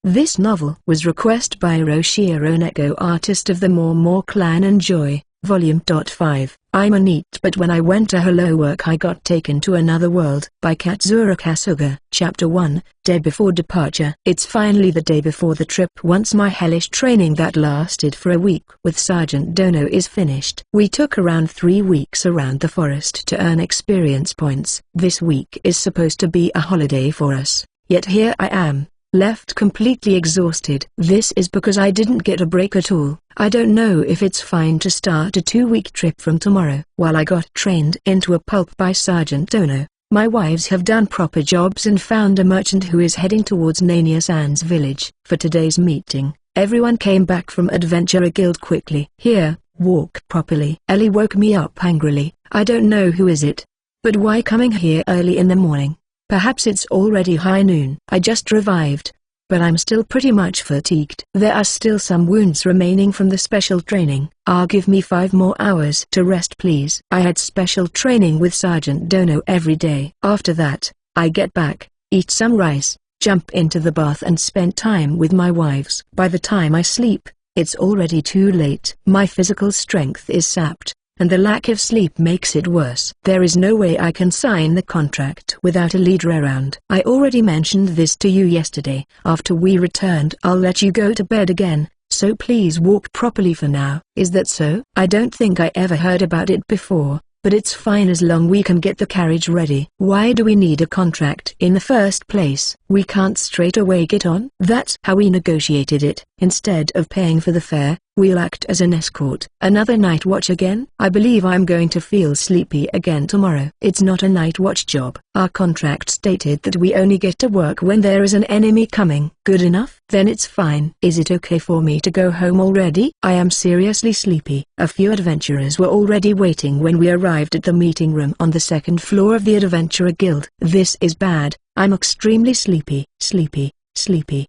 This novel was requested by Roshiro Neko, artist of the More Clan and Joy, Volume 5. I'm a NEET, but when I went to hello work I got taken to another world by Katsura Kasuga. Chapter 1, Day Before Departure. It's finally the day before the trip. Once my hellish training that lasted for a week with Sergeant Dono is finished. We took around 3 weeks around the forest to earn experience points. This week is supposed to be a holiday for us, yet here I am, left completely exhausted. This is because I didn't get a break at all. I don't know if it's fine to start a 2-week trip from tomorrow. While I got trained into a pulp by Sergeant Dono, my wives have done proper jobs and found a merchant who is heading towards Nania-san's village. For today's meeting, everyone came back from Adventurer Guild quickly. Here, walk properly. Ellie woke me up angrily. I don't know who is it, but why coming here early in the morning? Perhaps it's already high noon. I just revived, but I'm still pretty much fatigued. There are still some wounds remaining from the special training. Give me 5 more hours to rest please. I had special training with Sergeant Dono every day. After that, I get back, eat some rice, jump into the bath and spend time with my wives. By the time I sleep, it's already too late. My physical strength is sapped, and the lack of sleep makes it worse. There is no way I can sign the contract without a leader around. I already mentioned this to you yesterday. After we returned, I'll let you go to bed again, so please walk properly for now. Is that so? I don't think I ever heard about it before, but it's fine as long we can get the carriage ready. Why do we need a contract in the first place? We can't straight away get on? That's how we negotiated it. Instead of paying for the fare, we'll act as an escort. Another night watch again? I believe I'm going to feel sleepy again tomorrow. It's not a night watch job. Our contract stated that we only get to work when there is an enemy coming. Good enough? Then it's fine. Is it okay for me to go home already? I am seriously sleepy. A few adventurers were already waiting when we arrived at the meeting room on the 2nd floor of the Adventurer Guild. This is bad. I'm extremely sleepy. Sleepy.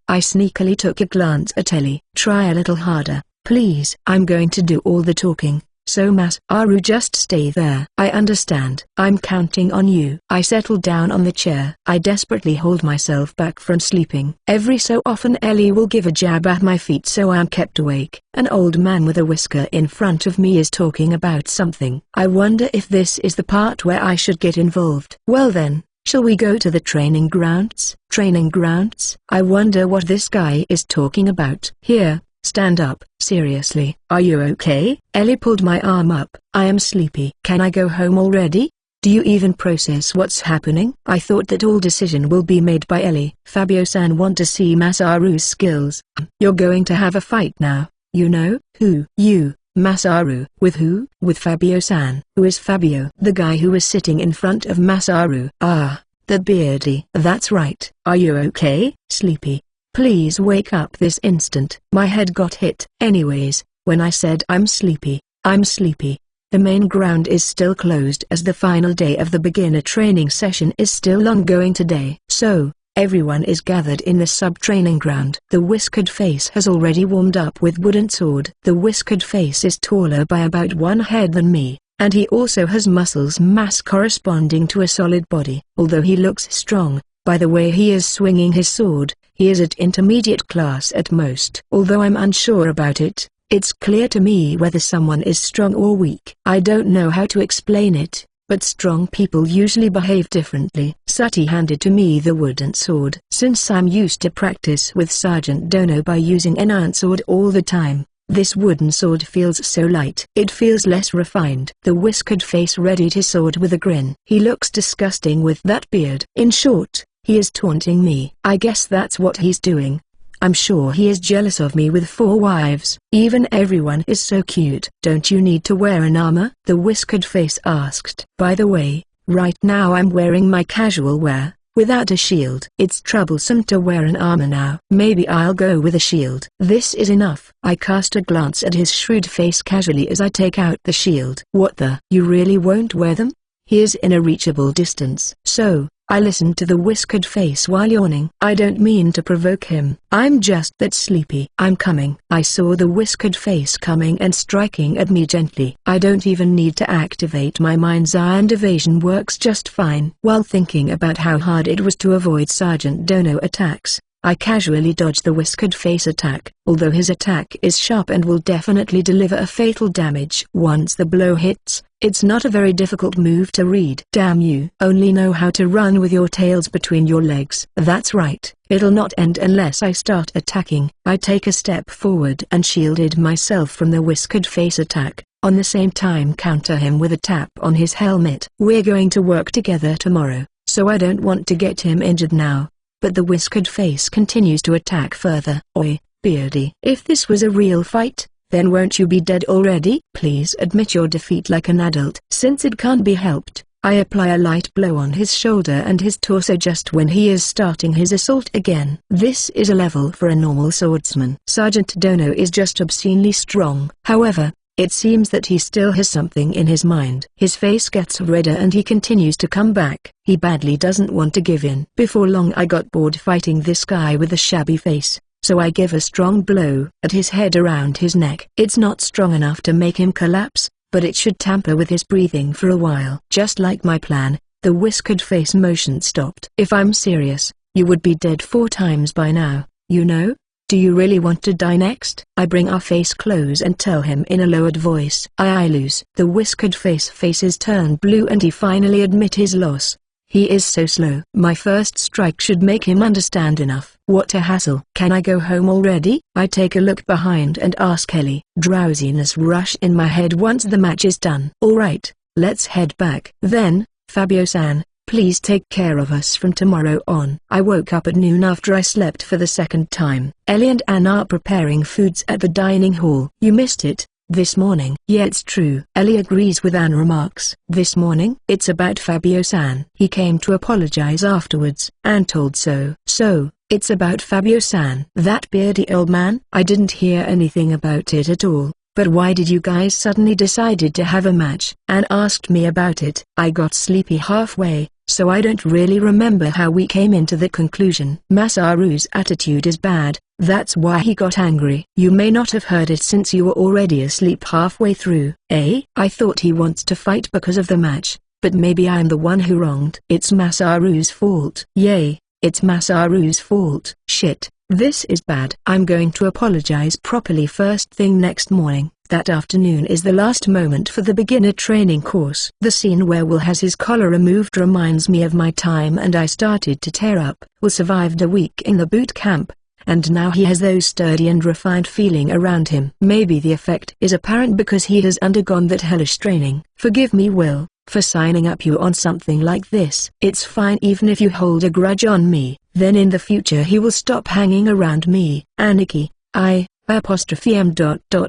I sneakily took a glance at Ellie. Try a little harder, please. I'm going to do all the talking, so Masaru just stay there. I understand. I'm counting on you. I settled down on the chair. I desperately hold myself back from sleeping. Every so often Ellie will give a jab at my feet so I'm kept awake. An old man with a whisker in front of me is talking about something. I wonder if this is the part where I should get involved. Well then, shall we go to the training grounds? Training grounds? I wonder what this guy is talking about. Here, stand up. Seriously, are you okay? Ellie pulled my arm up. I am sleepy. Can I go home already? Do you even process what's happening? I thought that all decision will be made by Ellie. Fabio-san want to see Masaru's skills. You're going to have a fight now, you know? Who? You. Masaru. With who? With Fabio-san. Who is Fabio? The guy who was sitting in front of Masaru. Ah, that beardy. That's right. Are you okay? Sleepy. Please wake up this instant. My head got hit. Anyways, when I said I'm sleepy, I'm sleepy. The main ground is still closed as the final day of the beginner training session is still ongoing today. So, everyone is gathered in the sub-training ground. The whiskered face has already warmed up with wooden sword. The whiskered face is taller by about 1 head than me, and he also has muscles mass corresponding to a solid body. Although he looks strong, by the way he is swinging his sword, he is at intermediate class at most. Although I'm unsure about it, it's clear to me whether someone is strong or weak. I don't know how to explain it, but strong people usually behave differently. Sati handed to me the wooden sword. Since I'm used to practice with Sergeant Dono by using an iron sword all the time, this wooden sword feels so light. It feels less refined. The whiskered face readied his sword with a grin. He looks disgusting with that beard. In short, he is taunting me. I guess that's what he's doing. I'm sure he is jealous of me with 4 wives. Even everyone is so cute. Don't you need to wear an armor? The whiskered face asked. By the way, right now I'm wearing my casual wear, without a shield. It's troublesome to wear an armor now. Maybe I'll go with a shield. This is enough. I cast a glance at his shrewd face casually as I take out the shield. What the? You really won't wear them? He is in a reachable distance. So, I listened to the whiskered face while yawning. I don't mean to provoke him. I'm just that sleepy. I'm coming. I saw the whiskered face coming and striking at me gently. I don't even need to activate my mind's eye and evasion works just fine. While thinking about how hard it was to avoid Sergeant Dono attacks, I casually dodge the whiskered face attack, although his attack is sharp and will definitely deliver a fatal damage once the blow hits. It's not a very difficult move to read. Damn you. Only know how to run with your tails between your legs. That's right. It'll not end unless I start attacking. I take a step forward and shielded myself from the whiskered face attack, on the same time counter him with a tap on his helmet. We're going to work together tomorrow, so I don't want to get him injured now. But the whiskered face continues to attack further. Oi, Beardy. If this was a real fight, then won't you be dead already? Please admit your defeat like an adult. Since it can't be helped, I apply a light blow on his shoulder and his torso just when he is starting his assault again. This is a level for a normal swordsman. Sergeant Dono is just obscenely strong. However, it seems that he still has something in his mind. His face gets redder and he continues to come back. He badly doesn't want to give in. Before long I got bored fighting this guy with a shabby face, so I give a strong blow at his head around his neck. It's not strong enough to make him collapse, but it should tamper with his breathing for a while. Just like my plan, the whiskered face motion stopped. If I'm serious, you would be dead 4 times by now, you know? Do you really want to die next? I bring our face close and tell him in a lowered voice. I lose. The whiskered faces turn blue and he finally admit his loss. He is so slow. My first strike should make him understand enough. What a hassle. Can I go home already? I take a look behind and ask Ellie. Drowsiness rush in my head once the match is done. Alright, let's head back. Then, Fabio-san, please take care of us from tomorrow on. I woke up at noon after I slept for the second time. Ellie and Anna are preparing foods at the dining hall. You missed it. This morning. Yeah, it's true. Ellie agrees with Anne remarks. This morning? It's about Fabio-san. He came to apologize afterwards. Anne told so. So, it's about Fabio-san. That beardy old man? I didn't hear anything about it at all. But why did you guys suddenly decided to have a match? Anne asked me about it. I got sleepy halfway, so I don't really remember how we came into the conclusion. Masaru's attitude is bad. That's why he got angry. You may not have heard it since you were already asleep halfway through. I thought he wants to fight because of the match, but maybe I'm the one who wronged. It's Masaru's fault. Yay, it's Masaru's fault. Shit, this is bad. I'm going to apologize properly first thing next morning. That afternoon is the last moment for the beginner training course. The scene where Will has his collar removed reminds me of my time and I started to tear up. Will survived a week in the boot camp, and now he has those sturdy and refined feeling around him. Maybe the effect is apparent because he has undergone that hellish training. Forgive me, Will, for signing up you on something like this. It's fine even if you hold a grudge on me, then in the future he will stop hanging around me. Aniki,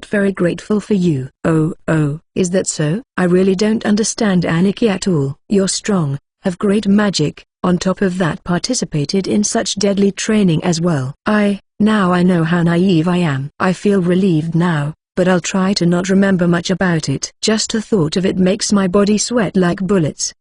very grateful for you. Oh, is that so? I really don't understand Aniki at all. You're strong, have great magic, on top of that participated in such deadly training as well. Now I know how naive I am. I feel relieved now, but I'll try to not remember much about it. Just the thought of it makes my body sweat like bullets.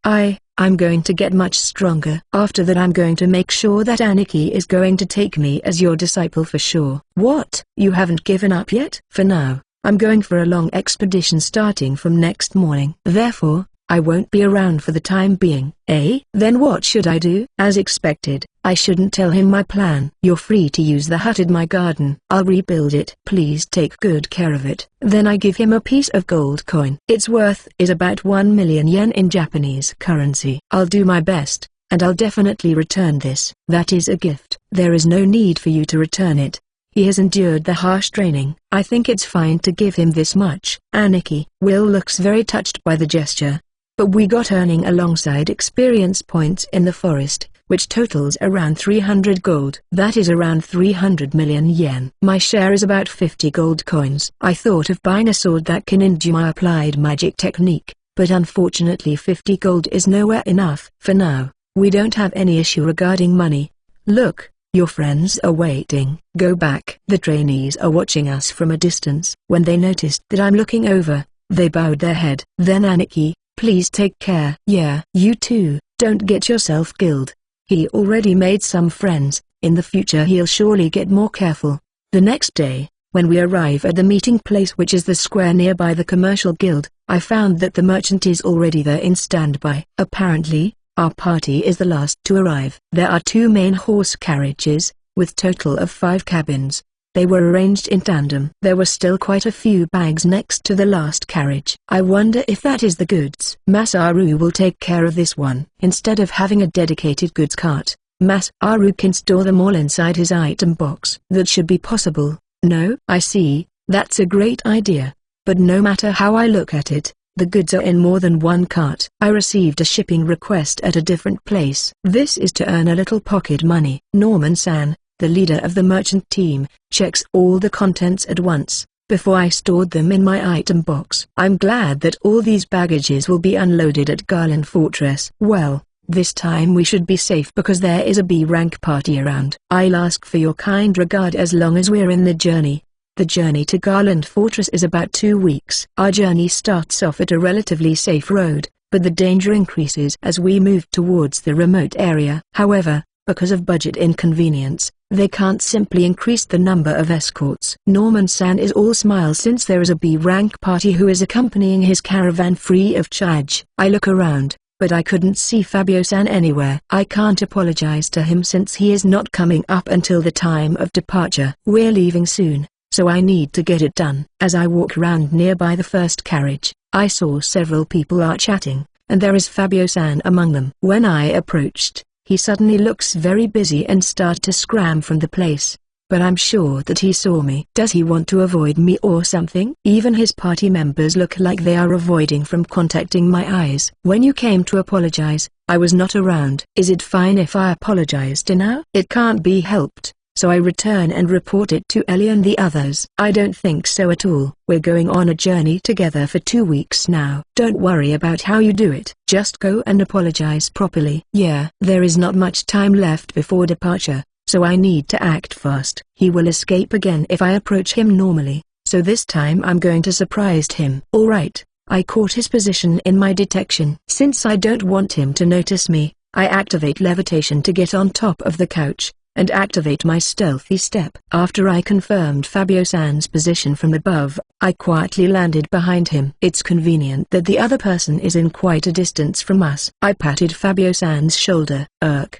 I'm going to get much stronger. After that I'm going to make sure that Aniki is going to take me as your disciple for sure. What? You haven't given up yet? For now, I'm going for a long expedition starting from next morning. Therefore, I won't be around for the time being. Then what should I do? As expected, I shouldn't tell him my plan. You're free to use the hut in my garden. I'll rebuild it. Please take good care of it. Then I give him a piece of gold coin. Its worth is about 1 million yen in Japanese currency. I'll do my best, and I'll definitely return this. That is a gift. There is no need for you to return it. He has endured the harsh training. I think it's fine to give him this much. Aniki. Will looks very touched by the gesture. But we got earning alongside experience points in the forest, which totals around 300 gold. That is around 300 million yen. My share is about 50 gold coins. I thought of buying a sword that can endure my applied magic technique, but unfortunately 50 gold is nowhere enough. For now, we don't have any issue regarding money. Look, your friends are waiting. Go back. The trainees are watching us from a distance. When they noticed that I'm looking over, they bowed their head. Then Aniki, please take care. Yeah, you too, don't get yourself killed. He already made some friends, in the future he'll surely get more careful. The next day, when we arrive at the meeting place which is the square nearby the commercial guild, I found that the merchant is already there in standby. Apparently, our party is the last to arrive. There are 2 main horse carriages, with total of 5 cabins. They were arranged in tandem. There were still quite a few bags next to the last carriage. I wonder if that is the goods. Masaru will take care of this one. Instead of having a dedicated goods cart, Masaru can store them all inside his item box. That should be possible. No? I see, that's a great idea. But no matter how I look at it, the goods are in more than one cart. I received a shipping request at a different place. This is to earn a little pocket money. Norman-san, the leader of the merchant team, checks all the contents at once, before I stored them in my item box. I'm glad that all these baggages will be unloaded at Garland Fortress. Well, this time we should be safe because there is a B-rank party around. I'll ask for your kind regard as long as we're in the journey. The journey to Garland Fortress is about 2 weeks. Our journey starts off at a relatively safe road, but the danger increases as we move towards the remote area. However, because of budget inconvenience, they can't simply increase the number of escorts. Norman-san is all smiles since there is a B-rank party who is accompanying his caravan free of charge. I look around, but I couldn't see Fabio-san anywhere. I can't apologize to him since he is not coming up until the time of departure. We're leaving soon, so I need to get it done. As I walk around nearby the first carriage, I saw several people are chatting, and there is Fabio-san among them. When I approached, he suddenly looks very busy and started to scram from the place. But I'm sure that he saw me. Does he want to avoid me or something? Even his party members look like they are avoiding from contacting my eyes. When you came to apologize, I was not around. Is it fine if I apologized now? It can't be helped, so I return and report it to Ellie and the others. I don't think so at all. We're going on a journey together for 2 weeks now. Don't worry about how you do it. Just go and apologize properly. Yeah. There is not much time left before departure, so I need to act fast. He will escape again if I approach him normally, so this time I'm going to surprise him. Alright. I caught his position in my detection. Since I don't want him to notice me, I activate levitation to get on top of the couch, and activate my stealthy step. After I confirmed Fabio-san's position from above, I quietly landed behind him. It's convenient that the other person is in quite a distance from us. I patted Fabio-san's shoulder.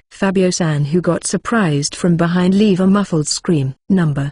Fabio-san, who got surprised from behind, leave a muffled scream.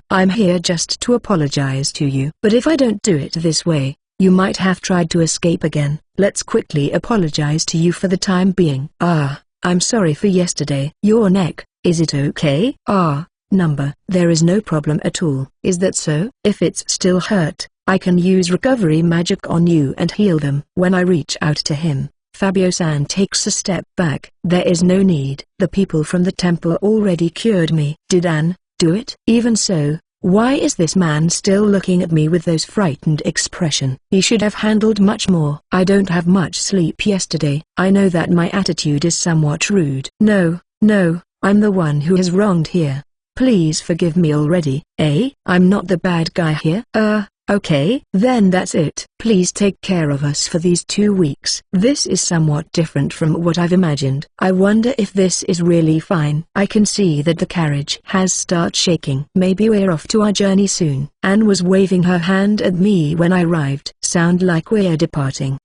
I'm here just to apologize to you. But if I don't do it this way, you might have tried to escape again. Let's quickly apologize to you for the time being. I'm sorry for yesterday. Your neck. Is it okay? There is no problem at all. Is that so? If it's still hurt, I can use recovery magic on you and heal them. When I reach out to him, Fabio-san takes a step back. There is no need. The people from the temple already cured me. Did Anne do it? Even so, why is this man still looking at me with those frightened expression? He should have handled much more. I don't have much sleep yesterday. I know that my attitude is somewhat rude. No, I'm the one who has wronged here. Please forgive me already. I'm not the bad guy here. Okay. Then that's it. Please take care of us for these 2 weeks. This is somewhat different from what I've imagined. I wonder if this is really fine. I can see that the carriage has started shaking. Maybe we're off to our journey soon. Anne was waving her hand at me when I arrived. Sound like we're departing.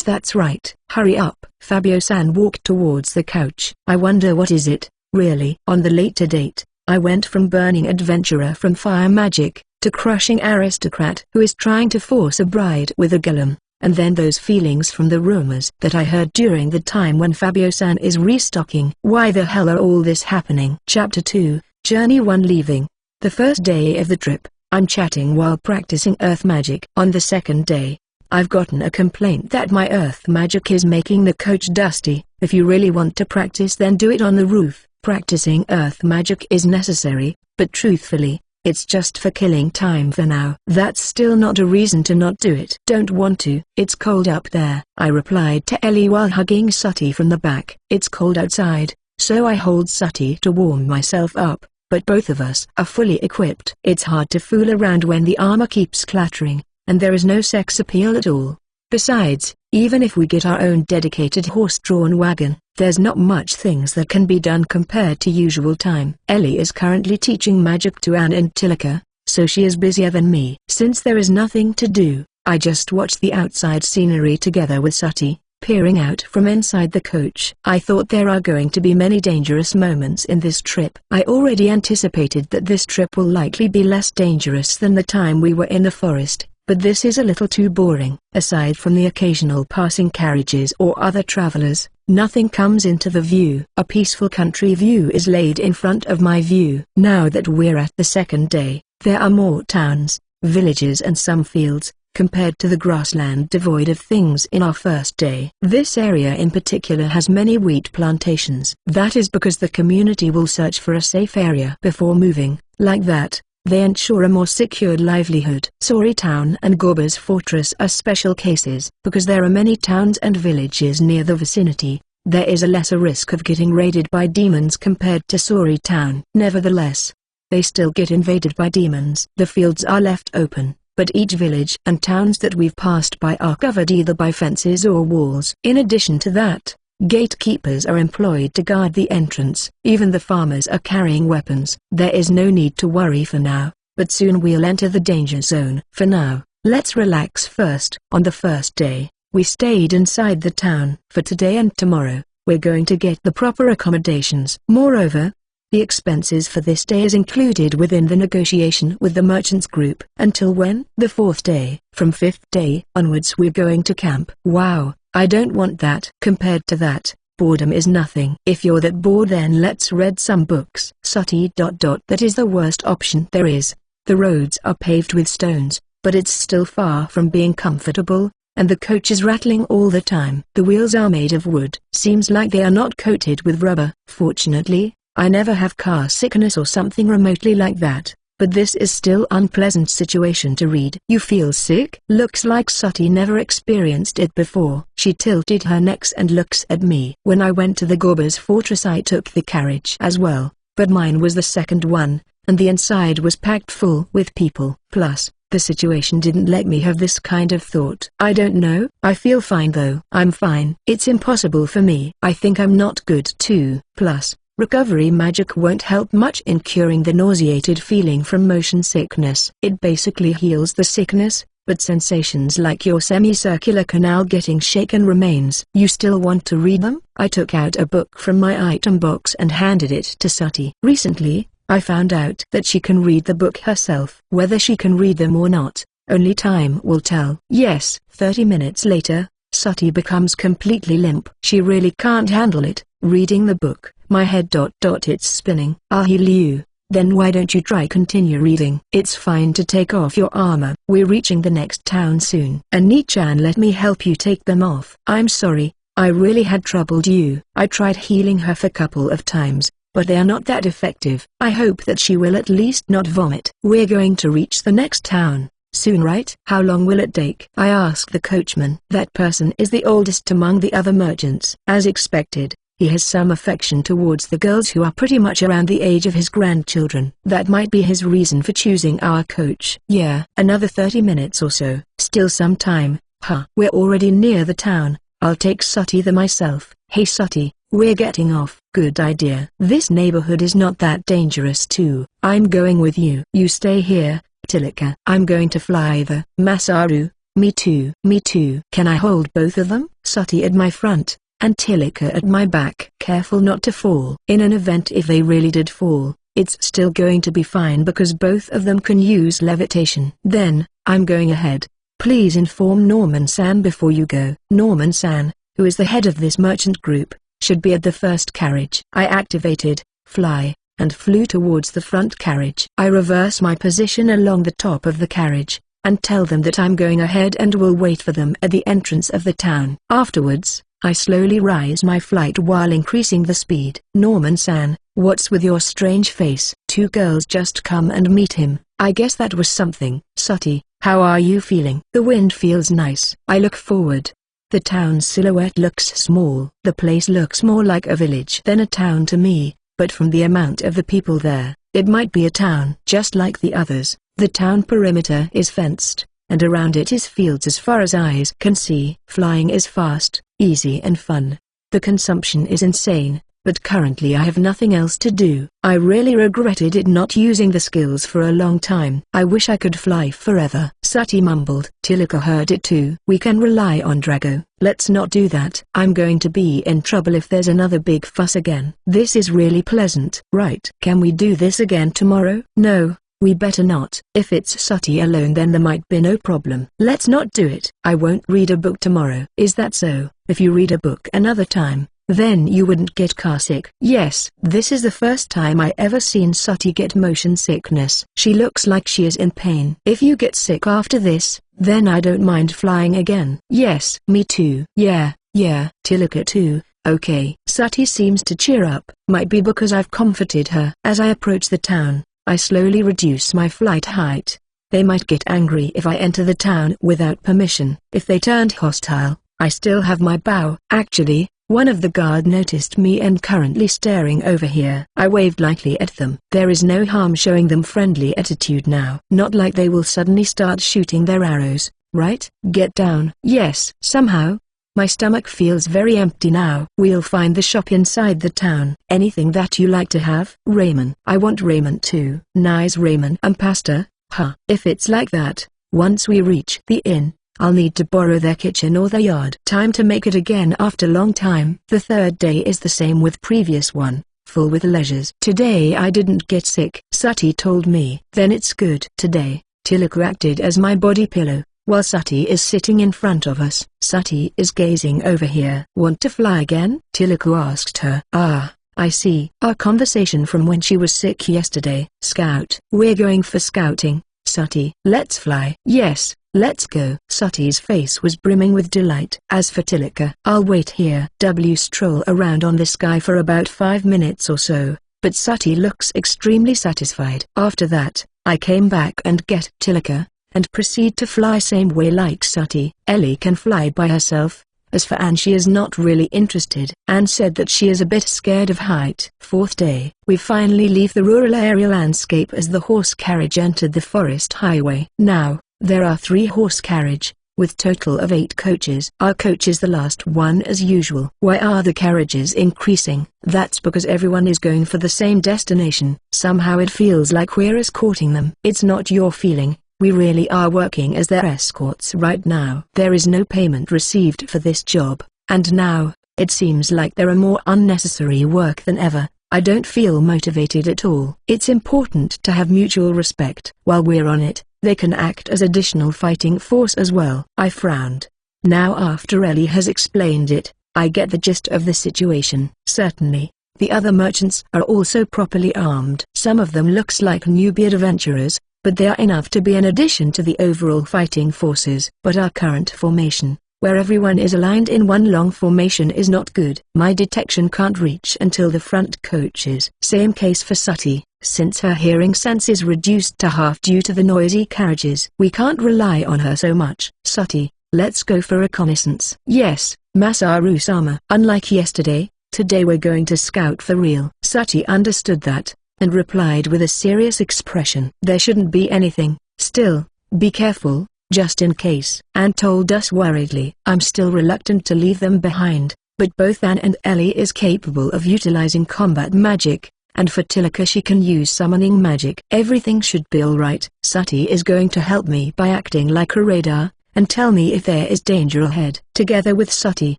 That's right. Hurry up. Fabio-san walked towards the couch. I wonder what is it, really. On the later date, I went from burning adventurer from fire magic, to crushing aristocrat who is trying to force a bride with a golem, and then those feelings from the rumors that I heard during the time when Fabio-san is restocking. Why the hell are all this happening? Chapter 2, Journey 1. Leaving. The first day of the trip, I'm chatting while practicing earth magic. On the second day, I've gotten a complaint that my earth magic is making the coach dusty. If you really want to practice, then do it on the roof. Practicing earth magic is necessary, but truthfully, it's just for killing time for now. That's still not a reason to not do it. Don't want to. It's cold up there, I replied to Ellie while hugging Sati from the back. It's cold outside, so I hold Sati to warm myself up, but both of us are fully equipped. It's hard to fool around when the armor keeps clattering, and there is no sex appeal at all. Besides, even if we get our own dedicated horse-drawn wagon, there's not much things that can be done compared to usual time. Ellie is currently teaching magic to Anne and Tilika, so she is busier than me. Since there is nothing to do, I just watch the outside scenery together with Sati. peering out from inside the coach. I thought there are going to be many dangerous moments in this trip. I already anticipated that this trip will likely be less dangerous than the time we were in the forest, but this is a little too boring. Aside from the occasional passing carriages or other travelers, nothing comes into the view. A peaceful country view is laid in front of my view. Now that we're at the second day, there are more towns, villages and some fields, compared to the grassland devoid of things in our first day. This area in particular has many wheat plantations. That is because the community will search for a safe area before moving. Like that, they ensure a more secured livelihood. Sori Town and Gorba's Fortress are special cases. Because there are many towns and villages near the vicinity, there is a lesser risk of getting raided by demons compared to Sori Town. Nevertheless, they still get invaded by demons. The fields are left open, but each village and towns that we've passed by are covered either by fences or walls. In addition to that, gatekeepers are employed to guard the entrance. Even the farmers are carrying weapons. There is no need to worry for now, but soon we'll enter the danger zone. For now, let's relax first. On the first day, we stayed inside the town. For today and tomorrow, we're going to get the proper accommodations. Moreover, the expenses for this day is included within the negotiation with the merchants group. Until when? The fourth day. From fifth day onwards we're going to camp. Wow, I don't want that. Compared to that, boredom is nothing. If you're that bored, then let's read some books. Sati. That is the worst option there is. The roads are paved with stones, but it's still far from being comfortable, and the coach is rattling all the time. The wheels are made of wood. Seems like they are not coated with rubber. Fortunately, I never have car sickness or something remotely like that, but this is still unpleasant situation to read. You feel sick? Looks like Sati never experienced it before. She tilted her neck and looks at me. When I went to the Gorba's Fortress I took the carriage as well, but mine was the second one, and the inside was packed full with people. Plus, the situation didn't let me have this kind of thought. I don't know. I feel fine though. I'm fine. It's impossible for me. I think I'm not good too. Plus, recovery magic won't help much in curing the nauseated feeling from motion sickness. It basically heals the sickness, but sensations like your semicircular canal getting shaken remains. You still want to read them? I took out a book from my item box and handed it to Sati. Recently, I found out that she can read the book herself. Whether she can read them or not, only time will tell. Yes. 30 minutes later, Sati becomes completely limp. She really can't handle it, reading the book. My head. It's spinning. I'll heal you. Then why don't you try continue reading? It's fine to take off your armor. We're reaching the next town soon. And NEET-chan, let me help you take them off. I'm sorry, I really had troubled you. I tried healing her for couple of times, but they are not that effective. I hope that she will at least not vomit. We're going to reach the next town soon, right? How long will it take? I asked the coachman. That person is the oldest among the other merchants. As expected, he has some affection towards the girls who are pretty much around the age of his grandchildren. That might be his reason for choosing our coach. Yeah, another 30 minutes or so. Still some time. Huh. We're already near the town. I'll take Sati there myself. Hey Sati, we're getting off. Good idea. This neighborhood is not that dangerous too. I'm going with you. You stay here, Tilika. I'm going to fly the Masaru. Me too. Me too. Can I hold both of them? Sati at my front, and Tilika at my back. Careful not to fall. In an event if they really did fall, it's still going to be fine because both of them can use levitation. Then, I'm going ahead. Please inform Norman-san before you go. Norman-san, who is the head of this merchant group, should be at the first carriage. I activated fly, and flew towards the front carriage. I reverse my position along the top of the carriage, and tell them that I'm going ahead and will wait for them at the entrance of the town. Afterwards, I slowly rise my flight while increasing the speed. Norman-san, what's with your strange face? Two girls just come and meet him. I guess that was something. Sati, how are you feeling? The wind feels nice. I look forward. The town's silhouette looks small. The place looks more like a village than a town to me, but from the amount of the people there, it might be a town. Just like the others, the town perimeter is fenced, and around it is fields as far as eyes can see. Flying is fast, easy and fun. The consumption is insane, but currently I have nothing else to do. I really regretted it not using the skills for a long time. I wish I could fly forever. Sati mumbled. Tilika heard it too. We can rely on Drago. Let's not do that. I'm going to be in trouble if there's another big fuss again. This is really pleasant. Right. Can we do this again tomorrow? No. We better not. If it's Sati alone then there might be no problem. Let's not do it. I won't read a book tomorrow. Is that so? If you read a book another time, then you wouldn't get car sick. Yes. This is the first time I ever seen Sati get motion sickness. She looks like she is in pain. If you get sick after this, then I don't mind flying again. Yes. Me too. Yeah. Tilika too. Okay. Sati seems to cheer up. Might be because I've comforted her. As I approach the town, I slowly reduce my flight height. They might get angry if I enter the town without permission. If they turned hostile, I still have my bow. Actually, one of the guard noticed me and currently staring over here. I waved lightly at them. There is no harm showing them friendly attitude now. Not like they will suddenly start shooting their arrows, right? Get down. Yes. Somehow, my stomach feels very empty now. We'll find the shop inside the town. Anything that you like to have? Ramen. I want ramen too. Nice ramen and pasta. Huh. If it's like that, once we reach the inn, I'll need to borrow their kitchen or their yard. Time to make it again after long time. The third day is the same with previous one, full with leisures. Today I didn't get sick. Sati told me. Then it's good. Today, Tilika acted as my body pillow, while Sati is sitting in front of us. Sati is gazing over here. Want to fly again? Tilika asked her. Ah, I see. Our conversation from when she was sick yesterday. Scout. We're going for scouting, Sati. Let's fly. Yes, let's go. Sati's face was brimming with delight. As for Tilika, I'll wait here. Stroll around on the sky for about 5 minutes or so, but Sati looks extremely satisfied. After that, I came back and get Tilika, and proceed to fly same way like Sati. Ellie can fly by herself. As for Anne, she is not really interested. Anne said that she is a bit scared of height. Fourth day, we finally leave the rural area landscape as the horse carriage entered the forest highway. Now, there are 3 horse carriage, with total of 8 coaches. Our coach is the last one as usual. Why are the carriages increasing? That's because everyone is going for the same destination. Somehow it feels like we're escorting them. It's not your feeling. We really are working as their escorts right now. There is no payment received for this job, and now, it seems like there are more unnecessary work than ever. I don't feel motivated at all. It's important to have mutual respect. While we're on it, they can act as additional fighting force as well. I frowned. Now after Ellie has explained it, I get the gist of the situation. Certainly, the other merchants are also properly armed. Some of them looks like newbie adventurers, but they are enough to be an addition to the overall fighting forces. But our current formation, where everyone is aligned in one long formation, is not good. My detection can't reach until the front coaches. Same case for Sati, since her hearing sense is reduced to half due to the noisy carriages. We can't rely on her so much. Sati, let's go for reconnaissance. Yes, Masaru-sama. Unlike yesterday, today we're going to scout for real. Sati understood that, and replied with a serious expression. There shouldn't be anything. Still, be careful, just in case. Anne told us worriedly. I'm still reluctant to leave them behind, but both Anne and Ellie is capable of utilizing combat magic, and for Tilika she can use summoning magic. Everything should be alright. Sati is going to help me by acting like a radar, and tell me if there is danger ahead. Together with Sati,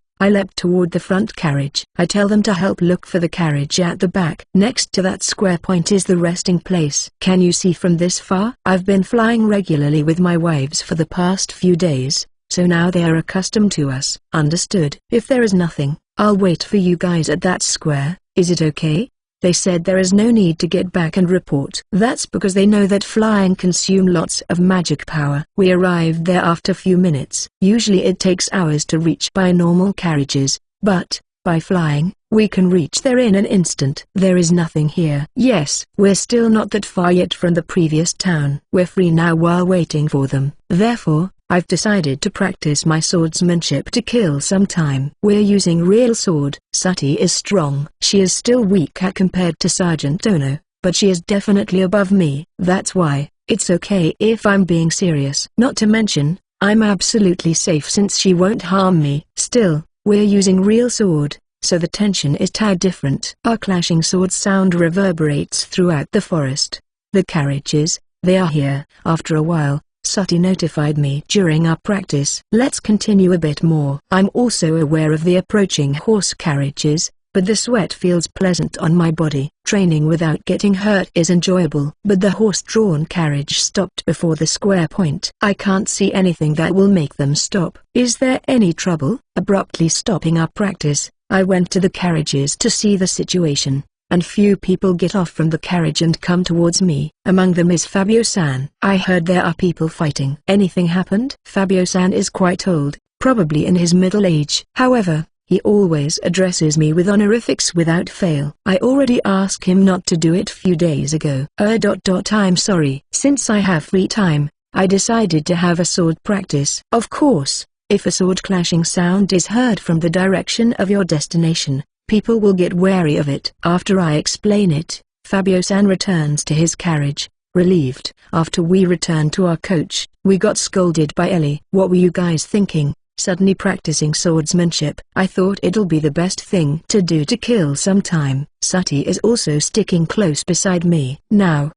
I leapt toward the front carriage. I tell them to help look for the carriage at the back. Next to that square point is the resting place. Can you see from this far? I've been flying regularly with my wives for the past few days, so now they are accustomed to us. Understood. If there is nothing, I'll wait for you guys at that square. Is it okay? They said there is no need to get back and report. That's because they know that flying consume lots of magic power. We arrived there after few minutes. Usually it takes hours to reach by normal carriages, but, by flying, we can reach there in an instant. There is nothing here. Yes, we're still not that far yet from the previous town. We're free now while waiting for them. Therefore, I've decided to practice my swordsmanship to kill some time. We're using real sword. Sati is strong. She is still weak compared to Sergeant Ono, but she is definitely above me. That's why, it's okay if I'm being serious. Not to mention, I'm absolutely safe since she won't harm me. Still, we're using real sword, so the tension is tad different. Our clashing sword sound reverberates throughout the forest. The carriages, they are here. After a while, Sati notified me during our practice. Let's continue a bit more. I'm also aware of the approaching horse carriages, but the sweat feels pleasant on my body. Training without getting hurt is enjoyable. But the horse-drawn carriage stopped before the square point. I can't see anything that will make them stop. Is there any trouble? Abruptly stopping our practice, I went to the carriages to see the situation, and few people get off from the carriage and come towards me. Among them is Fabio-san. I heard there are people fighting. Anything happened? Fabio-san is quite old, probably in his middle age. However, he always addresses me with honorifics without fail. I already asked him not to do it few days ago. I'm sorry. Since I have free time, I decided to have a sword practice. Of course, if a sword clashing sound is heard from the direction of your destination, people will get wary of it. After I explain it, Fabio-san returns to his carriage, relieved. After we returned to our coach, we got scolded by Ellie. What were you guys thinking? Suddenly practicing swordsmanship. I thought it'll be the best thing to do to kill some time. Sati is also sticking close beside me. Now,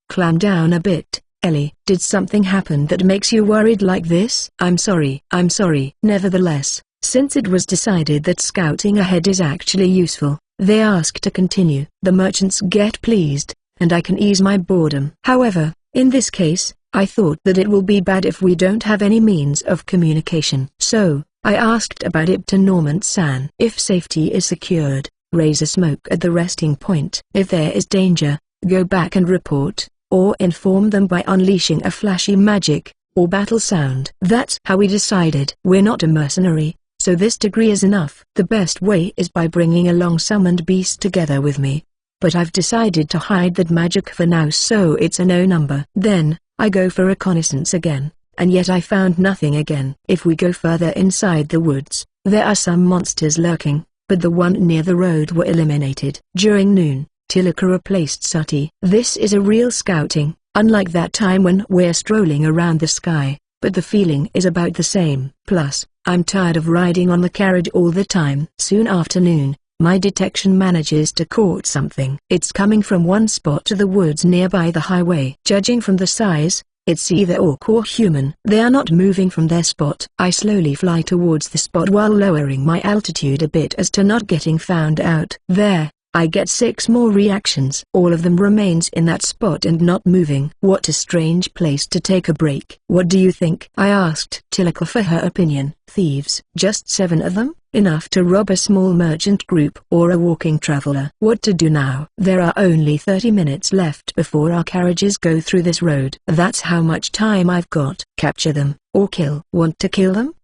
calm down a bit, Ellie. Did something happen that makes you worried like this? I'm sorry. Nevertheless, since it was decided that scouting ahead is actually useful, they ask to continue. The merchants get pleased, and I can ease my boredom. However, in this case, I thought that it will be bad if we don't have any means of communication. So, I asked about it to Normand-san. If safety is secured, raise a smoke at the resting point. If there is danger, go back and report, or inform them by unleashing a flashy magic, or battle sound. That's how we decided. We're not a mercenary, so this degree is enough. The best way is by bringing along summoned beast together with me. But I've decided to hide that magic for now, so it's a no number. Then, I go for reconnaissance again, and yet I found nothing again. If we go further inside the woods, there are some monsters lurking, but the one near the road were eliminated. During noon, Tilaka replaced Sati. This is a real scouting, unlike that time when we're strolling around the sky, but the feeling is about the same. Plus, I'm tired of riding on the carriage all the time. Soon after noon, my detection manages to caught something. It's coming from one spot to the woods nearby the highway. Judging from the size, it's either orc or human. They are not moving from their spot. I slowly fly towards the spot while lowering my altitude a bit as to not getting found out. There, I get 6 more reactions. All of them remains in that spot and not moving. What a strange place to take a break. What do you think? I asked Tilaka for her opinion. Thieves. Just 7 of them? Enough to rob a small merchant group or a walking traveler. What to do now? There are only 30 minutes left before our carriages go through this road. That's how much time I've got. Capture them, or kill. Want to kill them?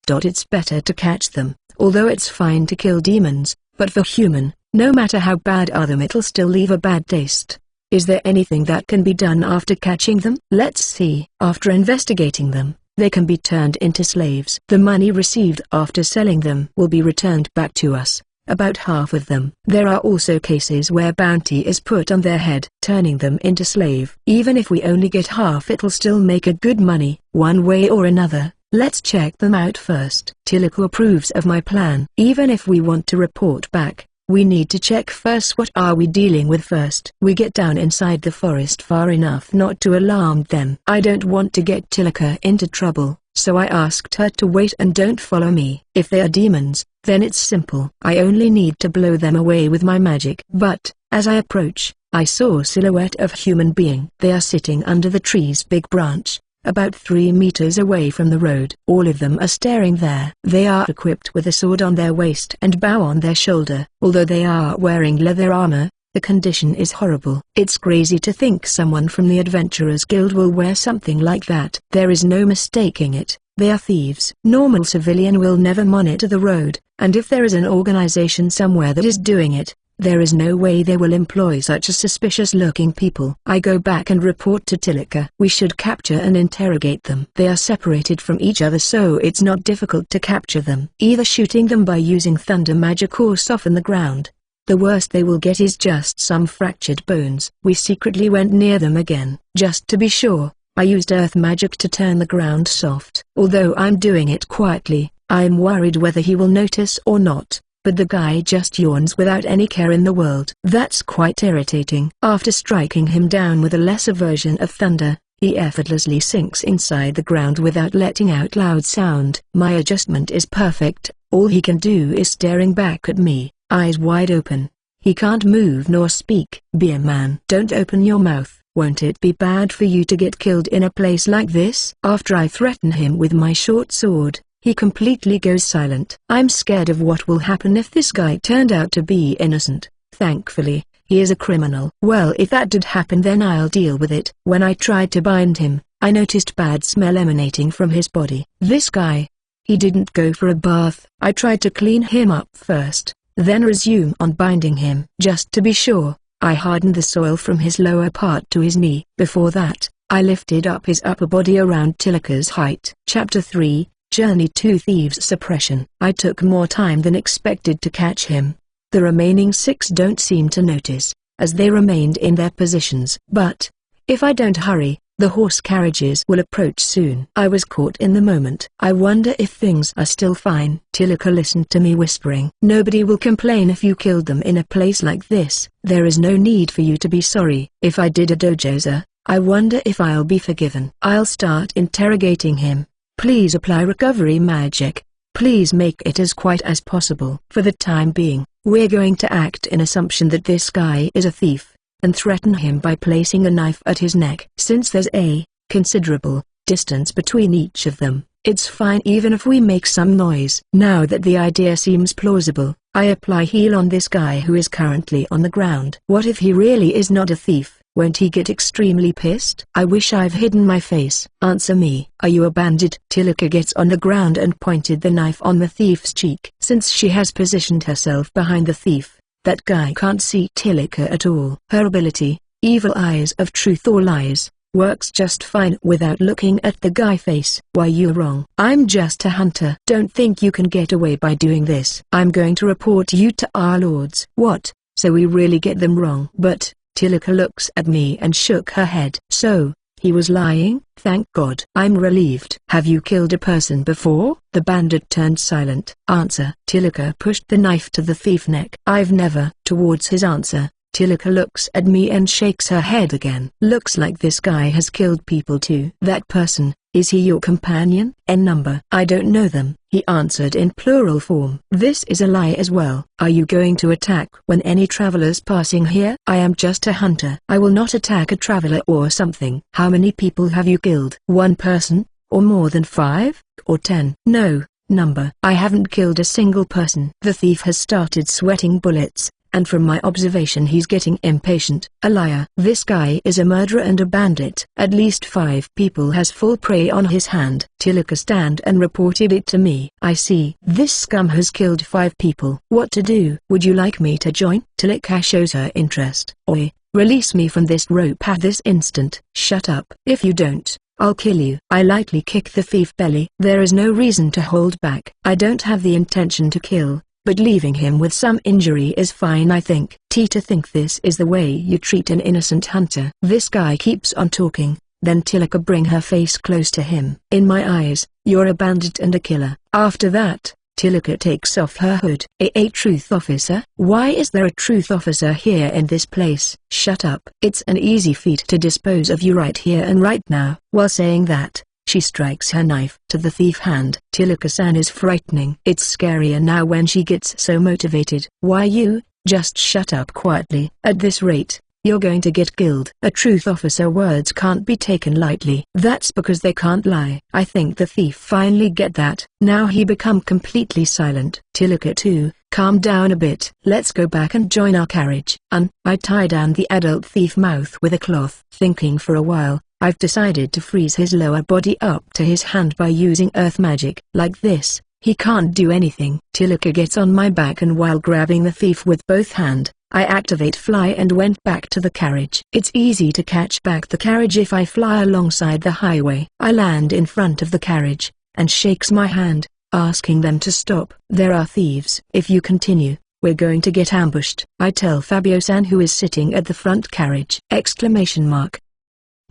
It's better to catch them, although it's fine to kill demons, but for human, no matter how bad are them, it'll still leave a bad taste. Is there anything that can be done after catching them? Let's see. After investigating them, they can be turned into slaves. The money received after selling them will be returned back to us, about half of them. There are also cases where bounty is put on their head. Turning them into slave. Even if we only get half, it'll still make a good money, one way or another. Let's check them out first. Tilaka approves of my plan. Even if we want to report back, we need to check first what are we dealing with first. We get down inside the forest far enough not to alarm them. I don't want to get Tilaka into trouble, so I asked her to wait and don't follow me. If they are demons, then it's simple. I only need to blow them away with my magic. But, as I approach, I saw a silhouette of human being. They are sitting under the tree's big branch, about 3 meters away from the road. All of them are staring there. They are equipped with a sword on their waist and bow on their shoulder. Although they are wearing leather armor, the condition is horrible. It's crazy to think someone from the Adventurers Guild will wear something like that. There is no mistaking it. They are thieves. Normal civilian will never monitor the road, and if there is an organization somewhere that is doing it, there is no way they will employ such a suspicious-looking people. I go back and report to Tilaka. We should capture and interrogate them. They are separated from each other, so it's not difficult to capture them. Either shooting them by using thunder magic or soften the ground. The worst they will get is just some fractured bones. We secretly went near them again. Just to be sure, I used earth magic to turn the ground soft. Although I'm doing it quietly, I'm worried whether he will notice or not. but the guy just yawns without any care in the world. That's quite irritating. After striking him down with a lesser version of thunder, he effortlessly sinks inside the ground without letting out loud sound. My adjustment is perfect. All he can do is staring back at me, eyes wide open. He can't move nor speak. Be a man. Don't open your mouth. Won't it be bad for you to get killed in a place like this? After I threaten him with my short sword, he completely goes silent. I'm scared of what will happen if this guy turned out to be innocent. Thankfully, he is a criminal. Well, if that did happen, then I'll deal with it. When I tried to bind him, I noticed bad smell emanating from his body. This guy, he didn't go for a bath. I tried to clean him up first, then resume on binding him. Just to be sure, I hardened the soil from his lower part to his knee. Before that, I lifted up his upper body around Tilaka's height. Chapter 3, Journey to Thieves' Suppression. I took more time than expected to catch him. The remaining 6 don't seem to notice, as they remained in their positions. But, if I don't hurry, the horse carriages will approach soon. I was caught in the moment. I wonder if things are still fine. Tilaka listened to me whispering. Nobody will complain if you killed them in a place like this. There is no need for you to be sorry. If I did a dojoza, I wonder if I'll be forgiven. I'll start interrogating him. Please apply recovery magic. Please make it as quiet as possible. For the time being, we're going to act in assumption that this guy is a thief, and threaten him by placing a knife at his neck. Since there's a considerable distance between each of them, it's fine even if we make some noise. Now that the idea seems plausible, I apply heal on this guy who is currently on the ground. What if he really is not a thief? Won't he get extremely pissed? I wish I've hidden my face. Answer me. Are you a bandit? Tilaka gets on the ground and pointed the knife on the thief's cheek. Since she has positioned herself behind the thief, that guy can't see Tilaka at all. Her ability, Evil Eyes of Truth or Lies, works just fine without looking at the guy face. Why, you're wrong. I'm just a hunter. Don't think you can get away by doing this. I'm going to report you to our lords. What? So we really get them wrong? But Tilaka looks at me and shook her head. So, he was lying? Thank God. I'm relieved. Have you killed a person before? The bandit turned silent. Answer. Tilaka pushed the knife to the thief's neck. I've never. Towards his answer, Tilaka looks at me and shakes her head again. Looks like this guy has killed people too. That person, is he your companion? N number. I don't know them. He answered in plural form. This is a lie as well. Are you going to attack when any travelers passing here? I am just a hunter. I will not attack a traveler or something. How many people have you killed? One person, or more than 5, or 10? No, number. I haven't killed a single person. The thief has started sweating bullets, and from my observation he's getting impatient. A liar. This guy is a murderer and a bandit. At least 5 people has full prey on his hand. Tilaka stand and reported it to me. I see. This scum has killed 5 people. What to do? Would you like me to join? Tilaka shows her interest. Oi, release me from this rope at this instant. Shut up. If you don't, I'll kill you. I lightly kick the thief belly. There is no reason to hold back. I don't have the intention to kill, but leaving him with some injury is fine, I think. To think this is the way you treat an innocent hunter. This guy keeps on talking, then Tilaka bring her face close to him. In my eyes, you're a bandit and a killer. After that, Tilaka takes off her hood. A truth officer? Why is there a truth officer here in this place? Shut up. It's an easy feat to dispose of you right here and right now. While saying that, she strikes her knife to the thief hand. Tilaka-san is frightening. It's scarier now when she gets so motivated. Why you? Just shut up quietly. At this rate, you're going to get killed. A truth officer words can't be taken lightly. That's because they can't lie. I think the thief finally get that. Now he become completely silent. Tilaka too, calm down a bit. Let's go back and join our carriage. I tie down the adult thief mouth with a cloth. Thinking for a while, I've decided to freeze his lower body up to his hand by using earth magic. Like this, he can't do anything. Tilaka gets on my back and while grabbing the thief with both hands, I activate fly and went back to the carriage. It's easy to catch back the carriage if I fly alongside the highway. I land in front of the carriage, and shakes my hand, asking them to stop. There are thieves. If you continue, we're going to get ambushed. I tell Fabio-san who is sitting at the front carriage.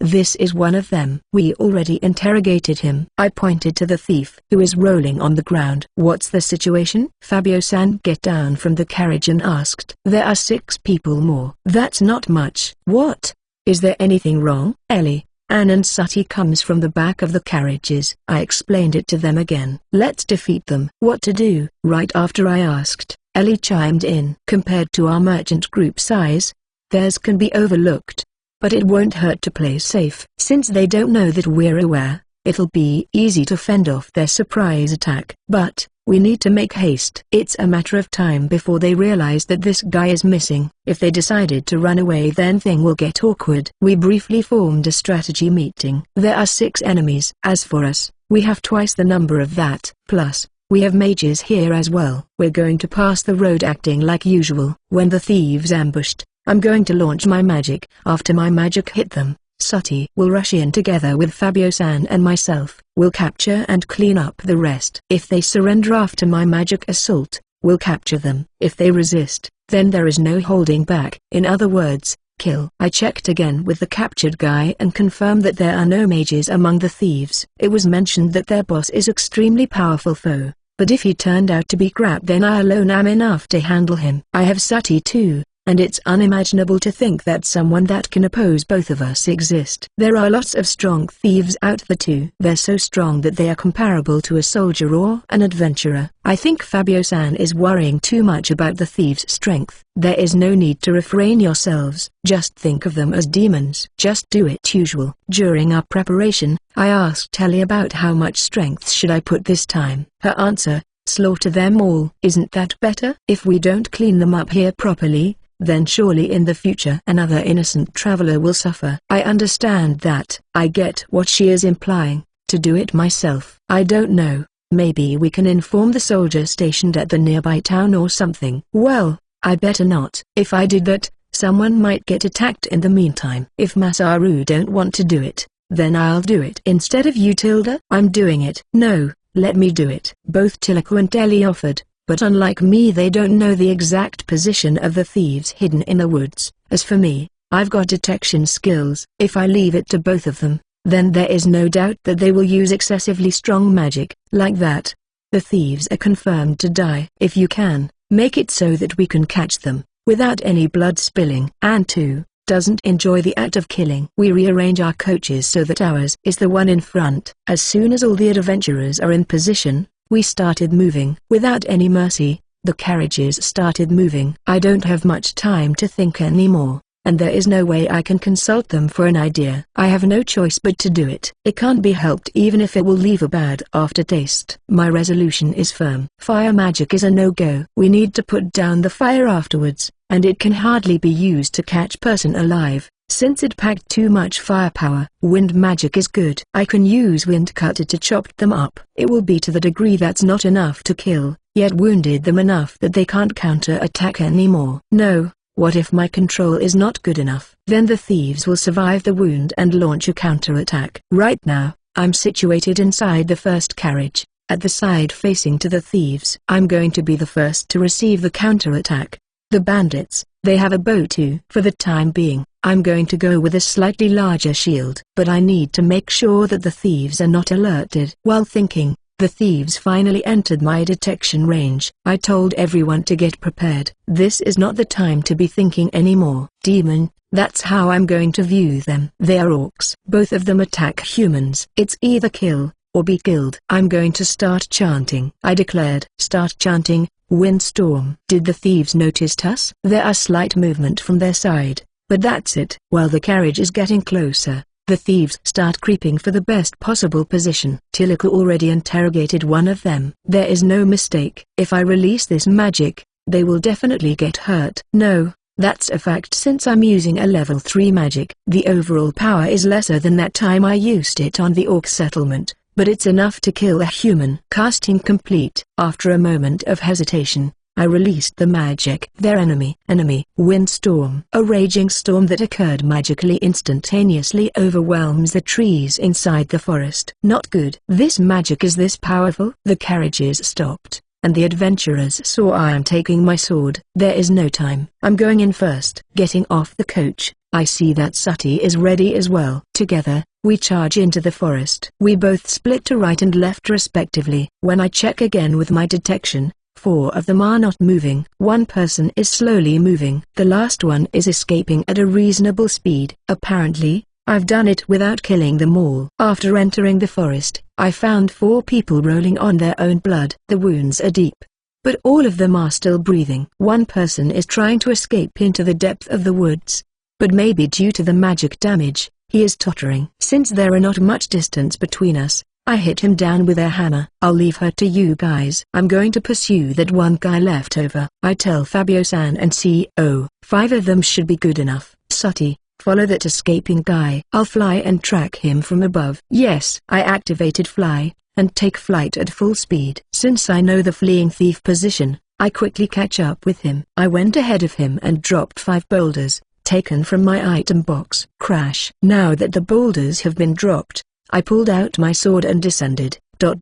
This is one of them. We already interrogated him. I pointed to the thief who is rolling on the ground. What's the situation? Fabio-san get down from the carriage and asked. There are 6 people more. That's not much. What? Is there anything wrong? Ellie, Anne and Sati comes from the back of the carriages. I explained it to them again. Let's defeat them. What to do? Right after I asked, Ellie chimed in. Compared to our merchant group size, theirs can be overlooked. But it won't hurt to play safe. Since they don't know that we're aware, it'll be easy to fend off their surprise attack. But we need to make haste. It's a matter of time before they realize that this guy is missing. If they decided to run away, then things will get awkward. We briefly formed a strategy meeting. There are 6 enemies. As for us, we have twice the number of that. Plus, we have mages here as well. We're going to pass the road acting like usual. When the thieves ambushed, I'm going to launch my magic. After my magic hit them, Sati will rush in together with Fabio-san and myself. We'll capture and clean up the rest. If they surrender after my magic assault, we'll capture them. If they resist, then there is no holding back. In other words, kill. I checked again with the captured guy and confirmed that there are no mages among the thieves. It was mentioned that their boss is extremely powerful foe, but if he turned out to be crap, then I alone am enough to handle him. I have Sati too. And it's unimaginable to think that someone that can oppose both of us exist. There are lots of strong thieves out there too. They're so strong that they are comparable to a soldier or an adventurer. I think Fabio-san is worrying too much about the thieves' strength. There is no need to refrain yourselves. Just think of them as demons. Just do it usual. During our preparation, I asked Ellie about how much strength should I put this time. Her answer, slaughter them all. Isn't that better? If we don't clean them up here properly, then surely in the future another innocent traveler will suffer. I understand that. I get what she is implying. To do it myself, I don't know. Maybe we can inform the soldier stationed at the nearby town or something. Well, I better not. If I did that, someone might get attacked in the meantime. If Masaru don't want to do it, then I'll do it instead of you, Tilda. I'm doing it. No, let me do it. Both Tiliku and Ellie offered. But unlike me, they don't know the exact position of the thieves hidden in the woods. As for me, I've got detection skills. If I leave it to both of them, then there is no doubt that they will use excessively strong magic. Like that, the thieves are confirmed to die. If you can, make it so that we can catch them, without any blood spilling. And 2, doesn't enjoy the act of killing. We rearrange our coaches so that ours is the one in front. As soon as all the adventurers are in position, we started moving. Without any mercy, the carriages started moving. I don't have much time to think anymore, and there is no way I can consult them for an idea. I have no choice but to do it. It can't be helped even if it will leave a bad aftertaste. My resolution is firm. Fire magic is a no-go. We need to put down the fire afterwards, and it can hardly be used to catch person alive, since it packed too much firepower. Wind magic is good. I can use wind cutter to chop them up. It will be to the degree that's not enough to kill, yet wounded them enough that they can't counter-attack anymore. No, what if my control is not good enough? Then the thieves will survive the wound and launch a counter-attack. Right now, I'm situated inside the first carriage, at the side facing to the thieves. I'm going to be the first to receive the counter-attack. The bandits, they have a bow too. For the time being, I'm going to go with a slightly larger shield. But I need to make sure that the thieves are not alerted. While thinking, the thieves finally entered my detection range. I told everyone to get prepared. This is not the time to be thinking anymore. Demon, that's how I'm going to view them. They are orcs. Both of them attack humans. It's either kill, or be killed. I'm going to start chanting. I declared. Start chanting. Windstorm. Did the thieves notice us? There are slight movement from their side, but that's it. While the carriage is getting closer, the thieves start creeping for the best possible position. Tiliku already interrogated one of them. There is no mistake. If I release this magic, they will definitely get hurt. No, that's a fact since I'm using a level 3 magic. The overall power is lesser than that time I used it on the orc settlement, but it's enough to kill a human. Casting complete. After a moment of hesitation, I released the magic. Their enemy. Windstorm. A raging storm that occurred magically instantaneously overwhelms the trees inside the forest. Not good. This magic is this powerful? The carriages stopped, and the adventurers saw I am taking my sword. There is no time. I'm going in first. Getting off the coach, I see that Sati is ready as well. Together, we charge into the forest. We both split to right and left respectively. When I check again with my detection, 4 of them are not moving. One person is slowly moving. The last one is escaping at a reasonable speed. Apparently, I've done it without killing them all. After entering the forest, I found 4 people rolling on their own blood. The wounds are deep, but all of them are still breathing. One person is trying to escape into the depth of the woods, but maybe due to the magic damage, he is tottering. Since there are not much distance between us, I hit him down with a hammer. I'll leave her to you guys. I'm going to pursue that one guy left over. I tell Fabio-san and CO. 5 of them should be good enough. Sati, follow that escaping guy. I'll fly and track him from above. Yes. I activated fly, and take flight at full speed. Since I know the fleeing thief position, I quickly catch up with him. I went ahead of him and dropped 5 boulders, taken from my item box. Crash. Now that the boulders have been dropped, I pulled out my sword and descended. The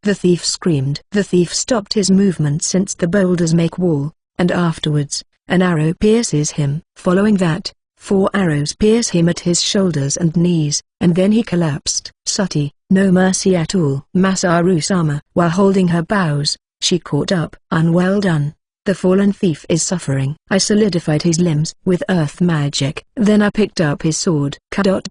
thief screamed. The thief stopped his movement since the boulders make wall, and afterwards, an arrow pierces him. Following that, 4 arrows pierce him at his shoulders and knees, and then he collapsed. Sati, no mercy at all. Masaru-sama, while holding her bows, she caught up. Unwell done. The fallen thief is suffering. I solidified his limbs with earth magic. Then I picked up his sword. Why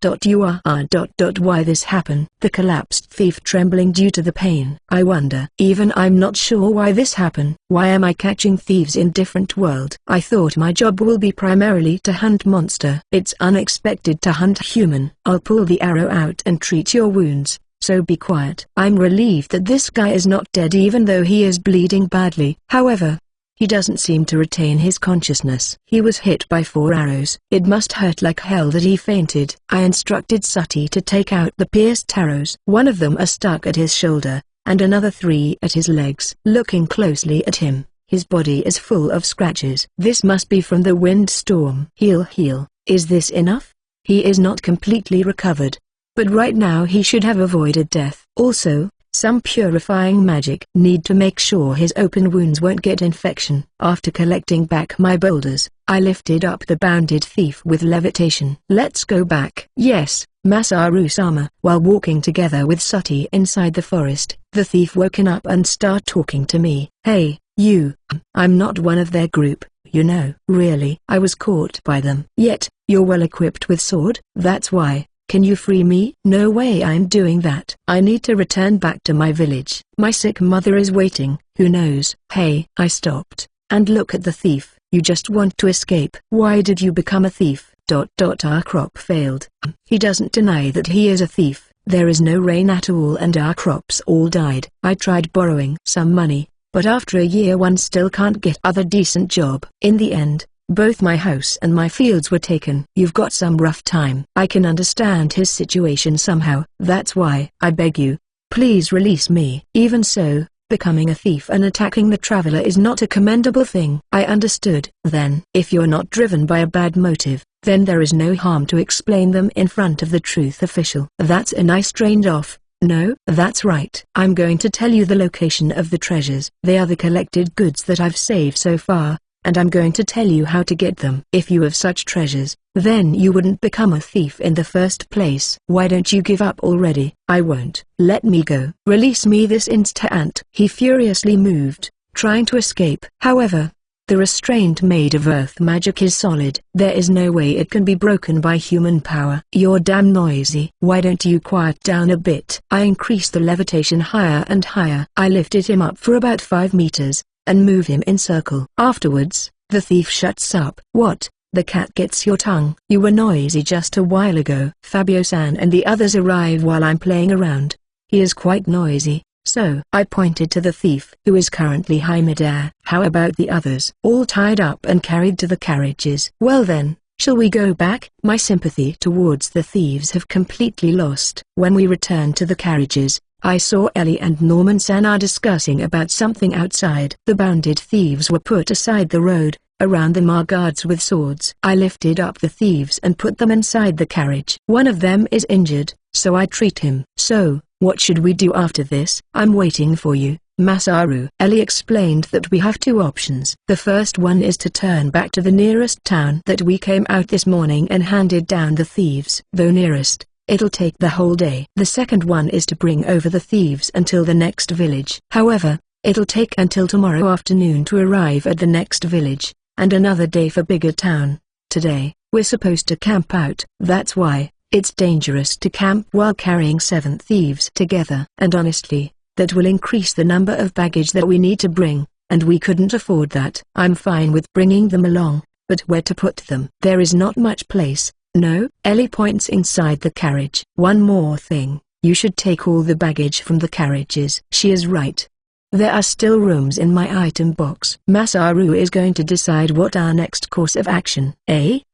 this happened? The collapsed thief trembling due to the pain. I wonder. Even I'm not sure why this happened. Why am I catching thieves in different world? I thought my job will be primarily to hunt monster. It's unexpected to hunt human. I'll pull the arrow out and treat your wounds, so be quiet. I'm relieved that this guy is not dead even though he is bleeding badly. However, he doesn't seem to retain his consciousness. He was hit by 4 arrows. It must hurt like hell that he fainted. I instructed Sati to take out the pierced arrows. 1 of them are stuck at his shoulder, and another 3 at his legs. Looking closely at him, his body is full of scratches. This must be from the windstorm. Heal. Is this enough? He is not completely recovered, but right now he should have avoided death. Also, some purifying magic. Need to make sure his open wounds won't get infection. After collecting back my boulders, I lifted up the bounded thief with levitation. Let's go back. Yes, Masaru-sama. While walking together with Sati inside the forest, the thief woken up and started talking to me. Hey, you. I'm not one of their group, you know. Really? I was caught by them. Yet, you're well equipped with sword? That's why. Can you free me? No way I'm doing that. I need to return back to my village. My sick mother is waiting. Who knows? Hey. I stopped, and look at the thief. You just want to escape. Why did you become a thief? Our crop failed. He doesn't deny that he is a thief. There is no rain at all and our crops all died. I tried borrowing some money, but after a year one still can't get other decent job. In the end, both my house and my fields were taken. You've got some rough time. I can understand his situation somehow. That's why I beg you, please release me. Even so, becoming a thief and attacking the traveler is not a commendable thing. I understood. Then, if you're not driven by a bad motive, then there is no harm to explain them in front of the truth official. That's a nice trade-off. No, that's right. I'm going to tell you the location of the treasures. They are the collected goods that I've saved so far, and I'm going to tell you how to get them. If you have such treasures, then you wouldn't become a thief in the first place. Why don't you give up already? I won't. Let me go. Release me this instant. He furiously moved, trying to escape. However, the restraint made of earth magic is solid. There is no way it can be broken by human power. You're damn noisy. Why don't you quiet down a bit? I increased the levitation higher and higher. I lifted him up for about 5 meters, and move him in circle. Afterwards, the thief shuts up. What? The cat gets your tongue. You were noisy just a while ago. Fabio-san and the others arrive while I'm playing around. He is quite noisy, so I pointed to the thief who is currently high midair. How about the others? All tied up and carried to the carriages. Well then, shall we go back? My sympathy towards the thieves have completely lost. When we returned to the carriages, I saw Ellie and Norman-san are discussing about something outside. The bounded thieves were put aside the road. Around them are guards with swords. I lifted up the thieves and put them inside the carriage. One of them is injured, so I treat him. So, what should we do after this? I'm waiting for you. Masaru. Ellie explained that we have two options. The first one is to turn back to the nearest town that we came out this morning and handed down the thieves. Though nearest, it'll take the whole day. The second one is to bring over the thieves until the next village. However, it'll take until tomorrow afternoon to arrive at the next village, and another day for bigger town. Today, we're supposed to camp out. That's why it's dangerous to camp while carrying 7 thieves together. And honestly, that will increase the number of baggage that we need to bring, and we couldn't afford that. I'm fine with bringing them along, but where to put them? There is not much place. No, Ellie points inside the carriage. One more thing, you should take all the baggage from the carriages. She is right. There are still rooms in my item box. Masaru is going to decide what our next course of action.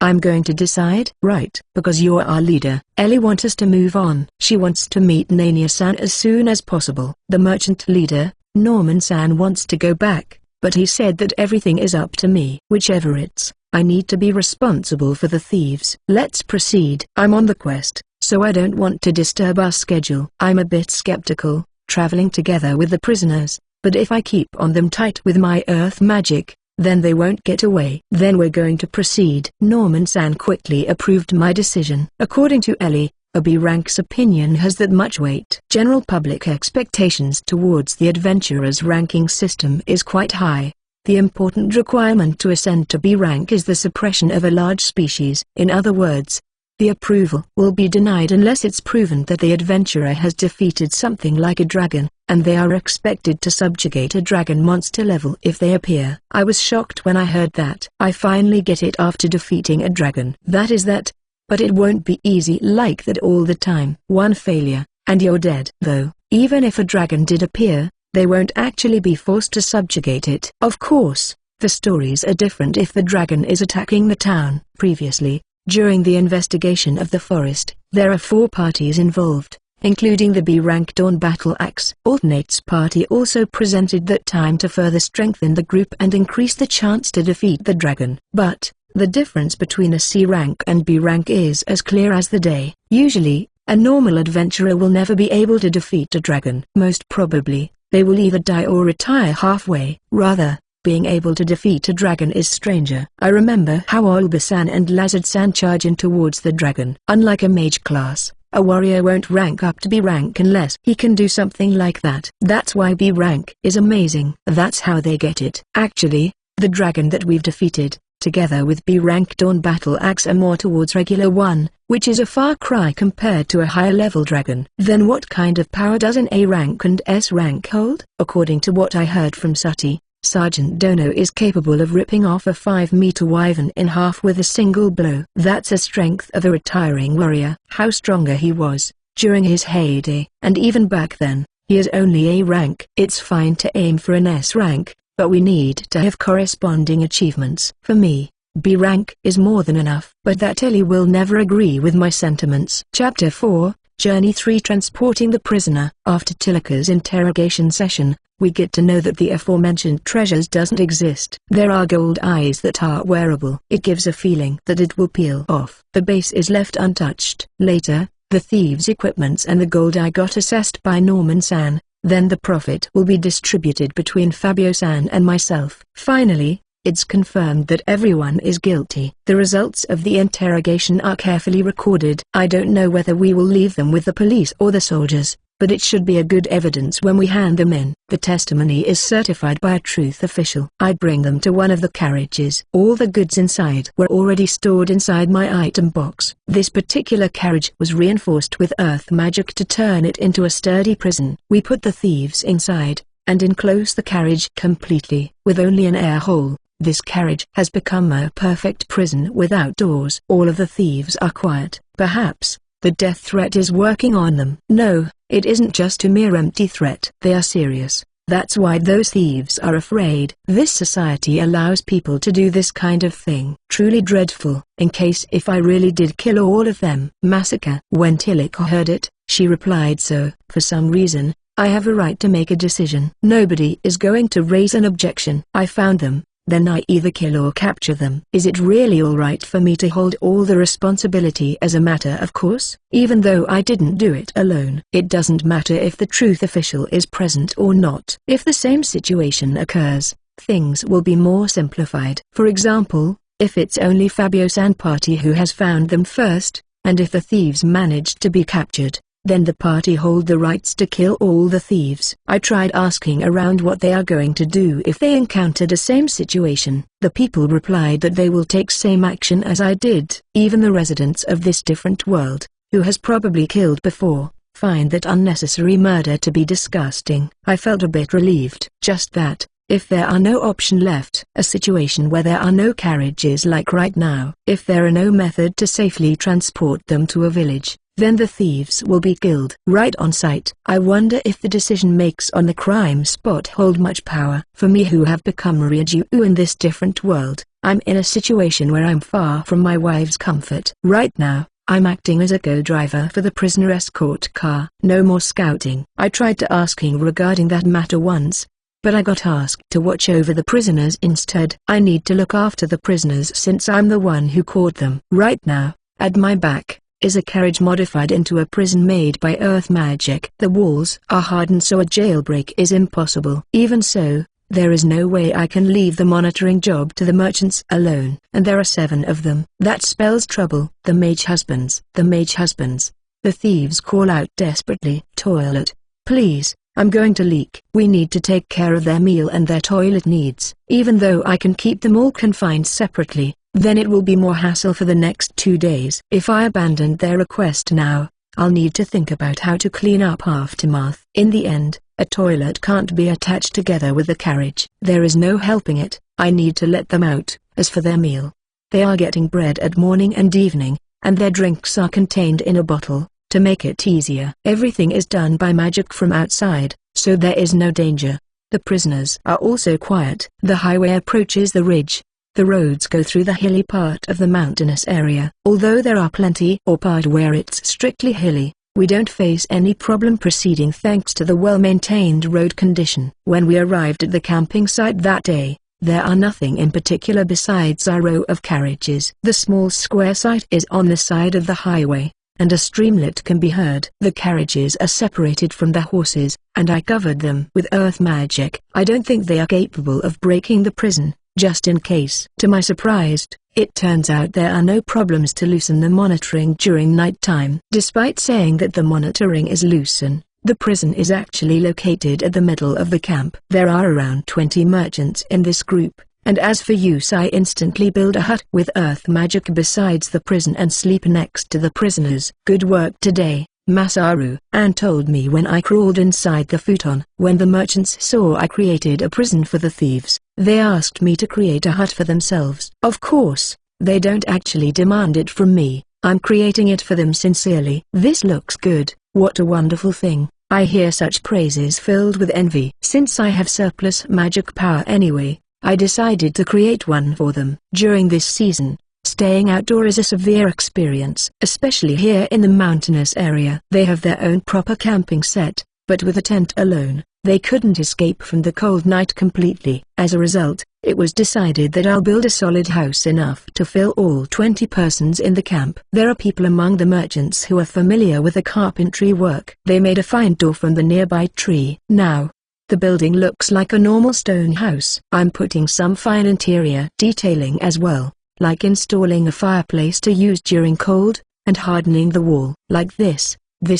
I'm going to decide? Right. Because you're our leader. Ellie wants us to move on. She wants to meet Nania-san as soon as possible. The merchant leader, Norman-san, wants to go back, but he said that everything is up to me. Whichever it's, I need to be responsible for the thieves. Let's proceed. I'm on the quest, so I don't want to disturb our schedule. I'm a bit skeptical, traveling together with the prisoners. But if I keep on them tight with my earth magic, then they won't get away. Then we're going to proceed. Norman-san quickly approved my decision. According to Ellie, a B-rank's opinion has that much weight. General public expectations towards the adventurer's ranking system is quite high. The important requirement to ascend to B rank is the suppression of a large species. In other words, the approval will be denied unless it's proven that the adventurer has defeated something like a dragon, and they are expected to subjugate a dragon monster level if they appear. I was shocked when I heard that. I finally get it after defeating a dragon. That is that. But it won't be easy like that all the time. One failure, and you're dead. Though, even if a dragon did appear, they won't actually be forced to subjugate it. Of course, the stories are different if the dragon is attacking the town. Previously, during the investigation of the forest, there are 4 parties involved, including the B-rank Dawn Battle Axe. Alternate's party also presented that time to further strengthen the group and increase the chance to defeat the dragon. But, the difference between a C rank and B rank is as clear as the day. Usually, a normal adventurer will never be able to defeat a dragon. Most probably, they will either die or retire halfway. Rather, being able to defeat a dragon is stranger. I remember how Olba-san and Lazard-san charge in towards the dragon. Unlike a mage class, a warrior won't rank up to B rank unless he can do something like that. That's why B rank is amazing. That's how they get it. Actually, the dragon that we've defeated, together with B rank Dawn Battle Axe, are more towards regular 1, which is a far cry compared to a higher level dragon. Then what kind of power does an A rank and S rank hold? According to what I heard from Sati, Sergeant Dono is capable of ripping off a 5-meter wyvern in half with a single blow. That's the strength of a retiring warrior. How stronger he was, during his heyday. And even back then, he is only A rank. It's fine to aim for an S rank, but we need to have corresponding achievements. For me, B rank is more than enough. But that Ellie will never agree with my sentiments. Chapter 4, Journey 3, Transporting the Prisoner. After Tilaka's interrogation session, we get to know that the aforementioned treasures doesn't exist. There are gold eyes that are wearable. It gives a feeling that it will peel off. The base is left untouched. Later, the thieves' equipments and the gold eye got assessed by Norman-san. Then the profit will be distributed between Fabio-san and myself. Finally, it's confirmed that everyone is guilty. The results of the interrogation are carefully recorded. I don't know whether we will leave them with the police or the soldiers, but it should be a good evidence when we hand them in. The testimony is certified by a truth official. I bring them to one of the carriages. All the goods inside were already stored inside my item box. This particular carriage was reinforced with earth magic to turn it into a sturdy prison. We put the thieves inside, and enclose the carriage completely, with only an air hole. This carriage has become a perfect prison without doors. All of the thieves are quiet. Perhaps the death threat is working on them. No, it isn't just a mere empty threat. They are serious. That's why those thieves are afraid. This society allows people to do this kind of thing. Truly dreadful. In case if I really did kill all of them. Massacre. When Tilika heard it, she replied, so, for some reason, I have a right to make a decision. Nobody is going to raise an objection. I found them. then I either kill or capture them. Is it really alright for me to hold all the responsibility as a matter of course? Even though I didn't do it alone. It doesn't matter if the truth official is present or not. If the same situation occurs, things will be more simplified. For example, if it's only Fabio-san party who has found them first, and if the thieves managed to be captured, then the party hold the rights to kill all the thieves. I tried asking around what they are going to do if they encountered a same situation. The people replied that they will take same action as I did. Even the residents of this different world, who has probably killed before, find that unnecessary murder to be disgusting. I felt a bit relieved. Just that, if there are no option left, a situation where there are no carriages like right now, if there are no method to safely transport them to a village, then the thieves will be killed right on site. I wonder if the decision makers on the crime spot hold much power. For me who have become Ryuju in this different world, I'm in a situation where I'm far from my wife's comfort. Right now, I'm acting as a co-driver for the prisoner escort car. No more scouting. I tried to asking regarding that matter once, but I got asked to watch over the prisoners instead. I need to look after the prisoners since I'm the one who caught them. Right now, at my back, is a carriage modified into a prison made by earth magic. The walls are hardened so a jailbreak is impossible. Even so, there is no way I can leave the monitoring job to the merchants alone. And there are 7 of them. That spells trouble. The mage husbands. The mage husbands. The thieves call out desperately. Toilet. Please, I'm going to leak. We need to take care of their meal and their toilet needs. Even though I can keep them all confined separately, then it will be more hassle for the next 2 days. If I abandon their request now, I'll need to think about how to clean up aftermath. In the end, a toilet can't be attached together with the carriage. There is no helping it. I need to let them out. As for their meal, they are getting bread at morning and evening, and their drinks are contained in a bottle. To make it easier, everything is done by magic from outside, so there is no danger. The prisoners are also quiet. The highway approaches the ridge. The roads go through the hilly part of the mountainous area. Although there are plenty or part where it's strictly hilly, we don't face any problem proceeding thanks to the well-maintained road condition. When we arrived at the camping site that day, there are nothing in particular besides a row of carriages. The small square site is on the side of the highway, and a streamlet can be heard. The carriages are separated from the horses, and I covered them with earth magic. I don't think they are capable of breaking the prison. Just in case. To my surprise, it turns out there are no problems to loosen the monitoring during night time. Despite saying that the monitoring is loosened, the prison is actually located at the middle of the camp. There are around 20 merchants in this group, and as for use I instantly build a hut with earth magic besides the prison and sleep next to the prisoners. Good work today, Masaru. Anne told me when I crawled inside the futon. When the merchants saw I created a prison for the thieves, they asked me to create a hut for themselves. Of course, they don't actually demand it from me, I'm creating it for them sincerely. This looks good. What a wonderful thing. I hear such praises filled with envy. Since I have surplus magic power anyway, I decided to create one for them. During this season, staying outdoor is a severe experience, especially here in the mountainous area. They have their own proper camping set, but with a tent alone, they couldn't escape from the cold night completely. As a result, it was decided that I'll build a solid house enough to fill all 20 persons in the camp. There are people among the merchants who are familiar with the carpentry work. They made a fine door from the nearby tree. Now, the building looks like a normal stone house. I'm putting some fine interior detailing as well, like installing a fireplace to use during cold, and hardening the wall. Like this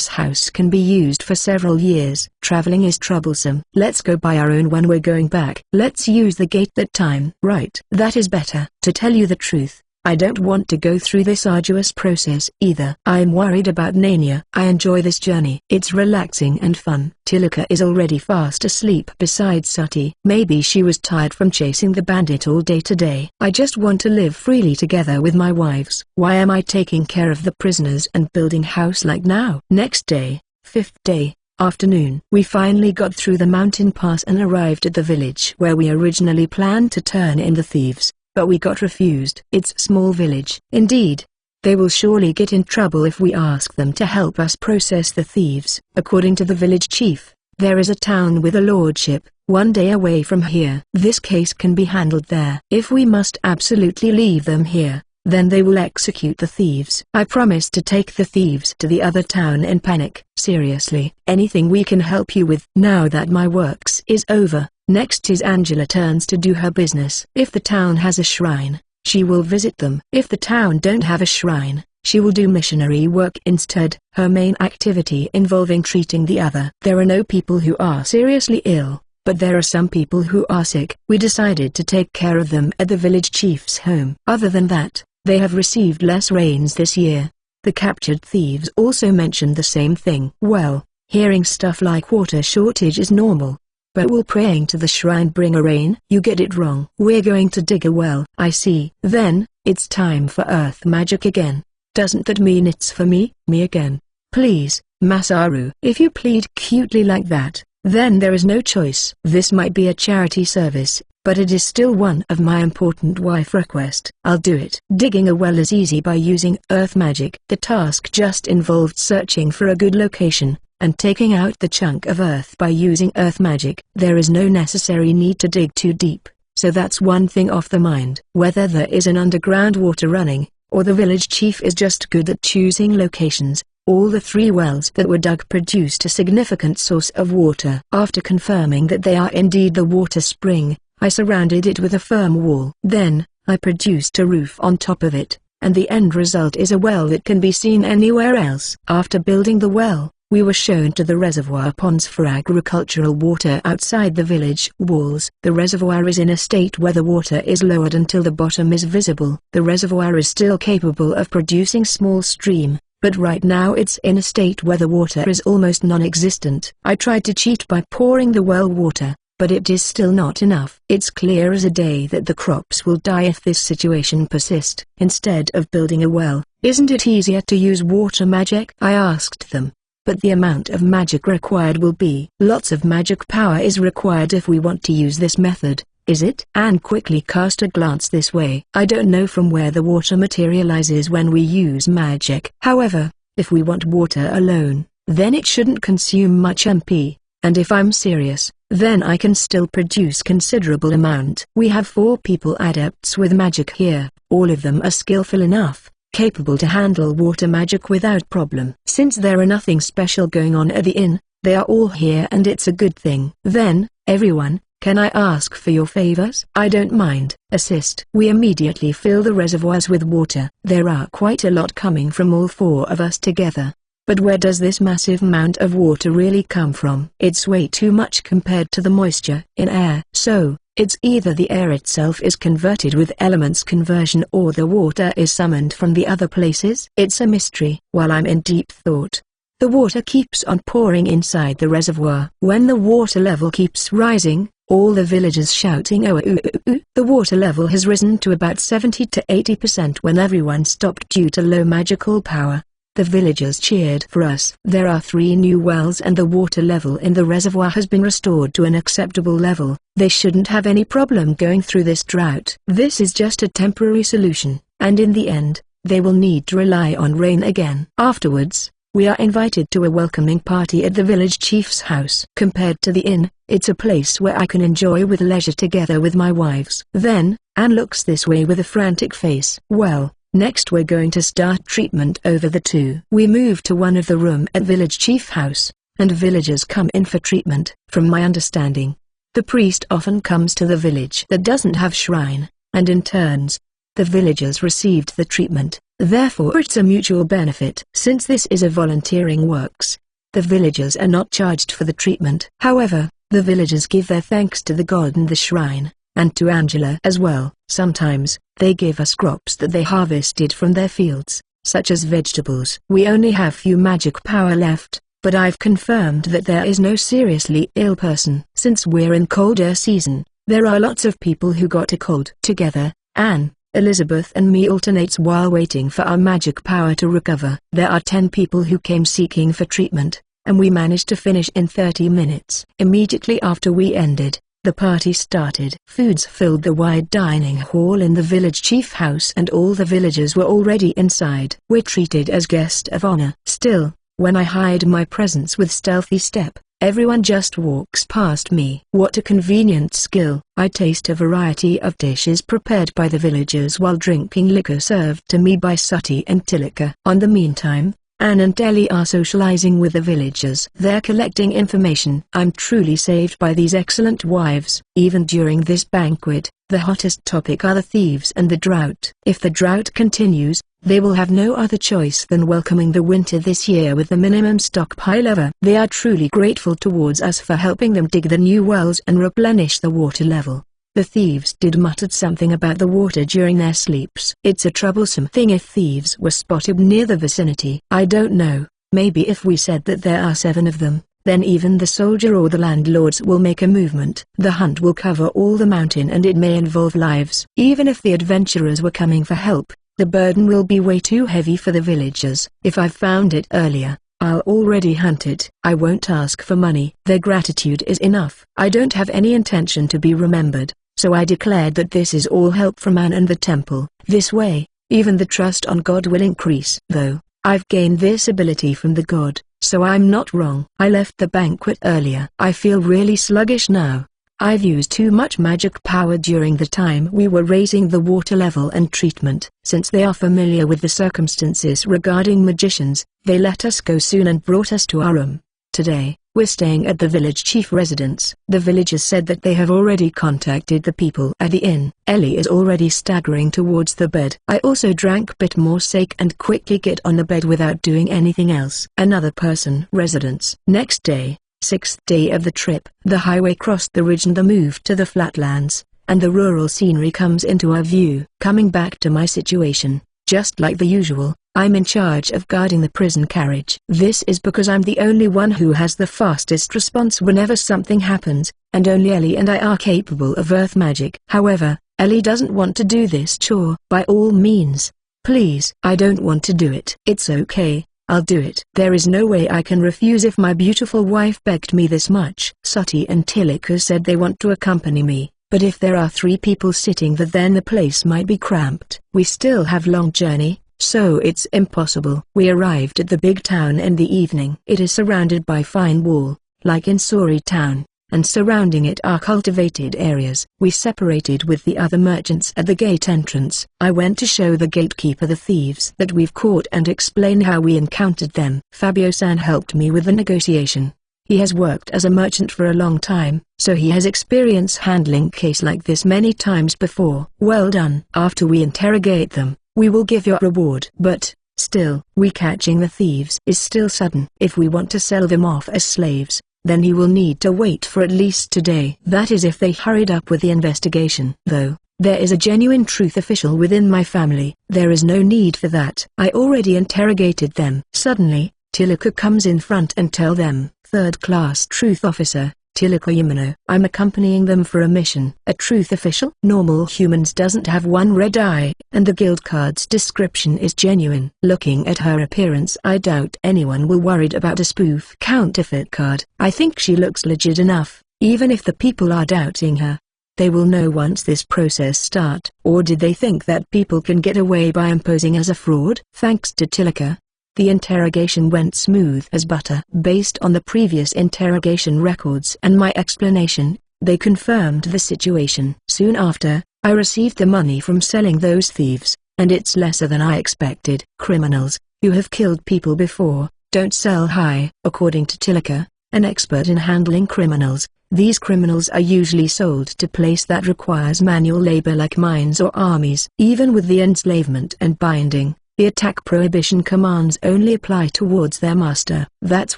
house can be used for several years. Traveling is troublesome. Let's go by our own when we're going back. Let's use the gate that time. Right. That is better. To tell you the truth, I don't want to go through this arduous process either. I'm worried about Nania. I enjoy this journey. It's relaxing and fun. Tilika is already fast asleep beside Sati. Maybe she was tired from chasing the bandit all day today. I just want to live freely together with my wives. Why am I taking care of the prisoners and building house like now? Next day, 5th day, afternoon. We finally got through the mountain pass and arrived at the village where we originally planned to turn in the thieves, but we got refused. It's a small village. Indeed, they will surely get in trouble if we ask them to help us process the thieves. According to the village chief, there is a town with a lordship, 1 day away from here. This case can be handled there. If we must absolutely leave them here, then they will execute the thieves. I promise to take the thieves to the other town in panic. Seriously, anything we can help you with. Now that my works is over, next is Angela turns to do her business. If the town has a shrine, she will visit them. If the town don't have a shrine, she will do missionary work instead. Her main activity involving treating the other. There are no people who are seriously ill, but there are some people who are sick. We decided to take care of them at the village chief's home. Other than that, they have received less rains this year. The captured thieves also mentioned the same thing. Well, hearing stuff like water shortage is normal. But will praying to the shrine bring a rain? You get it wrong. We're going to dig a well. I see. Then, it's time for earth magic again. Doesn't that mean it's for me? Me again. Please, Masaru. If you plead cutely like that, then there is no choice. This might be a charity service, but it is still one of my important wife request. I'll do it. Digging a well is easy by using earth magic. The task just involved searching for a good location, and taking out the chunk of earth by using earth magic. There is no necessary need to dig too deep, so that's one thing off the mind. Whether there is an underground water running, or the village chief is just good at choosing locations, all the 3 wells that were dug produced a significant source of water. After confirming that they are indeed the water spring, I surrounded it with a firm wall. Then, I produced a roof on top of it, and the end result is a well that can be seen anywhere else. After building the well, we were shown to the reservoir ponds for agricultural water outside the village walls. The reservoir is in a state where the water is lowered until the bottom is visible. The reservoir is still capable of producing small stream, but right now it's in a state where the water is almost non-existent. I tried to cheat by pouring the well water, but it is still not enough. It's clear as a day that the crops will die if this situation persists. Instead of building a well, isn't it easier to use water magic? I asked them. But the amount of magic required will be. Lots of magic power is required if we want to use this method, is it? Anne quickly cast a glance this way. I don't know from where the water materializes when we use magic. However, if we want water alone, then it shouldn't consume much MP, and if I'm serious, then I can still produce considerable amount. We have 4 people adepts with magic here. All of them are skillful enough, capable to handle water magic without problem. Since there are nothing special going on at the inn, they are all here and it's a good thing. Then, everyone, can I ask for your favors? I don't mind. Assist. We immediately fill the reservoirs with water. There are quite a lot coming from all 4 of us together. But where does this massive amount of water really come from? It's way too much compared to the moisture in air. So, it's either the air itself is converted with elements conversion or the water is summoned from the other places. It's a mystery. While I'm in deep thought, the water keeps on pouring inside the reservoir. When the water level keeps rising, all the villagers shouting "Oh, ooh, ooh, ooh." The water level has risen to about 70 to 80% when everyone stopped due to low magical power. The villagers cheered for us. There are 3 new wells and the water level in the reservoir has been restored to an acceptable level. They shouldn't have any problem going through this drought. This is just a temporary solution, and in the end, they will need to rely on rain again. Afterwards, we are invited to a welcoming party at the village chief's house. Compared to the inn, it's a place where I can enjoy with leisure together with my wives. Then, Anne looks this way with a frantic face. Well, next we're going to start treatment over the 2. We move to one of the room at village chief house, and villagers come in for treatment. From my understanding, the priest often comes to the village that doesn't have shrine, and in turns, the villagers received the treatment. Therefore it's a mutual benefit. Since this is a volunteering works, the villagers are not charged for the treatment. However, the villagers give their thanks to the god and the shrine, and to Angela as well. Sometimes, they give us crops that they harvested from their fields, such as vegetables. We only have few magic power left, but I've confirmed that there is no seriously ill person. Since we're in colder season, there are lots of people who got a cold. Together, Anne, Elizabeth and me alternates while waiting for our magic power to recover. There are 10 people who came seeking for treatment, and we managed to finish in 30 minutes. Immediately after we ended, the party started. Foods filled the wide dining hall in the village chief house and all the villagers were already inside. We're treated as guest of honor. Still, when I hide my presence with stealthy step, Everyone just walks past me. What a convenient skill. I taste a variety of dishes prepared by the villagers while drinking liquor served to me by Sati and Tilika. On the meantime, Anne and Ellie are socializing with the villagers. They're collecting information. I'm truly saved by these excellent wives. Even during this banquet, the hottest topic are the thieves and the drought. If the drought continues, they will have no other choice than welcoming the winter this year with the minimum stockpile ever. They are truly grateful towards us for helping them dig the new wells and replenish the water level. The thieves did muttered something about the water during their sleeps. It's a troublesome thing if thieves were spotted near the vicinity. I don't know, maybe if we said that there are 7 of them, then even the soldier or the landlords will make a movement. The hunt will cover all the mountain and it may involve lives. Even if the adventurers were coming for help, the burden will be way too heavy for the villagers. If I've found it earlier, I'll already hunt it. I won't ask for money. Their gratitude is enough. I don't have any intention to be remembered. So I declared that this is all help from Anne and the temple. This way, even the trust on God will increase. Though, I've gained this ability from the God, so I'm not wrong. I left the banquet earlier. I feel really sluggish now. I've used too much magic power during the time we were raising the water level and treatment. Since they are familiar with the circumstances regarding magicians, they let us go soon and brought us to our room. Today, we're staying at the village chief residence. The villagers said that they have already contacted the people at the inn. Ellie is already staggering towards the bed. I also drank a bit more sake and quickly get on the bed without doing anything else. Another person residence. Next day, 6th day of the trip. The highway crossed the ridge and the move to the flatlands, and the rural scenery comes into our view. Coming back to my situation, just like the usual, I'm in charge of guarding the prison carriage. This is because I'm the only one who has the fastest response whenever something happens, and only Ellie and I are capable of earth magic. However, Ellie doesn't want to do this chore. By all means, please. I don't want to do it. It's okay, I'll do it. There is no way I can refuse if my beautiful wife begged me this much. Sati and Tilika said they want to accompany me, but if there are 3 people sitting there then the place might be cramped. We still have long journey, so it's impossible. We arrived at the big town in the evening. It is surrounded by fine wall, like in Suri town, and surrounding it are cultivated areas. We separated with the other merchants at the gate entrance. I went to show the gatekeeper the thieves that we've caught and explain how we encountered them. Fabio-san helped me with the negotiation. He has worked as a merchant for a long time, so he has experience handling case like this many times before. Well done. After we interrogate them, we will give you a reward. But, still, we catching the thieves is still sudden. If we want to sell them off as slaves, then he will need to wait for at least today. That is if they hurried up with the investigation. Though, there is a genuine truth official within my family. There is no need for that. I already interrogated them. Suddenly, Tilika comes in front and tell them, 3rd class truth officer, Tilika Yamano. I'm accompanying them for a mission. A truth official? Normal humans doesn't have one red eye, and the guild card's description is genuine. Looking at her appearance I doubt anyone will worried about a spoof counterfeit card. I think she looks legit enough, even if the people are doubting her. They will know once this process start. Or did they think that people can get away by imposing as a fraud? Thanks to Tilika, the interrogation went smooth as butter. Based on the previous interrogation records and my explanation, they confirmed the situation. Soon after, I received the money from selling those thieves, and it's lesser than I expected. Criminals, who have killed people before, don't sell high. According to Tilika, an expert in handling criminals, these criminals are usually sold to place that requires manual labor like mines or armies. Even with the enslavement and binding, the attack prohibition commands only apply towards their master. That's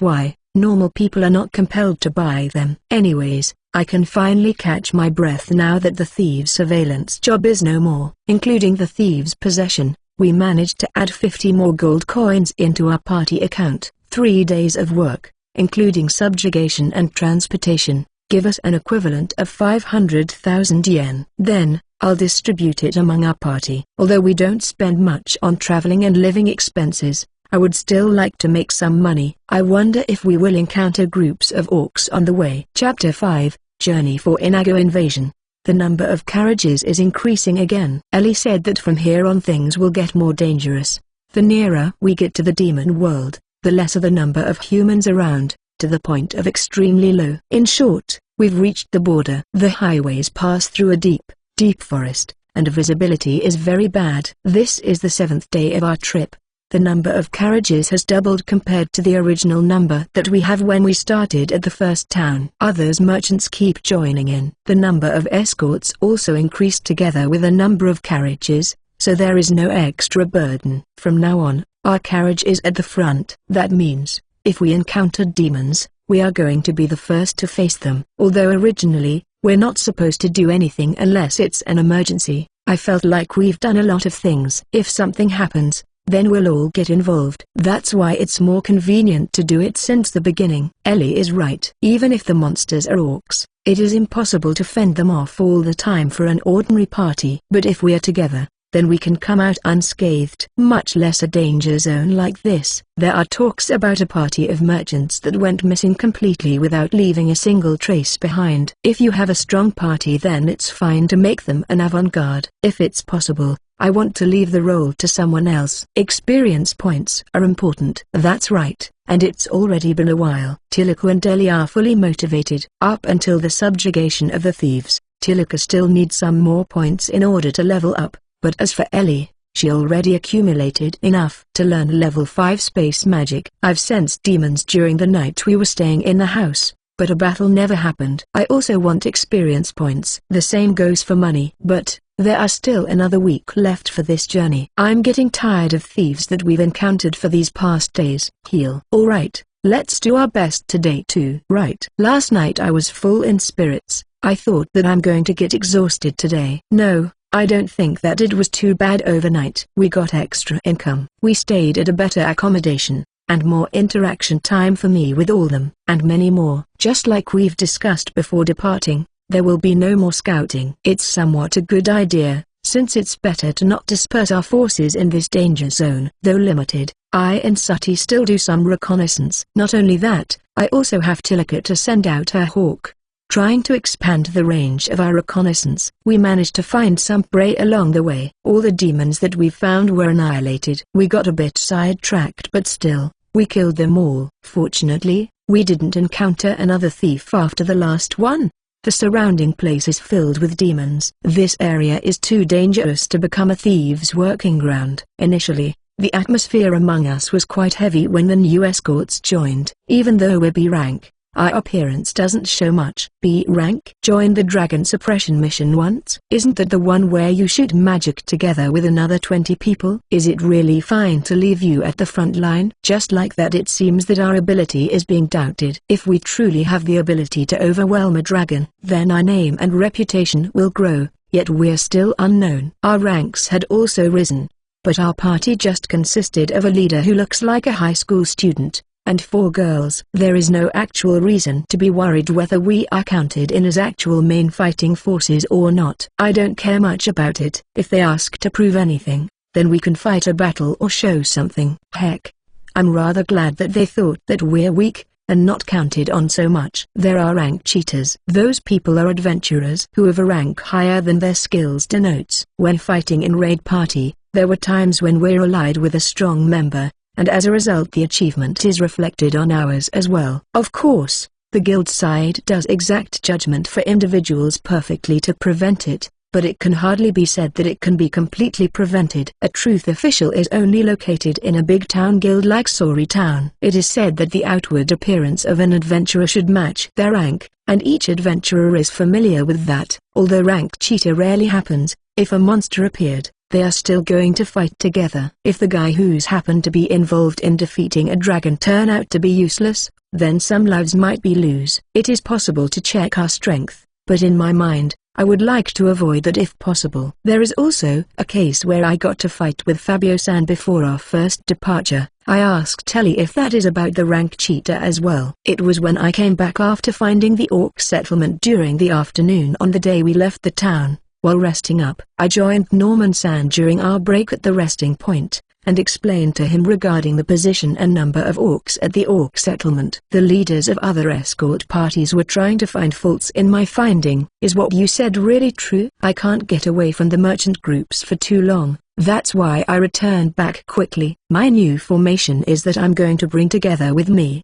why, normal people are not compelled to buy them. Anyways, I can finally catch my breath now that the thieves' surveillance job is no more. Including the thieves' possession, we managed to add 50 more gold coins into our party account. 3 days of work, including subjugation and transportation, give us an equivalent of 500,000 yen. Then, I'll distribute it among our party. Although we don't spend much on traveling and living expenses, I would still like to make some money. I wonder if we will encounter groups of orcs on the way. Chapter 5, Journey for Inago Invasion. The number of carriages is increasing again. Ellie said that from here on things will get more dangerous. The nearer we get to the demon world, the lesser the number of humans around. to the point of extremely low. In short, we've reached the border. The highways pass through a deep, deep forest, and visibility is very bad. This is the 7th day of our trip. The number of carriages has doubled compared to the original number that we have when we started at the first town. Others merchants keep joining in. The number of escorts also increased together with the number of carriages, so there is no extra burden. From now on, our carriage is at the front. That means, if we encounter demons, we are going to be the first to face them. Although originally, we're not supposed to do anything unless it's an emergency, I felt like we've done a lot of things. If something happens, then we'll all get involved. That's why it's more convenient to do it since the beginning. Ellie is right. Even if the monsters are orcs, it is impossible to fend them off all the time for an ordinary party. But if we are together, then we can come out unscathed. Much less a danger zone like this. There are talks about a party of merchants that went missing completely without leaving a single trace behind. If you have a strong party, then it's fine to make them an avant-garde. If it's possible, I want to leave the role to someone else. Experience points are important. That's right, and it's already been a while. Tiliku and Ellie are fully motivated. Up until the subjugation of the thieves, Tiliku still needs some more points in order to level up. But as for Ellie, she already accumulated enough to learn level 5 space magic. I've sensed demons during the night we were staying in the house, but a battle never happened. I also want experience points. The same goes for money. But there are still another week left for this journey. I'm getting tired of thieves that we've encountered for these past days. Heal. Alright, let's do our best today too. Right. Last night I was full in spirits. I thought that I'm going to get exhausted today. No, I don't think that it was too bad overnight. We got extra income. We stayed at a better accommodation, and more interaction time for me with all them, and many more. Just like we've discussed before departing, there will be no more scouting. It's somewhat a good idea, since it's better to not disperse our forces in this danger zone. Though limited, I and Sati still do some reconnaissance. Not only that, I also have Tilika to send out her hawk, trying to expand the range of our reconnaissance. We managed to find some prey along the way. All the demons that we found were annihilated. We got a bit sidetracked, but still, we killed them all. Fortunately, we didn't encounter another thief after the last one. The surrounding place is filled with demons. This area is too dangerous to become a thieves' working ground. Initially, the atmosphere among us was quite heavy when the new escorts joined. Even though we're B rank, our appearance doesn't show much. B rank? Joined the dragon suppression mission once? Isn't that the one where you shoot magic together with another 20 people? Is it really fine to leave you at the front line? Just like that, it seems that our ability is being doubted. If we truly have the ability to overwhelm a dragon, then our name and reputation will grow, yet we're still unknown. Our ranks had also risen, but our party just consisted of a leader who looks like a high school student, and 4 girls. There is no actual reason to be worried whether we are counted in as actual main fighting forces or not. I don't care much about it. If they ask to prove anything, then we can fight a battle or show something. Heck, I'm rather glad that they thought that we're weak, and not counted on so much. There are rank cheaters. Those people are adventurers who have a rank higher than their skills denotes. When fighting in raid party, there were times when we're allied with a strong member, and as a result the achievement is reflected on ours as well. Of course, the guild side does exact judgment for individuals perfectly to prevent it, but it can hardly be said that it can be completely prevented. A truth official is only located in a big town guild like Sori Town. It is said that the outward appearance of an adventurer should match their rank, and each adventurer is familiar with that. Although rank cheater rarely happens, if a monster appeared, they are still going to fight together. If the guy who's happened to be involved in defeating a dragon turn out to be useless, then some lives might be lose. It is possible to check our strength, but in my mind, I would like to avoid that if possible. There is also a case where I got to fight with Fabio-san before our first departure. I asked Telly if that is about the rank cheater as well. It was when I came back after finding the orc settlement during the afternoon on the day we left the town. While resting up, I joined Norman-san during our break at the resting point, and explained to him regarding the position and number of orcs at the orc settlement. The leaders of other escort parties were trying to find faults in my finding. Is what you said really true? I can't get away from the merchant groups for too long. That's why I returned back quickly. My new formation is that I'm going to bring together with me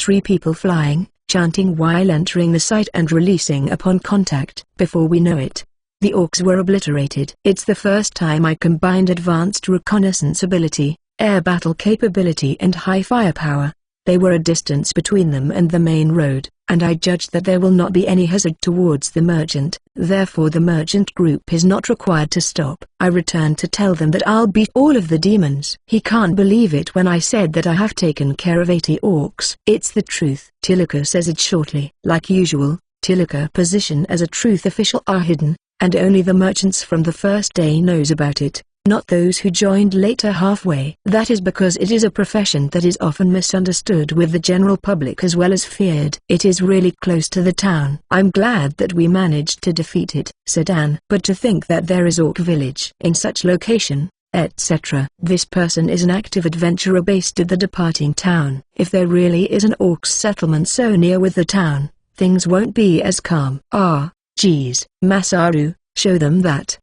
3 people flying, chanting while entering the site and releasing upon contact. Before we know it, the orcs were obliterated. It's the first time I combined advanced reconnaissance ability, air battle capability and high firepower. They were a distance between them and the main road, and I judged that there will not be any hazard towards the merchant, therefore the merchant group is not required to stop. I returned to tell them that I'll beat all of the demons. He can't believe it when I said that I have taken care of 80 orcs. It's the truth. Tilika says it shortly. Like usual, Tilika's position as a truth official are hidden, and only the merchants from the first day knows about it, not those who joined later halfway. That is because it is a profession that is often misunderstood with the general public as well as feared. It is really close to the town. I'm glad that we managed to defeat it, said Anne. But to think that there is Orc village in such location, etc. This person is an active adventurer based at the departing town. If there really is an Orc settlement so near with the town, things won't be as calm. Geez, Masaru, show them that.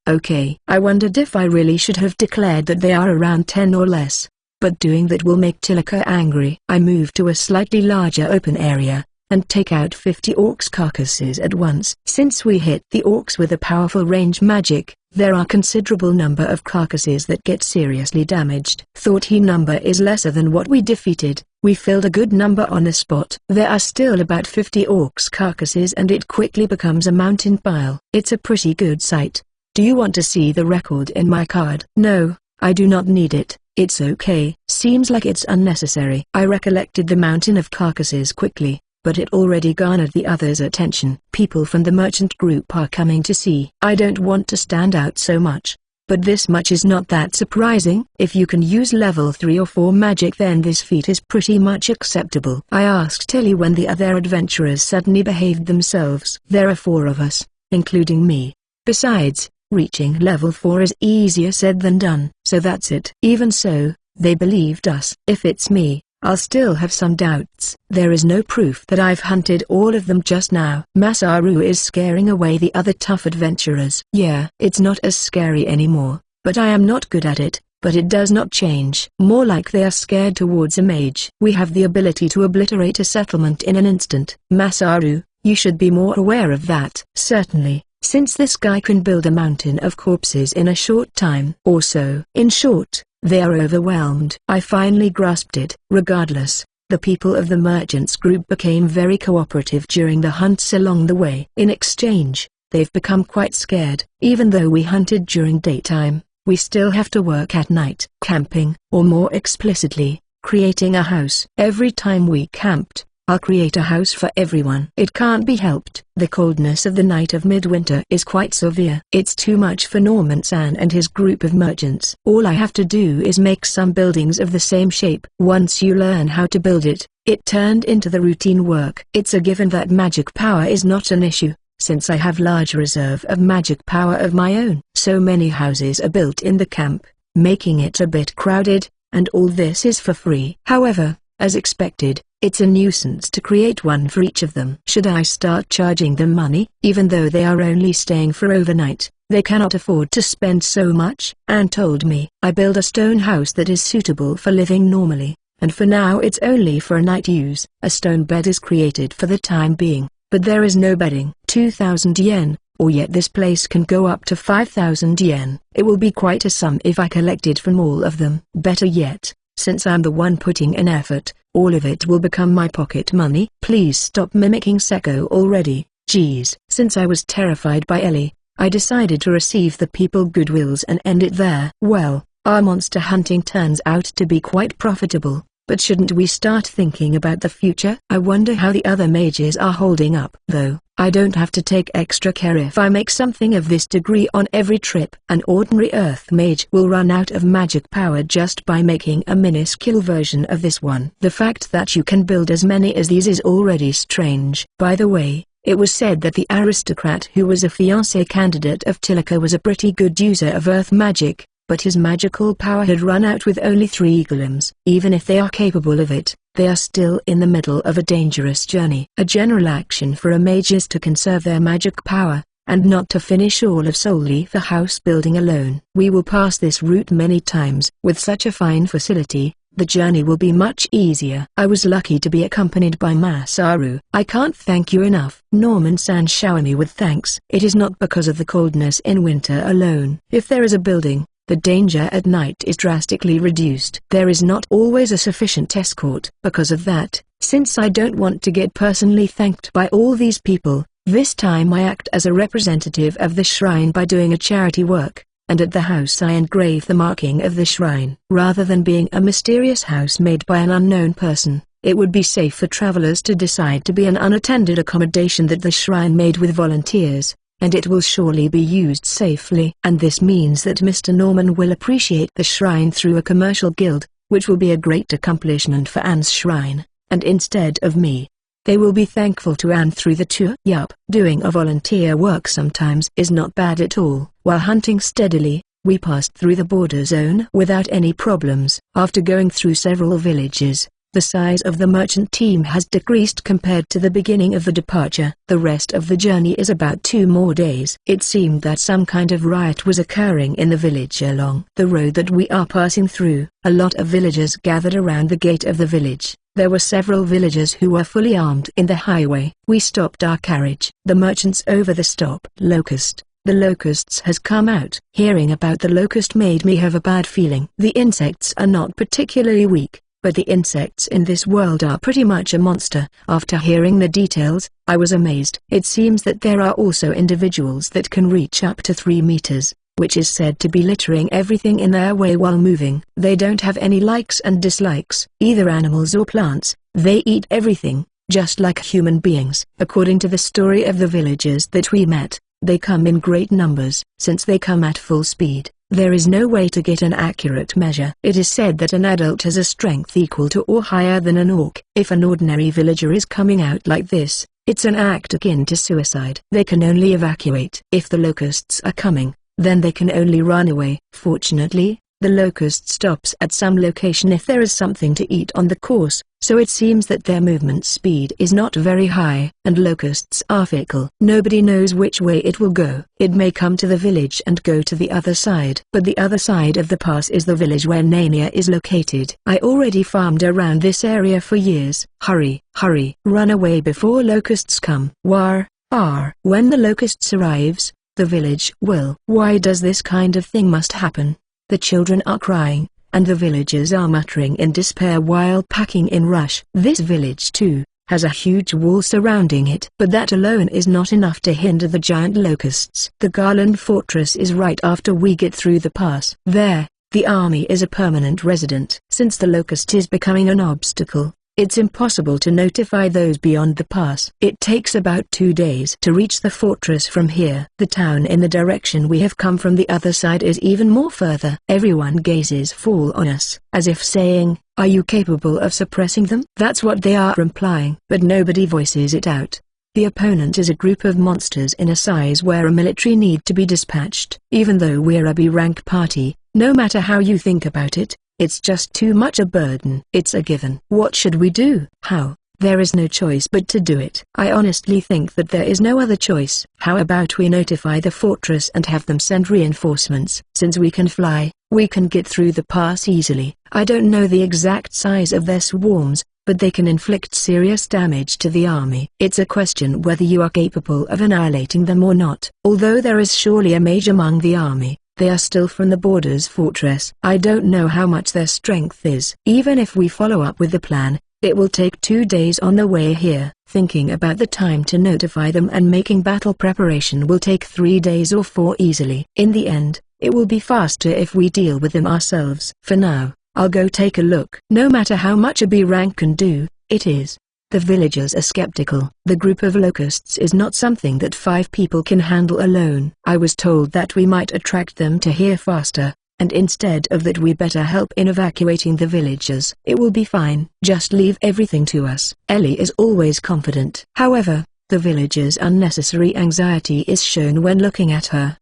Okay. I wondered if I really should have declared that they are around 10 or less, but doing that will make Tilika angry. I move to a slightly larger open area, and take out 50 orcs carcasses at once. Since we hit the orcs with a powerful range magic, there are considerable number of carcasses that get seriously damaged. Thought he number is lesser than what we defeated. We filled a good number on the spot. There are still about 50 orcs carcasses and it quickly becomes a mountain pile. It's a pretty good sight. Do you want to see the record in my card? No, I do not need it. It's okay. Seems like it's unnecessary. I recollected the mountain of carcasses quickly, but it already garnered the others' attention. People from the merchant group are coming to see. I don't want to stand out so much, but this much is not that surprising. If you can use level 3 or 4 magic, then this feat is pretty much acceptable. I asked Tilly when the other adventurers suddenly behaved themselves. There are 4 of us, including me. Besides, reaching level 4 is easier said than done. So that's it. Even so, they believed us. If it's me, I'll still have some doubts. There is no proof that I've hunted all of them just now. Masaru is scaring away the other tough adventurers. Yeah, it's not as scary anymore, but I am not good at it. But it does not change. More like they are scared towards a mage. We have the ability to obliterate a settlement in an instant. Masaru, you should be more aware of that. Certainly. Since this guy can build a mountain of corpses in a short time or so. In short, they are overwhelmed. I finally grasped it. Regardless, the people of the merchants group became very cooperative during the hunts along the way. In exchange, they've become quite scared. Even though we hunted during daytime, we still have to work at night. Camping, or more explicitly, creating a house. Every time we camped, I'll create a house for everyone. It can't be helped. The coldness of the night of midwinter is quite severe. It's too much for Norman-san and his group of merchants. All I have to do is make some buildings of the same shape. Once you learn how to build it, it turned into the routine work. It's a given that magic power is not an issue, since I have large reserve of magic power of my own. So many houses are built in the camp, making it a bit crowded, and all this is for free. However, as expected, it's a nuisance to create one for each of them. Should I start charging them money? Even though they are only staying for overnight, they cannot afford to spend so much. Anne told me, I build a stone house that is suitable for living normally, and for now it's only for night use. A stone bed is created for the time being, but there is no bedding. 2,000 yen, or yet this place can go up to 5,000 yen. It will be quite a sum if I collected from all of them. Better yet, since I'm the one putting in effort, all of it will become my pocket money. Please stop mimicking Seko already. Geez. Since I was terrified by Ellie, I decided to receive the people goodwills and end it there. Well, our monster hunting turns out to be quite profitable, but shouldn't we start thinking about the future? I wonder how the other mages are holding up. Though, I don't have to take extra care if I make something of this degree on every trip. An ordinary earth mage will run out of magic power just by making a minuscule version of this one. The fact that you can build as many as these is already strange. By the way, it was said that the aristocrat who was a fiancé candidate of Tilika was a pretty good user of earth magic, but his magical power had run out with only 3 golems. Even if they are capable of it, they are still in the middle of a dangerous journey. A general action for a mage is to conserve their magic power, and not to finish all of solely for house building alone. We will pass this route many times. With such a fine facility, the journey will be much easier. I was lucky to be accompanied by Masaru. I can't thank you enough. Norman-san showered me with thanks. It is not because of the coldness in winter alone. If there is a building, the danger at night is drastically reduced. There is not always a sufficient escort. Because of that, since I don't want to get personally thanked by all these people, this time I act as a representative of the shrine by doing a charity work, and at the house I engrave the marking of the shrine. Rather than being a mysterious house made by an unknown person, it would be safe for travelers to decide to be an unattended accommodation that the shrine made with volunteers, and it will surely be used safely. And this means that Mr. Norman will appreciate the shrine through a commercial guild, which will be a great accomplishment for Anne's shrine, and instead of me, they will be thankful to Anne through the tour. Yup, doing a volunteer work sometimes is not bad at all. While hunting steadily, we passed through the border zone without any problems. After going through several villages, the size of the merchant team has decreased compared to the beginning of the departure. The rest of the journey is about 2 more days. It seemed that some kind of riot was occurring in the village along the road that we are passing through. A lot of villagers gathered around the gate of the village. There were several villagers who were fully armed in the highway. We stopped our carriage. The merchants over the stop. Locust. The locusts has come out. Hearing about the locust made me have a bad feeling. The insects are not particularly weak, but the insects in this world are pretty much a monster. After hearing the details, I was amazed. It seems that there are also individuals that can reach up to 3 meters, which is said to be littering everything in their way while moving. They don't have any likes and dislikes, either animals or plants. They eat everything, just like human beings. According to the story of the villagers that we met, they come in great numbers. Since they come at full speed, there is no way to get an accurate measure. It is said that an adult has a strength equal to or higher than an orc. If an ordinary villager is coming out like this, it's an act akin to suicide. They can only evacuate. If the locusts are coming, then they can only run away. Fortunately, the locust stops at some location if there is something to eat on the course, so it seems that their movement speed is not very high. And locusts are fickle. Nobody knows which way it will go. It may come to the village and go to the other side. But the other side of the pass is the village where Nania is located. I already farmed around this area for years. Hurry, hurry. Run away before locusts come. War, R. When the locusts arrives, the village will. Why does this kind of thing must happen? The children are crying, and the villagers are muttering in despair while packing in rush. This village too has a huge wall surrounding it. But that alone is not enough to hinder the giant locusts. The Garland Fortress is right after we get through the pass. There, the army is a permanent resident. Since the locust is becoming an obstacle, it's impossible to notify those beyond the pass. It takes about 2 days to reach the fortress from here. The town in the direction we have come from the other side is even more further. Everyone gazes full on us, as if saying, "Are you capable of suppressing them?" That's what they are implying. But nobody voices it out. The opponent is a group of monsters in a size where a military need to be dispatched. Even though we're a B-rank party, no matter how you think about it, it's just too much a burden. It's a given. What should we do? How? There is no choice but to do it. I honestly think that there is no other choice. How about we notify the fortress and have them send reinforcements? Since we can fly, we can get through the pass easily. I don't know the exact size of their swarms, but they can inflict serious damage to the army. It's a question whether you are capable of annihilating them or not. Although there is surely a mage among the army, they are still from the Borders Fortress. I don't know how much their strength is. Even if we follow up with the plan, it will take 2 days on the way here. Thinking about the time to notify them and making battle preparation will take 3 days or 4 easily. In the end, it will be faster if we deal with them ourselves. For now, I'll go take a look. No matter how much a B rank can do, it is. The villagers are skeptical. The group of locusts is not something that 5 people can handle alone. I was told that we might attract them to here faster, and instead of that we better help in evacuating the villagers. It will be fine. Just leave everything to us. Ellie is always confident. However, the villagers' unnecessary anxiety is shown when looking at her.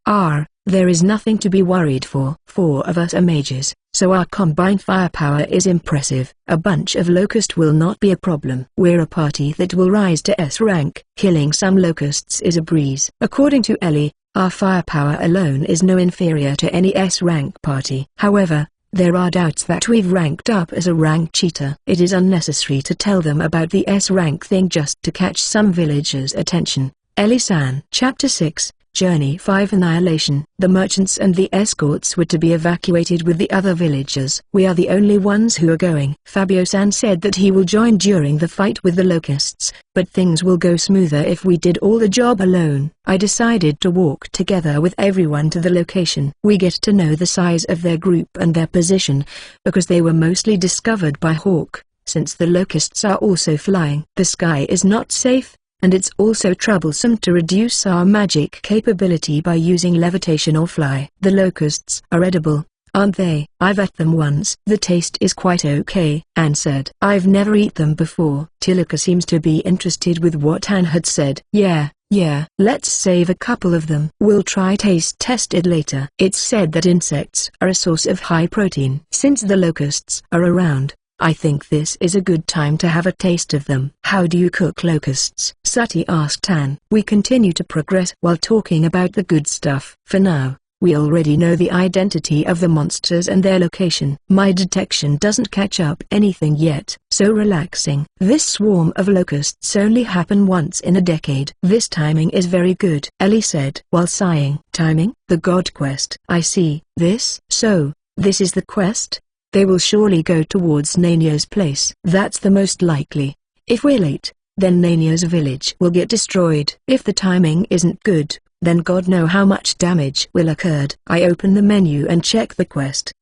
There is nothing to be worried for. 4 of us are mages, so our combined firepower is impressive. A bunch of locusts will not be a problem. We're a party that will rise to S rank. Killing some locusts is a breeze. According to Ellie, our firepower alone is no inferior to any S rank party. However, There are doubts that we've ranked up as a rank cheater. It is unnecessary to tell them about the S-rank thing just to catch some villagers' attention. Ellie-san. Chapter 6, Journey 5 Annihilation. The merchants and the escorts were to be evacuated with the other villagers. We are the only ones who are going. Fabio-san said that he will join during the fight with the locusts, but things will go smoother if we did all the job alone. I decided to walk together with everyone to the location. We get to know the size of their group and their position, because they were mostly discovered by Hawk, since the locusts are also flying. The sky is not safe, and it's also troublesome to reduce our magic capability by using levitation or fly. The locusts are edible, aren't they? I've ate them once. The taste is quite okay, Anne said. I've never eaten them before. Tilika seems to be interested with what Anne had said. Yeah, let's save a couple of them. We'll try taste test it later. It's said that insects are a source of high protein. Since the locusts are around, I think this is a good time to have a taste of them. How do you cook locusts? Sati asked Anne. We continue to progress while talking about the good stuff. For now, we already know the identity of the monsters and their location. My detection doesn't catch up anything yet. So relaxing. This swarm of locusts only happen once in a decade. This timing is very good, Ellie said while sighing. Timing? The god quest. I see. So, this is the quest? They will surely go towards Nania's place. That's the most likely. If we're late, then Nania's village will get destroyed. If the timing isn't good, then God know how much damage will occur. I open the menu and check the quest.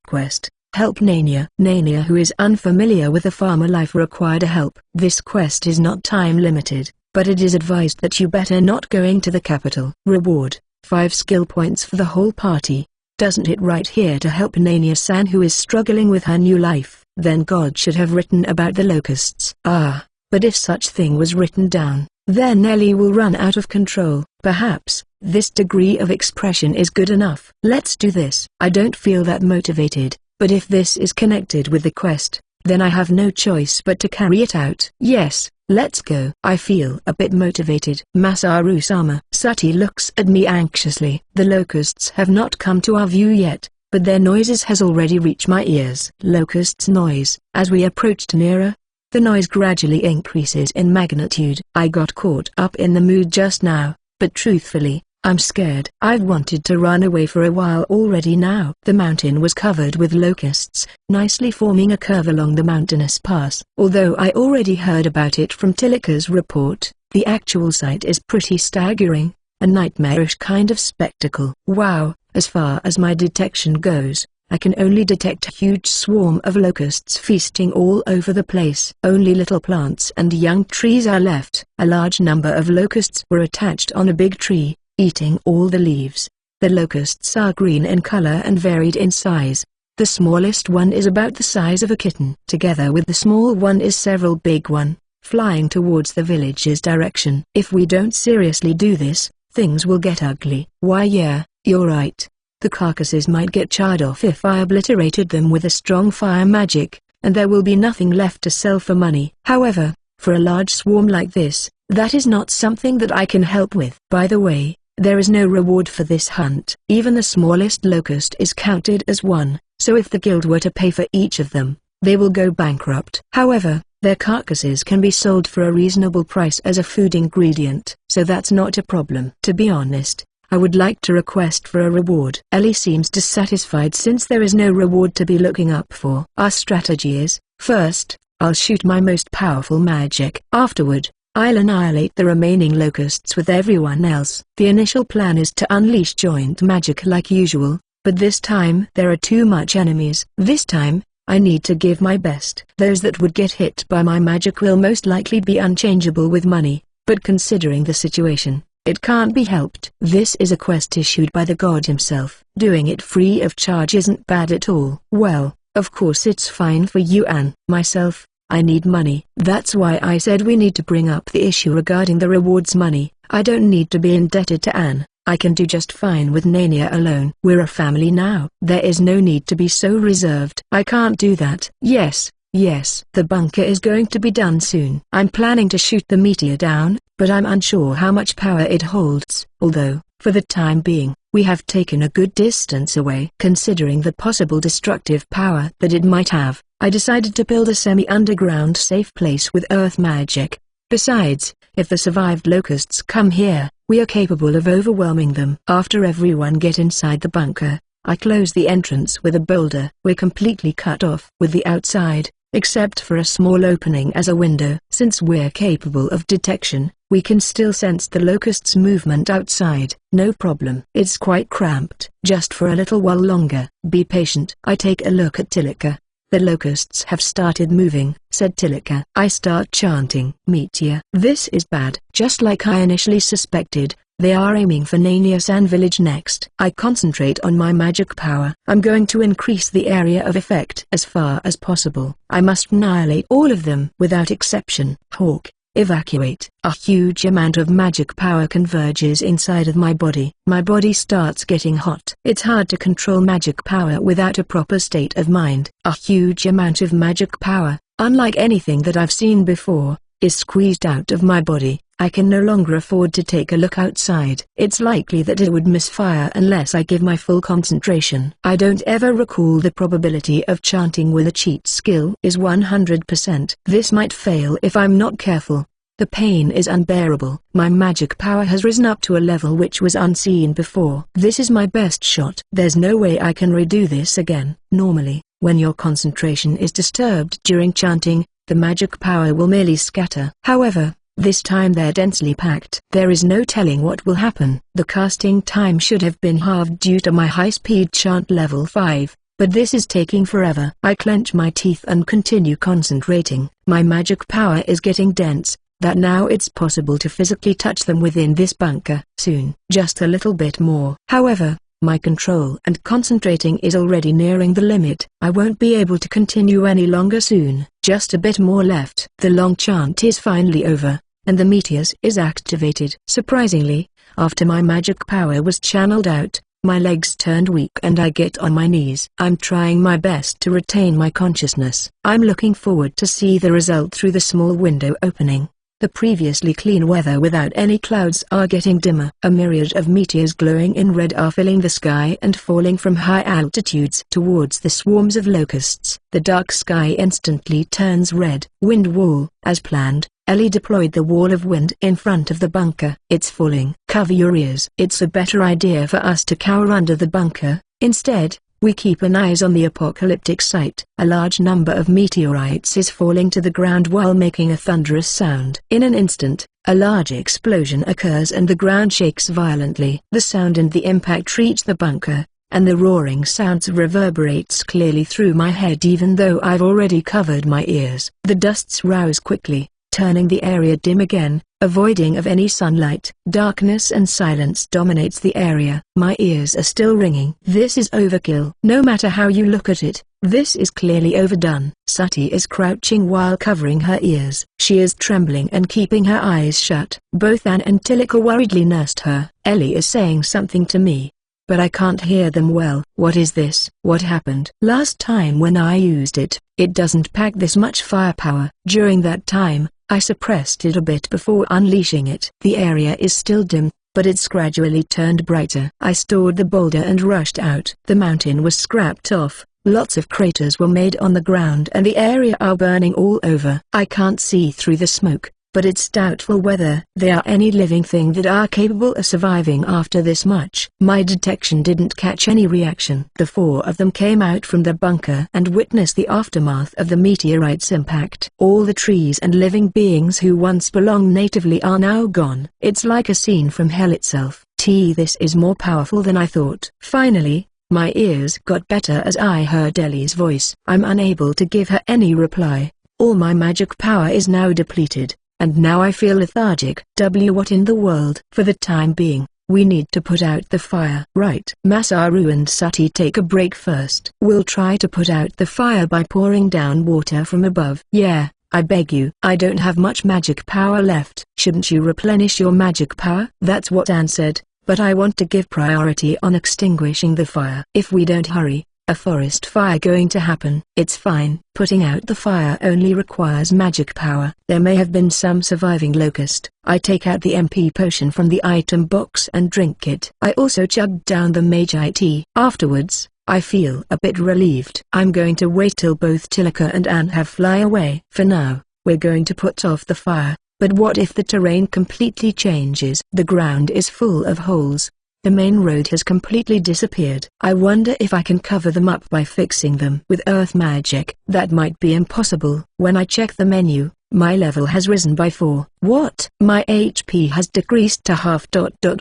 Help Nania. Nania, who is unfamiliar with the farmer life, required help. This quest is not time limited, but it is advised that you better not going to the capital. Reward: 5 skill points for the whole party. Doesn't it right here to help Nania-san, who is struggling with her new life? Then God should have written about the locusts. But if such thing was written down, then Ellie will run out of control. Perhaps this degree of expression is good enough. Let's do this. I don't feel that motivated, but if this is connected with the quest, then I have no choice but to carry it out. Yes, let's go. I feel a bit motivated. Masaru-sama. Sati looks at me anxiously. The locusts have not come to our view yet, but their noises has already reached my ears. Locusts' noise. As we approached nearer, the noise gradually increases in magnitude. I got caught up in the mood just now, but truthfully, I'm scared. I've wanted to run away for a while already now. The mountain was covered with locusts, nicely forming a curve along the mountainous pass. Although I already heard about it from Tilika's report, the actual sight is pretty staggering, a nightmarish kind of spectacle. Wow, as far as my detection goes, I can only detect a huge swarm of locusts feasting all over the place. Only little plants and young trees are left. A large number of locusts were attached on a big tree, eating all the leaves. The locusts are green in color and varied in size. The smallest one is about the size of a kitten. Together with the small one is several big one, flying towards the village's direction. If we don't seriously do this, things will get ugly. Why yeah, you're right. The carcasses might get charred off if I obliterated them with a strong fire magic, and there will be nothing left to sell for money. However, for a large swarm like this, that is not something that I can help with. By the way, there is no reward for this hunt. Even the smallest locust is counted as one, so if the guild were to pay for each of them, they will go bankrupt. However, their carcasses can be sold for a reasonable price as a food ingredient, so that's not a problem. To be honest, I would like to request for a reward. Ellie seems dissatisfied since there is no reward to be looking up for. Our strategy is, first, I'll shoot my most powerful magic. Afterward, I'll annihilate the remaining locusts with everyone else. The initial plan is to unleash joint magic like usual, but this time there are too much enemies. This time, I need to give my best. Those that would get hit by my magic will most likely be unchangeable with money, but considering the situation, it can't be helped. This is a quest issued by the god himself. Doing it free of charge isn't bad at all. Well, of course it's fine for you and myself. I need money. That's why I said we need to bring up the issue regarding the rewards money. I don't need to be indebted to Anne. I can do just fine with Nania alone. We're a family now. There is no need to be so reserved. I can't do that. Yes. The bunker is going to be done soon. I'm planning to shoot the meteor down, but I'm unsure how much power it holds. Although, for the time being, We have taken a good distance away. Considering the possible destructive power that it might have, I decided to build a semi-underground safe place with earth magic. Besides, if the survived locusts come here, we are capable of overwhelming them. After everyone get inside the bunker, I close the entrance with a boulder. We're completely cut off with the outside, except for a small opening as a window. Since we're capable of detection, we can still sense the locusts' movement outside. No problem. It's quite cramped. Just for a little while longer. Be patient. I take a look at Tilika. The locusts have started moving, said Tilika. I start chanting. Meteor. This is bad. Just like I initially suspected, they are aiming for Nania-san village next. I concentrate on my magic power. I'm going to increase the area of effect as far as possible. I must annihilate all of them without exception. Hawk, evacuate. A huge amount of magic power converges inside of my body. My body starts getting hot. It's hard to control magic power without a proper state of mind. A huge amount of magic power, unlike anything that I've seen before, is squeezed out of my body. I can no longer afford to take a look outside. It's likely that it would misfire unless I give my full concentration. I don't ever recall the probability of chanting with a cheat skill is 100%. This might fail if I'm not careful. The pain is unbearable. My magic power has risen up to a level which was unseen before. This is my best shot. There's no way I can redo this again. Normally, when your concentration is disturbed during chanting, the magic power will merely scatter. However, this time they're densely packed. There is no telling what will happen. The casting time should have been halved due to my high-speed chant level 5, but this is taking forever. I clench my teeth and continue concentrating. My magic power is getting dense, that now it's possible to physically touch them within this bunker. Soon, just a little bit more. However, my control and concentrating is already nearing the limit. I won't be able to continue any longer soon. Just a bit more left. The long chant is finally over, and the meteors is activated. Surprisingly, after my magic power was channeled out, my legs turned weak and I get on my knees. I'm trying my best to retain my consciousness. I'm looking forward to see the result through the small window opening. The previously clean weather without any clouds are getting dimmer. A myriad of meteors glowing in red are filling the sky and falling from high altitudes towards the swarms of locusts. The dark sky instantly turns red. Wind wall. As planned, Ellie deployed the wall of wind in front of the bunker. It's falling. Cover your ears. It's a better idea for us to cower under the bunker. Instead, we keep an eye on the apocalyptic site. A large number of meteorites is falling to the ground while making a thunderous sound. In an instant, a large explosion occurs and the ground shakes violently. The sound and the impact reach the bunker, and the roaring sounds reverberates clearly through my head even though I've already covered my ears. The dusts rouse quickly, turning the area dim again, avoiding of any sunlight. Darkness and silence dominates the area. My ears are still ringing. This is overkill. No matter how you look at it, this is clearly overdone. Sati is crouching while covering her ears. She is trembling and keeping her eyes shut. Both Anne and Tilika worriedly nursed her. Ellie is saying something to me, but I can't hear them well. What is this? What happened? Last time when I used it, it doesn't pack this much firepower. During that time, I suppressed it a bit before unleashing it. The area is still dim, but it's gradually turned brighter. I stored the boulder and rushed out. The mountain was scrapped off, lots of craters were made on the ground and the area are burning all over. I can't see through the smoke, but it's doubtful whether there are any living thing that are capable of surviving after this much. My detection didn't catch any reaction. The four of them came out from the bunker and witnessed the aftermath of the meteorite's impact. All the trees and living beings who once belonged natively are now gone. It's like a scene from hell itself. This is more powerful than I thought. Finally, my ears got better as I heard Ellie's voice. I'm unable to give her any reply. All my magic power is now depleted, and now I feel lethargic. What in the world? For the time being, we need to put out the fire. Right. Masaru and Sati take a break first. We'll try to put out the fire by pouring down water from above. Yeah, I beg you. I don't have much magic power left. Shouldn't you replenish your magic power? That's what Anne said, but I want to give priority on extinguishing the fire. If we don't hurry, A forest fire going to happen. It's fine. Putting out the fire only requires magic power. There may have been some surviving locust. I take out the MP potion from the item box and drink it. I also chugged down the Magi tea. Afterwards, I feel a bit relieved. I'm going to wait till both Tilika and Anne have fly away. For now, we're going to put off the fire, but what if the terrain completely changes? The ground is full of holes. The main road has completely disappeared. I wonder if I can cover them up by fixing them with earth magic. That might be impossible. When I check the menu, my level has risen by 4. What? My HP has decreased to half.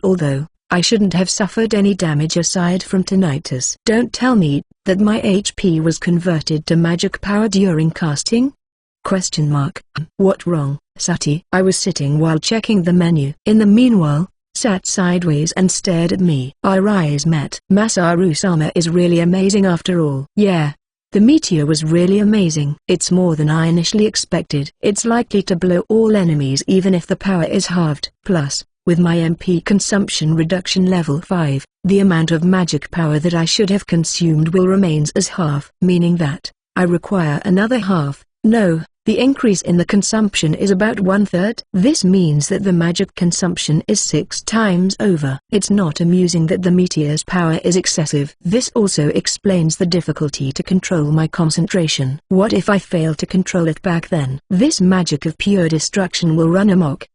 Although I shouldn't have suffered any damage aside from tinnitus. Don't tell me that my HP was converted to magic power during casting? Question mark. What wrong, Sati? I was sitting while checking the menu. In the meanwhile, sat sideways and stared at me. Our eyes met. Masaru-sama is really amazing after all. Yeah. The meteor was really amazing. It's more than I initially expected. It's likely to blow all enemies even if the power is halved. Plus, with my MP consumption reduction level 5, the amount of magic power that I should have consumed will remains as half. Meaning that, I require another half. No, the increase in the consumption is about 1/3. This means that the magic consumption is 6 times over. It's not amusing that the meteor's power is excessive. This also explains the difficulty to control my concentration. What if I fail to control it back then? This magic of pure destruction will run amok.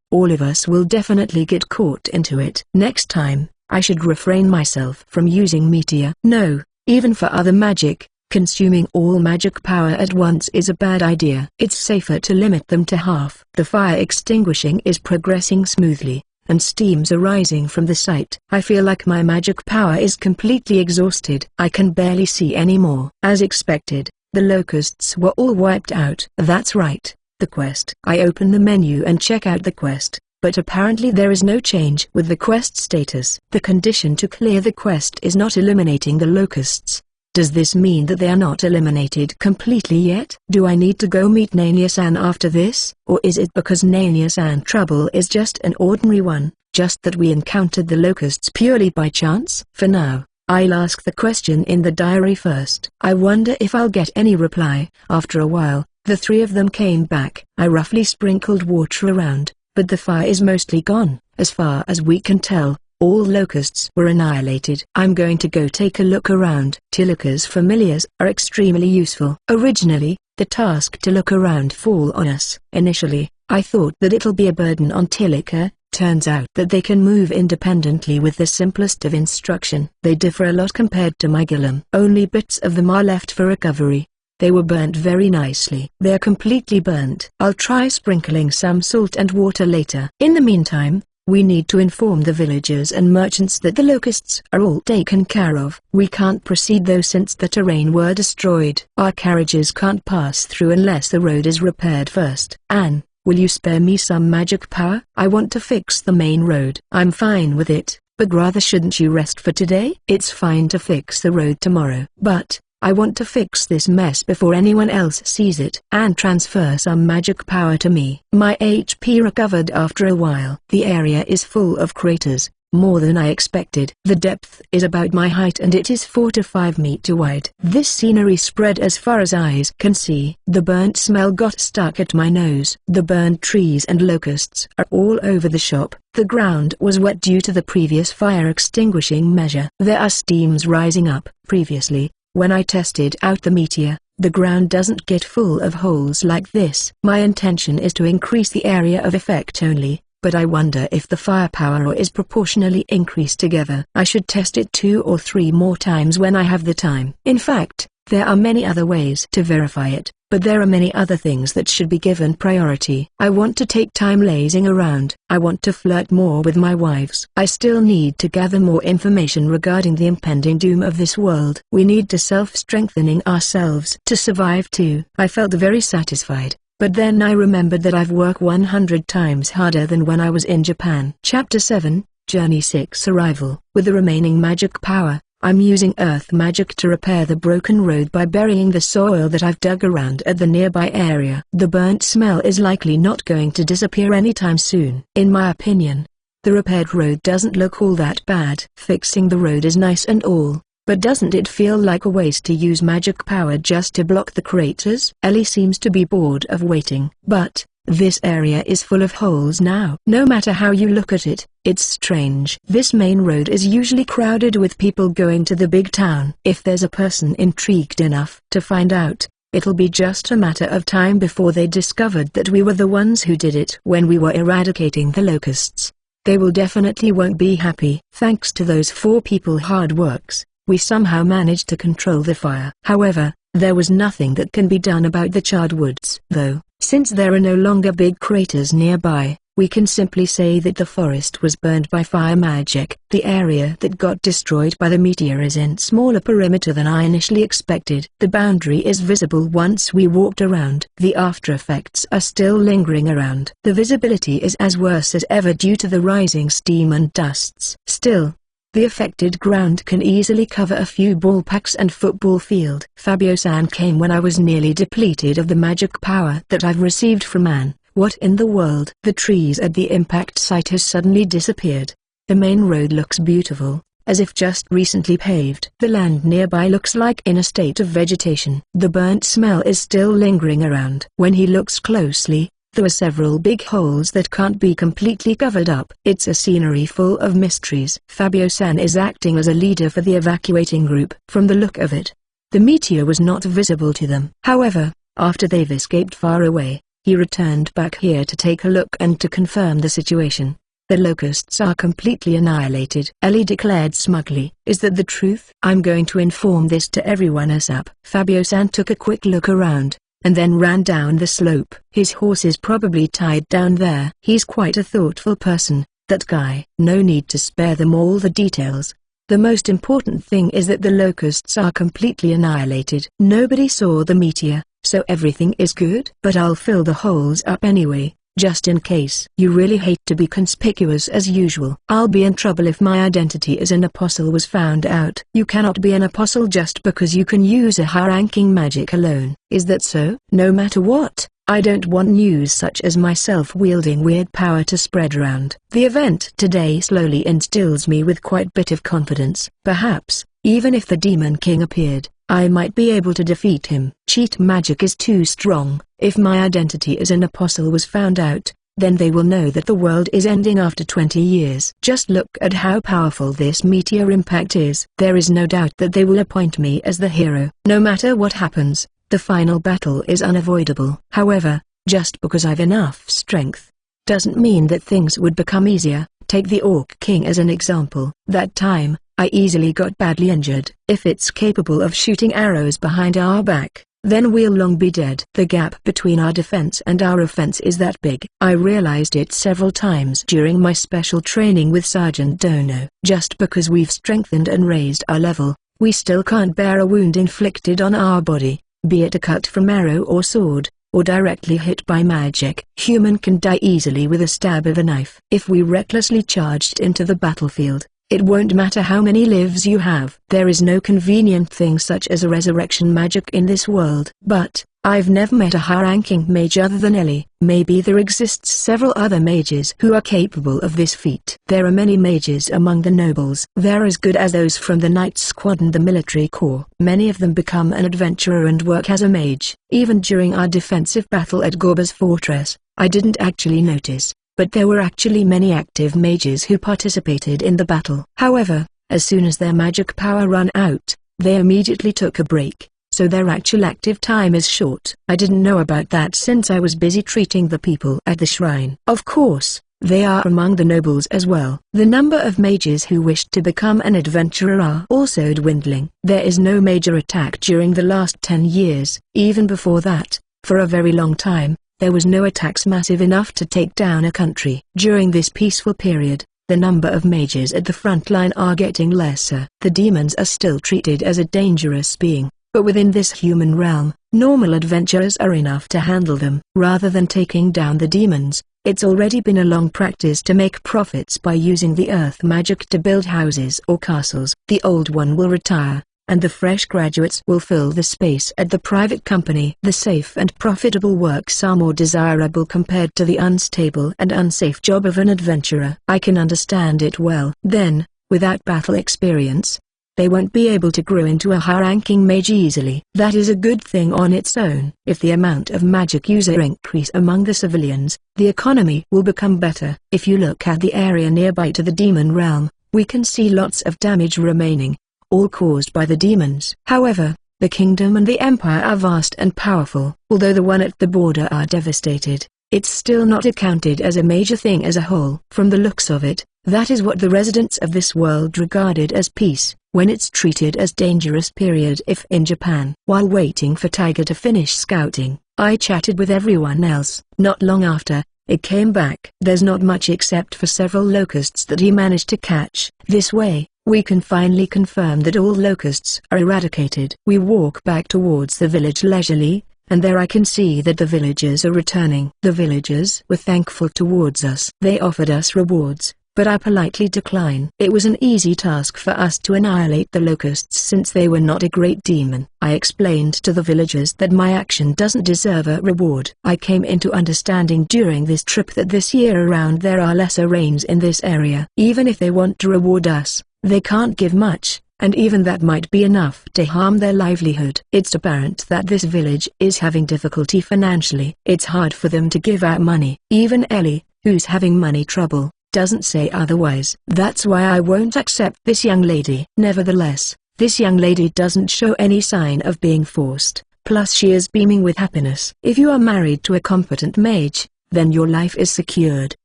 All of us will definitely get caught into it. Next time, I should refrain myself from using meteor. No, even for other magic, consuming all magic power at once is a bad idea. It's safer to limit them to half. The fire extinguishing is progressing smoothly, and steams are rising from the site. I feel like my magic power is completely exhausted. I can barely see anymore. As expected, the locusts were all wiped out. That's right, the quest. I open the menu and check out the quest, but apparently there is no change with the quest status. The condition to clear the quest is not eliminating the locusts. Does this mean that they are not eliminated completely yet? Do I need to go meet Nanya-san after this? Or is it because Nanya-san trouble is just an ordinary one, just that we encountered the locusts purely by chance? For now, I'll ask the question in the diary first. I wonder if I'll get any reply. After a while, the 3 of them came back. I roughly sprinkled water around, but the fire is mostly gone. As far as we can tell, all locusts were annihilated. I'm going to go take a look around. Tilika's familiars are extremely useful. Originally, the task to look around fall on us. Initially, I thought that it'll be a burden on Tilika. Turns out that they can move independently with the simplest of instruction. They differ a lot compared to my Gillam. Only bits of them are left for recovery. They were burnt very nicely. They're completely burnt. I'll try sprinkling some salt and water later. In the meantime, we need to inform the villagers and merchants that the locusts are all taken care of. We can't proceed though since the terrain were destroyed. Our carriages can't pass through unless the road is repaired first. Anne, will you spare me some magic power? I want to fix the main road. I'm fine with it, but rather shouldn't you rest for today? It's fine to fix the road tomorrow, but I want to fix this mess before anyone else sees it. And transfer some magic power to me. My HP recovered after a while. The area is full of craters, more than I expected. The depth is about my height and it is 4 to 5 meters wide. This scenery spread as far as eyes can see. The burnt smell got stuck at my nose. The burned trees and locusts are all over the shop. The ground was wet due to the previous fire extinguishing measure. There are steams rising up. Previously, when I tested out the meteor, the ground doesn't get full of holes like this. My intention is to increase the area of effect only, but I wonder if the firepower is proportionally increased together. I should test it 2 or 3 more times when I have the time. In fact, there are many other ways to verify it, but there are many other things that should be given priority. I want to take time lazing around. I want to flirt more with my wives. I still need to gather more information regarding the impending doom of this world. We need to self-strengthening ourselves to survive too. I felt very satisfied, but then I remembered that I've worked 100 times harder than when I was in Japan. Chapter 7, Journey 6 Arrival. With the remaining magic power, I'm using earth magic to repair the broken road by burying the soil that I've dug around at the nearby area. The burnt smell is likely not going to disappear anytime soon. In my opinion, the repaired road doesn't look all that bad. Fixing the road is nice and all, But doesn't it feel like a waste to use magic power just to block the craters? Ellie seems to be bored of waiting. But this area is full of holes now. No matter how you look at it, it's strange. This main road is usually crowded with people going to the big town. If there's a person intrigued enough to find out, it'll be just a matter of time before they discovered that we were the ones who did it when we were eradicating the locusts. They will definitely won't be happy. Thanks to those 4 people hard works, we somehow managed to control the fire. However, there was nothing that can be done about the charred woods. Though, since there are no longer big craters nearby, we can simply say that the forest was burned by fire magic. The area that got destroyed by the meteor is in smaller perimeter than I initially expected. The boundary is visible once we walked around. The after effects are still lingering around. The visibility is as worse as ever due to the rising steam and dusts. Still, the affected ground can easily cover a few ballparks and football field. Fabio-san came when I was nearly depleted of the magic power that I've received from Anne. What in the world? The trees at the impact site has suddenly disappeared. The main road looks beautiful, as if just recently paved. The land nearby looks like in a state of vegetation. The burnt smell is still lingering around. When he looks closely, there are several big holes that can't be completely covered up. It's a scenery full of mysteries. Fabio-san is acting as a leader for the evacuating group. From the look of it, the meteor was not visible to them. However, after they've escaped far away, he returned back here to take a look and to confirm the situation. The locusts are completely annihilated, Ellie declared smugly. Is that the truth? I'm going to inform this to everyone ASAP. Fabio-san took a quick look around, and then ran down the slope. His horse is probably tied down there. He's quite a thoughtful person, that guy. No need to spare them all the details. The most important thing is that the locusts are completely annihilated. Nobody saw the meteor, so everything is good. But I'll fill the holes up anyway, just in case. You really hate to be conspicuous as usual. I'll be in trouble if my identity as an apostle was found out. You cannot be an apostle just because you can use a high-ranking magic alone. Is that so? No matter what, I don't want news such as myself wielding weird power to spread around. The event today slowly instills me with quite a bit of confidence. Perhaps, even if the Demon King appeared, I might be able to defeat him. Cheat magic is too strong. If my identity as an apostle was found out, then they will know that the world is ending after 20 years. Just look at how powerful this meteor impact is. There is no doubt that they will appoint me as the hero. No matter what happens, the final battle is unavoidable. However, just because I've enough strength, doesn't mean that things would become easier. Take the Orc King as an example. That time, I easily got badly injured. If it's capable of shooting arrows behind our back, then we'll long be dead. The gap between our defense and our offense is that big. I realized it several times during my special training with Sergeant Dono. Just because we've strengthened and raised our level, we still can't bear a wound inflicted on our body, be it a cut from arrow or sword, or directly hit by magic. Human can die easily with a stab of a knife. If we recklessly charged into the battlefield, it won't matter how many lives you have. There is no convenient thing such as a resurrection magic in this world. But, I've never met a high-ranking mage other than Ellie. Maybe there exists several other mages who are capable of this feat. There are many mages among the nobles. They're as good as those from the Knight Squad and the military corps. Many of them become an adventurer and work as a mage. Even during our defensive battle at Gorba's fortress, I didn't actually notice, but there were actually many active mages who participated in the battle. However, as soon as their magic power ran out, they immediately took a break, so their actual active time is short. I didn't know about that since I was busy treating the people at the shrine. Of course, they are among the nobles as well. The number of mages who wished to become an adventurer are also dwindling. There is no major attack during the last 10 years. Even before that, for a very long time, there was no attacks massive enough to take down a country. During this peaceful period, the number of mages at the front line are getting lesser. The demons are still treated as a dangerous being, but within this human realm, normal adventurers are enough to handle them. Rather than taking down the demons, it's already been a long practice to make profits by using the earth magic to build houses or castles. The old one will retire, and the fresh graduates will fill the space at the private company. The safe and profitable works are more desirable compared to the unstable and unsafe job of an adventurer. I can understand it well. Then, without battle experience, they won't be able to grow into a high-ranking mage easily. That is a good thing on its own. If the amount of magic user increase among the civilians, the economy will become better. If you look at the area nearby to the demon realm, we can see lots of damage remaining, all caused by the demons. However, the kingdom and the empire are vast and powerful. Although the one at the border are devastated, it's still not accounted as a major thing as a whole. From the looks of it, that is what the residents of this world regarded as peace, when it's treated as dangerous period if in Japan. While waiting for Tiger to finish scouting, I chatted with everyone else. Not long after, it came back. There's not much except for several locusts that he managed to catch. This way, we can finally confirm that all locusts are eradicated. We walk back towards the village leisurely, and there I can see that the villagers are returning. The villagers were thankful towards us. They offered us rewards, but I politely decline. It was an easy task for us to annihilate the locusts since they were not a great demon. I explained to the villagers that my action doesn't deserve a reward. I came into understanding during this trip that this year around there are lesser rains in this area. Even if they want to reward us, they can't give much, and even that might be enough to harm their livelihood. It's apparent that this village is having difficulty financially. It's hard for them to give out money. Even Ellie, who's having money trouble, doesn't say otherwise. That's why I won't accept this young lady. Nevertheless, this young lady doesn't show any sign of being forced, plus she is beaming with happiness. If you are married to a competent mage, then your life is secured.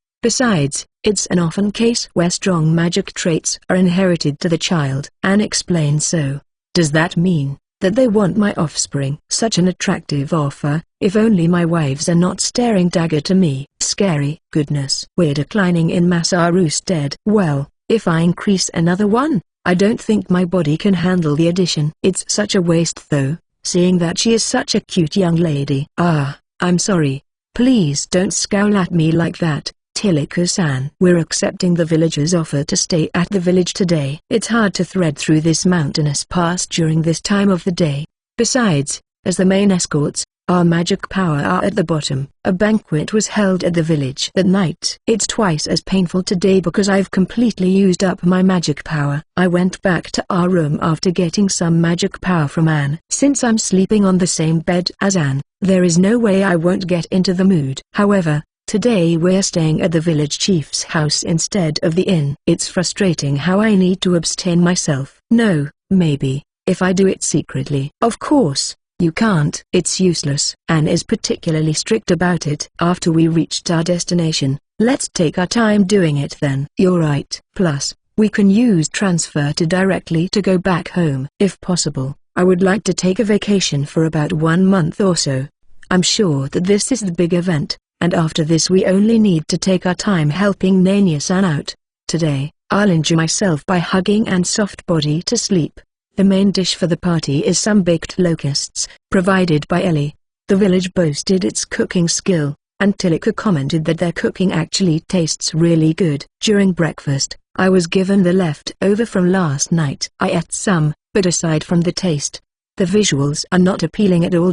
Besides, it's an often case where strong magic traits are inherited to the child. Anne explained. So, does that mean that they want my offspring? Such an attractive offer, if only my wives are not staring dagger to me. Scary. Goodness. We're declining in Masaru's stead. Well, if I increase another one, I don't think my body can handle the addition. It's such a waste though, seeing that she is such a cute young lady. Ah, I'm sorry. Please don't scowl at me like that, Tilika-san. We're accepting the villagers' offer to stay at the village today. It's hard to thread through this mountainous pass during this time of the day. Besides, as the main escorts, our magic power are at the bottom. A banquet was held at the village that night. It's twice as painful today because I've completely used up my magic power. I went back to our room after getting some magic power from Anne. Since I'm sleeping on the same bed as Anne, there is no way I won't get into the mood. However, today we're staying at the village chief's house instead of the inn. It's frustrating how I need to abstain myself. No, maybe, if I do it secretly. Of course, you can't. It's useless. Anne is particularly strict about it. After we reached our destination, let's take our time doing it then. You're right. Plus, we can use transfer to directly to go back home. If possible, I would like to take a vacation for about 1 month or so. I'm sure that this is the big event, and after this we only need to take our time helping Nania-san out. Today, I'll enjoy myself by hugging Anne's soft body to sleep. The main dish for the party is some baked locusts, provided by Ellie. The village boasted its cooking skill, and Tilika commented that their cooking actually tastes really good. During breakfast, I was given the leftover from last night. I ate some, but aside from the taste, the visuals are not appealing at all.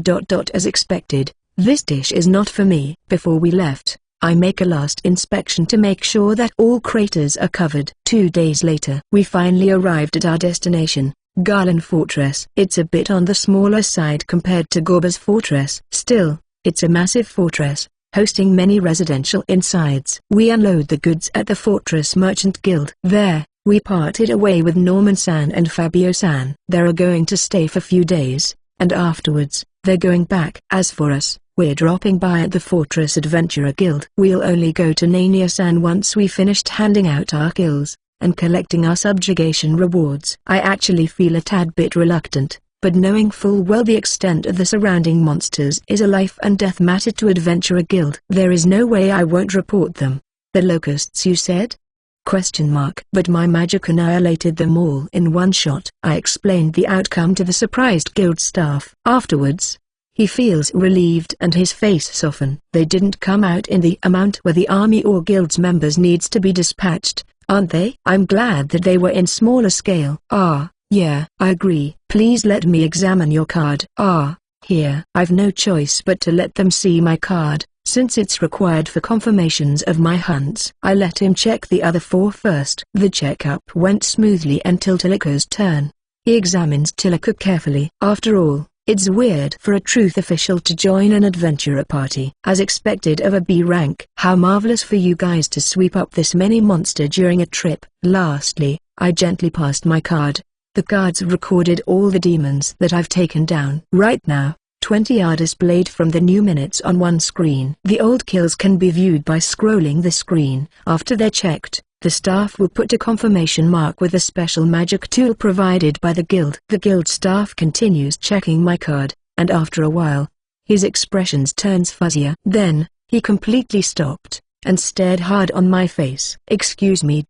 As expected, this dish is not for me. Before we left, I make a last inspection to make sure that all craters are covered. 2 days later, we finally arrived at our destination, Garland Fortress. It's a bit on the smaller side compared to Gorba's fortress. Still, it's a massive fortress, hosting many residential insides. We unload the goods at the Fortress Merchant Guild. There, we parted away with Norman-san and Fabio-san. They're going to stay for few days, and afterwards, they're going back. As for us, we're dropping by at the Fortress Adventurer Guild. We'll only go to Nania-san once we finished handing out our kills and collecting our subjugation rewards. I actually feel a tad bit reluctant, but knowing full well the extent of the surrounding monsters is a life and death matter to Adventurer Guild. There is no way I won't report them. The locusts you said? But my magic annihilated them all in one shot. I explained the outcome to the surprised guild staff. Afterwards, he feels relieved and his face softened. They didn't come out in the amount where the army or guild's members needs to be dispatched, aren't they? I'm glad that they were in smaller scale. Ah, yeah, I agree. Please let me examine your card. Ah, here. I've no choice but to let them see my card, since it's required for confirmations of my hunts. I let him check the other 4 first. The checkup went smoothly until Tilika's turn. He examines Tilaka carefully. After all, it's weird for a truth official to join an adventurer party. As expected of a B rank. How marvelous for you guys to sweep up this many monster during a trip. Lastly, I gently passed my card. The cards recorded all the demons that I've taken down. Right now, 20 are displayed from the new minutes on one screen. The old kills can be viewed by scrolling the screen. After they're checked, the staff will put a confirmation mark with a special magic tool provided by the guild. The guild staff continues checking my card, and after a while, his expressions turns fuzzier. Then, he completely stopped, and stared hard on my face. Excuse me.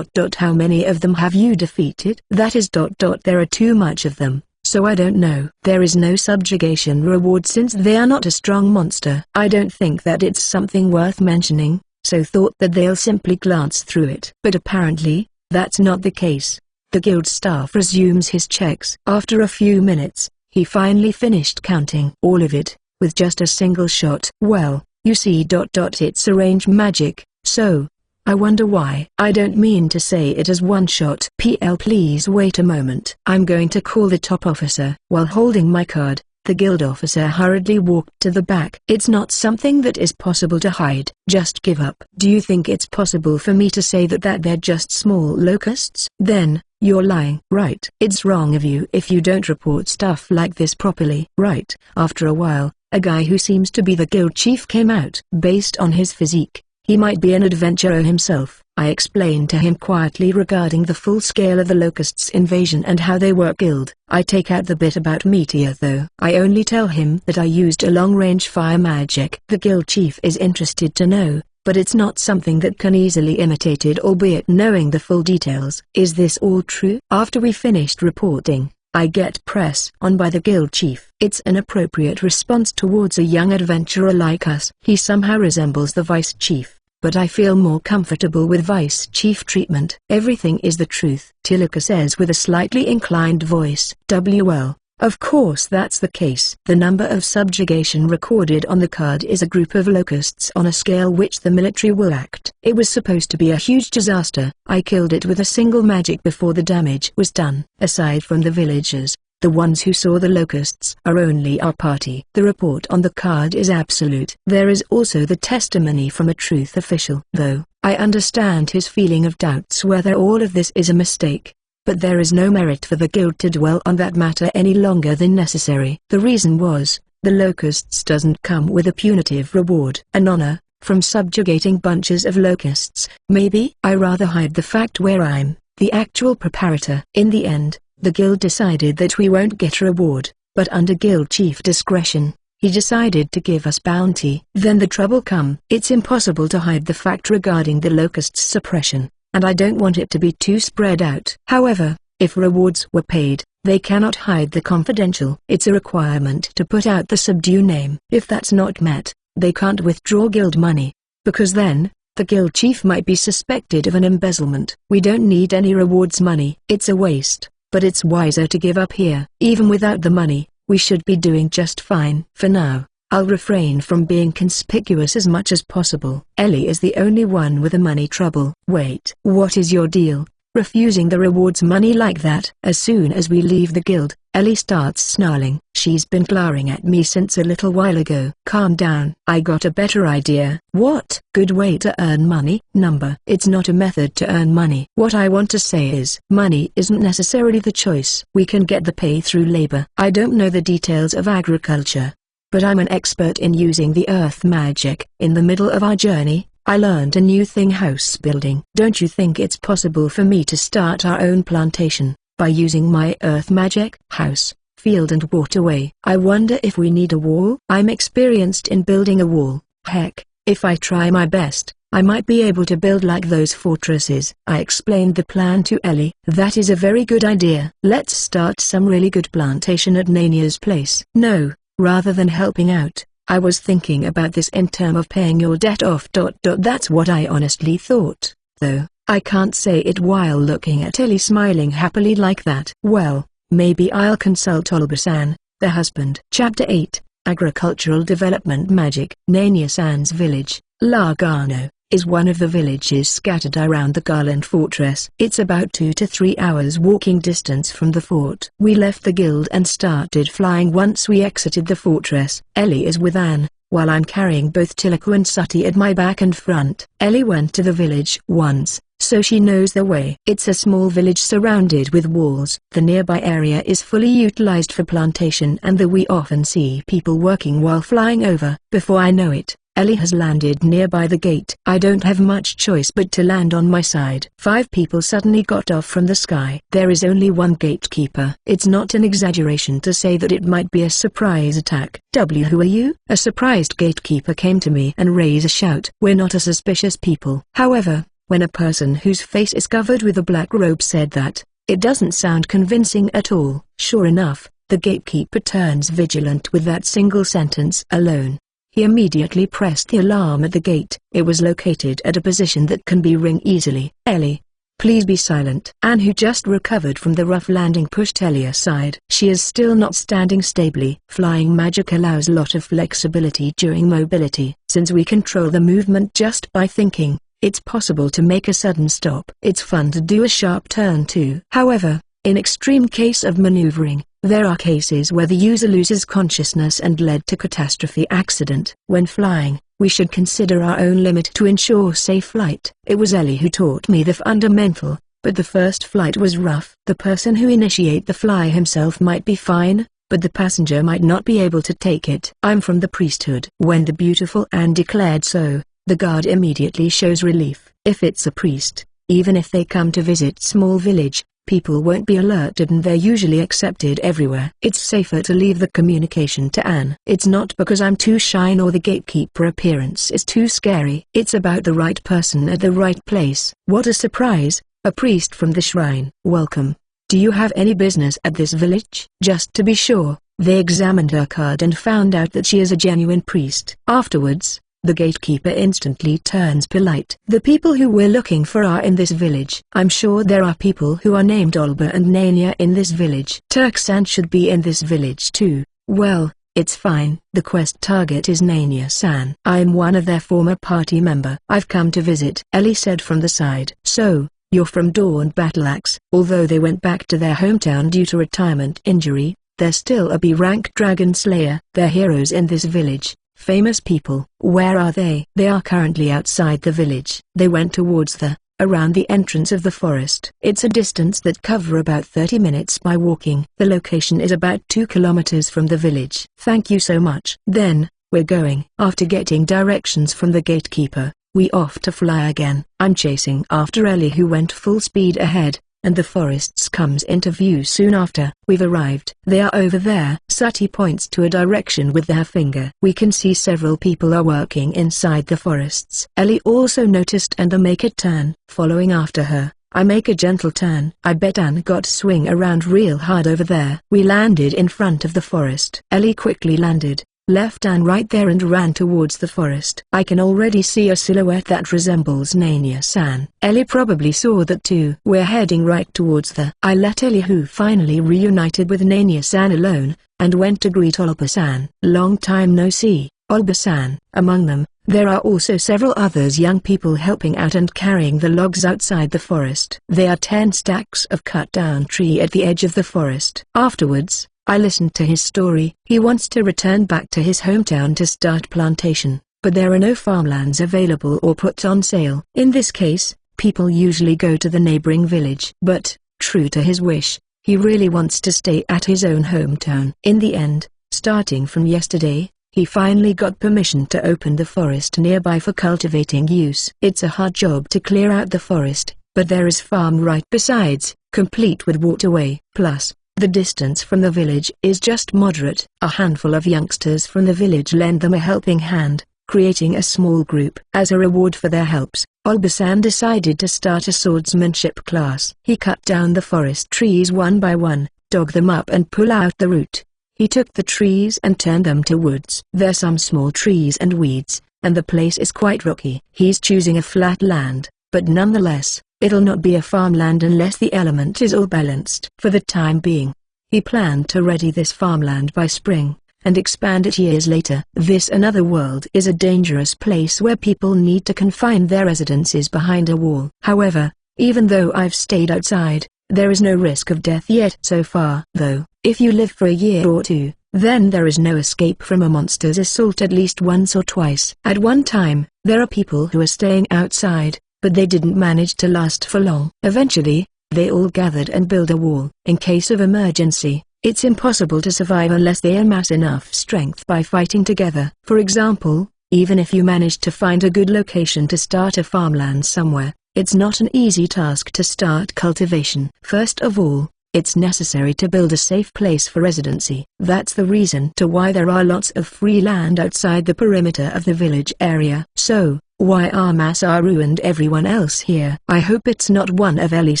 How many of them have you defeated? That is. There are too much of them, so I don't know. There is no subjugation reward since they are not a strong monster. I don't think that it's something worth mentioning, so thought that they'll simply glance through it. But apparently, that's not the case. The guild staff resumes his checks. After a few minutes, he finally finished counting all of it, with just a single shot. Well, you see. It's arranged magic, so I wonder why. I don't mean to say it as one shot. Please wait a moment. I'm going to call the top officer. While holding my card, the guild officer hurriedly walked to the back. It's not something that is possible to hide. Just give up. Do you think it's possible for me to say that they're just small locusts? Then, you're lying. Right. It's wrong of you if you don't report stuff like this properly. Right. After a while, a guy who seems to be the guild chief came out. Based on his physique, he might be an adventurer himself. I explained to him quietly regarding the full scale of the Locusts' invasion and how they were killed. I take out the bit about Meteor though. I only tell him that I used a long-range fire magic. The guild chief is interested to know, but it's not something that can easily imitated, albeit knowing the full details. Is this all true? After we finished reporting, I get press on by the guild chief. It's an appropriate response towards a young adventurer like us. He somehow resembles the vice chief, but I feel more comfortable with vice chief treatment. Everything is the truth, Tilaka says with a slightly inclined voice. Well, of course that's the case. The number of subjugation recorded on the card is a group of locusts on a scale which the military will act. It was supposed to be a huge disaster. I killed it with a single magic before the damage was done. Aside from the villagers, the ones who saw the locusts are only our party. The report on the card is absolute. There is also the testimony from a truth official. Though, I understand his feeling of doubts whether all of this is a mistake. But there is no merit for the guild to dwell on that matter any longer than necessary. The reason was, the locusts doesn't come with a punitive reward. An honor, from subjugating bunches of locusts. Maybe I rather hide the fact where I'm the actual preparator. In the end, the guild decided that we won't get a reward, but under guild chief discretion, he decided to give us bounty. Then the trouble come. It's impossible to hide the fact regarding the locusts' suppression, and I don't want it to be too spread out. However, if rewards were paid, they cannot hide the confidential. It's a requirement to put out the subdue name. If that's not met, they can't withdraw guild money, because then, the guild chief might be suspected of an embezzlement. We don't need any rewards money. It's a waste, but it's wiser to give up here. Even without the money, we should be doing just fine. For now, I'll refrain from being conspicuous as much as possible. Ellie is the only one with a money trouble. Wait. What is your deal, refusing the rewards money like that? As soon as we leave the guild, Ellie starts snarling. She's been glaring at me since a little while ago. Calm down. I got a better idea. What? Good way to earn money? Number. It's not a method to earn money. What I want to say is, money isn't necessarily the choice. We can get the pay through labor. I don't know the details of agriculture, but I'm an expert in using the earth magic. In the middle of our journey, I learned a new thing: house building. Don't you think it's possible for me to start our own plantation by using my earth magic? House, field and waterway. I wonder if we need a wall? I'm experienced in building a wall. Heck, if I try my best, I might be able to build like those fortresses. I explained the plan to Ellie. That is a very good idea. Let's start some really good plantation at Nania's place. No, rather than helping out, I was thinking about this in terms of paying your debt off. That's what I honestly thought, though. I can't say it while looking at Ellie smiling happily like that. Well, maybe I'll consult Olbasan, the husband. Chapter 8, Agricultural Development Magic. Nania-san's village, Lagano. is one of the villages scattered around the Garland Fortress. It's about 2 to 3 hours walking distance from the fort. We left the guild and started flying once we exited the fortress. Ellie is with Anne, while I'm carrying both Tiliku and Sati at my back and front. Ellie went to the village once, so she knows the way. It's a small village surrounded with walls. The nearby area is fully utilized for plantation and we often see people working while flying over. Before I know it, Ellie has landed nearby the gate. I don't have much choice but to land on my side. 5 people suddenly got off from the sky. There is only one gatekeeper. It's not an exaggeration to say that it might be a surprise attack. Who are you? A surprised gatekeeper came to me and raised a shout. We're not a suspicious people. However, when a person whose face is covered with a black robe said that, it doesn't sound convincing at all. Sure enough, the gatekeeper turns vigilant with that single sentence alone. He immediately pressed the alarm at the gate. It was located at a position that can be ring easily. Ellie, please be silent. Anne, who just recovered from the rough landing, pushed Ellie aside. She is still not standing stably. Flying magic allows a lot of flexibility during mobility. Since we control the movement just by thinking, it's possible to make a sudden stop. It's fun to do a sharp turn too. However, in extreme case of maneuvering, there are cases where the user loses consciousness and led to catastrophe accident. When flying, we should consider our own limit to ensure safe flight. It was Ellie who taught me the fundamental, but the first flight was rough. The person who initiate the fly himself might be fine, but the passenger might not be able to take it. I'm from the priesthood. When the beautiful Anne declared so, the guard immediately shows relief. If it's a priest, even if they come to visit small village, people won't be alerted and they're usually accepted everywhere. It's safer to leave the communication to Anne. It's not because I'm too shy nor the gatekeeper appearance is too scary. It's about the right person at the right place. What a surprise, a priest from the shrine. Welcome. Do you have any business at this village? Just to be sure, they examined her card and found out that she is a genuine priest. Afterwards, the gatekeeper instantly turns polite. The people who we're looking for are in this village. I'm sure there are people who are named Olba and Nania in this village. Turksan should be in this village too. Well, it's fine. The quest target is Nania-san. I'm one of their former party member. I've come to visit, Ellie said from the side. So, you're from Dawn Battleaxe. Although they went back to their hometown due to retirement injury, they're still a B-rank dragon slayer. They're heroes in this village. Famous people. Where are they? They are currently outside the village. They went towards around the entrance of the forest. It's a distance that cover about 30 minutes by walking. The location is about 2 kilometers from the village. Thank you so much. Then, we're going. After getting directions from the gatekeeper, we off to fly again. I'm chasing after Ellie, who went full speed ahead, and the forests comes into view soon after. We've arrived. They are over there. Sati points to a direction with her finger. We can see several people are working inside the forests. Ellie also noticed and make a turn. Following after her, I make a gentle turn. I bet Anne got swing around real hard over there. We landed in front of the forest. Ellie quickly landed, left Anne right there and ran towards the forest. I can already see a silhouette that resembles Nania-san. Ellie probably saw that too. We're heading right towards I let Ellie, who finally reunited with Nania-san, alone, and went to greet Olba-san. Long time no see, Olba-san. Among them, there are also several others, young people helping out and carrying the logs outside the forest. There are 10 stacks of cut down tree at the edge of the forest. Afterwards, I listened to his story. He wants to return back to his hometown to start plantation, but there are no farmlands available or put on sale. In this case, people usually go to the neighboring village. But, true to his wish, he really wants to stay at his own hometown. In the end, starting from yesterday, he finally got permission to open the forest nearby for cultivating use. It's a hard job to clear out the forest, but there is farm right besides, complete with waterway. Plus, the distance from the village is just moderate. A handful of youngsters from the village lend them a helping hand, creating a small group. As a reward for their helps, Olba-san decided to start a swordsmanship class. He cut down the forest trees one by one, dug them up and pull out the root. He took the trees and turned them to woods. There's some small trees and weeds, and the place is quite rocky. He's choosing a flat land, but nonetheless, it'll not be a farmland unless the element is all balanced. For the time being, he planned to ready this farmland by spring, and expand it years later. This another world is a dangerous place where people need to confine their residences behind a wall. However, even though I've stayed outside, there is no risk of death yet so far. Though, if you live for a year or two, then there is no escape from a monster's assault at least once or twice. At one time, there are people who are staying outside, but they didn't manage to last for long. Eventually, they all gathered and built a wall. In case of emergency, it's impossible to survive unless they amass enough strength by fighting together. For example, even if you manage to find a good location to start a farmland somewhere, it's not an easy task to start cultivation. First of all, it's necessary to build a safe place for residency. That's the reason to why there are lots of free land outside the perimeter of the village area. So, why are Masaru and everyone else here? I hope it's not one of Ellie's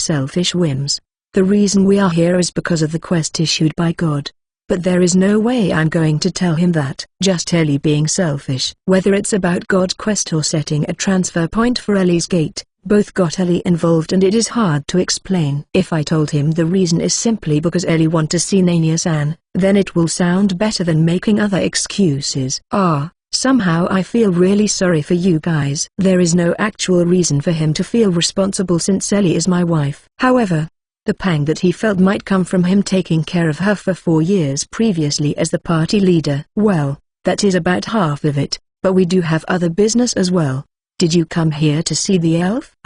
selfish whims. The reason we are here is because of the quest issued by God. But there is no way I'm going to tell him that. Just Ellie being selfish. Whether it's about God's quest or setting a transfer point for Ellie's gate, both got Ellie involved and it is hard to explain. If I told him the reason is simply because Ellie want to see Nanya-san, then it will sound better than making other excuses. Somehow I feel really sorry for you guys. There is no actual reason for him to feel responsible since Ellie is my wife. However, the pang that he felt might come from him taking care of her for 4 years previously as the party leader. Well, that is about half of it, but we do have other business as well. Did you come here to see the elf?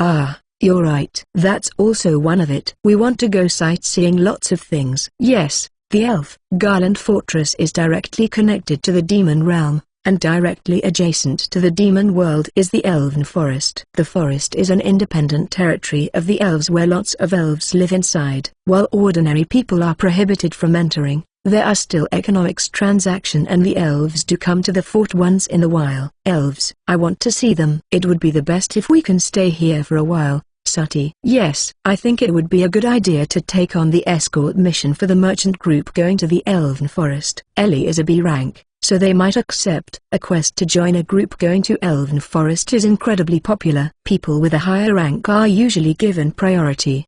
You're right. That's also one of it. We want to go sightseeing lots of things. Yes, the elf Garland Fortress is directly connected to the demon realm, and directly adjacent to the demon world is the Elven Forest. The forest is an independent territory of the elves where lots of elves live inside. While ordinary people are prohibited from entering, there are still economics transaction and the elves do come to the fort once in a while. Elves, I want to see them. It would be the best if we can stay here for a while, Sati. Yes, I think it would be a good idea to take on the escort mission for the merchant group going to the Elven Forest. Ellie is a B rank, so they might accept. A quest to join a group going to Elven Forest is incredibly popular. People with a higher rank are usually given priority.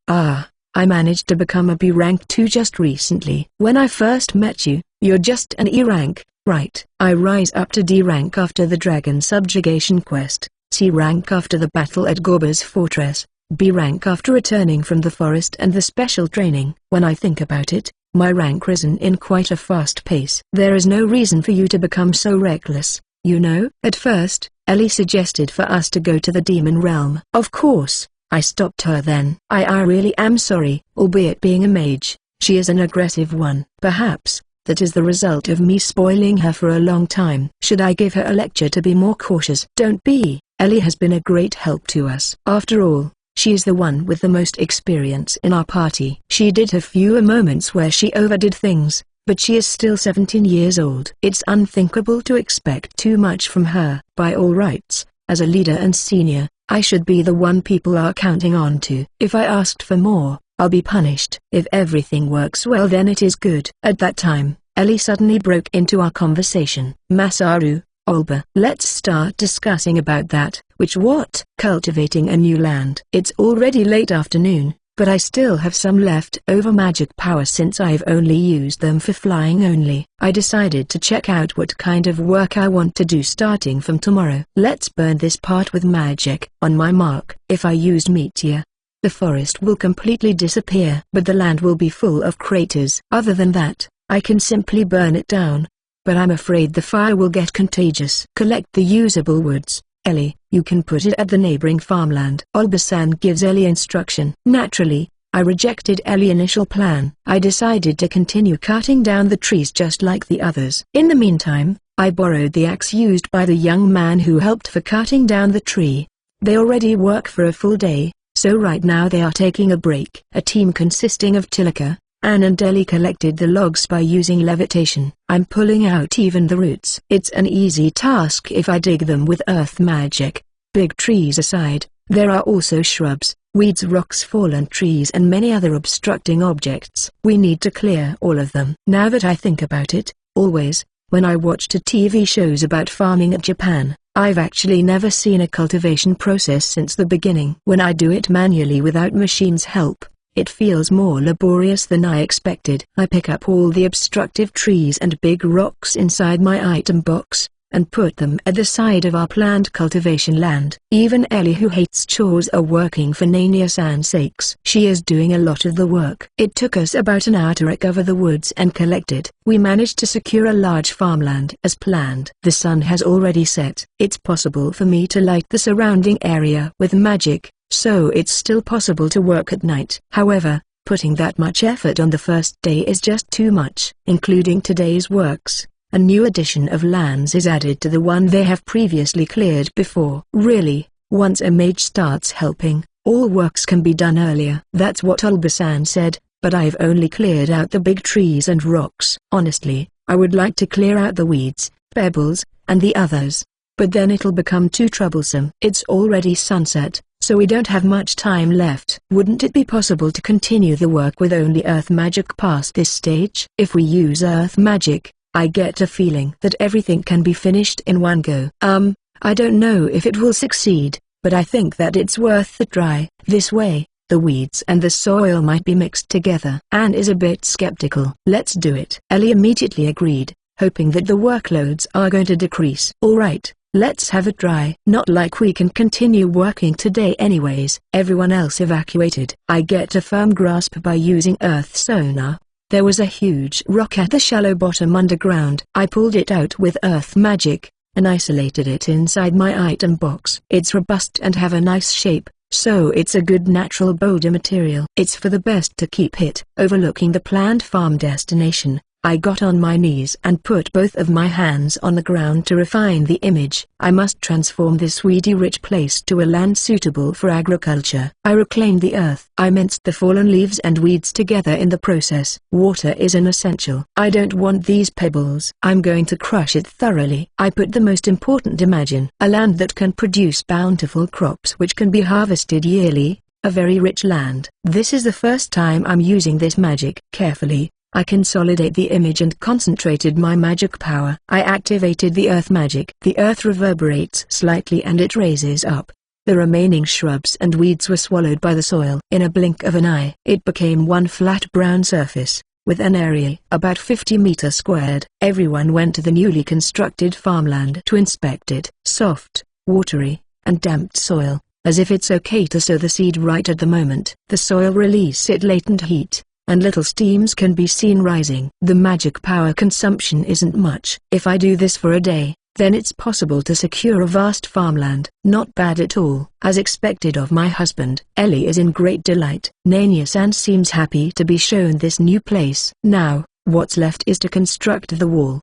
I managed to become a B rank too just recently. When I first met you, you're just an E rank, right? I rise up to D rank after the dragon subjugation quest, C rank after the battle at Gorba's fortress, B rank after returning from the forest and the special training. When I think about it, my rank risen in quite a fast pace. There is no reason for you to become so reckless, you know? At first, Ellie suggested for us to go to the demon realm. Of course, I stopped her then. I really am sorry. Albeit being a mage, she is an aggressive one. Perhaps, that is the result of me spoiling her for a long time. Should I give her a lecture to be more cautious? Don't be. Ellie has been a great help to us. After all, she is the one with the most experience in our party. She did have fewer moments where she overdid things, but she is still 17 years old. It's unthinkable to expect too much from her. By all rights, as a leader and senior, I should be the one people are counting on to. If I asked for more, I'll be punished. If everything works well then it is good. At that time, Ellie suddenly broke into our conversation. Masaru, Olba, let's start discussing about that. Which what? Cultivating a new land. It's already late afternoon, but I still have some left over magic power since I've only used them for flying only. I decided to check out what kind of work I want to do starting from tomorrow. Let's burn this part with magic. On my mark. If I used meteor, the forest will completely disappear. But the land will be full of craters. Other than that, I can simply burn it down. But I'm afraid the fire will get contagious. Collect the usable woods. Ellie, you can put it at the neighboring farmland. Olba-san gives Ellie instruction. Naturally, I rejected Ellie's initial plan. I decided to continue cutting down the trees just like the others. In the meantime, I borrowed the axe used by the young man who helped for cutting down the tree. They already work for a full day, so right now they are taking a break. A team consisting of Tilika, Anne and Ellie collected the logs by using levitation. I'm pulling out even the roots. It's an easy task if I dig them with earth magic. Big trees aside, there are also shrubs, weeds, rocks, fallen trees and many other obstructing objects. We need to clear all of them. Now that I think about it, always, when I watched TV shows about farming in Japan, I've actually never seen a cultivation process since the beginning. When I do it manually without machines' help, It feels more laborious than I expected. I pick up all the obstructive trees and big rocks inside my item box, and put them at the side of our planned cultivation land. Even Ellie, who hates chores, are working for Nania-san's sakes. She is doing a lot of the work. It took us about an hour to recover the woods and collect it. We managed to secure a large farmland as planned. The sun has already set. It's possible for me to light the surrounding area with magic, so it's still possible to work at night. However, putting that much effort on the first day is just too much. Including today's works, a new addition of lands is added to the one they have previously cleared before. Really, once a mage starts helping, all works can be done earlier. That's what Ulbasan said, but I've only cleared out the big trees and rocks. Honestly, I would like to clear out the weeds, pebbles, and the others, but then it'll become too troublesome. It's already sunset, so we don't have much time left. Wouldn't it be possible to continue the work with only earth magic past this stage? If we use earth magic, I get a feeling that everything can be finished in one go. I don't know if it will succeed, but I think that it's worth the try. This way, the weeds and the soil might be mixed together. Anne is a bit skeptical. Let's do it. Ellie immediately agreed, hoping that the workloads are going to decrease. Alright, let's have a try. Not like we can continue working today anyways. Everyone else evacuated. I get a firm grasp by using earth sonar. There was a huge rock at the shallow bottom underground. I pulled it out with earth magic, and isolated it inside my item box. It's robust and have a nice shape, so it's a good natural boulder material. It's for the best to keep it. Overlooking the planned farm destination, I got on my knees and put both of my hands on the ground to refine the image. I must transform this weedy-rich place to a land suitable for agriculture. I reclaimed the earth. I minced the fallen leaves and weeds together in the process. Water is an essential. I don't want these pebbles. I'm going to crush it thoroughly. I put the most important: imagine a land that can produce bountiful crops which can be harvested yearly, a very rich land. This is the first time I'm using this magic. Carefully, I consolidate the image and concentrated my magic power. I activated the earth magic. The earth reverberates slightly and it raises up. The remaining shrubs and weeds were swallowed by the soil. In a blink of an eye, it became one flat brown surface, with an area about 50 meters squared. Everyone went to the newly constructed farmland to inspect it. Soft, watery, and damp soil, as if it's okay to sow the seed right at the moment. The soil releases latent heat, and little steams can be seen rising. The magic power consumption isn't much. If I do this for a day, then it's possible to secure a vast farmland. Not bad at all. As expected of my husband, Ellie is in great delight. Nania-san seems happy to be shown this new place. Now, what's left is to construct the wall.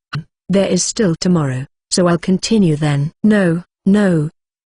There is still tomorrow, so I'll continue then. No.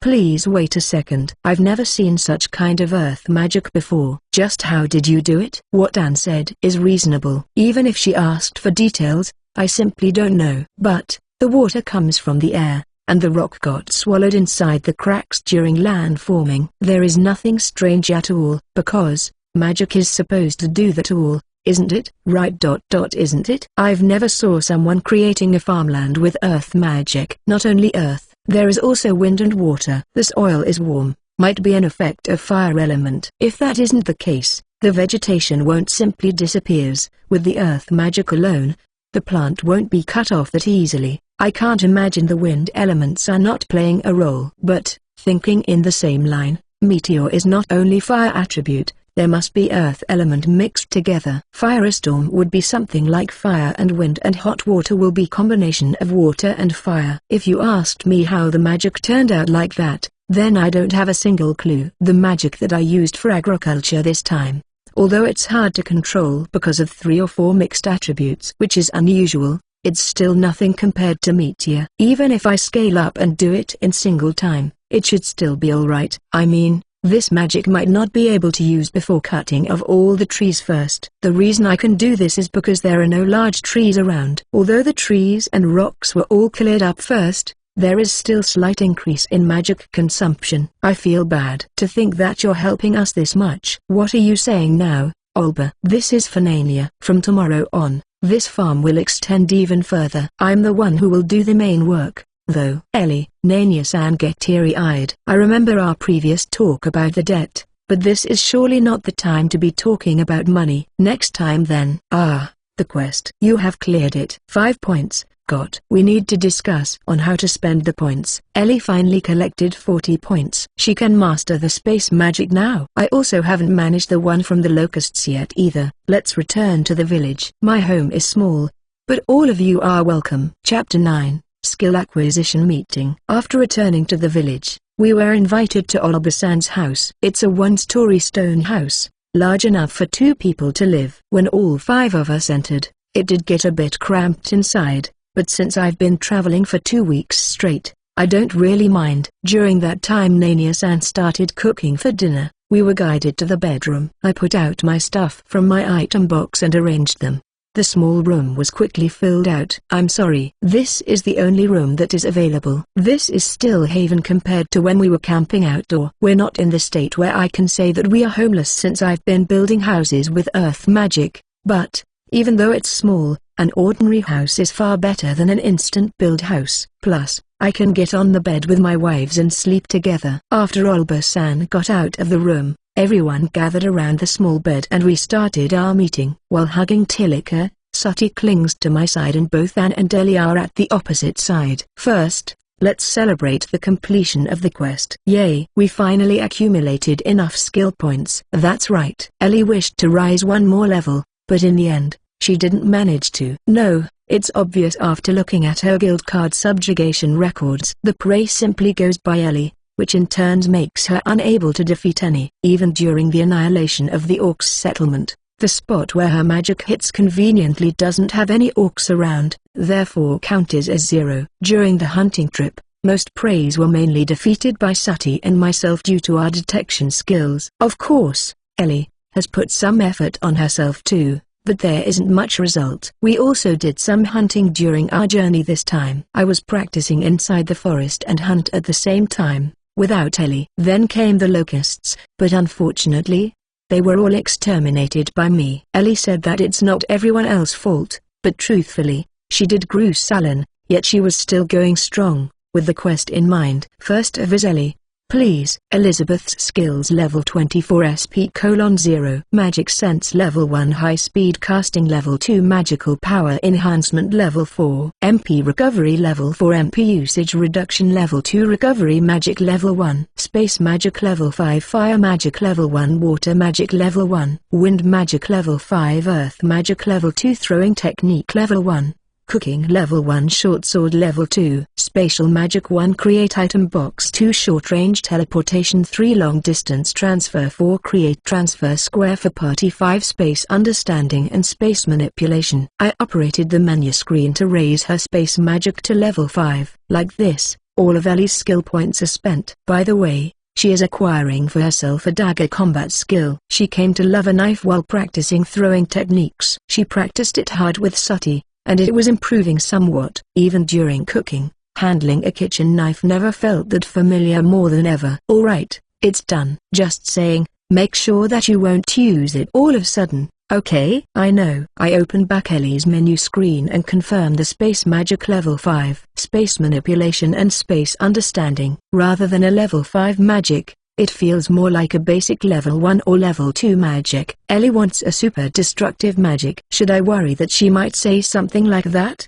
Please wait a second. I've never seen such kind of earth magic before. Just how did you do it? What Anne said is reasonable. Even if she asked for details, I simply don't know. But, the water comes from the air, and the rock got swallowed inside the cracks during land forming. There is nothing strange at all, because magic is supposed to do that all, isn't it? Right. Isn't it? I've never saw someone creating a farmland with earth magic. Not only earth, there is also wind and water. The soil is warm, might be an effect of fire element. If that isn't the case, the vegetation won't simply disappears. With the earth magic alone, the plant won't be cut off that easily. I can't imagine the wind elements are not playing a role. But, thinking in the same line, meteor is not only fire attribute, there must be earth element mixed together. Firestorm would be something like fire and wind, and hot water will be combination of water and fire. If you asked me how the magic turned out like that, then I don't have a single clue. The magic that I used for agriculture this time, although it's hard to control because of 3 or 4 mixed attributes, which is unusual, it's still nothing compared to meteor. Even if I scale up and do it in single time, it should still be alright. I mean, this magic might not be able to use before cutting of all the trees first. The reason I can do this is because there are no large trees around. Although the trees and rocks were all cleared up first, there is still slight increase in magic consumption. I feel bad to think that you're helping us this much. What are you saying now, Olba? This is for Nania. From tomorrow on, this farm will extend even further. I'm the one who will do the main work, though. Ellie, Nania-san get teary-eyed. I remember our previous talk about the debt, but this is surely not the time to be talking about money. Next time then. Ah, the quest. You have cleared it. 5 points. Got. We need to discuss on how to spend the points. Ellie finally collected 40 points. She can master the space magic now. I also haven't managed the one from the locusts yet either. Let's return to the village. My home is small, but all of you are welcome. Chapter 9, Skill Acquisition Meeting. After returning to the village, we were invited to Olbasan's house. It's a one-story stone house, large enough for 2 people to live. When all 5 of us entered, it did get a bit cramped inside. But since I've been traveling for 2 weeks straight, I don't really mind. During that time Nania-san started cooking for dinner. We were guided to the bedroom. I put out my stuff from my item box and arranged them. The small room was quickly filled out. I'm sorry. This is the only room that is available. This is still haven compared to when we were camping outdoor. We're not in the state where I can say that we are homeless since I've been building houses with earth magic, but even though it's small, an ordinary house is far better than an instant build house. Plus, I can get on the bed with my wives and sleep together. After Olba-san got out of the room, everyone gathered around the small bed and we started our meeting. While hugging Tilika, Sati clings to my side and both Anne and Ellie are at the opposite side. First, let's celebrate the completion of the quest. Yay! We finally accumulated enough skill points. That's right. Ellie wished to rise one more level, but in the end, she didn't manage to. No, it's obvious after looking at her guild card subjugation records. The prey simply goes by Ellie, which in turn makes her unable to defeat any. Even during the annihilation of the orcs settlement, the spot where her magic hits conveniently doesn't have any orcs around, therefore counted as 0. During the hunting trip, most preys were mainly defeated by Sati and myself due to our detection skills. Of course, Ellie has put some effort on herself too, but there isn't much result. We also did some hunting during our journey this time. I was practicing inside the forest and hunt at the same time, without Ellie. Then came the locusts, but unfortunately, they were all exterminated by me. Ellie said that it's not everyone else's fault, but truthfully, she did grew sullen, yet she was still going strong, with the quest in mind. First of is Ellie. Please. Elizabeth's skills level 24 SP:0. Magic sense level 1 high speed casting level 2 magical power enhancement level 4 MP recovery level 4 MP usage reduction level 2 recovery magic level 1 space magic level 5 fire magic level 1 water magic level 1 wind magic level 5 earth magic level 2 throwing technique level 1 cooking level 1 short sword level 2 spatial magic 1 create item box 2 short range teleportation 3 long distance transfer 4 create transfer square for party 5 space understanding and space manipulation. I operated the menu screen to raise her space magic to level 5. Like this, all of Ellie's skill points are spent. By the way, she is acquiring for herself a dagger combat skill. She came to love a knife while practicing throwing techniques. She practiced it hard with Sati, and it was improving somewhat. Even during cooking, handling a kitchen knife never felt that familiar more than ever. Alright, it's done. Just saying, make sure that you won't use it all of a sudden, okay? I know. I opened back Ellie's menu screen and confirmed the space magic level 5, space manipulation and space understanding. Rather than a level 5 magic, it feels more like a basic level 1 or level 2 magic. Ellie wants a super destructive magic. Should I worry that she might say something like that?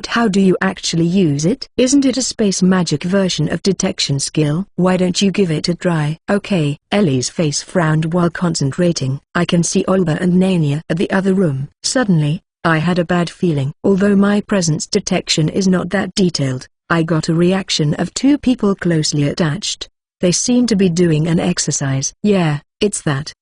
How do you actually use it? Isn't it a space magic version of detection skill? Why don't you give it a try? Okay. Ellie's face frowned while concentrating. I can see Olba and Nania at the other room. Suddenly, I had a bad feeling. Although my presence detection is not that detailed, I got a reaction of 2 people closely attached. They seem to be doing an exercise. Yeah, it's that.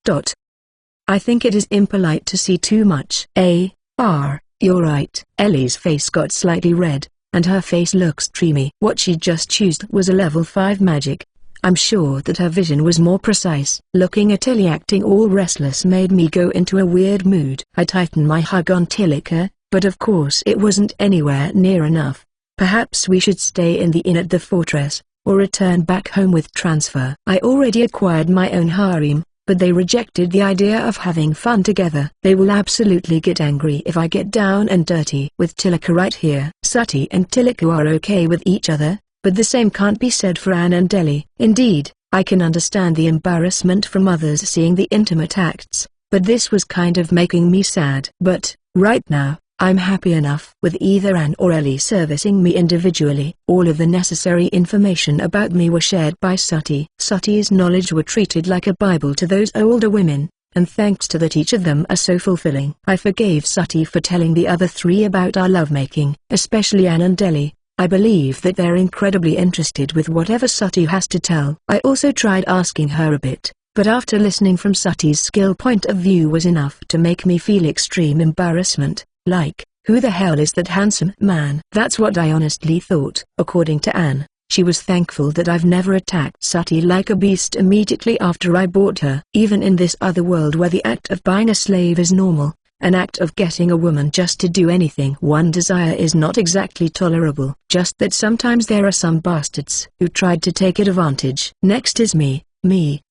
I think it is impolite to see too much. You're right. Ellie's face got slightly red, and her face looks dreamy. What she just used was a level 5 magic. I'm sure that her vision was more precise. Looking at Ellie acting all restless made me go into a weird mood. I tightened my hug on Tilika, but of course it wasn't anywhere near enough. Perhaps we should stay in the inn at the fortress, or return back home with transfer. I already acquired my own harem, but they rejected the idea of having fun together. They will absolutely get angry if I get down and dirty with Tilika right here. Sati and Tilika are okay with each other, but the same can't be said for Anne and Ellie. Indeed, I can understand the embarrassment from others seeing the intimate acts, but this was kind of making me sad. But, right now, I'm happy enough with either Anne or Ellie servicing me individually. All of the necessary information about me were shared by Sati. Sati's knowledge were treated like a Bible to those older women, and thanks to that each of them are so fulfilling. I forgave Sati for telling the other three about our lovemaking, especially Anne and Ellie. I believe that they're incredibly interested with whatever Sati has to tell. I also tried asking her a bit, but after listening from Sati's skill point of view was enough to make me feel extreme embarrassment. Like, who the hell is that handsome man? That's what I honestly thought. According to Anne, she was thankful that I've never attacked Sati like a beast immediately after I bought her. Even in this other world where the act of buying a slave is normal, an act of getting a woman just to do anything one desire is not exactly tolerable. Just that sometimes there are some bastards who tried to take advantage. Next is me.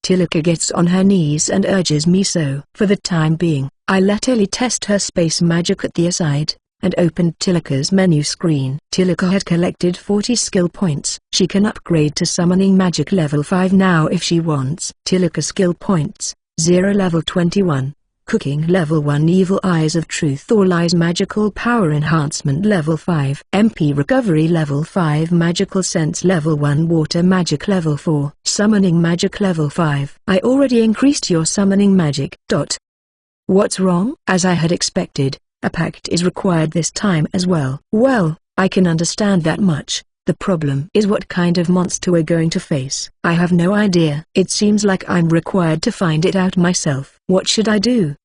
Tilika gets on her knees and urges me so. For the time being, I let Ellie test her space magic at the aside, and opened Tilika's menu screen. Tilika had collected 40 skill points. She can upgrade to summoning magic level 5 now if she wants. Tilika skill points, 0 level 21. Cooking level 1 Evil Eyes of Truth or Lies Magical Power Enhancement level 5 MP Recovery level 5 Magical Sense level 1 Water Magic level 4 Summoning Magic level 5 I already increased your summoning magic. What's wrong? As I had expected, a pact is required this time as well. Well, I can understand that much. The problem is what kind of monster we're going to face. I have no idea. It seems like I'm required to find it out myself. What should I do?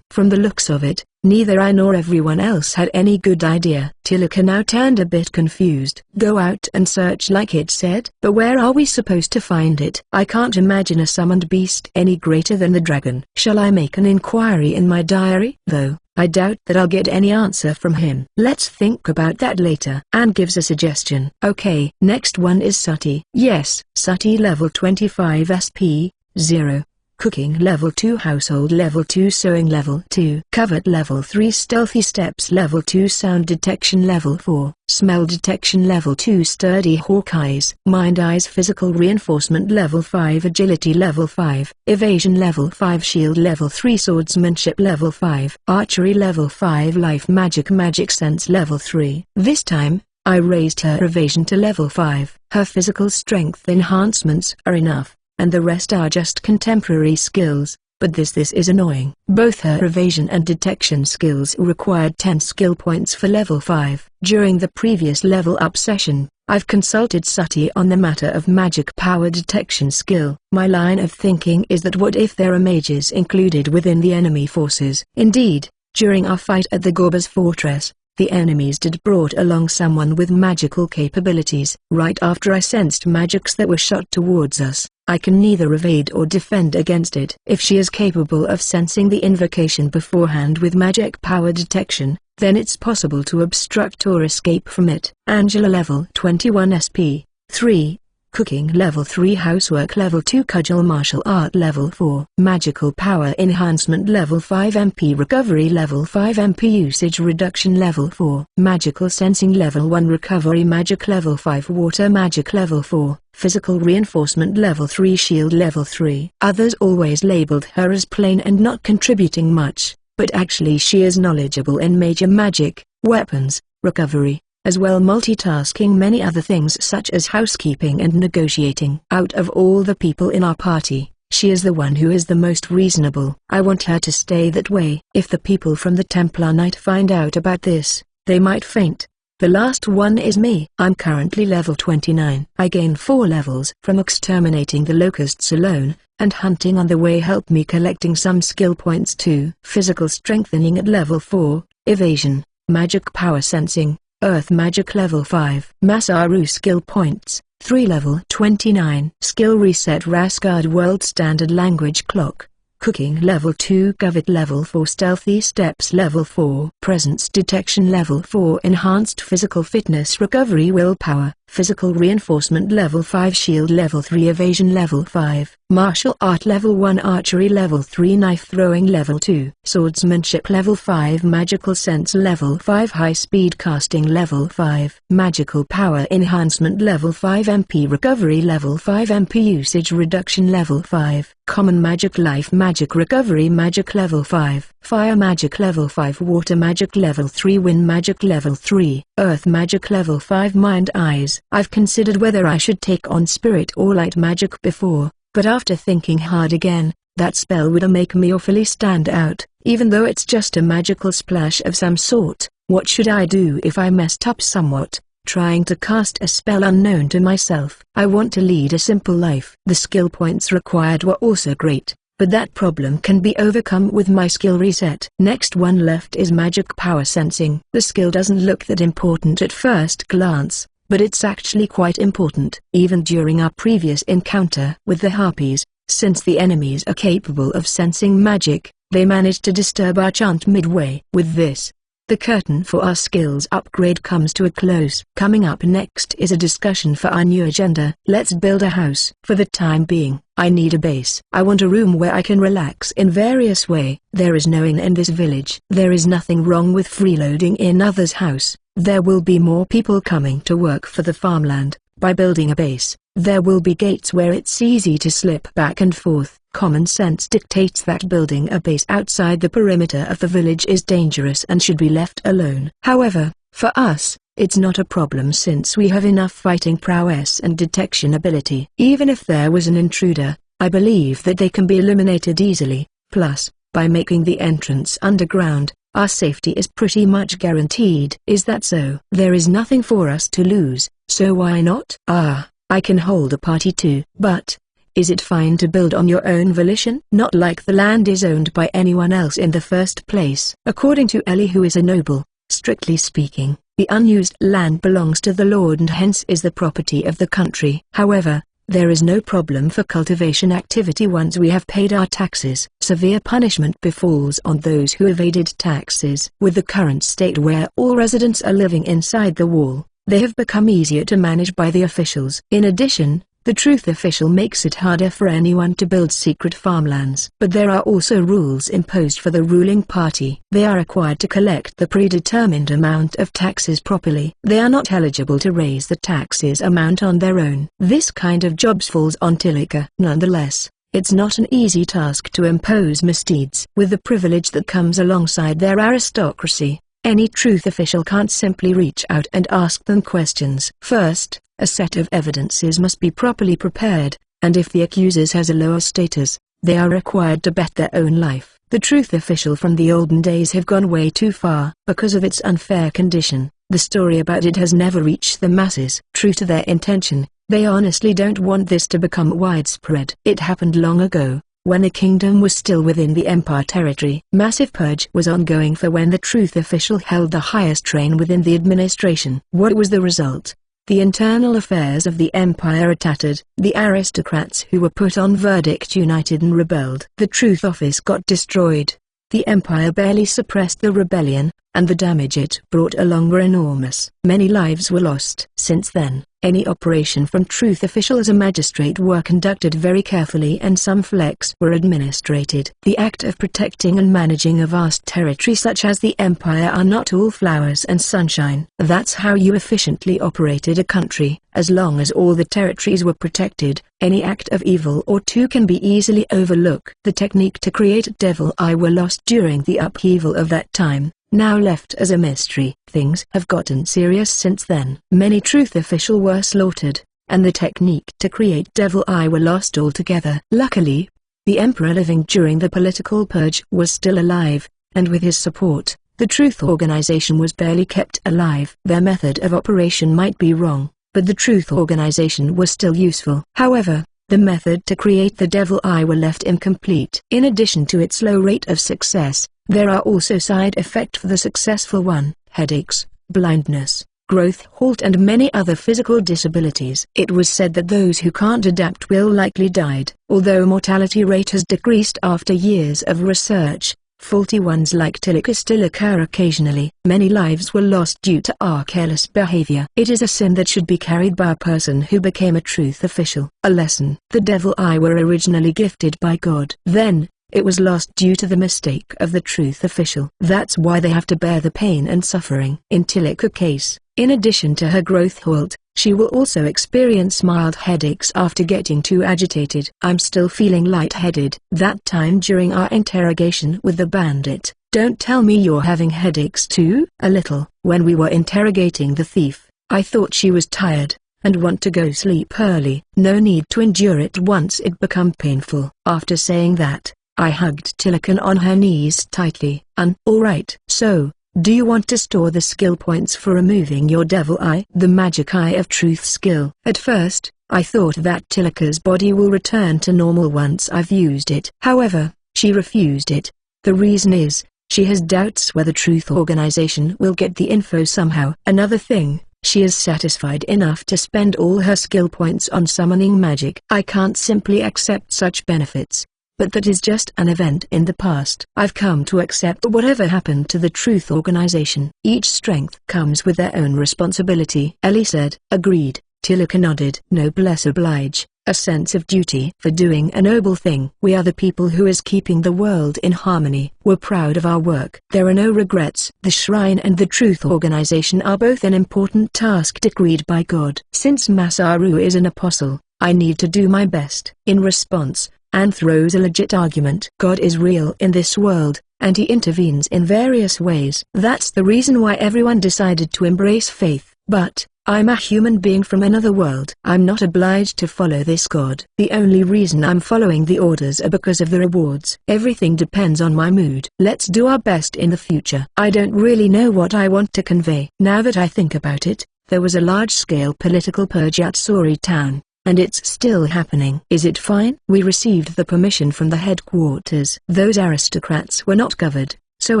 From the looks of it, neither I nor everyone else had any good idea. Tilika now turned a bit confused. Go out and search like it said. But where are we supposed to find it? I can't imagine a summoned beast any greater than the dragon. Shall I make an inquiry in my diary? Though, I doubt that I'll get any answer from him. Let's think about that later. Anne gives a suggestion. Okay, next one is Sati. Yes, Sati level 25 SP, 0. Cooking level 2 Household level 2 Sewing level 2 Covert level 3 Stealthy Steps level 2 Sound Detection level 4 Smell Detection level 2 Sturdy Hawkeyes Mind Eyes Physical Reinforcement level 5 Agility level 5 Evasion level 5 Shield level 3 Swordsmanship level 5 Archery level 5 Life Magic Sense level 3. This time, I raised her evasion to level 5. Her physical strength enhancements are enough, and the rest are just contemporary skills, but this is annoying. Both her evasion and detection skills required 10 skill points for level 5. During the previous level up session, I've consulted Sati on the matter of magic power detection skill. My line of thinking is that what if there are mages included within the enemy forces? Indeed, during our fight at the Gorba's fortress, the enemies did brought along someone with magical capabilities. Right after I sensed magics that were shot towards us, I can neither evade or defend against it. If she is capable of sensing the invocation beforehand with magic power detection, then it's possible to obstruct or escape from it. Angela level 21 SP, 3. Cooking level 3 Housework level 2 Cudgel Martial Art level 4 Magical Power Enhancement level 5 MP Recovery level 5 MP Usage Reduction level 4 Magical Sensing level 1 Recovery Magic level 5 Water Magic level 4 Physical Reinforcement level 3 Shield level 3. Others always labeled her as plain and not contributing much, but actually she is knowledgeable in major magic, weapons, recovery, as well multitasking many other things such as housekeeping and negotiating. Out of all the people in our party, she is the one who is the most reasonable. I want her to stay that way. If the people from the Templar Knight find out about this, they might faint. The last one is me. I'm currently level 29. I gain 4 levels from exterminating the locusts alone, and hunting on the way helped me collecting some skill points too. Physical strengthening at level 4, evasion, magic power sensing, Earth Magic level 5. Masaru skill points, 3 level 29. Skill reset Rasgard World Standard Language Clock. Cooking level 2 Covert level 4 Stealthy Steps level 4 Presence Detection level 4 Enhanced Physical Fitness Recovery Willpower, Physical Reinforcement Level 5, Shield Level 3, Evasion Level 5, Martial Art Level 1, Archery Level 3, Knife Throwing Level 2, Swordsmanship Level 5, Magical Sense Level 5, High Speed Casting Level 5, Magical Power Enhancement Level 5, MP Recovery Level 5, MP Usage Reduction Level 5, Common Magic Life Magic Recovery Magic Level 5, Fire Magic Level 5, Water Magic Level 3, Wind Magic Level 3, Earth Magic Level 5, Mind Eyes. I've considered whether I should take on Spirit or Light Magic before, but after thinking hard again, that spell would make me awfully stand out, even though it's just a magical splash of some sort. What should I do if I messed up somewhat, trying to cast a spell unknown to myself? I want to lead a simple life. The skill points required were also great, but that problem can be overcome with my skill reset. Next one left is Magic Power Sensing. The skill doesn't look that important at first glance, but it's actually quite important. Even during our previous encounter with the Harpies, since the enemies are capable of sensing magic, they managed to disturb our chant midway. With this, the curtain for our skills upgrade comes to a close. Coming up next is a discussion for our new agenda. Let's build a house. For the time being, I need a base. I want a room where I can relax in various way. There is no inn in this village. There is nothing wrong with freeloading in others' house. There will be more people coming to work for the farmland. By building a base, there will be gates where it's easy to slip back and forth. Common sense dictates that building a base outside the perimeter of the village is dangerous and should be left alone. However, for us, it's not a problem since we have enough fighting prowess and detection ability. Even if there was an intruder, I believe that they can be eliminated easily. Plus, by making the entrance underground, our safety is pretty much guaranteed. Is that so? There is nothing for us to lose, so why not? I can hold a party too. But, is it fine to build on your own volition? Not like the land is owned by anyone else in the first place. According to Ellie, who is a noble, strictly speaking, the unused land belongs to the Lord and hence is the property of the country. However, there is no problem for cultivation activity once we have paid our taxes. Severe punishment befalls on those who evaded taxes. With the current state where all residents are living inside the wall, they have become easier to manage by the officials. In addition, the truth official makes it harder for anyone to build secret farmlands. But there are also rules imposed for the ruling party. They are required to collect the predetermined amount of taxes properly. They are not eligible to raise the taxes amount on their own. This kind of jobs falls on Tilika. Nonetheless, it's not an easy task to impose misdeeds. With the privilege that comes alongside their aristocracy, any truth official can't simply reach out and ask them questions. First, a set of evidences must be properly prepared, and if the accusers has a lower status, they are required to bet their own life. The truth official from the olden days have gone way too far. Because of its unfair condition, the story about it has never reached the masses. True to their intention, they honestly don't want this to become widespread. It happened long ago, when the kingdom was still within the Empire territory. Massive purge was ongoing for when the truth official held the highest reign within the administration. What was the result? The internal affairs of the empire are tattered. The aristocrats who were put on verdict united and rebelled. The truth office got destroyed. The empire barely suppressed the rebellion, and the damage it brought along were enormous. Many lives were lost. Since then, any operation from truth official as a magistrate were conducted very carefully and some flex were administrated. The act of protecting and managing a vast territory such as the empire are not all flowers and sunshine. That's how you efficiently operated a country. As long as all the territories were protected, any act of evil or two can be easily overlooked. The technique to create Devil Eye were lost during the upheaval of that time, now left as a mystery. Things have gotten serious since then. Many truth officials were slaughtered, and the technique to create Devil Eye were lost altogether. Luckily, the emperor living during the political purge was still alive, and with his support, the truth organization was barely kept alive. Their method of operation might be wrong, but the truth organization was still useful. However, the method to create the Devil Eye were left incomplete. In addition to its low rate of success, there are also side effects for the successful one: headaches, blindness, growth halt and many other physical disabilities. It was said that those who can't adapt will likely die. Although mortality rate has decreased after years of research, Faulty ones like Tilaka still occur occasionally. Many lives were lost due to our careless behavior. It is a sin that should be carried by a person who became a truth official. A lesson. The devil eye were originally gifted by God. Then, it was lost due to the mistake of the truth official. That's why they have to bear the pain and suffering. In Tilaka's case, in addition to her growth halt, she will also experience mild headaches after getting too agitated. I'm still feeling lightheaded. That time during our interrogation with the bandit. Don't tell me you're having headaches too? A little. When we were interrogating the thief, I thought she was tired and want to go sleep early. No need to endure it once it become painful. After saying that, I hugged Tilaka on her knees tightly. Alright. So, do you want to store the skill points for removing your devil eye? The magic eye of truth skill. At first, I thought that Tilaka's body will return to normal once I've used it. However, she refused it. The reason is, she has doubts whether Truth Organization will get the info somehow. Another thing, she is satisfied enough to spend all her skill points on summoning magic. I can't simply accept such benefits. But that is just an event in the past. I've come to accept whatever happened to the Truth Organization. Each strength comes with their own responsibility. Ellie said. Agreed. Tilaka nodded. Noblesse oblige, a sense of duty for doing a noble thing. We are the people who is keeping the world in harmony. We're proud of our work. There are no regrets. The Shrine and the Truth Organization are both an important task decreed by God. Since Masaru is an apostle, I need to do my best. In response, Anne throws a legit argument. God is real in this world, and he intervenes in various ways. That's the reason why everyone decided to embrace faith. But, I'm a human being from another world. I'm not obliged to follow this God. The only reason I'm following the orders are because of the rewards. Everything depends on my mood. Let's do our best in the future. I don't really know what I want to convey. Now that I think about it, there was a large-scale political purge at Sori Town. And it's still happening. Is it fine? We received the permission from the headquarters. Those aristocrats were not covered, so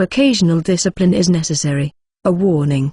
occasional discipline is necessary. A warning.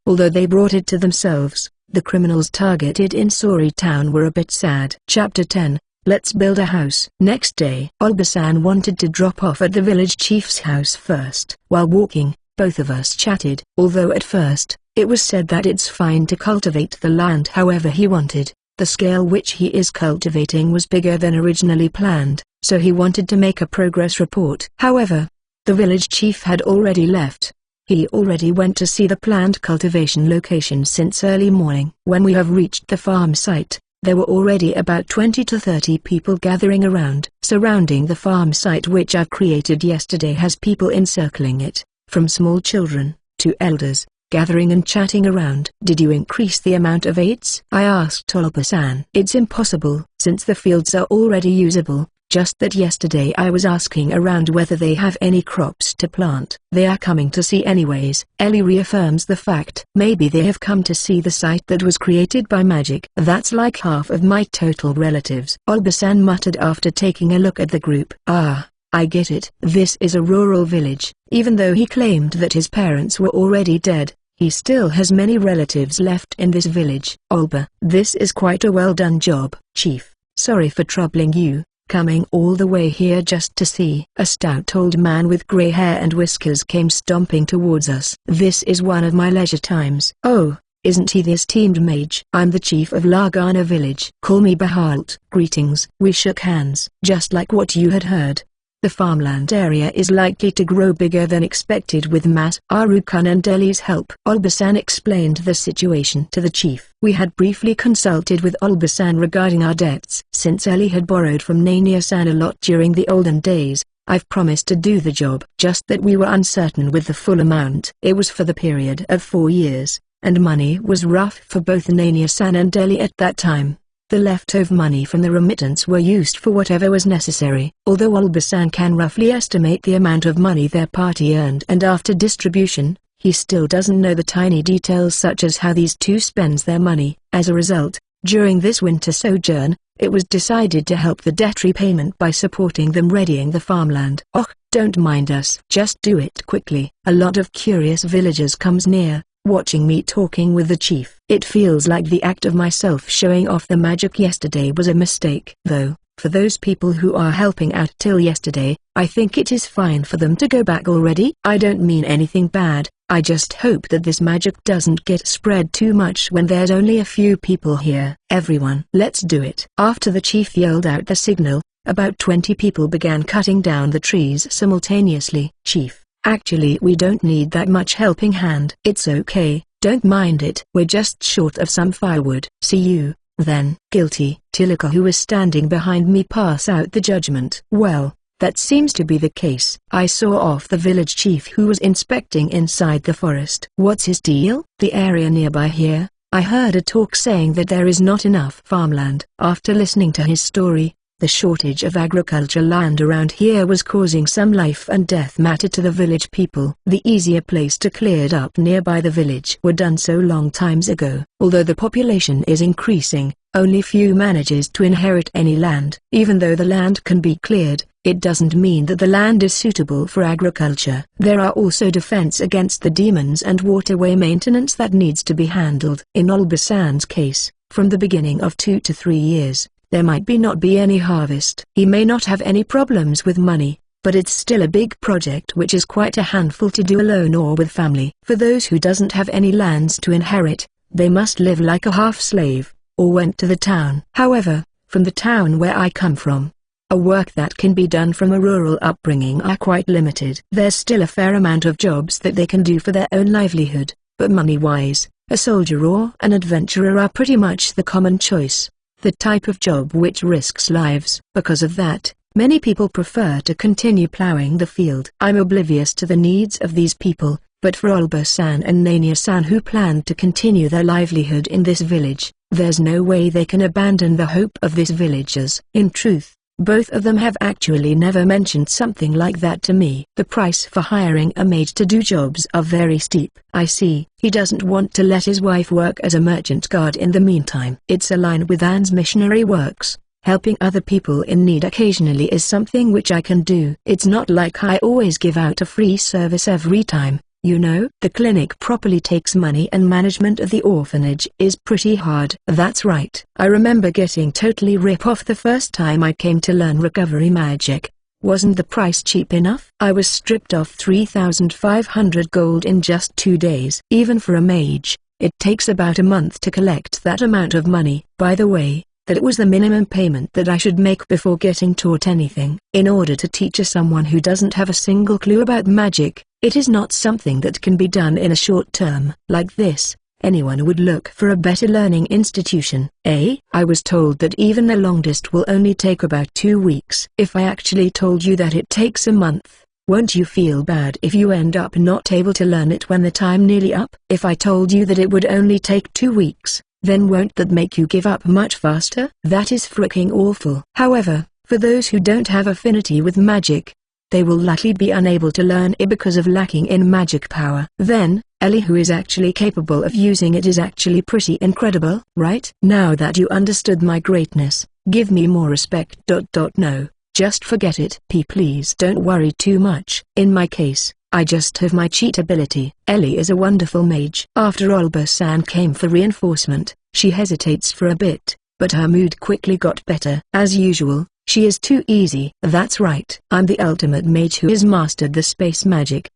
Although they brought it to themselves, the criminals targeted in Sori Town were a bit sad. Chapter 10. Let's build a house. Next day, Olbasan wanted to drop off at the village chief's house first. While walking, both of us chatted. Although at first, it was said that it's fine to cultivate the land however he wanted. The scale which he is cultivating was bigger than originally planned, so he wanted to make a progress report. However, the village chief had already left. He already went to see the planned cultivation location since early morning. When we have reached the farm site, there were already about 20 to 30 people gathering around. Surrounding the farm site which I've created yesterday has people encircling it, from small children to elders, gathering and chatting around. Did you increase the amount of aids? I asked Tolpa-san. It's impossible, since the fields are already usable, just that yesterday I was asking around whether they have any crops to plant. They are coming to see anyways. Ellie reaffirms the fact. Maybe they have come to see the site that was created by magic. That's like half of my total relatives. Olba-san muttered after taking a look at the group. I get it. This is a rural village. Even though he claimed that his parents were already dead, he still has many relatives left in this village. Olba, this is quite a well done job. Chief, sorry for troubling you, coming all the way here just to see. A stout old man with grey hair and whiskers came stomping towards us. This is one of my leisure times. Oh, isn't he the esteemed mage? I'm the chief of Lagana village. Call me Bahalt. Greetings. We shook hands. Just like what you had heard, the farmland area is likely to grow bigger than expected with Masaru-kun and Ellie's help. Olba-san explained the situation to the chief. We had briefly consulted with Olba-san regarding our debts. Since Ellie had borrowed from Nania-san a lot during the olden days, I've promised to do the job. Just that we were uncertain with the full amount. It was for the period of 4 years, and money was rough for both Nania-san and Ellie at that time. The leftover money from the remittance were used for whatever was necessary. Although Olba-san can roughly estimate the amount of money their party earned and after distribution, he still doesn't know the tiny details such as how these two spends their money. As a result, during this winter sojourn, it was decided to help the debt repayment by supporting them readying the farmland. Oh, don't mind us. Just do it quickly. A lot of curious villagers comes near, watching me talking with the chief. It feels like the act of myself showing off the magic yesterday was a mistake. Though, For those people who are helping out till yesterday, I think it is fine for them to go back already. I don't mean anything bad, I just hope that this magic doesn't get spread too much when there's only a few people here. Everyone, let's do it. After the chief yelled out the signal, about 20 people began cutting down the trees simultaneously. Chief, actually we don't need that much helping hand. It's okay, don't mind it. We're just short of some firewood. See you, then. Guilty. Tilika, who was standing behind me, pass out the judgment. Well, that seems to be the case. I saw off the village chief who was inspecting inside the forest. What's his deal? The area nearby here, I heard a talk saying that there is not enough farmland. After listening to his story, the shortage of agriculture land around here was causing some life and death matter to the village people. The easier place to clear it up nearby the village were done so long times ago. Although the population is increasing, only few manages to inherit any land. Even though the land can be cleared, it doesn't mean that the land is suitable for agriculture. There are also defense against the demons and waterway maintenance that needs to be handled. In Olbasan's case, from the beginning of 2 to 3 years, there might not be any harvest. He may not have any problems with money, but it's still a big project which is quite a handful to do alone or with family. For those who doesn't have any lands to inherit, they must live like a half-slave, or went to the town. However, from the town where I come from, a work that can be done from a rural upbringing are quite limited. There's still a fair amount of jobs that they can do for their own livelihood, but money-wise, a soldier or an adventurer are pretty much the common choice. The type of job which risks lives. Because of that, many people prefer to continue plowing the field. I'm oblivious to the needs of these people, but for Olba-san and Nania-san who plan to continue their livelihood in this village, there's no way they can abandon the hope of this villagers. In truth, both of them have actually never mentioned something like that to me. The price for hiring a maid to do jobs are very steep. I see. He doesn't want to let his wife work as a merchant guard in the meantime. It's aligned with Anne's missionary works. Helping other people in need occasionally is something which I can do. It's not like I always give out a free service every time. You know, the clinic properly takes money and management of the orphanage is pretty hard. That's right. I remember getting totally rip-off the first time I came to learn recovery magic. Wasn't the price cheap enough? I was stripped of 3,500 gold in just 2 days. Even for a mage, it takes about a month to collect that amount of money. By the way, that it was the minimum payment that I should make before getting taught anything. In order to teach someone who doesn't have a single clue about magic, it is not something that can be done in a short term. Like this, anyone would look for a better learning institution. I was told that even the longest will only take about 2 weeks. If I actually told you that it takes a month, won't you feel bad if you end up not able to learn it when the time nearly up? If I told you that it would only take 2 weeks, then won't that make you give up much faster? That is freaking awful. However, for those who don't have affinity with magic, they will likely be unable to learn it because of lacking in magic power. Then, Ellie who is actually capable of using it is actually pretty incredible, right? Now that you understood my greatness, give me more respect. No, just forget it. Please don't worry too much. In my case, I just have my cheat ability. Ellie is a wonderful mage. After Olba-san came for reinforcement, she hesitates for a bit, but her mood quickly got better. As usual, she is too easy. That's right. I'm the ultimate mage who has mastered the space magic.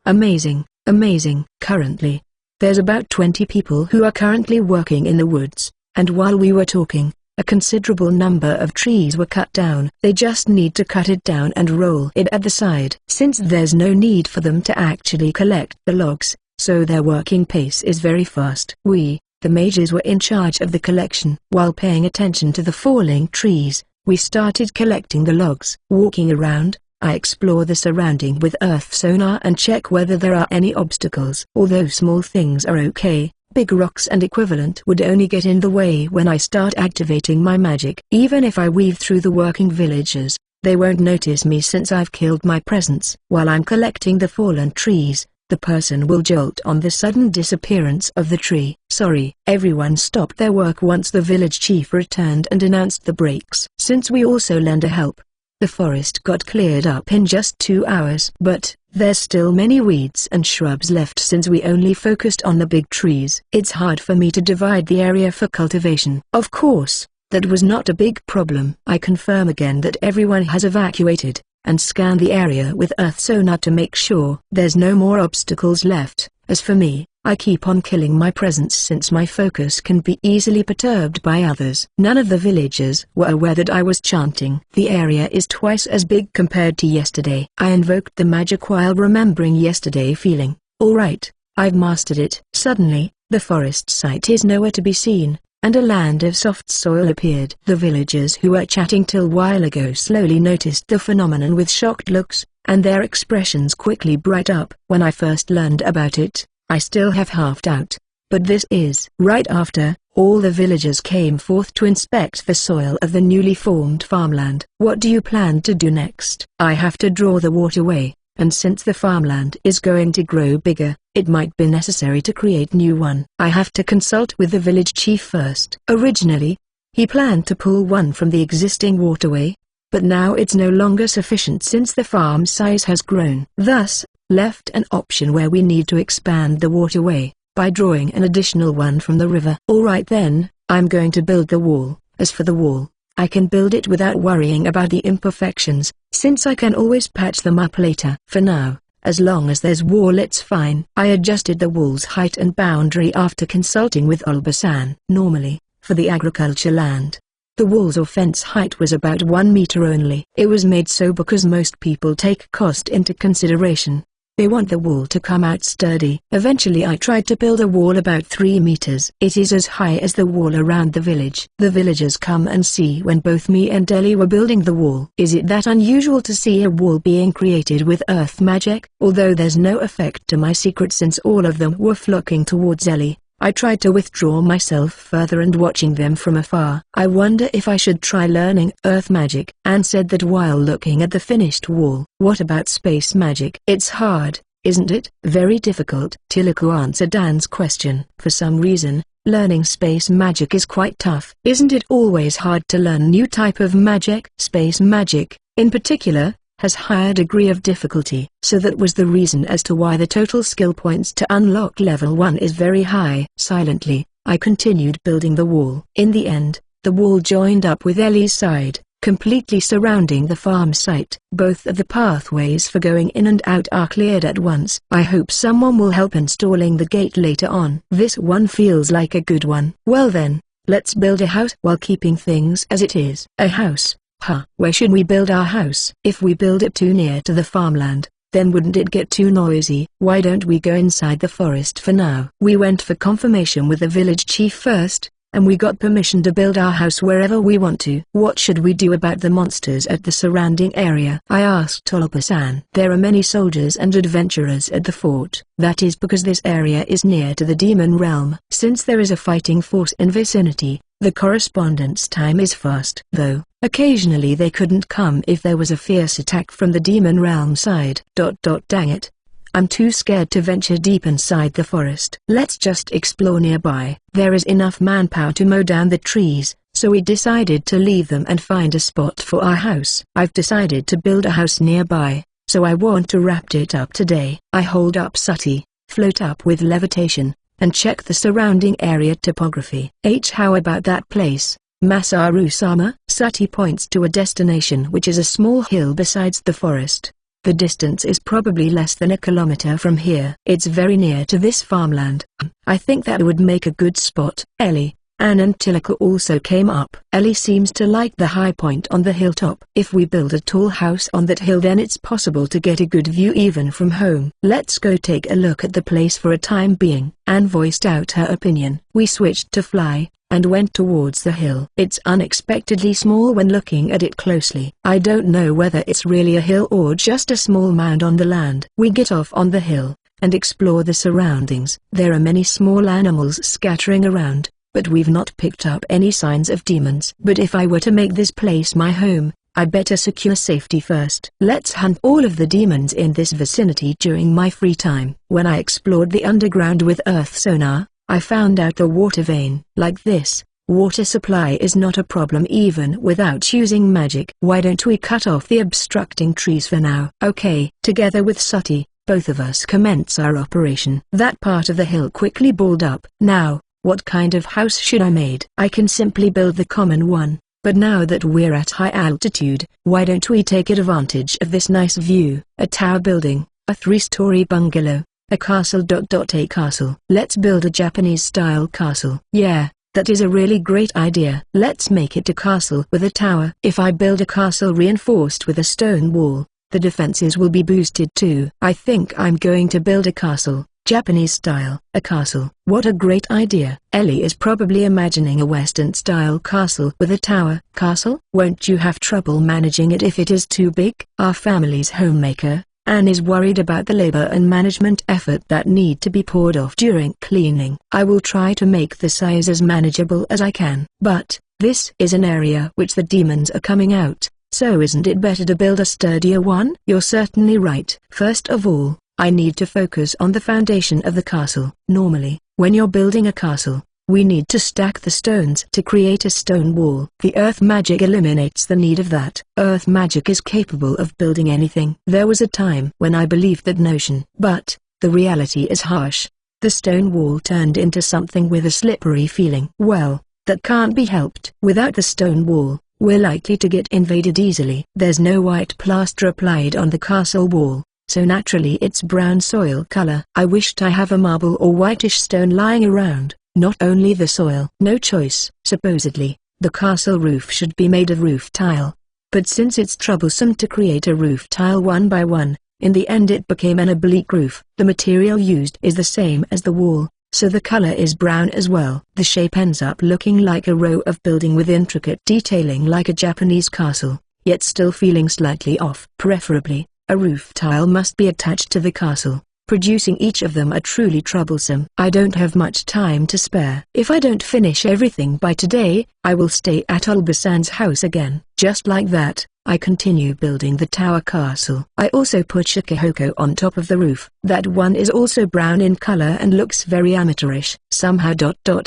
Amazing, amazing. Currently, there's about 20 people who are currently working in the woods, and while we were talking, a considerable number of trees were cut down. They just need to cut it down and roll it at the side. Since there's no need for them to actually collect the logs, so their working pace is very fast. We, the mages, were in charge of the collection. While paying attention to the falling trees, we started collecting the logs. Walking around, I explore the surrounding with earth sonar and check whether there are any obstacles. Although small things are okay, big rocks and equivalent would only get in the way when I start activating my magic. Even if I weave through the working villagers, they won't notice me since I've killed my presence. While I'm collecting the fallen trees, the person will jolt on the sudden disappearance of the tree. Sorry. Everyone stopped their work once the village chief returned and announced the breaks. Since we also lend a help, the forest got cleared up in just 2 hours. But there's still many weeds and shrubs left since we only focused on the big trees. It's hard for me to divide the area for cultivation. Of course, That was not a big problem. I confirm again that everyone has evacuated, and scan the area with Earth sonar to make sure there's no more obstacles left. As for me, I keep on killing my presence since my focus can be easily perturbed by others. None of the villagers were aware that I was chanting. The area is twice as big compared to yesterday. I invoked the magic while remembering yesterday feeling. Alright, I've mastered it. Suddenly, the forest site is nowhere to be seen, and a land of soft soil appeared. The villagers who were chatting till while ago slowly noticed the phenomenon with shocked looks, and their expressions quickly bright up. When I first learned about it, I still have half doubt, but this is. Right after, all the villagers came forth to inspect the soil of the newly formed farmland. What do you plan to do next? I have to draw the waterway, and since the farmland is going to grow bigger, it might be necessary to create new one. I have to consult with the village chief first. Originally, he planned to pull one from the existing waterway, but now it's no longer sufficient since the farm size has grown. Thus, left an option where we need to expand the waterway, by drawing an additional one from the river. Alright then, I'm going to build the wall. As for the wall, I can build it without worrying about the imperfections, since I can always patch them up later. For now, as long as there's wall it's fine. I adjusted the wall's height and boundary after consulting with Olbasan. Normally, for the agriculture land, the wall's or fence height was about 1 meter only. It was made so because most people take cost into consideration. They want the wall to come out sturdy. Eventually I tried to build a wall about 3 meters. It is as high as the wall around the village. The villagers come and see when both me and Ellie were building the wall. Is it that unusual to see a wall being created with earth magic? Although there's no effect to my secret since all of them were flocking towards Ellie, I tried to withdraw myself further and watching them from afar. I wonder if I should try learning earth magic. Anne said that while looking at the finished wall. What about space magic? It's hard, isn't it? Very difficult. Tiliku answered Anne's question. For some reason, learning space magic is quite tough. Isn't it always hard to learn new type of magic? Space magic, in particular, has higher degree of difficulty. So that was the reason as to why the total skill points to unlock level 1 is very high. Silently, I continued building the wall. In the end, the wall joined up with Ellie's side, completely surrounding the farm site. Both of the pathways for going in and out are cleared at once. I hope someone will help installing the gate later on. This one feels like a good one. Well then, let's build a house while keeping things as it is. A house? Huh. Where should we build our house? If we build it too near to the farmland, then wouldn't it get too noisy? Why don't we go inside the forest for now? We went for confirmation with the village chief first, and we got permission to build our house wherever we want to. What should we do about the monsters at the surrounding area? I asked Tolpa-san. There are many soldiers and adventurers at the fort. That is because this area is near to the demon realm. Since there is a fighting force in vicinity, the correspondence time is fast. Though, occasionally they couldn't come if there was a fierce attack from the demon realm side. Dang it. I'm too scared to venture deep inside the forest. Let's just explore nearby. There is enough manpower to mow down the trees, so we decided to leave them and find a spot for our house. I've decided to build a house nearby, so I want to wrap it up today. I hold up Sati, float up with levitation, and check the surrounding area topography. How about that place, Masaru-sama? Sati points to a destination which is a small hill besides the forest. The distance is probably less than 1 kilometer from here. It's very near to this farmland. I think that would make a good spot. Ellie, Anne and Tilaka also came up. Ellie seems to like the high point on the hilltop. If we build a tall house on that hill then it's possible to get a good view even from home. Let's go take a look at the place for a time being. Anne voiced out her opinion. We switched to fly, and went towards the hill. It's unexpectedly small when looking at it closely. I don't know whether it's really a hill or just a small mound on the land. We get off on the hill, and explore the surroundings. There are many small animals scattering around, but we've not picked up any signs of demons. But if I were to make this place my home, I better secure safety first. Let's hunt all of the demons in this vicinity during my free time. When I explored the underground with earth sonar, I found out the water vein. Like this, water supply is not a problem even without using magic. Why don't we cut off the obstructing trees for now? Okay. Together with Sati, both of us commence our operation. That part of the hill quickly balled up. Now, What kind of house should I made? I can simply build the common one, but now that we're at high altitude, why don't we take advantage of this nice view? A tower building, a 3-story bungalow, a castle. A castle. Let's build a Japanese-style castle. Yeah, that is a really great idea. Let's make it a castle with a tower. If I build a castle reinforced with a stone wall, the defenses will be boosted too. I think I'm going to build a castle, Japanese style. A castle. What a great idea. Ellie is probably imagining a Western-style castle with a tower. Castle? Won't you have trouble managing it if it is too big? Our family's homemaker, Anne, is worried about the labor and management effort that need to be poured off during cleaning. I will try to make the size as manageable as I can. But, this is an area which the demons are coming out, so isn't it better to build a sturdier one? You're certainly right. First of all, I need to focus on the foundation of the castle. Normally, when you're building a castle, we need to stack the stones to create a stone wall. The earth magic eliminates the need of that. Earth magic is capable of building anything. There was a time when I believed that notion. But, the reality is harsh. The stone wall turned into something with a slippery feeling. Well, that can't be helped. Without the stone wall, we're likely to get invaded easily. There's no white plaster applied on the castle wall, so naturally it's brown soil color. I wished I have a marble or whitish stone lying around. Not only the soil. No choice. Supposedly, the castle roof should be made of roof tile. But since it's troublesome to create a roof tile one by one, in the end it became an oblique roof. The material used is the same as the wall, so the color is brown as well. The shape ends up looking like a row of building with intricate detailing like a Japanese castle, yet still feeling slightly off. Preferably, a roof tile must be attached to the castle. Producing each of them are truly troublesome. I don't have much time to spare. If I don't finish everything by today, I will stay at Ulbasan's house again. Just like that, I continue building the tower castle. I also put shikihoko on top of the roof. That one is also brown in color and looks very amateurish. Somehow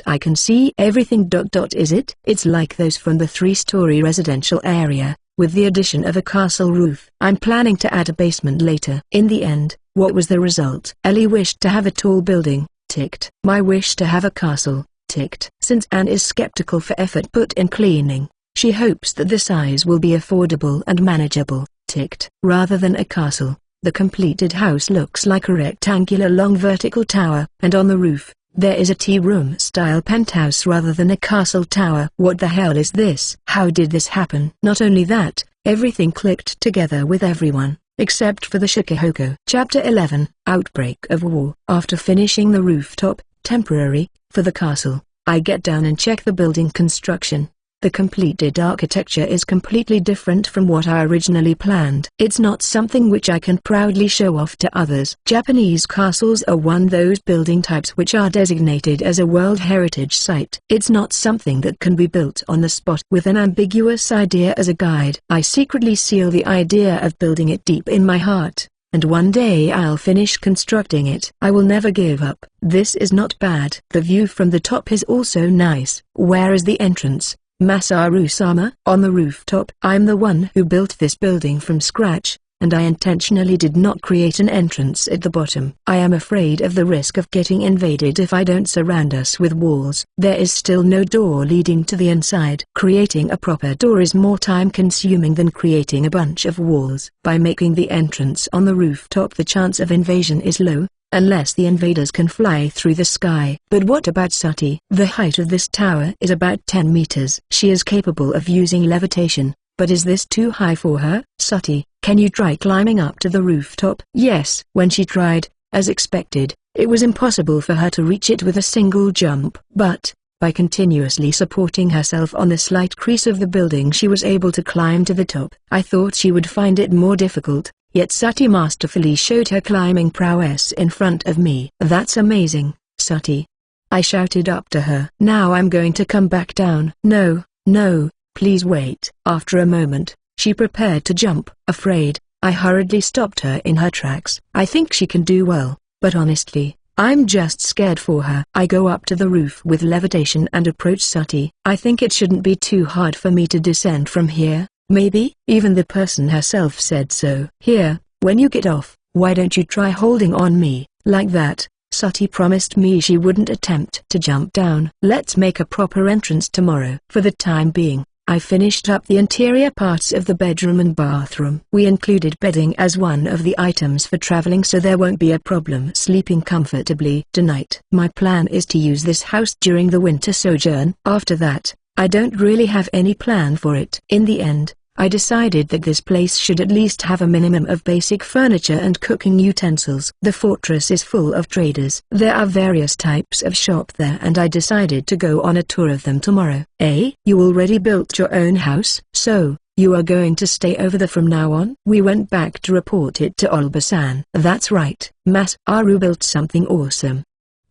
I can see everything. Is it? It's like those from the 3-story residential area, with the addition of a castle roof. I'm planning to add a basement later. In the end, what was the result? Ellie wished to have a tall building, ticked. My wish to have a castle, ticked. Since Anne is skeptical for effort put in cleaning, she hopes that the size will be affordable and manageable, ticked. Rather than a castle, the completed house looks like a rectangular long vertical tower, and on the roof, there is a tea-room style penthouse rather than a castle tower. What the hell is this? How did this happen? Not only that, everything clicked together with everyone, except for the shikihoko. Chapter 11, Outbreak of War. After finishing the rooftop, temporary, for the castle, I get down and check the building construction. The completed architecture is completely different from what I originally planned. It's not something which I can proudly show off to others. Japanese castles are one of those building types which are designated as a World Heritage Site. It's not something that can be built on the spot with an ambiguous idea as a guide. I secretly seal the idea of building it deep in my heart, and one day I'll finish constructing it. I will never give up. This is not bad. The view from the top is also nice. Where is the entrance? Masaru-sama? On the rooftop. I'm the one who built this building from scratch, and I intentionally did not create an entrance at the bottom. I am afraid of the risk of getting invaded if I don't surround us with walls. There is still no door leading to the inside. Creating a proper door is more time-consuming than creating a bunch of walls. By making the entrance on the rooftop, the chance of invasion is low, unless the invaders can fly through the sky. But what about Sati? The height of this tower is about 10 meters. She is capable of using levitation, but is this too high for her? Sati, can you try climbing up to the rooftop? Yes. When she tried, as expected, it was impossible for her to reach it with a single jump. But, by continuously supporting herself on the slight crease of the building, she was able to climb to the top. I thought she would find it more difficult, yet Sati masterfully showed her climbing prowess in front of me. That's amazing, Sati, I shouted up to her. Now I'm going to come back down. No, no, please wait. After a moment, she prepared to jump. Afraid, I hurriedly stopped her in her tracks. I think she can do well, but honestly, I'm just scared for her. I go up to the roof with levitation and approach Sati. I think it shouldn't be too hard for me to descend from here. Maybe, even the person herself said so. Here, when you get off, why don't you try holding on me, like that? Sati promised me she wouldn't attempt to jump down. Let's make a proper entrance tomorrow. For the time being, I finished up the interior parts of the bedroom and bathroom. We included bedding as one of the items for traveling, so there won't be a problem sleeping comfortably tonight. My plan is to use this house during the winter sojourn. After that, I don't really have any plan for it. In the end, I decided that this place should at least have a minimum of basic furniture and cooking utensils. The fortress is full of traders. There are various types of shop there, and I decided to go on a tour of them tomorrow. You already built your own house? So, you are going to stay over there from now on? We went back to report it to Olbasan. That's right, Masaru built something awesome.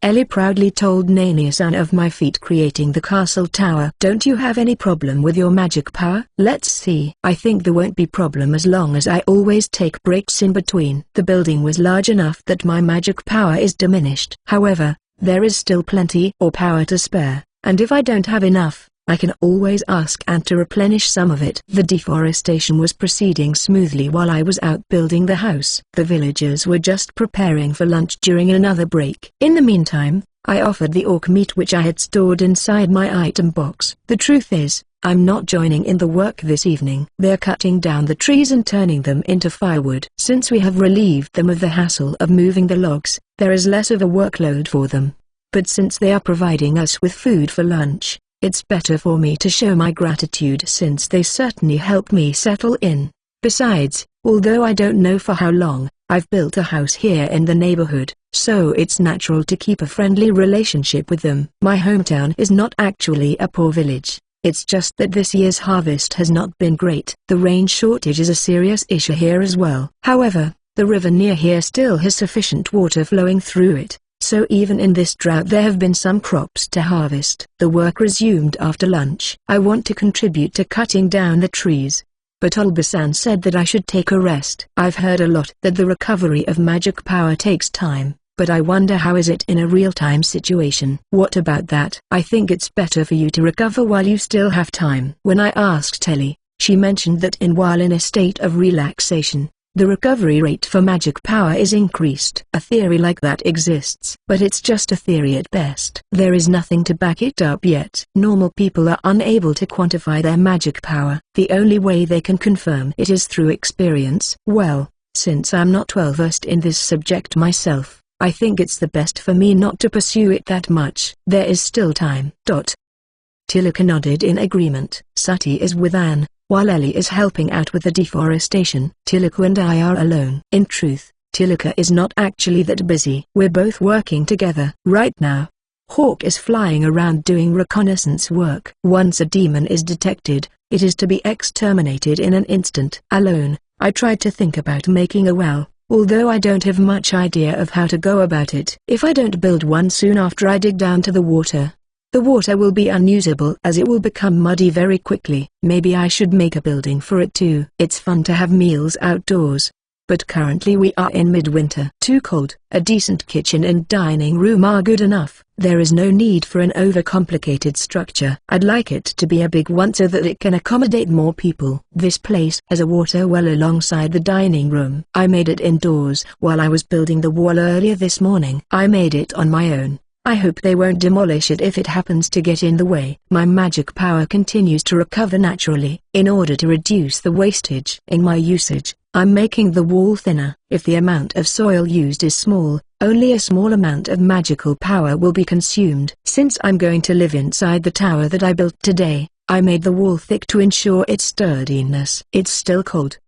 Ellie proudly told Nania-san of my feat creating the castle tower. Don't you have any problem with your magic power? Let's see. I think there won't be problem as long as I always take breaks in between. The building was large enough that my magic power is diminished. However, there is still plenty or power to spare, and if I don't have enough, I can always ask Ant to replenish some of it. The deforestation was proceeding smoothly while I was out building the house. The villagers were just preparing for lunch during another break. In the meantime, I offered the orc meat which I had stored inside my item box. The truth is, I'm not joining in the work this evening. They're cutting down the trees and turning them into firewood. Since we have relieved them of the hassle of moving the logs, there is less of a workload for them. But since they are providing us with food for lunch, it's better for me to show my gratitude since they certainly help me settle in. Besides, although I don't know for how long, I've built a house here in the neighborhood, so it's natural to keep a friendly relationship with them. My hometown is not actually a poor village, it's just that this year's harvest has not been great. The rain shortage is a serious issue here as well. However, the river near here still has sufficient water flowing through it. So even in this drought there have been some crops to harvest. The work resumed after lunch. I want to contribute to cutting down the trees, but Olbasan said that I should take a rest. I've heard a lot that the recovery of magic power takes time, but I wonder how is it in a real-time situation. What about that? I think it's better for you to recover while you still have time. When I asked Ellie, she mentioned that while in a state of relaxation, the recovery rate for magic power is increased. A theory like that exists, but it's just a theory at best. There is nothing to back it up yet. Normal people are unable to quantify their magic power. The only way they can confirm it is through experience. Well, since I'm not well versed in this subject myself, I think it's the best for me not to pursue it that much. There is still time. Tilaka nodded in agreement. Sati is with Anne, while Ellie is helping out with the deforestation. Tilaka and I are alone. In truth, Tilaka is not actually that busy. We're both working together. Right now, Hawk is flying around doing reconnaissance work. Once a demon is detected, it is to be exterminated in an instant. Alone, I tried to think about making a well, although I don't have much idea of how to go about it. If I don't build one soon after I dig down to the water will be unusable as it will become muddy very quickly. Maybe I should make a building for it too. It's fun to have meals outdoors, but currently we are in midwinter. Too cold. A decent kitchen and dining room are good enough. There is no need for an overcomplicated structure. I'd like it to be a big one so that it can accommodate more people. This place has a water well alongside the dining room. I made it indoors while I was building the wall earlier this morning. I made it on my own. I hope they won't demolish it if it happens to get in the way. My magic power continues to recover naturally. In order to reduce the wastage in my usage, I'm making the wall thinner. If the amount of soil used is small, only a small amount of magical power will be consumed. Since I'm going to live inside the tower that I built today, I made the wall thick to ensure its sturdiness. It's still cold,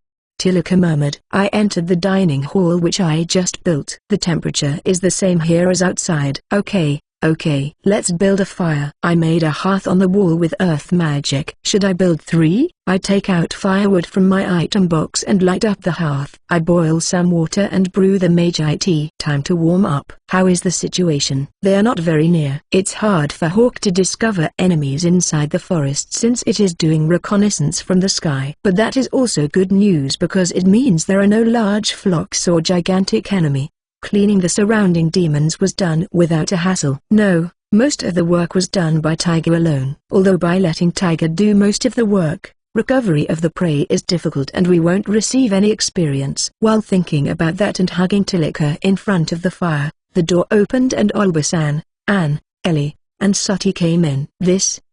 Tilaka murmured. I entered the dining hall which I just built. The temperature is the same here as outside. Okay, let's build a fire. I made a hearth on the wall with earth magic. Should I build 3? I take out firewood from my item box and light up the hearth. I boil some water and brew the Meiji tea. Time to warm up. How is the situation? They are not very near. It's hard for Hawk to discover enemies inside the forest since it is doing reconnaissance from the sky. But that is also good news because it means there are no large flocks or gigantic enemy. Cleaning the surrounding demons was done without a hassle. No, most of the work was done by Tiger alone. Although by letting Tiger do most of the work, recovery of the prey is difficult and we won't receive any experience. While thinking about that and hugging Tilaka in front of the fire, The door opened and Olbasan, Anne, Ellie, and Sati came in.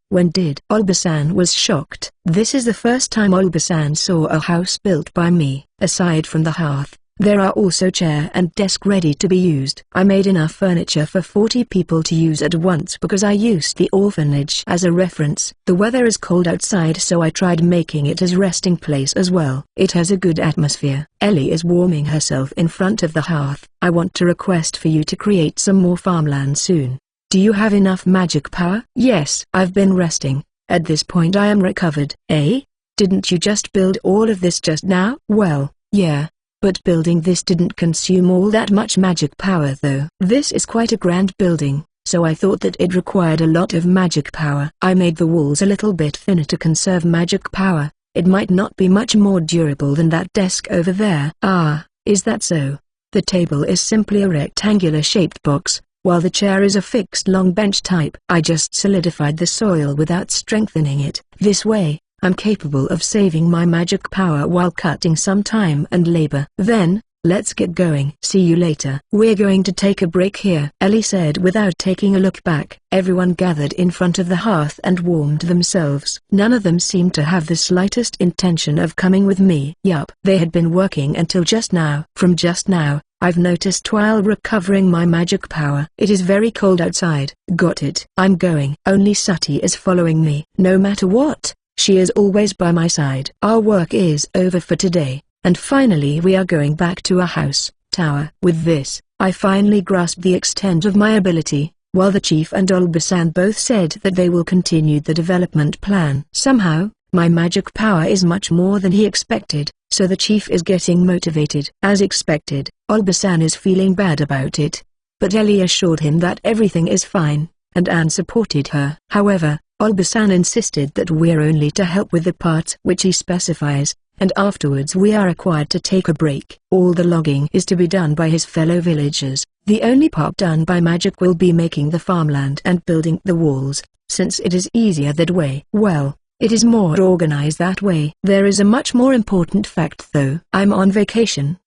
When did? Olbasan was shocked. This is the first time Olbasan saw a house built by me. Aside from the hearth, there are also chair and desk ready to be used. I made enough furniture for 40 people to use at once because I used the orphanage as a reference. The weather is cold outside, so I tried making it as resting place as well. It has a good atmosphere. Ellie is warming herself in front of the hearth. I want to request for you to create some more farmland soon. Do you have enough magic power? Yes. I've been resting. At this point I am recovered. Eh? Didn't you just build all of this just now? Well, yeah. But building this didn't consume all that much magic power though. This is quite a grand building, so I thought that it required a lot of magic power. I made the walls a little bit thinner to conserve magic power. It might not be much more durable than that desk over there. Ah, is that so? The table is simply a rectangular shaped box, while the chair is a fixed long bench type. I just solidified the soil without strengthening it. This way, I'm capable of saving my magic power while cutting some time and labor. Then, let's get going. See you later. We're going to take a break here, Ellie said without taking a look back. Everyone gathered in front of the hearth and warmed themselves. None of them seemed to have the slightest intention of coming with me. Yup. They had been working until just now. From just now, I've noticed while recovering my magic power. It is very cold outside. Got it. I'm going. Only Sati is following me. No matter what, she is always by my side. Our work is over for today, and finally we are going back to our house, tower. With this, I finally grasped the extent of my ability, while the chief and Olbasan both said that they will continue the development plan. Somehow, my magic power is much more than he expected, so the chief is getting motivated. As expected, Olbasan is feeling bad about it, but Ellie assured him that everything is fine, and Anne supported her. However, Olbasan insisted that we're only to help with the parts which he specifies, and afterwards we are required to take a break. All the logging is to be done by his fellow villagers. The only part done by magic will be making the farmland and building the walls, since it is easier that way. Well, it is more organized that way. There is a much more important fact though. I'm on vacation.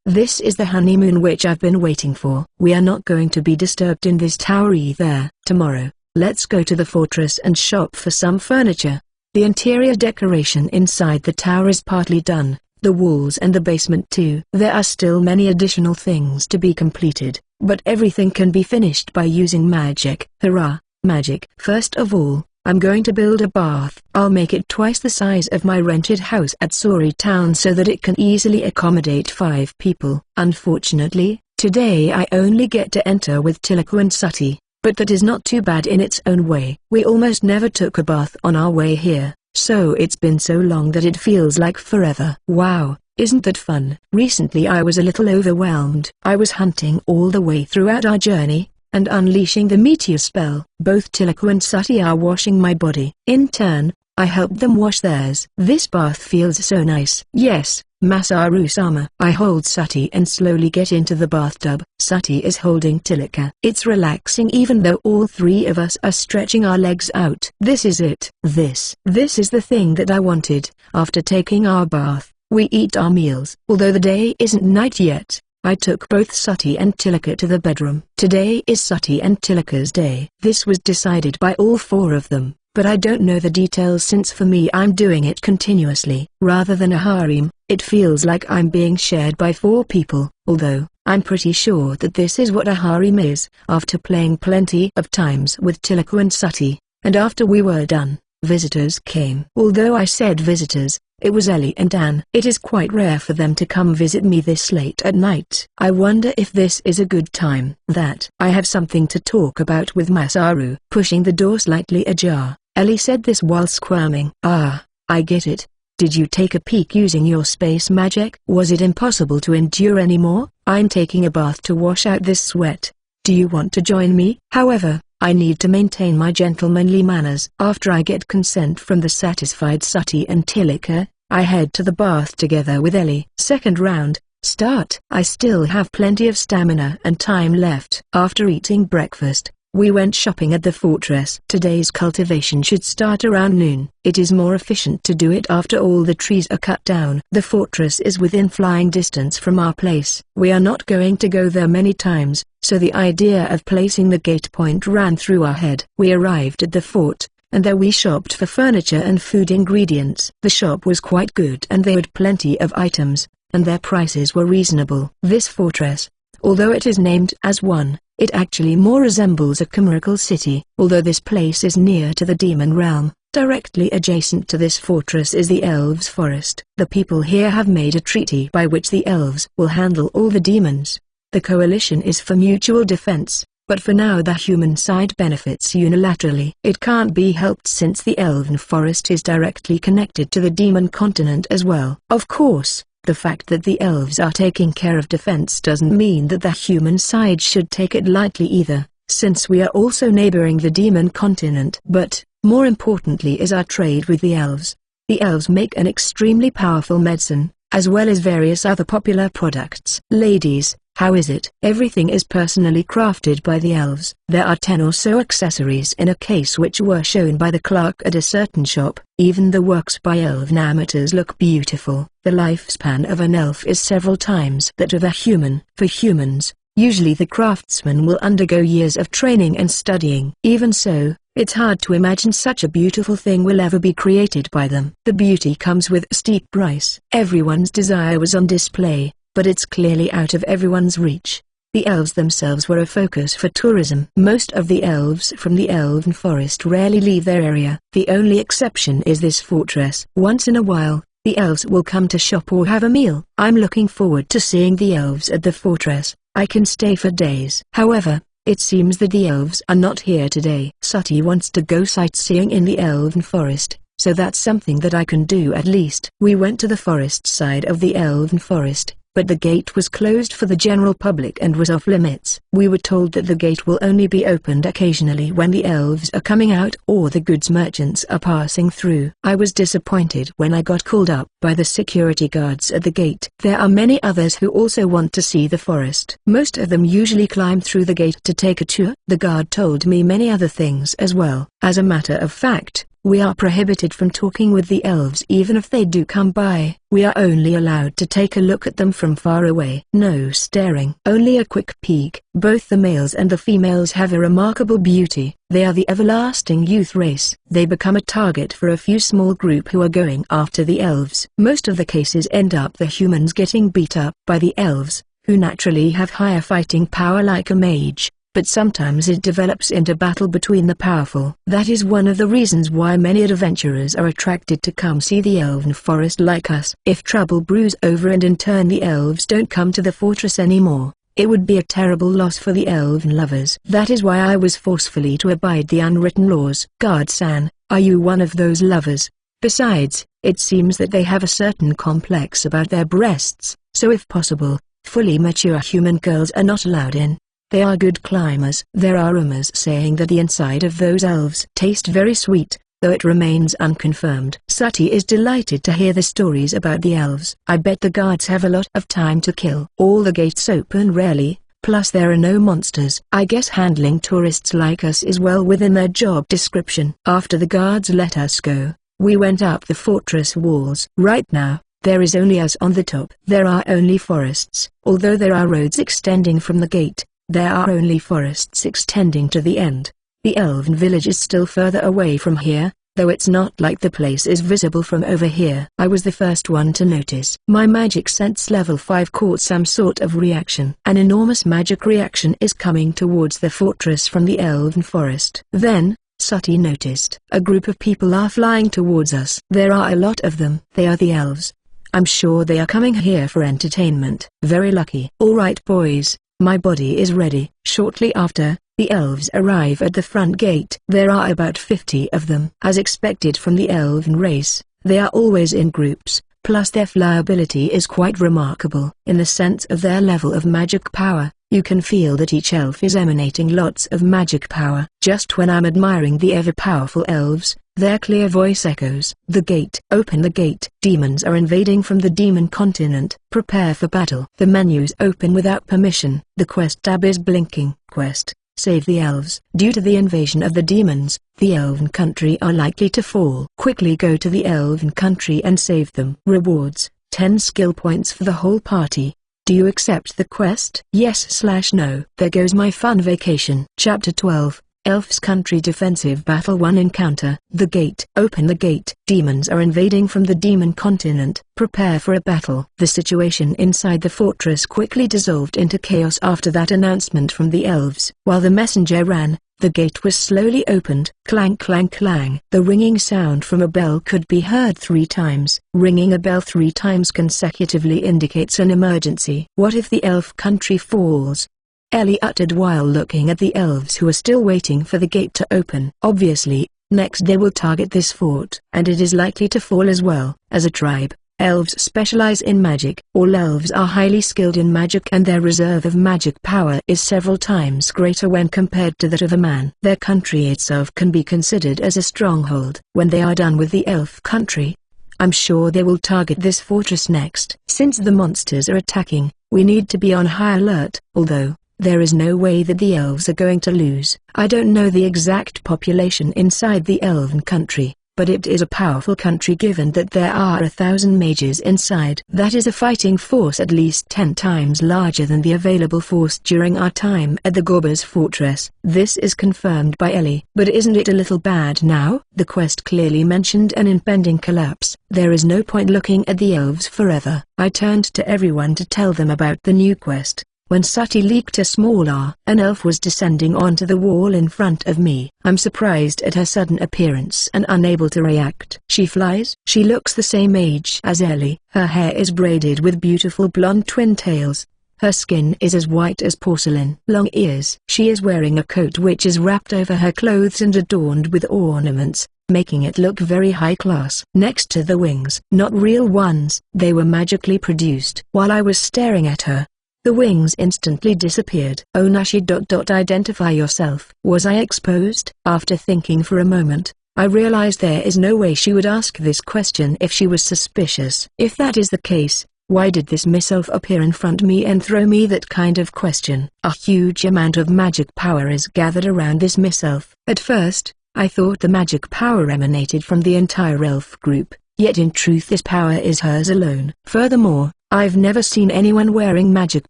This is the honeymoon which I've been waiting for. We are not going to be disturbed in this tower either. Tomorrow, let's go to the fortress and shop for some furniture. The interior decoration inside the tower is partly done, the walls and the basement too. There are still many additional things to be completed, but everything can be finished by using magic. Hurrah, magic! First of all, I'm going to build a bath. I'll make it twice the size of my rented house at Sori Town so that it can easily accommodate 5 people. Unfortunately, today I only get to enter with Tiliku and Sati. But that is not too bad in its own way. We almost never took a bath on our way here, so it's been so long that it feels like forever. Wow, isn't that fun? Recently I was a little overwhelmed. I was hunting all the way throughout our journey, and unleashing the meteor spell. Both Tiliku and Sati are washing my body. In turn, I helped them wash theirs. This bath feels so nice. Yes, Masaru-sama. I hold Sati and slowly get into the bathtub. Sati is holding Tilika. It's relaxing even though all 3 of us are stretching our legs out. This is it. This is the thing that I wanted. After taking our bath, we eat our meals. Although the day isn't night yet, I took both Sati and Tilika to the bedroom. Today is Sati and Tilika's day. This was decided by all 4 of them, but I don't know the details since for me I'm doing it continuously. Rather than a harem, it feels like I'm being shared by 4 people, although, I'm pretty sure that this is what a harem is. After playing plenty of times with Tiliku and Sati, and after we were done, visitors came. Although I said visitors, it was Ellie and Anne. It is quite rare for them to come visit me this late at night. I wonder if this is a good time. That I have something to talk about with Masaru. Pushing the door slightly ajar, Ellie said this while squirming. Ah, I get it. Did you take a peek using your space magic? Was it impossible to endure anymore? I'm taking a bath to wash out this sweat. Do you want to join me? However, I need to maintain my gentlemanly manners. After I get consent from the satisfied Sati and Tilika, I head to the bath together with Ellie. Second round, start. I still have plenty of stamina and time left. After eating breakfast, We went shopping at the fortress. Today's cultivation should start around noon. It is more efficient to do it after all the trees are cut down. The fortress is within flying distance from our place. We are not going to go there many times, so the idea of placing the gate point ran through our head. We arrived at the fort, and there we shopped for furniture and food ingredients. The shop was quite good and they had plenty of items, and their prices were reasonable. This fortress, although it is named as one, it actually more resembles a chimerical city. Although this place is near to the demon realm, directly adjacent to this fortress is the elves' forest. The people here have made a treaty by which the elves will handle all the demons. The coalition is for mutual defense, but for now the human side benefits unilaterally. It can't be helped since the elven forest is directly connected to the demon continent as well. Of course, the fact that the elves are taking care of defense doesn't mean that the human side should take it lightly either, since we are also neighboring the demon continent. But, more importantly is our trade with the elves. The elves make an extremely powerful medicine, as well as various other popular products. Ladies, how is it? Everything is personally crafted by the elves. There are 10 or so accessories in a case which were shown by the clerk at a certain shop. Even the works by elven amateurs look beautiful. The lifespan of an elf is several times that of a human. For humans, usually the craftsman will undergo years of training and studying. Even so, it's hard to imagine such a beautiful thing will ever be created by them. The beauty comes with a steep price. Everyone's desire was on display, but it's clearly out of everyone's reach. The elves themselves were a focus for tourism. Most of the elves from the elven forest rarely leave their area. The only exception is this fortress. Once in a while, the elves will come to shop or have a meal. I'm looking forward to seeing the elves at the fortress. I can stay for days. However, it seems that the elves are not here today. Sati wants to go sightseeing in the elven forest, so that's something that I can do at least. We went to the forest side of the elven forest, but the gate was closed for the general public and was off limits. We were told that the gate will only be opened occasionally when the elves are coming out or the goods merchants are passing through. I was disappointed when I got called up by the security guards at the gate. There are many others who also want to see the forest. Most of them usually climb through the gate to take a tour. The guard told me many other things as well. As a matter of fact, we are prohibited from talking with the elves even if they do come by. We are only allowed to take a look at them from far away. No staring. Only a quick peek. Both the males and the females have a remarkable beauty. They are the everlasting youth race. They become a target for a few small group who are going after the elves. Most of the cases end up the humans getting beat up by the elves, who naturally have higher fighting power like a mage. But sometimes it develops into battle between the powerful. That is one of the reasons why many adventurers are attracted to come see the elven forest like us. If trouble brews over and in turn the elves don't come to the fortress anymore, it would be a terrible loss for the elven lovers. That is why I was forcefully to abide the unwritten laws. Guard-san, are you one of those lovers? Besides, it seems that they have a certain complex about their breasts, so if possible, fully mature human girls are not allowed in. They are good climbers. There are rumors saying that the inside of those elves taste very sweet, though it remains unconfirmed. Sati is delighted to hear the stories about the elves. I bet the guards have a lot of time to kill. All the gates open rarely, plus there are no monsters. I guess handling tourists like us is well within their job description. After the guards let us go, we went up the fortress walls. Right now, there is only us on the top. There are only forests. Although there are roads extending from the gate, there are only forests extending to the end. The elven village is still further away from here, though it's not like the place is visible from over here. I was the first one to notice. My magic sense level 5 caught some sort of reaction. An enormous magic reaction is coming towards the fortress from the elven forest. Then, Sati noticed a group of people are flying towards us. There are a lot of them. They are the elves. I'm sure they are coming here for entertainment. Very lucky. Alright boys. My body is ready. Shortly after, the elves arrive at the front gate. There are about 50 of them. As expected from the elven race, they are always in groups, plus their flyability is quite remarkable. In the sense of their level of magic power, you can feel that each elf is emanating lots of magic power. Just when I'm admiring the ever-powerful elves, their clear voice echoes. The gate. Open the gate. Demons are invading from the demon continent. Prepare for battle. The menus open without permission. The quest tab is blinking. Quest. Save the elves. Due to the invasion of the demons, the elven country are likely to fall. Quickly go to the elven country and save them. Rewards: 10 skill points for the whole party. Do you accept the quest? Yes/no. There goes my fun vacation. Chapter 12. Elf's Country Defensive Battle 1 Encounter. The Gate. Open the gate. Demons are invading from the demon continent. Prepare for a battle. The situation inside the fortress quickly dissolved into chaos after that announcement from the elves. While the messenger ran, the gate was slowly opened. Clang clang clang. The ringing sound from a bell could be heard 3 times. Ringing a bell 3 times consecutively indicates an emergency. What if the elf country falls? Ellie uttered while looking at the elves who were still waiting for the gate to open. Obviously, next they will target this fort, and it is likely to fall as well. As a tribe, elves specialize in magic. All elves are highly skilled in magic, and their reserve of magic power is several times greater when compared to that of a man. Their country itself can be considered as a stronghold. When they are done with the elf country, I'm sure they will target this fortress next. Since the monsters are attacking, we need to be on high alert, although there is no way that the elves are going to lose. I don't know the exact population inside the elven country, but it is a powerful country given that there are 1,000 mages inside. That is a fighting force at least 10 times larger than the available force during our time at the Gorba's fortress. This is confirmed by Ellie. But isn't it a little bad now? The quest clearly mentioned an impending collapse. There is no point looking at the elves forever. I turned to everyone to tell them about the new quest, when Sati leaked a small an elf was descending onto the wall in front of me. I'm surprised at her sudden appearance and unable to react. She flies. She looks the same age as Ellie. Her hair is braided with beautiful blonde twin tails. Her skin is as white as porcelain. Long ears. She is wearing a coat which is wrapped over her clothes and adorned with ornaments, making it look very high class. Next to the wings, not real ones, they were magically produced. While I was staring at her, the wings instantly disappeared. Oh Nashi. Identify yourself. Was I exposed? After thinking for a moment, I realized there is no way she would ask this question if she was suspicious. If that is the case, why did this miself appear in front of me and throw me that kind of question? A huge amount of magic power is gathered around this miself. At first, I thought the magic power emanated from the entire elf group, yet in truth this power is hers alone. Furthermore, I've never seen anyone wearing magic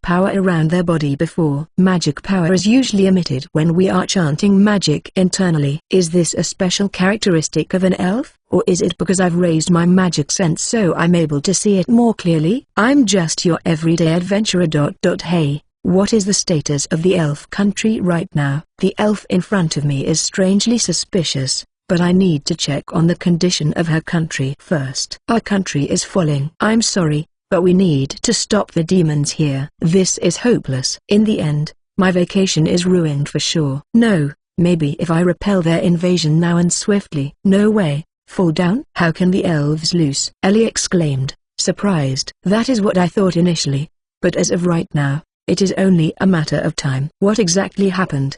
power around their body before. Magic power is usually emitted when we are chanting magic internally. Is this a special characteristic of an elf, or is it because I've raised my magic sense so I'm able to see it more clearly? I'm just your everyday adventurer. Hey, what is the status of the elf country right now? The elf in front of me is strangely suspicious, but I need to check on the condition of her country first. Our country is falling. I'm sorry, but we need to stop the demons here. This is hopeless. In the end, my vacation is ruined for sure. No, maybe if I repel their invasion now and swiftly. No way. Fall down? How can the elves lose? Ellie exclaimed, surprised. That is what I thought initially, but as of right now, it is only a matter of time. What exactly happened?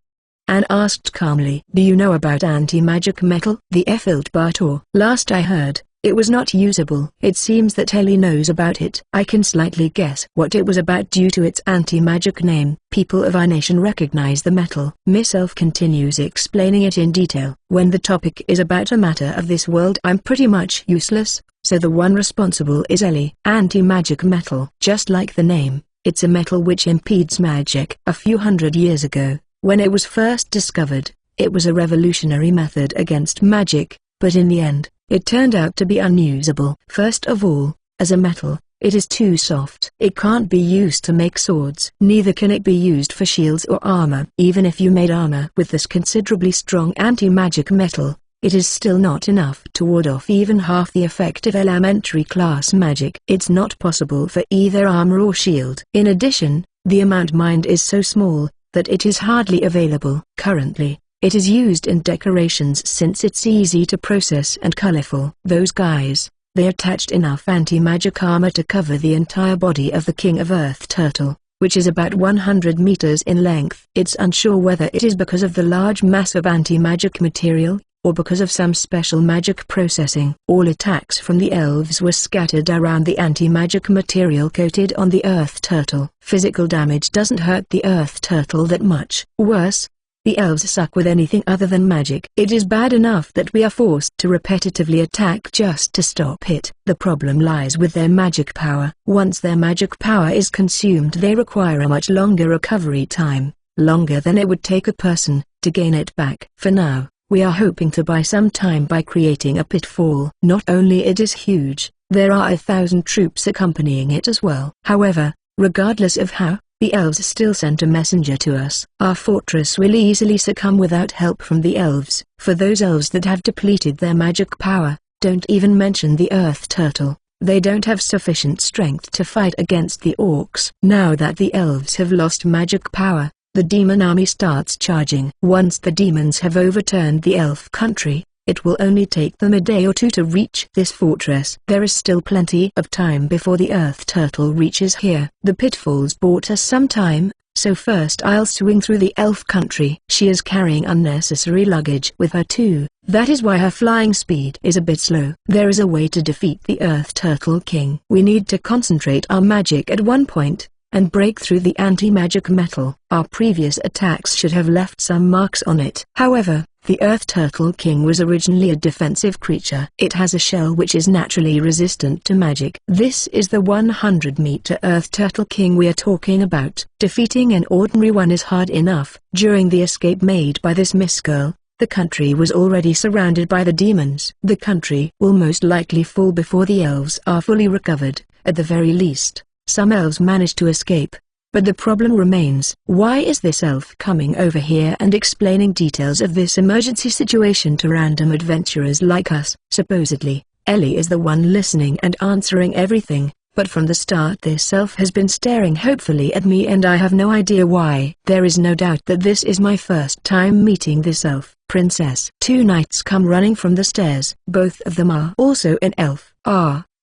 Anne asked calmly. Do you know about anti-magic metal? The Effilt Bartor. Last I heard, it was not usable. It seems that Ellie knows about it. I can slightly guess what it was about due to its anti-magic name. People of our nation recognize the metal. Miss Elf continues explaining it in detail. When the topic is about a matter of this world, I'm pretty much useless, so the one responsible is Ellie. Anti-magic metal. Just like the name, it's a metal which impedes magic. A few hundred years ago, when it was first discovered, it was a revolutionary method against magic, but in the end, it turned out to be unusable. First of all, as a metal, it is too soft. It can't be used to make swords. Neither can it be used for shields or armor. Even if you made armor with this considerably strong anti-magic metal, it is still not enough to ward off even half the effect of elementary class magic. It's not possible for either armor or shield. In addition, the amount mined is so small that it is hardly available. Currently, it is used in decorations since it's easy to process and colorful. Those guys, they attached enough anti-magic armor to cover the entire body of the King of Earth turtle, which is about 100 meters in length. It's unsure whether it is because of the large mass of anti-magic material, or because of some special magic processing. All attacks from the elves were scattered around the anti-magic material coated on the Earth turtle. Physical damage doesn't hurt the Earth turtle that much. Worse, The elves suck with anything other than magic. It is bad enough that we are forced to repetitively attack just to stop it. The problem lies with their magic power. Once their magic power is consumed, they require a much longer recovery time, longer than it would take a person to gain it back. For now, we are hoping to buy some time by creating a pitfall. Not only it is huge, there are 1,000 troops accompanying it as well. However, regardless of how, the elves still sent a messenger to us. Our fortress will easily succumb without help from the elves. For those elves that have depleted their magic power, don't even mention the earth turtle. They don't have sufficient strength to fight against the orcs. Now that the elves have lost magic power, the demon army starts charging. Once the demons have overturned the elf country, it will only take them a day or two to reach this fortress. There is still plenty of time before the earth turtle reaches here. The pitfalls bought us some time, so first I'll swing through the elf country. She is carrying unnecessary luggage with her too. That is why her flying speed is a bit slow. There is a way to defeat the earth turtle king. We need to concentrate our magic at one point and break through the anti-magic metal. Our previous attacks should have left some marks on it. However, the Earth Turtle King was originally a defensive creature. It has a shell which is naturally resistant to magic. This is the 100-meter Earth Turtle King we are talking about. Defeating an ordinary one is hard enough. During the escape made by this Miss Girl, the country was already surrounded by the demons. The country will most likely fall before the elves are fully recovered. At the very least, some elves managed to escape. But the problem remains. Why is this elf coming over here and explaining details of this emergency situation to random adventurers like us? Supposedly, Ellie is the one listening and answering everything, but from the start this elf has been staring hopefully at me and I have no idea why. There is no doubt that this is my first time meeting this elf. Princess. Two knights come running from the stairs. Both of them are also an elf.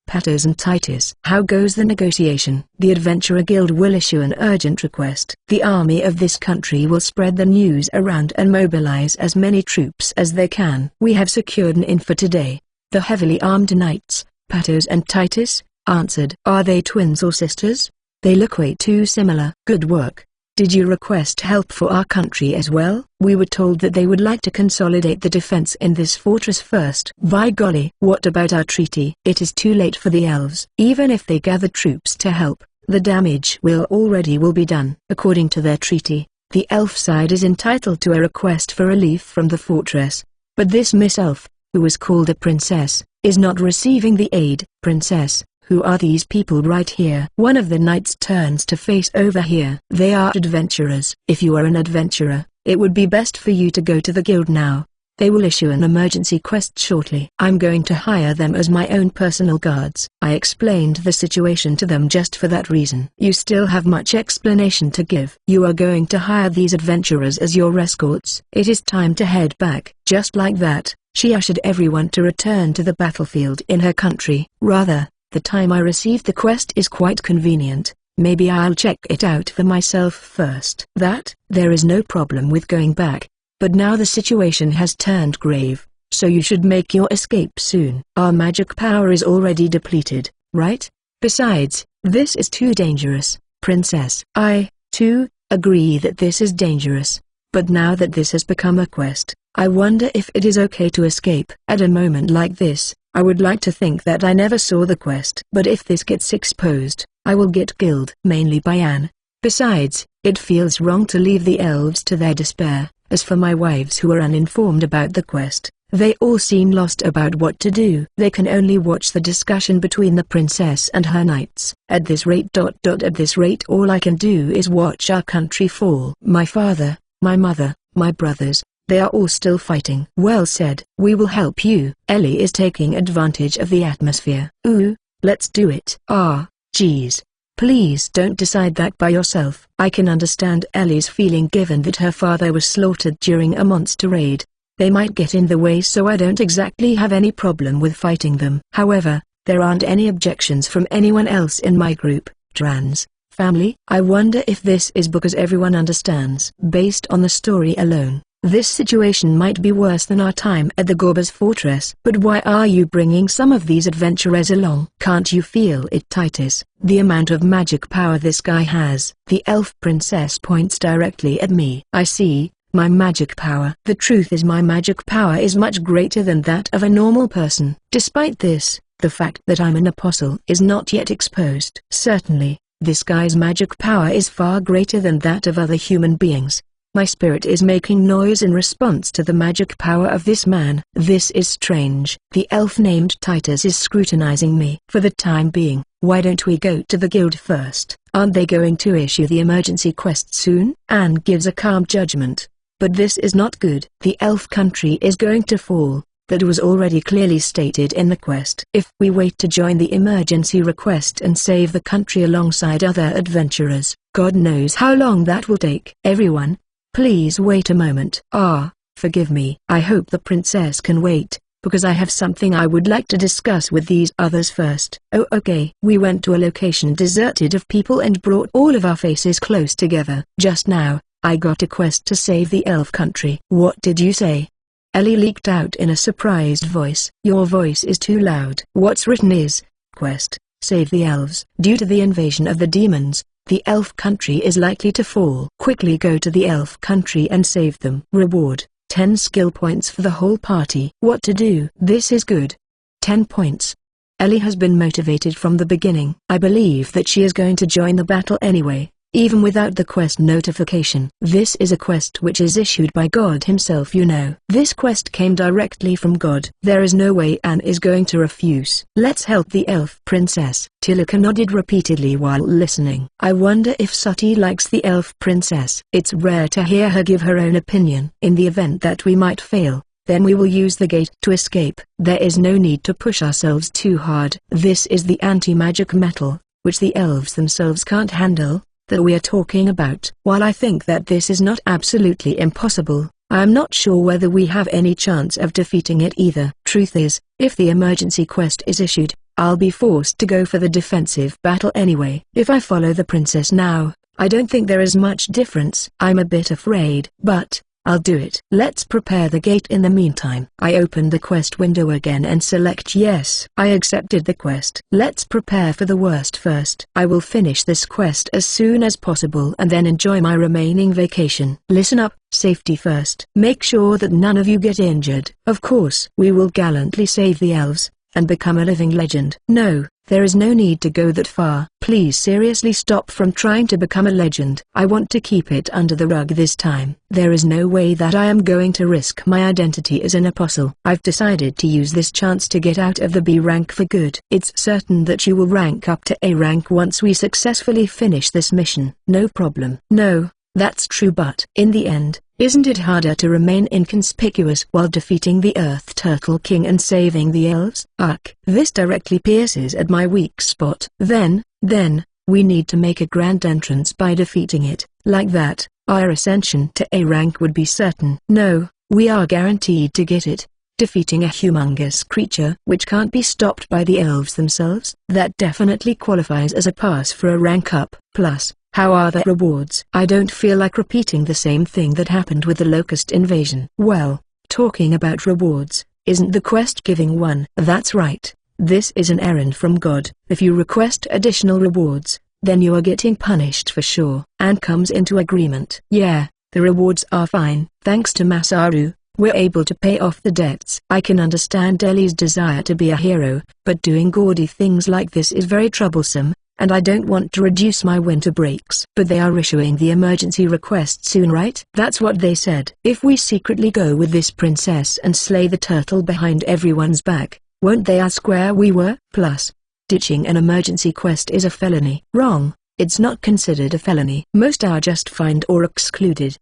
Patos and Titus. How goes the negotiation? The Adventurer Guild will issue an urgent request. The army of this country will spread the news around and mobilize as many troops as they can. We have secured an inn for today. The heavily armed knights, Patos and Titus, answered. Are they twins or sisters? They look way too similar. Good work. Did you request help for our country as well? We were told that they would like to consolidate the defense in this fortress first. By golly, what about our treaty? It is too late for the elves. Even if they gather troops to help, the damage will be done. According to their treaty, the elf side is entitled to a request for relief from the fortress. But this Miss Elf, who was called a princess, is not receiving the aid. Princess, who are these people right here? One of the knights turns to face over here. They are adventurers. If you are an adventurer, it would be best for you to go to the guild now. They will issue an emergency quest shortly. I'm going to hire them as my own personal guards. I explained the situation to them just for that reason. You still have much explanation to give. You are going to hire these adventurers as your escorts. It is time to head back. Just like that, she ushered everyone to return to the battlefield in her country. Rather, the time I received the quest is quite convenient. Maybe I'll check it out for myself first. There is no problem with going back. But now the situation has turned grave, so you should make your escape soon. Our magic power is already depleted, right? Besides, this is too dangerous, Princess. I, too, agree that this is dangerous. But now that this has become a quest, I wonder if it is okay to escape. At a moment like this, I would like to think that I never saw the quest. But if this gets exposed, I will get killed. Mainly by Anne. Besides, it feels wrong to leave the elves to their despair. As for my wives who are uninformed about the quest, they all seem lost about what to do. They can only watch the discussion between the princess and her knights. At this rate all I can do is watch our country fall. My father, my mother, my brothers, they are all still fighting. Well said. We will help you. Ellie is taking advantage of the atmosphere. Ooh, let's do it. Geez. Please don't decide that by yourself. I can understand Ellie's feeling given that her father was slaughtered during a monster raid. They might get in the way, so I don't exactly have any problem with fighting them. However, there aren't any objections from anyone else in my group. Trans family? I wonder if this is because everyone understands. Based on the story alone, this situation might be worse than our time at the Gorba's fortress. But why are you bringing some of these adventurers along? Can't you feel it, Titus? The amount of magic power this guy has. The elf princess points directly at me. I see. My magic power. The truth is my magic power is much greater than that of a normal person. Despite this, the fact that I'm an apostle is not yet exposed. Certainly, this guy's magic power is far greater than that of other human beings. My spirit is making noise in response to the magic power of this man. This is strange. The elf named Titus is scrutinizing me. For the time being, why don't we go to the guild first? Aren't they going to issue the emergency quest soon? Anne gives a calm judgment. But this is not good. The elf country is going to fall. That was already clearly stated in the quest. If we wait to join the emergency request and save the country alongside other adventurers, God knows how long that will take. Everyone, please wait a moment. Forgive me. I hope the princess can wait, because I have something I would like to discuss with these others first. Oh, okay. We went to a location deserted of people and brought all of our faces close together. Just now, I got a quest to save the elf country. What did you say? Ellie leaked out in a surprised voice. Your voice is too loud. What's written is, quest, save the elves. Due to the invasion of the demons, the elf country is likely to fall. Quickly go to the elf country and save them. Reward, 10 skill points for the whole party. What to do? This is good. 10 points. Ellie has been motivated from the beginning. I believe that she is going to join the battle anyway, even without the quest notification. This is a quest which is issued by God himself, you know. This quest came directly from God. There is no way Anne is going to refuse. Let's help the elf princess. Tilika nodded repeatedly while listening. I wonder if Sati likes the elf princess. It's rare to hear her give her own opinion. In the event that we might fail, then we will use the gate to escape. There is no need to push ourselves too hard. This is the anti-magic metal, which the elves themselves can't handle, that we are talking about. While I think that this is not absolutely impossible, I am not sure whether we have any chance of defeating it either. Truth is, if the emergency quest is issued, I'll be forced to go for the defensive battle anyway. If I follow the princess now, I don't think there is much difference. I'm a bit afraid, but I'll do it. Let's prepare the gate in the meantime. I opened the quest window again and select yes. I accepted the quest. Let's prepare for the worst first. I will finish this quest as soon as possible and then enjoy my remaining vacation. Listen up, safety first. Make sure that none of you get injured. Of course, we will gallantly save the elves and become a living legend. No, there is no need to go that far. Please seriously stop from trying to become a legend. I want to keep it under the rug this time. There is no way that I am going to risk my identity as an apostle. I've decided to use this chance to get out of the B rank for good. It's certain that you will rank up to A rank once we successfully finish this mission. No problem. No, that's true, but in the end, isn't it harder to remain inconspicuous while defeating the Earth Turtle King and saving the elves? This directly pierces at my weak spot. Then, we need to make a grand entrance by defeating it. Like that, our ascension to A rank would be certain. No, we are guaranteed to get it. Defeating a humongous creature which can't be stopped by the elves themselves, that definitely qualifies as a pass for a rank up. Plus, how are the rewards? I don't feel like repeating the same thing that happened with the Locust invasion. Well, talking about rewards, isn't the quest giving one? That's right. This is an errand from God. If you request additional rewards, then you are getting punished for sure. Anne comes into agreement. Yeah, the rewards are fine. Thanks to Masaru, we're able to pay off the debts. I can understand Ellie's desire to be a hero, but doing gaudy things like this is very troublesome, and I don't want to reduce my winter breaks. But they are issuing the emergency request soon, right? That's what they said. If we secretly go with this princess and slay the turtle behind everyone's back, won't they ask where we were? Plus, ditching an emergency quest is a felony. Wrong, it's not considered a felony. Most are just fined or excluded,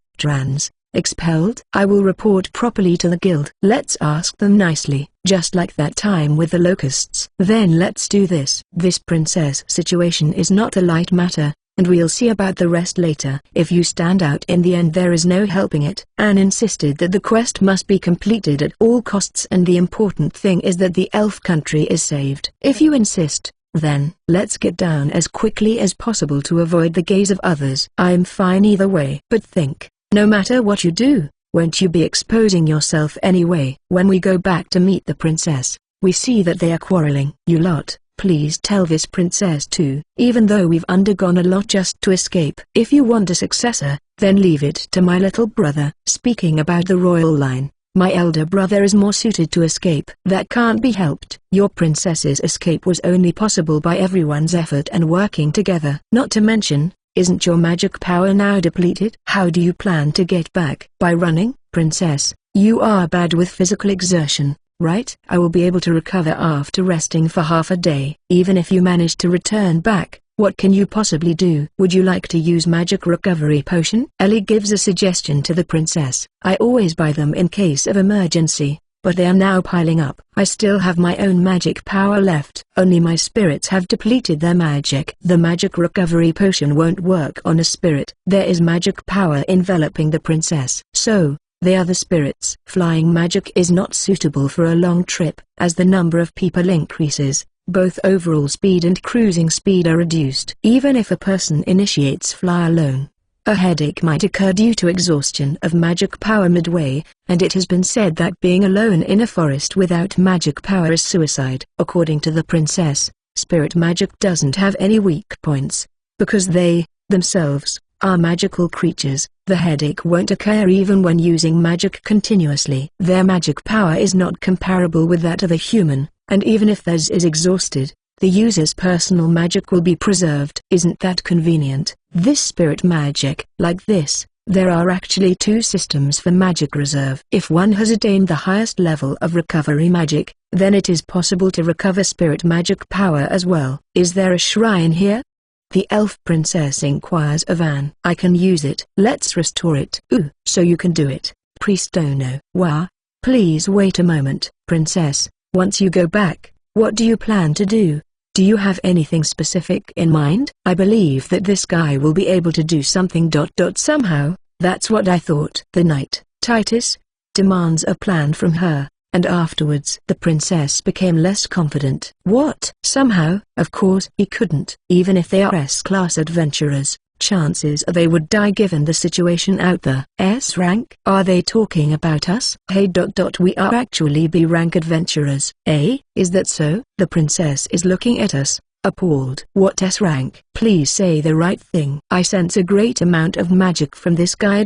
expelled. I will report properly to the guild. Let's ask them nicely, just like that time with the locusts. Then let's do this. This princess situation is not a light matter, and we'll see about the rest later. If you stand out in the end, there is no helping it. Anne insisted that the quest must be completed at all costs, and the important thing is that the elf country is saved. If you insist, then let's get down as quickly as possible to avoid the gaze of others. I'm fine either way. But think, no matter what you do, won't you be exposing yourself anyway? When we go back to meet the princess, we see that they are quarreling. You lot, Please tell this princess too. Even though we've undergone a lot just to escape. If you want a successor, then leave it to my little brother. Speaking about the royal line, my elder brother is more suited to escape. That can't be helped. Your princess's escape was only possible by everyone's effort and working together. Not to mention, isn't your magic power now depleted? How do you plan to get back? By running? Princess, you are bad with physical exertion, right? I will be able to recover after resting for half a day. Even if you manage to return back, what can you possibly do? Would you like to use magic recovery potion? Ellie gives a suggestion to the princess. I always buy them in case of emergency, but they are now piling up. I still have my own magic power left. Only my spirits have depleted their magic. The magic recovery potion won't work on a spirit. There is magic power enveloping the princess. So, they are the spirits. Flying magic is not suitable for a long trip, as the number of people increases. Both overall speed and cruising speed are reduced. Even if a person initiates fly alone, a headache might occur due to exhaustion of magic power midway, and it has been said that being alone in a forest without magic power is suicide. According to the princess, spirit magic doesn't have any weak points, because they, themselves, are magical creatures. The headache won't occur even when using magic continuously. Their magic power is not comparable with that of a human, and even if theirs is exhausted, the user's personal magic will be preserved. Isn't that convenient? This spirit magic, like this, there are actually two systems for magic reserve. If one has attained the highest level of recovery magic, then it is possible to recover spirit magic power as well. Is there a shrine here? The elf princess inquires of Anne. I can use it. Let's restore it. Ooh, so you can do it. Priest Ono. Wah. Please wait a moment, princess. Once you go back, what do you plan to do? Do you have anything specific in mind? I believe that this guy will be able to do something. Somehow, that's what I thought. The knight, Titus, demands a plan from her, and afterwards the princess became less confident. What? Somehow? Of course he couldn't. Even if they are S-class adventurers, chances are they would die given the situation out there. S rank? Are they talking about us? Hey. We are actually B rank adventurers. Eh? Is that so? The princess is looking at us, appalled. What S rank? Please say the right thing. I sense a great amount of magic from this guy.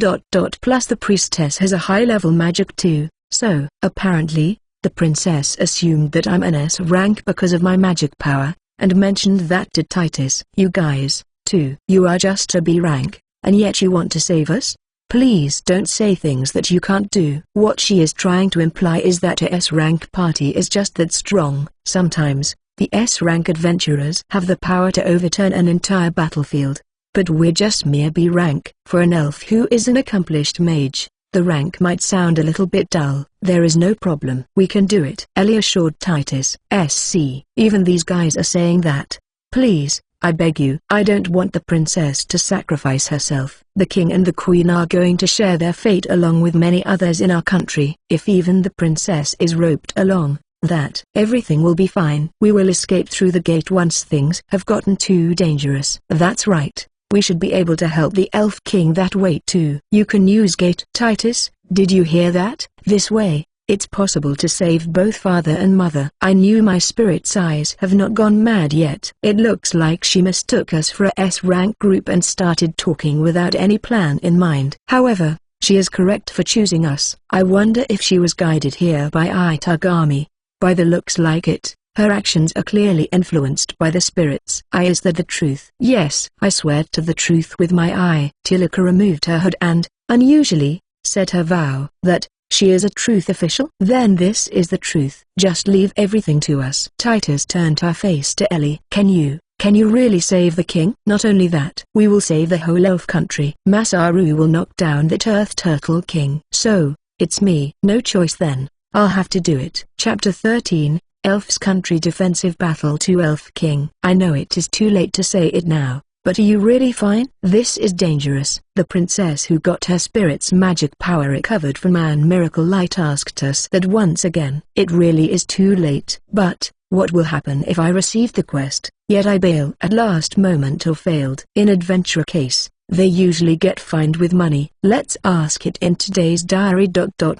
Plus the priestess has a high level magic too. So, apparently, the princess assumed that I'm an S rank because of my magic power, and mentioned that to Titus. You guys, too. You are just a B rank, and yet you want to save us? Please don't say things that you can't do. What she is trying to imply is that a S rank party is just that strong. Sometimes, the S rank adventurers have the power to overturn an entire battlefield, but we're just mere B rank. For an elf who is an accomplished mage, the rank might sound a little bit dull. There is no problem. We can do it. Ellie assured Titus. SC. Even these guys are saying that. Please, I beg you. I don't want the princess to sacrifice herself. The king and the queen are going to share their fate along with many others in our country. If even the princess is roped along, that everything will be fine. We will escape through the gate once things have gotten too dangerous. That's right. We should be able to help the elf king that way too. You can use gate. Titus, did you hear that? This way, it's possible to save both father and mother. I knew my spirit's eyes have not gone mad yet. It looks like she mistook us for a S-rank group and started talking without any plan in mind. However, she is correct for choosing us. I wonder if she was guided here by Itagami. By the looks like it. Her actions are clearly influenced by the spirits. Is that the truth? Yes, I swear to the truth with my eye. Tilika removed her hood and, unusually, said her vow that she is a truth official. Then this is the truth. Just leave everything to us. Titus turned her face to Ellie. Can you really save the king? Not only that, we will save the whole elf country. Masaru will knock down that earth turtle king. So, it's me. No choice then. I'll have to do it. Chapter 13. Elf's Country Defensive Battle to Elf King. I know it is too late to say it now, but are you really fine? This is dangerous. The princess who got her spirit's magic power recovered from Anne Miracle Light asked us that once again. It really is too late. But, what will happen if I receive the quest, yet I bail at last moment or failed? In adventure case, they usually get fined with money. Let's ask it in today's diary.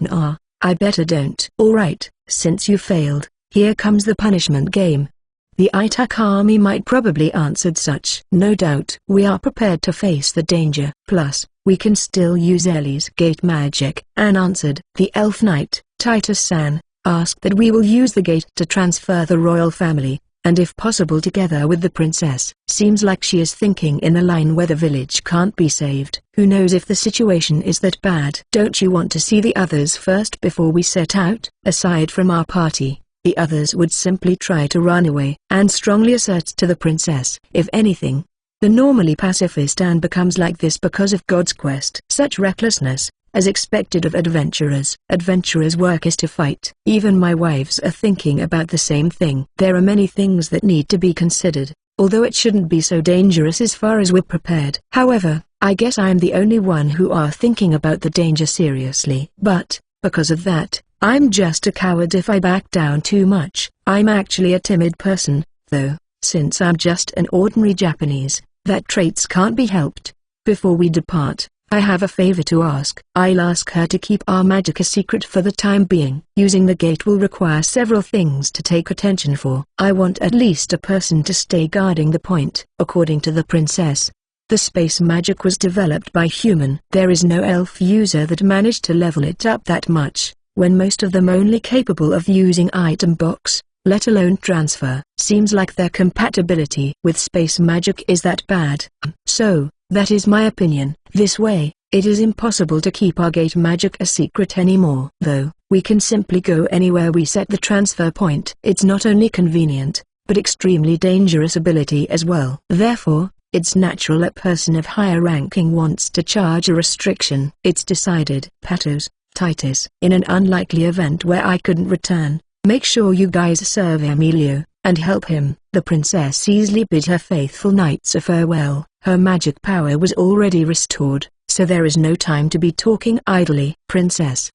Nah, I better don't. Alright, since you failed. Here comes the punishment game. The Itakami might probably answered such. No doubt. We are prepared to face the danger. Plus, we can still use Ellie's gate magic. Anne answered. The elf knight, Titus-san, asked that we will use the gate to transfer the royal family, and if possible together with the princess. Seems like she is thinking in a line where the village can't be saved. Who knows if the situation is that bad? Don't you want to see the others first before we set out? Aside from our party, the others would simply try to run away. And strongly asserts to the princess. If anything, the normally pacifist Anne becomes like this because of God's quest. Such recklessness, as expected of adventurers. Adventurers' work is to fight. Even my wives are thinking about the same thing. There are many things that need to be considered, although it shouldn't be so dangerous as far as we're prepared. However, I guess I'm the only one who are thinking about the danger seriously. But, because of that, I'm just a coward if I back down too much. I'm actually a timid person, though, since I'm just an ordinary Japanese, that traits can't be helped. Before we depart, I have a favor to ask. I'll ask her to keep our magic a secret for the time being. Using the gate will require several things to take attention for. I want at least a person to stay guarding the point. According to the princess, the space magic was developed by human. There is no elf user that managed to level it up that much, when most of them only capable of using item box, let alone transfer. Seems like their compatibility with space magic is that bad. So, that is my opinion. This way, it is impossible to keep our gate magic a secret anymore. Though, we can simply go anywhere we set the transfer point. It's not only convenient, but extremely dangerous ability as well. Therefore, it's natural a person of higher ranking wants to charge a restriction. It's decided. Patos, Titus. In an unlikely event where I couldn't return, make sure you guys serve Emilio, and help him. The princess easily bid her faithful knights a farewell. Her magic power was already restored, so there is no time to be talking idly. Princess,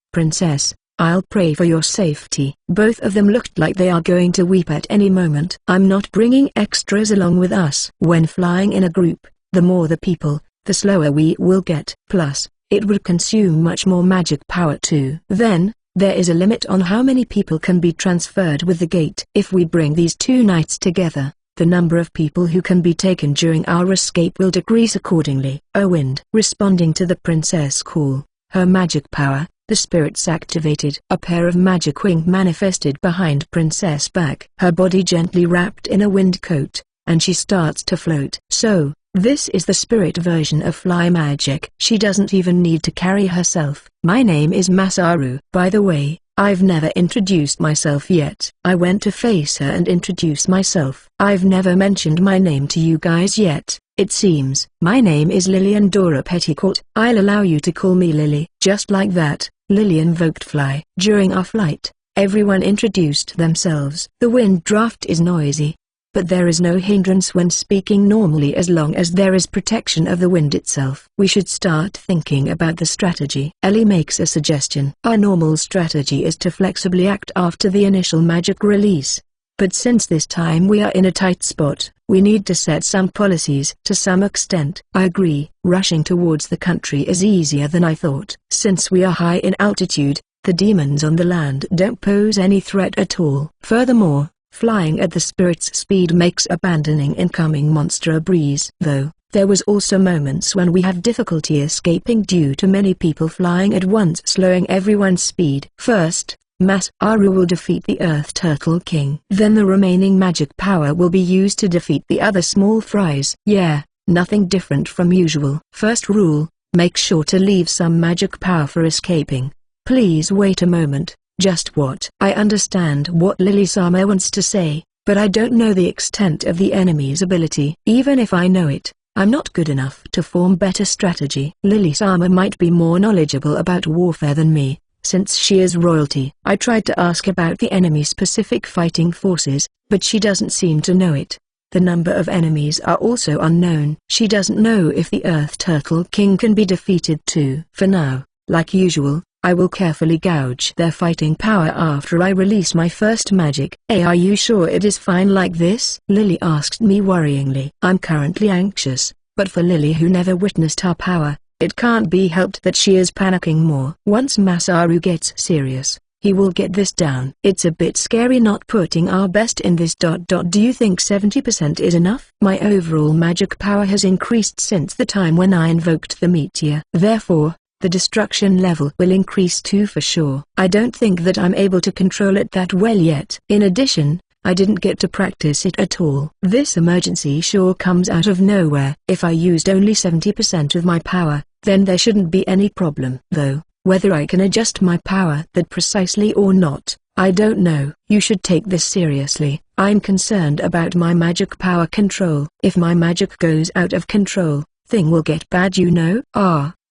I'll pray for your safety. Both of them looked like they are going to weep at any moment. I'm not bringing extras along with us. When flying in a group, the more the people, the slower we will get. Plus, it would consume much more magic power too. Then, there is a limit on how many people can be transferred with the gate. If we bring these two knights together, the number of people who can be taken during our escape will decrease accordingly. A wind. Responding to the princess' call, her magic power, the spirits activated. A pair of magic wings manifested behind princess' back. Her body gently wrapped in a wind coat, and she starts to float. So, this is the spirit version of fly magic. She doesn't even need to carry herself. My name is Masaru. By the way, I've never introduced myself yet. I went to face her and introduce myself. I've never mentioned my name to you guys yet, it seems. My name is Lillian Dora Petticoat. I'll allow you to call me Lily. Just like that, Lily invoked fly. During our flight, everyone introduced themselves. The wind draft is noisy, but there is no hindrance when speaking normally as long as there is protection of the wind itself. We should start thinking about the strategy. Ellie makes a suggestion. Our normal strategy is to flexibly act after the initial magic release. But since this time we are in a tight spot, we need to set some policies. To some extent, I agree. Rushing towards the country is easier than I thought. Since we are high in altitude, the demons on the land don't pose any threat at all. Furthermore, flying at the spirit's speed makes abandoning incoming monster a breeze. Though, there was also moments when we have difficulty escaping due to many people flying at once slowing everyone's speed. First, Masaru will defeat the Earth Turtle King. Then the remaining magic power will be used to defeat the other small fries. Yeah, nothing different from usual. First rule, make sure to leave some magic power for escaping. Please wait a moment. Just what? I understand what Lily-sama wants to say, but I don't know the extent of the enemy's ability. Even if I know it, I'm not good enough to form better strategy. Lily-sama might be more knowledgeable about warfare than me, since she is royalty. I tried to ask about the enemy's specific fighting forces, but she doesn't seem to know it. The number of enemies are also unknown. She doesn't know if the Earth Turtle King can be defeated too. For now, like usual, I will carefully gouge their fighting power after I release my first magic. Hey, are you sure it is fine like this? Lily asked me worryingly. I'm currently anxious, but for Lily who never witnessed our power, it can't be helped that she is panicking more. Once Masaru gets serious, he will get this down. It's a bit scary not putting our best in this. Do you think 70% is enough? My overall magic power has increased since the time when I invoked the meteor. Therefore, the destruction level will increase too for sure. I don't think that I'm able to control it that well yet. In addition, I didn't get to practice it at all. This emergency sure comes out of nowhere. If I used only 70% of my power, then there shouldn't be any problem. Though, whether I can adjust my power that precisely or not, I don't know. You should take this seriously. I'm concerned about my magic power control. If my magic goes out of control, thing will get bad, you know.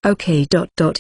Okay.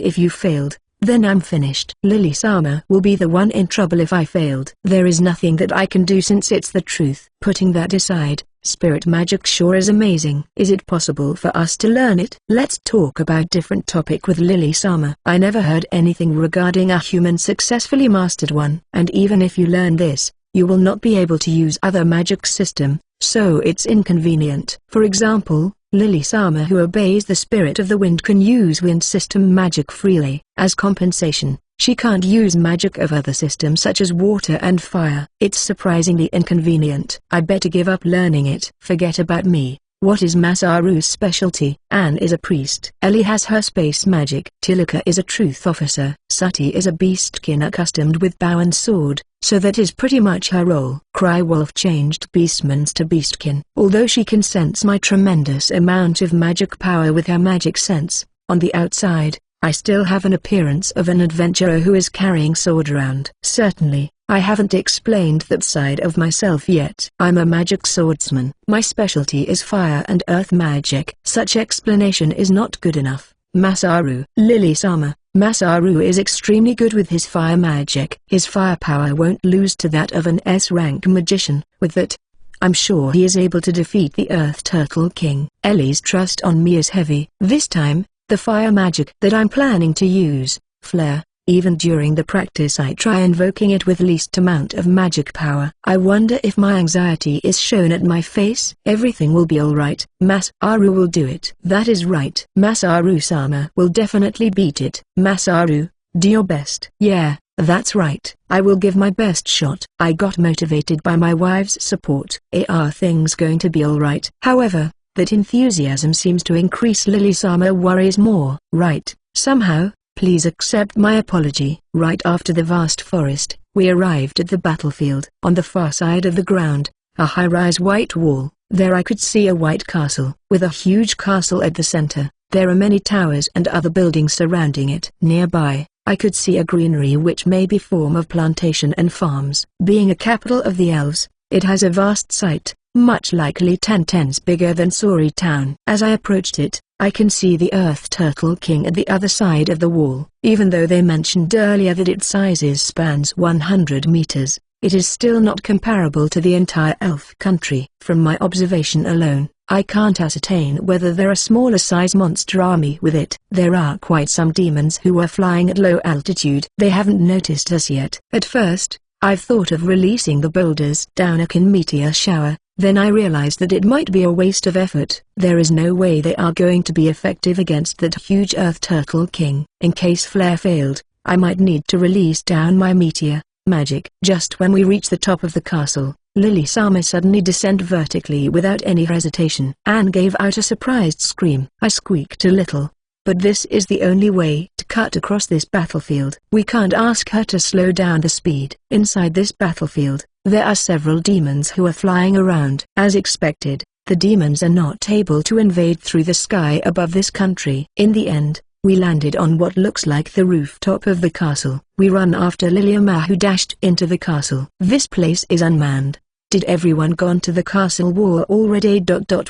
If you failed, then I'm finished. Lily-sama will be the one in trouble if I failed. There is nothing that I can do since it's the truth. Putting that aside, spirit magic sure is amazing. Is it possible for us to learn it? Let's talk about different topic with Lily-sama. I never heard anything regarding a human successfully mastered one. And even if you learn this, you will not be able to use other magic system, so it's inconvenient. For example, Lily-sama who obeys the spirit of the wind can use wind system magic freely. As compensation, she can't use magic of other systems such as water and fire. It's surprisingly inconvenient. I better give up learning it. Forget about me. What is Masaru's specialty? Anne is a priest. Ellie has her space magic. Tilika is a truth officer. Sati is a beastkin accustomed with bow and sword, so that is pretty much her role. Crywolf changed beastmans to beastkin. Although she can sense my tremendous amount of magic power with her magic sense, on the outside, I still have an appearance of an adventurer who is carrying sword around. Certainly, I haven't explained that side of myself yet. I'm a magic swordsman. My specialty is fire and earth magic. Such explanation is not good enough. Masaru. Lily-sama. Masaru is extremely good with his fire magic. His firepower won't lose to that of an S-rank magician. With that, I'm sure he is able to defeat the Earth Turtle King. Ellie's trust on me is heavy. This time, the fire magic that I'm planning to use, flare. Even during the practice I try invoking it with least amount of magic power. I wonder if my anxiety is shown at my face. Everything will be alright. Masaru will do it. That is right. Masaru-sama will definitely beat it. Masaru, do your best. Yeah, that's right. I will give my best shot. I got motivated by my wife's support. Are things going to be alright? However, that enthusiasm seems to increase. Lily-sama worries more. Right, somehow. Please accept my apology. Right after the vast forest, we arrived at the battlefield. On the far side of the ground, a high-rise white wall. There I could see a white castle. With a huge castle at the center, there are many towers and other buildings surrounding it. Nearby, I could see a greenery which may be form of plantation and farms. Being a capital of the elves, it has a vast site, much likely 10 times bigger than Sori town. As I approached it, I can see the Earth Turtle King at the other side of the wall. Even though they mentioned earlier that its sizes spans 100 meters, it is still not comparable to the entire elf country. From my observation alone, I can't ascertain whether there are smaller size monster army with it. There are quite some demons who are flying at low altitude. They haven't noticed us yet. At first, I've thought of releasing the boulders down a meteor shower. Then I realized that it might be a waste of effort. There is no way they are going to be effective against that huge Earth Turtle King. In case flare failed, I might need to release down my meteor magic. Just when we reach the top of the castle, Lily-sama suddenly descend vertically without any hesitation. Anne gave out a surprised scream. I squeaked a little. But this is the only way to cut across this battlefield. We can't ask her to slow down the speed. Inside this battlefield, there are several demons who are flying around. As expected, the demons are not able to invade through the sky above this country. In the end, we landed on what looks like the rooftop of the castle. We run after Liliama who dashed into the castle. This place is unmanned. Did everyone gone to the castle wall already?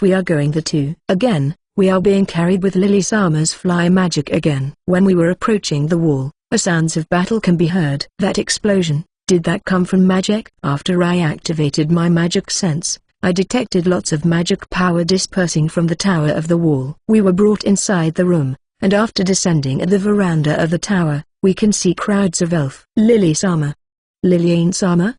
We are going to. Again, we are being carried with Lily-sama's fly magic again. When we were approaching the wall, sounds of battle can be heard. That explosion. Did that come from magic? After I activated my magic sense, I detected lots of magic power dispersing from the tower of the wall. We were brought inside the room, and after descending at the veranda of the tower, we can see crowds of elf. Lily-sama. Liliane-sama?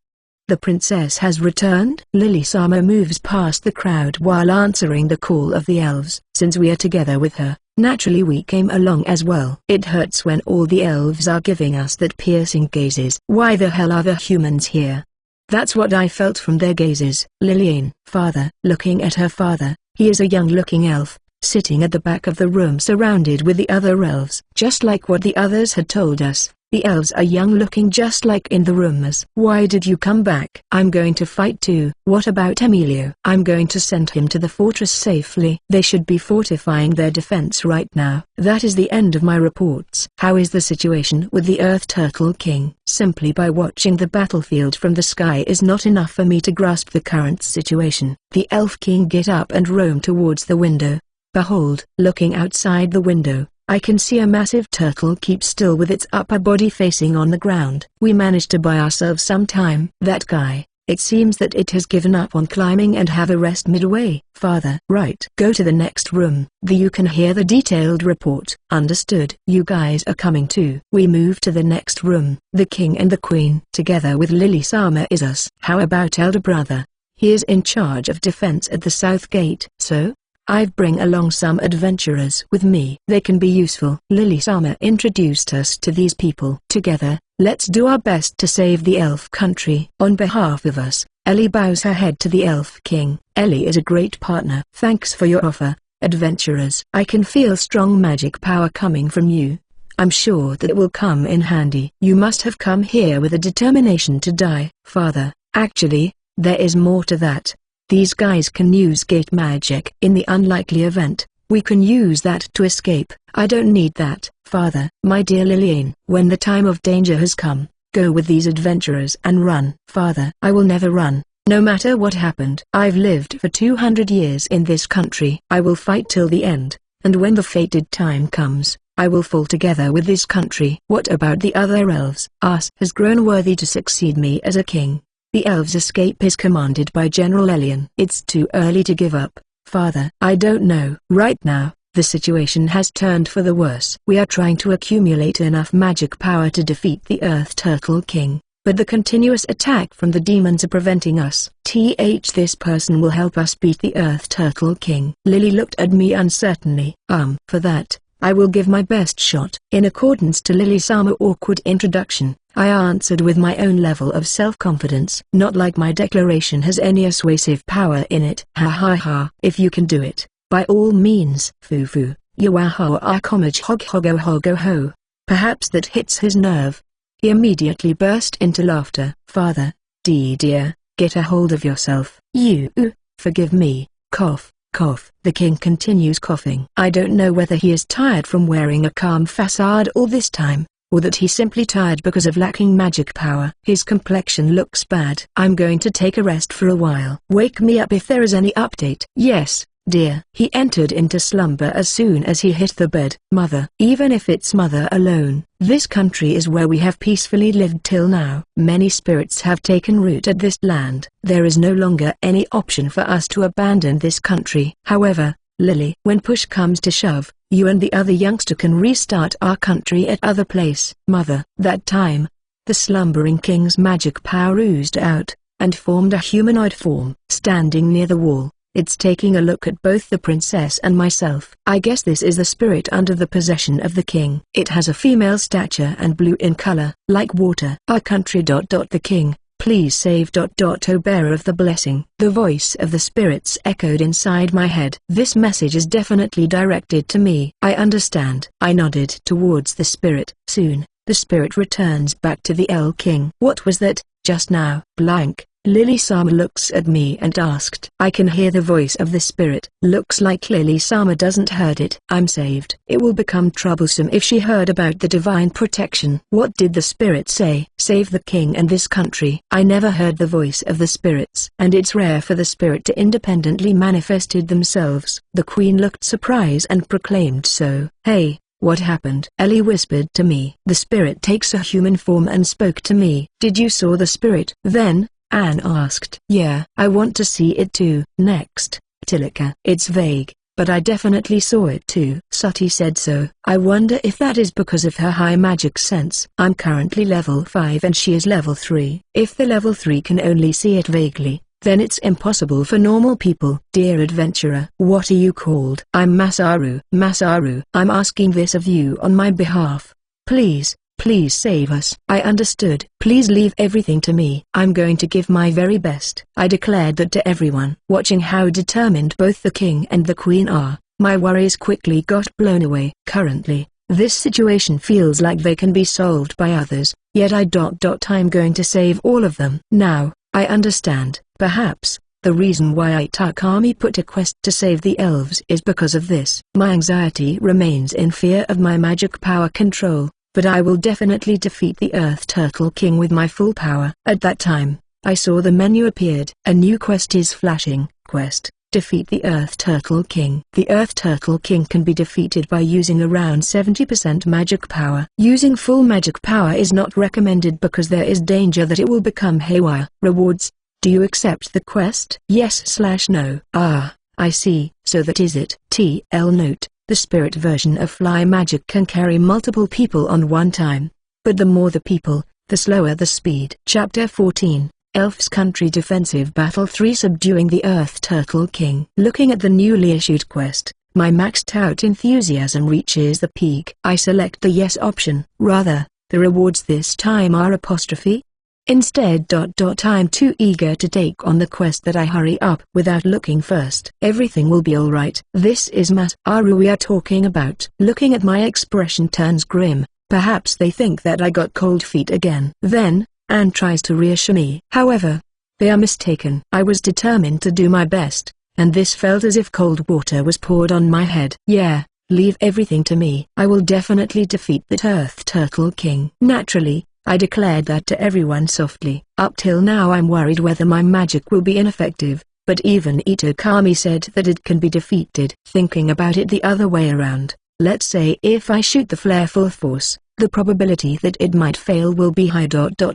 The princess has returned? Lily-sama moves past the crowd while answering the call of the elves. Since we are together with her, naturally we came along as well. It hurts when all the elves are giving us that piercing gazes. Why the hell are the humans here? That's what I felt from their gazes. Lillian, father, looking at her father, he is a young-looking elf, sitting at the back of the room surrounded with the other elves. Just like what the others had told us, the elves are young-looking just like in the rumors. Why did you come back? I'm going to fight too. What about Emilio? I'm going to send him to the fortress safely. They should be fortifying their defense right now. That is the end of my reports. How is the situation with the Earth Turtle King? Simply by watching the battlefield from the sky is not enough for me to grasp the current situation. The Elf King get up and roam towards the window. Behold, looking outside the window, I can see a massive turtle keep still with its upper body facing on the ground. We managed to buy ourselves some time. That guy, it seems that it has given up on climbing and have a rest midway. Father, right. Go to the next room. You can hear the detailed report. Understood. You guys are coming too. We move to the next room. The king and the queen, together with Lily-sama is us. How about elder brother? He is in charge of defense at the south gate. So? I've bring along some adventurers with me. They can be useful. Lily-sama introduced us to these people. Together, let's do our best to save the elf country. On behalf of us, Ellie bows her head to the elf king. Ellie is a great partner. Thanks for your offer, adventurers. I can feel strong magic power coming from you. I'm sure that it will come in handy. You must have come here with a determination to die. Father, actually, there is more to that. These guys can use gate magic. In the unlikely event, we can use that to escape. I don't need that. Father, my dear Lillian, when the time of danger has come, go with these adventurers and run. Father, I will never run, no matter what happened. I've lived for 200 years in this country. I will fight till the end, and when the fated time comes, I will fall together with this country. What about the other elves? Us has grown worthy to succeed me as a king. The elves' escape is commanded by General Elian. It's too early to give up, father. I don't know. Right now, the situation has turned for the worse. We are trying to accumulate enough magic power to defeat the Earth Turtle King, but the continuous attack from the demons are preventing us. This person will help us beat the Earth Turtle King. Lily looked at me uncertainly. For that, I will give my best shot. In accordance to Lily-sama awkward introduction, I answered with my own level of self-confidence. Not like my declaration has any persuasive power in it. Ha ha ha. If you can do it, by all means. Foo-foo. Yawaha akomaj hog hogo hogo ho. Perhaps that hits his nerve. He immediately burst into laughter. Father, dear, get a hold of yourself. You, forgive me, cough. Cough. The king continues coughing. I don't know whether he is tired from wearing a calm facade all this time, or that he's simply tired because of lacking magic power. His complexion looks bad. I'm going to take a rest for a while. Wake me up if there is any update. Yes, dear. He entered into slumber as soon as he hit the bed. Mother. Even if it's mother alone, this country is where we have peacefully lived till now. Many spirits have taken root at this land. There is no longer any option for us to abandon this country. However, Lily, when push comes to shove, you and the other youngster can restart our country at other place. Mother. That time, the slumbering king's magic power oozed out, and formed a humanoid form. Standing near the wall, it's taking a look at both the princess and myself. I guess this is the spirit under the possession of the king. It has a female stature and blue in color, like water. Our country. The king, please save. O bearer of the blessing. The voice of the spirits echoed inside my head. This message is definitely directed to me. I understand. I nodded towards the spirit. Soon, the spirit returns back to the El King. What was that, just now? Blank. Lily-sama looks at me and asked. I can hear the voice of the spirit. Looks like Lily-sama doesn't heard it. I'm saved. It will become troublesome if she heard about the divine protection. What did the spirit say? Save the king and this country. I never heard the voice of the spirits. And it's rare for the spirit to independently manifested themselves. The queen looked surprised and proclaimed so. Hey. What happened? Ellie whispered to me. The spirit takes a human form and spoke to me. Did you saw the spirit? Then, Anne asked. Yeah, I want to see it too. Next, Tilika. It's vague, but I definitely saw it too. Sati said so. I wonder if that is because of her high magic sense. I'm currently level 5 and she is level 3. If the level 3 can only see it vaguely, then it's impossible for normal people. Dear adventurer, what are you called? I'm Masaru. Masaru, I'm asking this of you on my behalf. Please, please save us. I understood. Please leave everything to me. I'm going to give my very best. I declared that to everyone. Watching how determined both the king and the queen are, my worries quickly got blown away. Currently, this situation feels like they can be solved by others, yet I'm going to save all of them. Now, I understand. Perhaps, the reason why Itakami put a quest to save the elves is because of this. My anxiety remains in fear of my magic power control, but I will definitely defeat the Earth Turtle King with my full power. At that time, I saw the menu appeared. A new quest is flashing. Quest: defeat the Earth Turtle King. The Earth Turtle King can be defeated by using around 70% magic power. Using full magic power is not recommended because there is danger that it will become haywire. Rewards: do you accept the quest? Yes/no. Ah, I see. So that is it. TL note: the spirit version of fly magic can carry multiple people on one time, but the more the people, the slower the speed. Chapter 14, Elf's Country Defensive Battle 3, Subduing the Earth Turtle King. Looking at the newly issued quest, my maxed out enthusiasm reaches the peak. I select the yes option. Rather, the rewards this time are apostrophe. Instead I'm too eager to take on the quest that I hurry up without looking first. Everything will be alright. This is Masaru we are talking about. Looking at my expression turns grim. Perhaps they think that I got cold feet again. Then, Anne tries to reassure me. However, they are mistaken. I was determined to do my best, and this felt as if cold water was poured on my head. Yeah, leave everything to me. I will definitely defeat that Earth Turtle King. Naturally, I declared that to everyone softly. Up till now I'm worried whether my magic will be ineffective, but even Itakami said that it can be defeated. Thinking about it the other way around, let's say if I shoot the flare full force, the probability that it might fail will be high.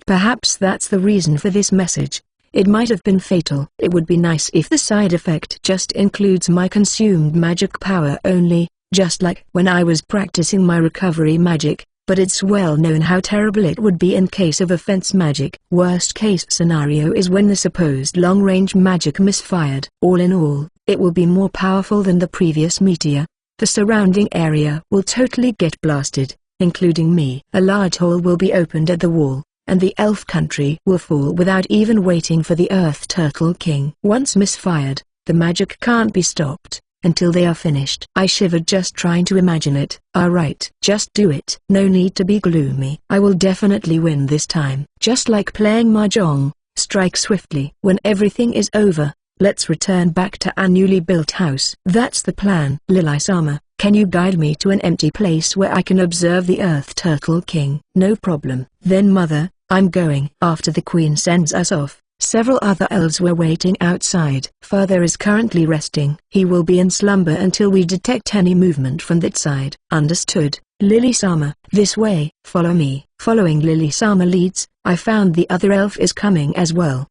Perhaps that's the reason for this message. It might have been fatal. It would be nice if the side effect just includes my consumed magic power only, just like when I was practicing my recovery magic. But it's well known how terrible it would be in case of offense magic. Worst case scenario is when the supposed long-range magic misfired. All in all, it will be more powerful than the previous meteor. The surrounding area will totally get blasted, including me. A large hole will be opened at the wall, and the elf country will fall without even waiting for the Earth Turtle King. Once misfired, the magic can't be stopped until they are finished. I shivered just trying to imagine it. Alright, just do it. No need to be gloomy. I will definitely win this time. Just like playing mahjong, strike swiftly. When everything is over, let's return back to our newly built house. That's the plan. Lily-sama, can you guide me to an empty place where I can observe the Earth Turtle King? No problem. Then mother, I'm going. After the queen sends us off, several other elves were waiting outside. Father is currently resting. He will be in slumber until we detect any movement from that side. Understood. Lily-sama, this way. Follow me. Following Lily-sama leads, I found the other elf is coming as well.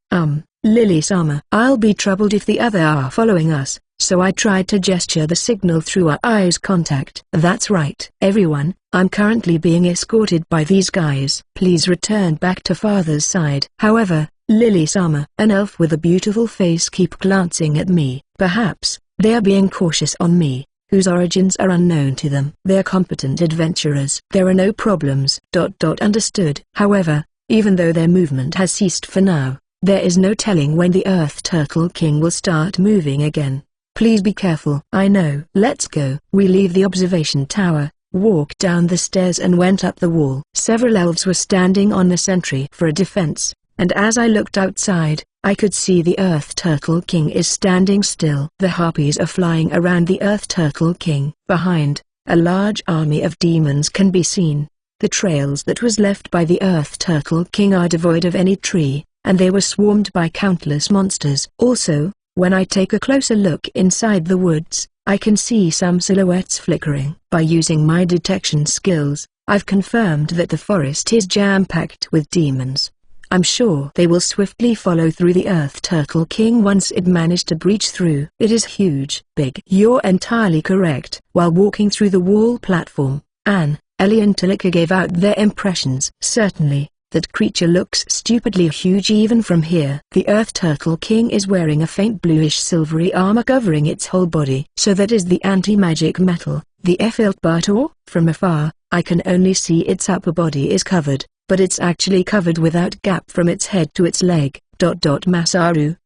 Lily-sama. I'll be troubled if the other are following us, so I tried to gesture the signal through our eyes contact. That's right. Everyone, I'm currently being escorted by these guys. Please return back to father's side. However, Lily-sama, an elf with a beautiful face, keep glancing at me. Perhaps, they are being cautious on me, whose origins are unknown to them. They are competent adventurers. There are no problems. Understood. However, even though their movement has ceased for now, there is no telling when the Earth Turtle King will start moving again. Please be careful. I know. Let's go. We leave the observation tower, walked down the stairs and went up the wall. Several elves were standing on the sentry for a defense, and as I looked outside, I could see the Earth Turtle King is standing still. The harpies are flying around the Earth Turtle King. Behind, a large army of demons can be seen. The trails that was left by the Earth Turtle King are devoid of any tree, and they were swarmed by countless monsters. Also, when I take a closer look inside the woods, I can see some silhouettes flickering. By using my detection skills, I've confirmed that the forest is jam-packed with demons. I'm sure they will swiftly follow through the Earth Turtle King once it managed to breach through. It is huge. Big. You're entirely correct. While walking through the wall platform, Anne, Ellie and Tilika gave out their impressions. Certainly, that creature looks stupidly huge even from here. The Earth Turtle King is wearing a faint bluish silvery armor covering its whole body. So that is the anti-magic metal, the Ephiltbator? From afar, I can only see its upper body is covered, but it's actually covered without gap from its head to its leg. Masaru,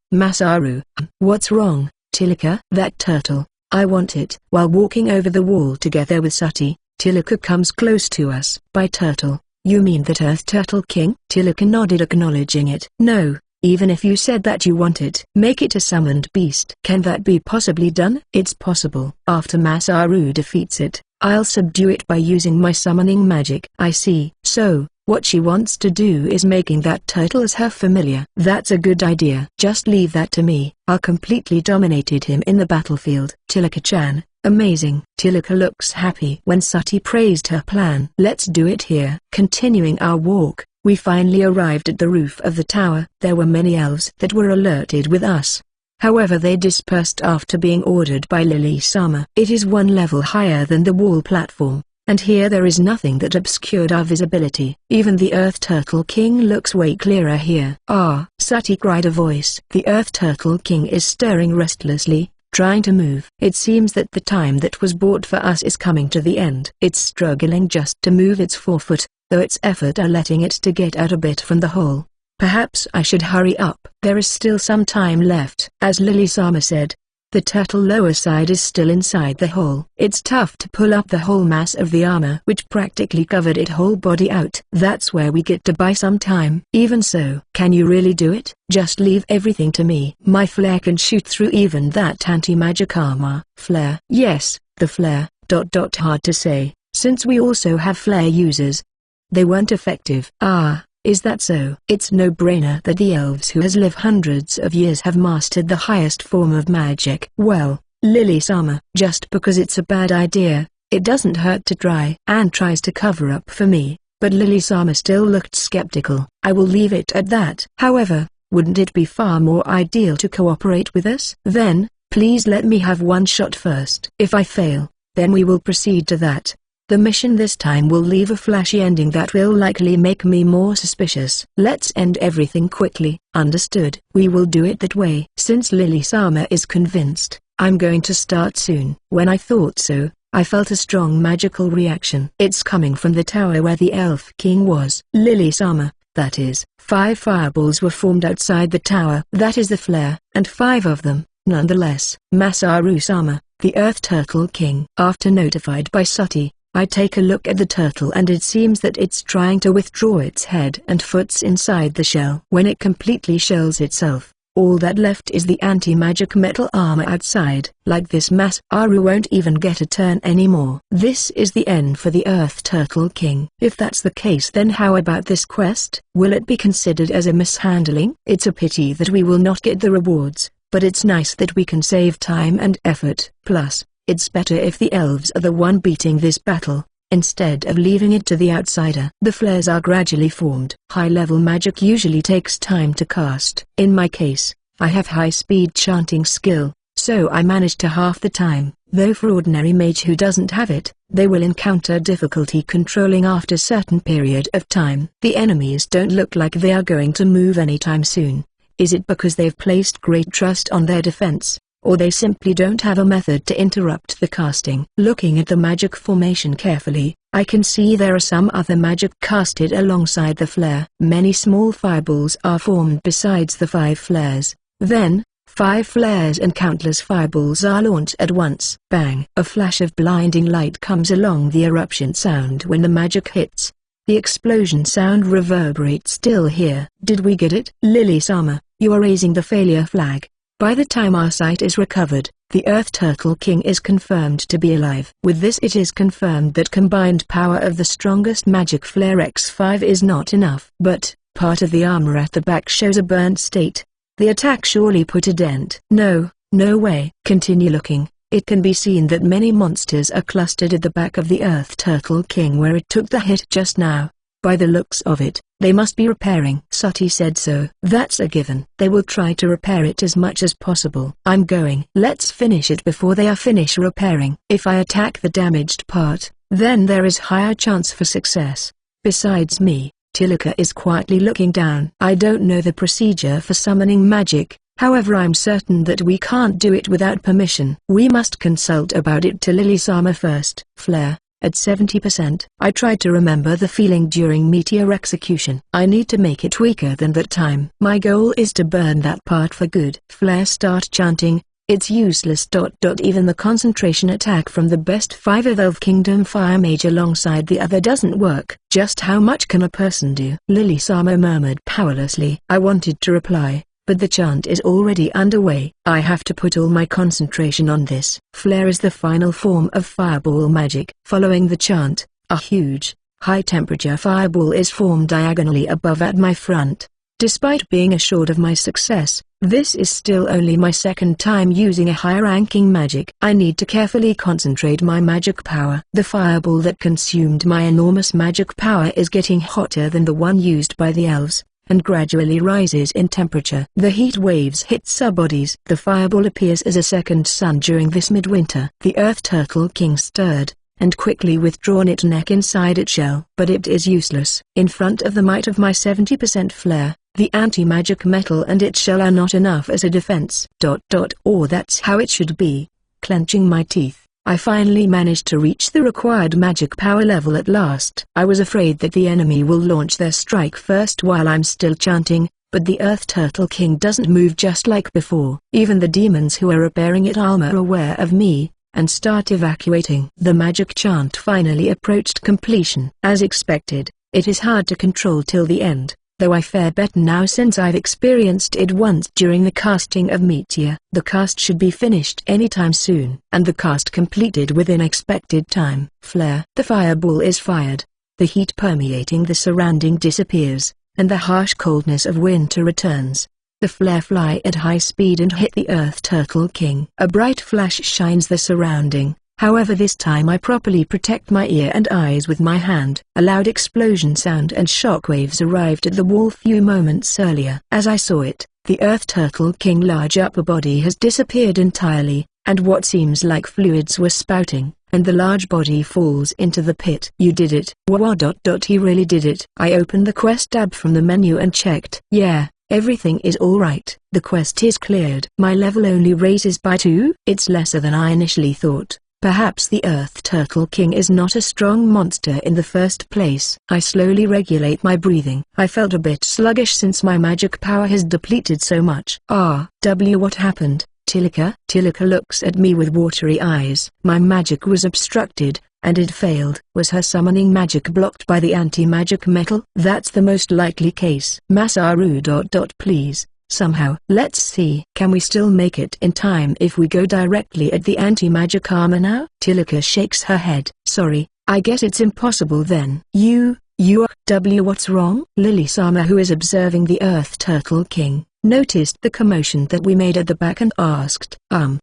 what's wrong, Tilika? That turtle, I want it. While walking over the wall together with Sati, Tilika comes close to us. By turtle, you mean that Earth Turtle King? Tilika nodded acknowledging it. No, even if you said that you want it. Make it a summoned beast. Can that be possibly done? It's possible. After Masaru defeats it, I'll subdue it by using my summoning magic. I see. So, what she wants to do is making that turtle as her familiar. That's a good idea. Just leave that to me. I'll completely dominated him in the battlefield. Tilika-chan, amazing. Tilika looks happy when Sati praised her plan. Let's do it here. Continuing our walk, we finally arrived at the roof of the tower. There were many elves that were alerted with us. However, they dispersed after being ordered by Lily-sama. It is one level higher than the wall platform, and here there is nothing that obscured our visibility. Even the Earth Turtle King looks way clearer here. Ah! Sati cried a voice. The Earth Turtle King is stirring restlessly, trying to move. It seems that the time that was bought for us is coming to the end. It's struggling just to move its forefoot, though its effort are letting it to get out a bit from the hole. Perhaps I should hurry up. There is still some time left. As Lily-sama said, the turtle lower side is still inside the hole. It's tough to pull up the whole mass of the armor which practically covered its whole body out. That's where we get to buy some time. Even so, can you really do it? Just leave everything to me. My flare can shoot through even that anti-magic armor. Flare? Yes, the flare. Hard to say, since we also have flare users. They weren't effective. Ah. Is that so? It's no-brainer that the elves who has lived hundreds of years have mastered the highest form of magic. Well, Lily-sama, just because it's a bad idea, it doesn't hurt to try. Anne tries to cover up for me, but Lily-sama still looked skeptical. I will leave it at that. However, wouldn't it be far more ideal to cooperate with us? Then, please let me have one shot first. If I fail, then we will proceed to that. The mission this time will leave a flashy ending that will likely make me more suspicious. Let's end everything quickly. Understood. We will do it that way. Since Lily-sama is convinced, I'm going to start soon. When I thought so, I felt a strong magical reaction. It's coming from the tower where the Elf King was. Lily-sama, that is, 5 fireballs were formed outside the tower. That is the flare, and 5 of them, nonetheless. Masaru-sama, the Earth Turtle King. After notified by Sati, I take a look at the turtle and it seems that it's trying to withdraw its head and foots inside the shell. When it completely shells itself, all that left is the anti-magic metal armor outside. Like this, Masaru won't even get a turn anymore. This is the end for the Earth Turtle King. If that's the case, then how about this quest? Will it be considered as a mishandling? It's a pity that we will not get the rewards, but it's nice that we can save time and effort. Plus, it's better if the elves are the one beating this battle, instead of leaving it to the outsider. The flares are gradually formed. High-level magic usually takes time to cast. In my case, I have high-speed chanting skill, so I manage to half the time, though for ordinary mage who doesn't have it, they will encounter difficulty controlling after certain period of time. The enemies don't look like they are going to move anytime soon. Is it because they've placed great trust on their defense, or they simply don't have a method to interrupt the casting? Looking at the magic formation carefully, I can see there are some other magic casted alongside the flare. Many small fireballs are formed besides the 5 flares. Then, 5 flares and countless fireballs are launched at once. Bang! A flash of blinding light comes along the eruption sound when the magic hits. The explosion sound reverberates still here. Did we get it? Lily-sama, you are raising the failure flag. By the time our sight is recovered, the Earth Turtle King is confirmed to be alive. With this, it is confirmed that combined power of the strongest magic flare X5 is not enough. But, part of the armor at the back shows a burnt state. The attack surely put a dent. No way. Continue looking. It can be seen that many monsters are clustered at the back of the Earth Turtle King where it took the hit just now. By the looks of it, they must be repairing. Sati said so. That's a given. They will try to repair it as much as possible. I'm going. Let's finish it before they are finished repairing. If I attack the damaged part, then there is higher chance for success. Besides me, Tilika is quietly looking down. I don't know the procedure for summoning magic, however I'm certain that we can't do it without permission. We must consult about it to Lily-sama first. Flare. At 70%. I tried to remember the feeling during meteor execution. I need to make it weaker than that time. My goal is to burn that part for good. Flare start chanting. It's useless. Even the concentration attack from the best 5 of Elf Kingdom Fire Mage alongside the other doesn't work. Just how much can a person do? Lily-sama murmured powerlessly. I wanted to reply, but the chant is already underway. I have to put all my concentration on this. Flare is the final form of fireball magic. Following the chant, a huge, high-temperature fireball is formed diagonally above at my front. Despite being assured of my success, this is still only my second time using a high-ranking magic. I need to carefully concentrate my magic power. The fireball that consumed my enormous magic power is getting hotter than the one used by the elves, and gradually rises in temperature. The heat waves hit subbodies. The fireball appears as a second sun during this midwinter. The Earth Turtle King stirred, and quickly withdrawn its neck inside its shell. But it is useless. In front of the might of my 70% flare, the anti-magic metal and its shell are not enough as a defense. Or that's how it should be. Clenching my teeth, I finally managed to reach the required magic power level at last. I was afraid that the enemy will launch their strike first while I'm still chanting, but the Earth Turtle King doesn't move just like before. Even the demons who are repairing it are aware of me, and start evacuating. The magic chant finally approached completion. As expected, it is hard to control till the end, though I fare better now since I've experienced it once during the casting of Meteor. The cast should be finished anytime soon, and the cast completed within expected time. Flare. The fireball is fired. The heat permeating the surrounding disappears, and the harsh coldness of winter returns. The flare fly at high speed and hit the Earth Turtle King. A bright flash shines the surrounding, however this time I properly protect my ear and eyes with my hand. A loud explosion sound and shockwaves arrived at the wall few moments earlier. As I saw it, the Earth Turtle King large upper body has disappeared entirely, and what seems like fluids were spouting, and the large body falls into the pit. You did it. He really did it. I opened the quest tab from the menu and checked. Yeah. Everything is alright. The quest is cleared. My level only raises by 2. It's lesser than I initially thought. Perhaps the Earth Turtle King is not a strong monster in the first place. I slowly regulate my breathing. I felt a bit sluggish since my magic power has depleted so much. What happened, Tilika? Tilika looks at me with watery eyes. My magic was obstructed, and it failed. Was her summoning magic blocked by the anti-magic metal? That's the most likely case. Masaru. Please, somehow. Let's see. Can we still make it in time if we go directly at the anti-magic armor now? Tilika shakes her head. Sorry, I guess it's impossible then. What's wrong? Lily-sama, who is observing the Earth Turtle King, noticed the commotion that we made at the back and asked,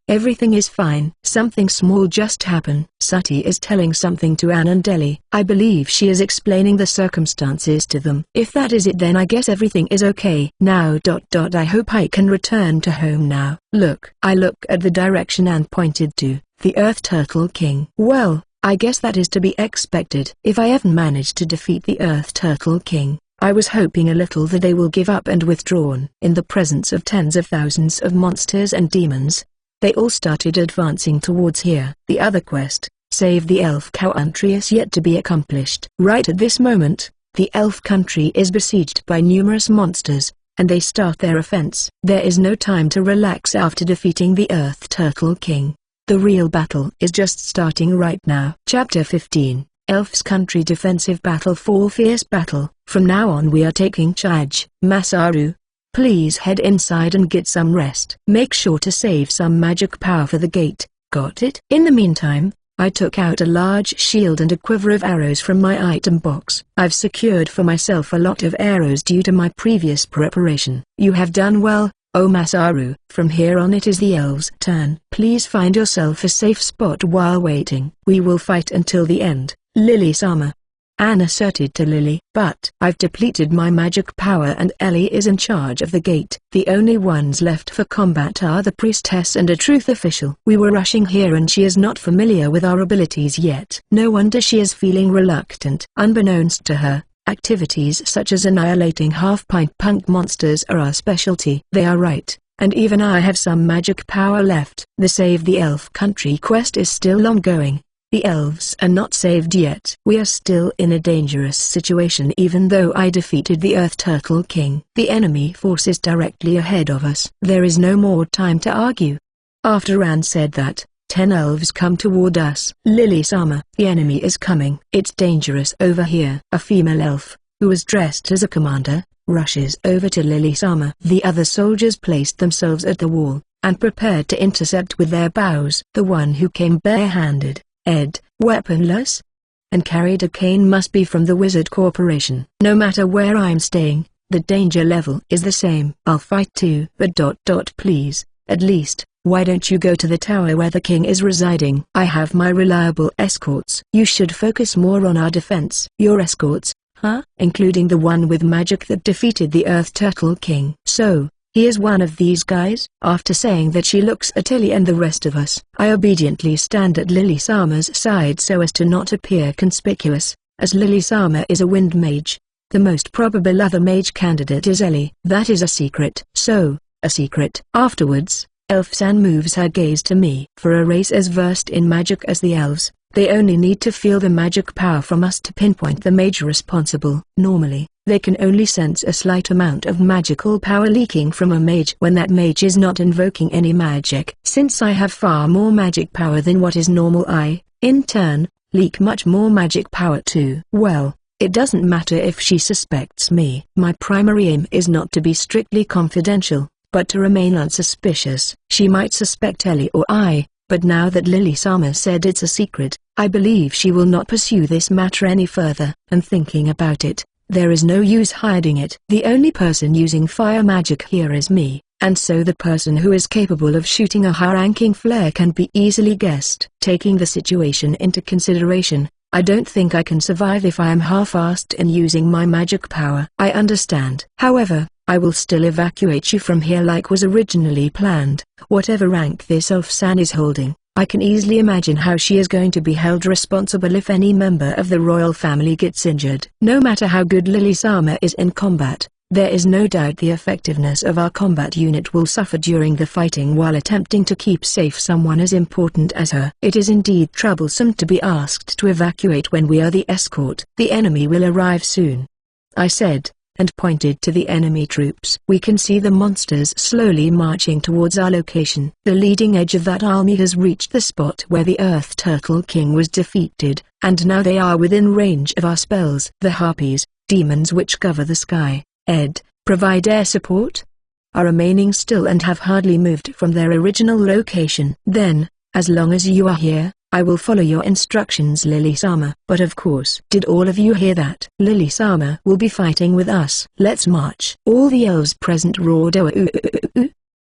everything is fine. Something small just happened. Sati is telling something to Ann and Deli. I believe she is explaining the circumstances to them. If that is it, then I guess everything is okay. Now. I hope I can return to home now. Look. I looked at the direction Ann pointed to, the Earth Turtle King. Well, I guess that is to be expected. If I ever manage to defeat the Earth Turtle King, I was hoping a little that they will give up and withdrawn. In the presence of tens of thousands of monsters and demons, they all started advancing towards here. The other quest, save the elf country, is yet to be accomplished. Right at this moment, the elf country is besieged by numerous monsters, and they start their offense. There is no time to relax after defeating the Earth Turtle King. The real battle is just starting right now. Chapter 15. Elf's Country Defensive Battle. For Fierce Battle. From now on we are taking charge. Masaru, please head inside and get some rest. Make sure to save some magic power for the gate. Got it? In the meantime, I took out a large shield and a quiver of arrows from my item box. I've secured for myself a lot of arrows due to my previous preparation. You have done well, oh Masaru. From here on it is the elves' turn. Please find yourself a safe spot while waiting. We will fight until the end. Lily-sama. Anne asserted to Lily. But I've depleted my magic power and Ellie is in charge of the gate. The only ones left for combat are the priestess and a truth official. We were rushing here and she is not familiar with our abilities yet. No wonder she is feeling reluctant. Unbeknownst to her, activities such as annihilating half-pint punk monsters are our specialty. They are right, and even I have some magic power left. The Save the Elf Country quest is still ongoing. The elves are not saved yet. We are still in a dangerous situation even though I defeated the Earth Turtle King. The enemy force is directly ahead of us. There is no more time to argue. After Anne said that, 10 elves come toward us. Lily-sama, the enemy is coming. It's dangerous over here. A female elf, who was dressed as a commander, rushes over to Lily-sama. The other soldiers placed themselves at the wall, and prepared to intercept with their bows. The one who came barehanded, weaponless, and carried a cane must be from the Wizard Corporation. No matter where I'm staying, the danger level is the same. I'll fight too. But please, at least, why don't you go to the tower where the king is residing? I have my reliable escorts. You should focus more on our defense. Your escorts, huh? Including the one with magic that defeated the Earth Turtle King. So, he is one of these guys? After saying that, she looks at Ellie and the rest of us. I obediently stand at Lily-sama's side so as to not appear conspicuous, as Lily-sama is a wind mage. The most probable other mage candidate is Ellie. That is a secret. So, a secret. Afterwards, Elf-san moves her gaze to me. For a race as versed in magic as the elves, they only need to feel the magic power from us to pinpoint the mage responsible. Normally, they can only sense a slight amount of magical power leaking from a mage when that mage is not invoking any magic. Since I have far more magic power than what is normal, I, in turn, leak much more magic power too. Well, it doesn't matter if she suspects me. My primary aim is not to be strictly confidential, but to remain unsuspicious. She might suspect Ellie or I, but now that Lily-sama said it's a secret, I believe she will not pursue this matter any further. And thinking about it, there is no use hiding it. The only person using fire magic here is me, and so the person who is capable of shooting a high-ranking flare can be easily guessed. Taking the situation into consideration, I don't think I can survive if I am half-assed in using my magic power. I understand. However, I will still evacuate you from here like was originally planned. Whatever rank this Elf-san is holding, I can easily imagine how she is going to be held responsible if any member of the royal family gets injured. No matter how good Lily-sama is in combat, there is no doubt the effectiveness of our combat unit will suffer during the fighting while attempting to keep safe someone as important as her. It is indeed troublesome to be asked to evacuate when we are the escort. The enemy will arrive soon, I said, and pointed to the enemy troops. We can see the monsters slowly marching towards our location. The leading edge of that army has reached the spot where the Earth Turtle King was defeated, and now they are within range of our spells. The harpies, demons which cover the sky, provide air support, are remaining still and have hardly moved from their original location. Then, as long as you are here, I will follow your instructions, Lily-sama. But of course, did all of you hear that? Lily-sama will be fighting with us. Let's march. All the elves present roared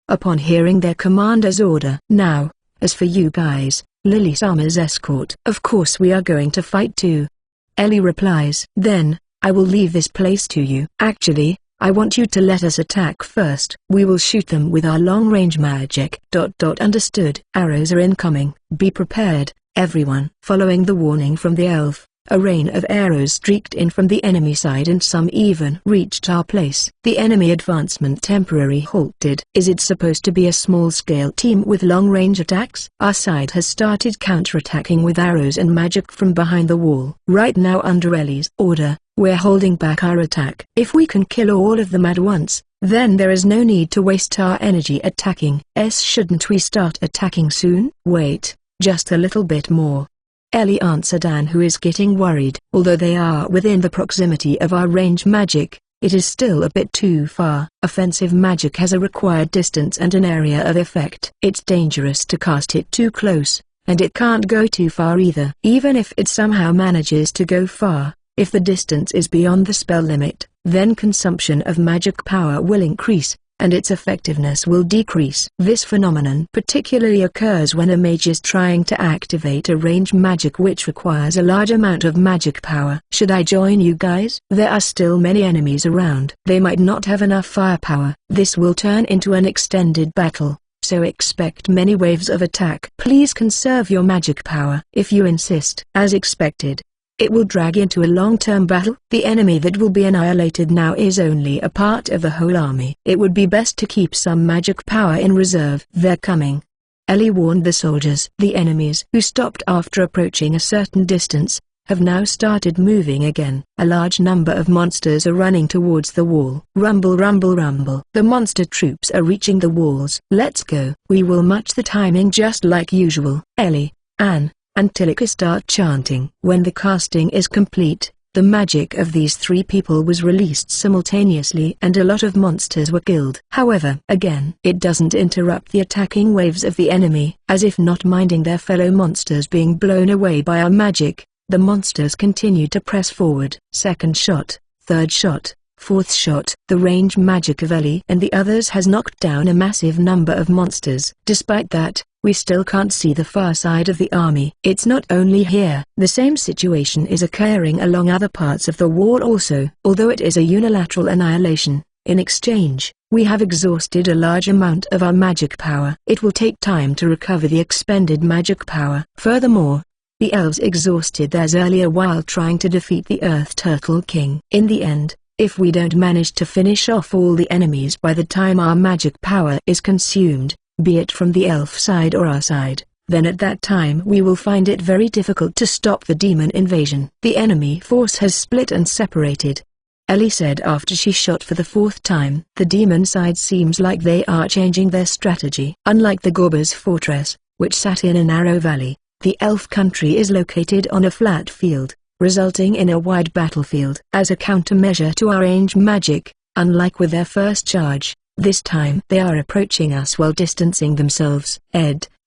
upon hearing their commander's order. Now, as for you guys, Lily-sama's escort. Of course we are going to fight too. Ellie replies. Then, I will leave this place to you. Actually, I want you to let us attack first. We will shoot them with our long-range magic. Understood. Arrows are incoming. Be prepared, everyone. Following the warning from the elf, a rain of arrows streaked in from the enemy side and some even reached our place. The enemy advancement temporarily halted. Is it supposed to be a small-scale team with long-range attacks? Our side has started counterattacking with arrows and magic from behind the wall. Right now under Ellie's order, we're holding back our attack. If we can kill all of them at once, then there is no need to waste our energy attacking. Shouldn't we start attacking soon? Wait, just a little bit more. Ellie answered Anne, who is getting worried. Although they are within the proximity of our range magic, it is still a bit too far. Offensive magic has a required distance and an area of effect. It's dangerous to cast it too close, and it can't go too far either. Even if it somehow manages to go far, if the distance is beyond the spell limit, then consumption of magic power will increase, and its effectiveness will decrease. This phenomenon particularly occurs when a mage is trying to activate a range magic which requires a large amount of magic power. Should I join you guys? There are still many enemies around. They might not have enough firepower. This will turn into an extended battle, so expect many waves of attack. Please conserve your magic power. If you insist, as expected, it will drag into a long-term battle. The enemy that will be annihilated now is only a part of the whole army. It would be best to keep some magic power in reserve. They're coming. Ellie warned the soldiers. The enemies, who stopped after approaching a certain distance, have now started moving again. A large number of monsters are running towards the wall. Rumble, rumble, rumble. The monster troops are reaching the walls. Let's go. We will match the timing just like usual. Ellie, Anne, and Tilika start chanting. When the casting is complete, the magic of these three people was released simultaneously and a lot of monsters were killed. However, again, it doesn't interrupt the attacking waves of the enemy. As if not minding their fellow monsters being blown away by our magic, the monsters continue to press forward. Second shot, third shot, fourth shot. The range magic of Ellie and the others has knocked down a massive number of monsters. Despite that, we still can't see the far side of the army. It's not only here. The same situation is occurring along other parts of the wall also. Although it is a unilateral annihilation, in exchange, we have exhausted a large amount of our magic power. It will take time to recover the expended magic power. Furthermore, the elves exhausted theirs earlier while trying to defeat the Earth Turtle King. In the end, if we don't manage to finish off all the enemies by the time our magic power is consumed, be it from the elf side or our side, then at that time we will find it very difficult to stop the demon invasion. The enemy force has split and separated, Ellie said after she shot for the fourth time. The demon side seems like they are changing their strategy. Unlike the Gorba's fortress, which sat in a narrow valley, the elf country is located on a flat field, resulting in a wide battlefield. As a countermeasure to our range magic, unlike with their first charge, this time they are approaching us while distancing themselves.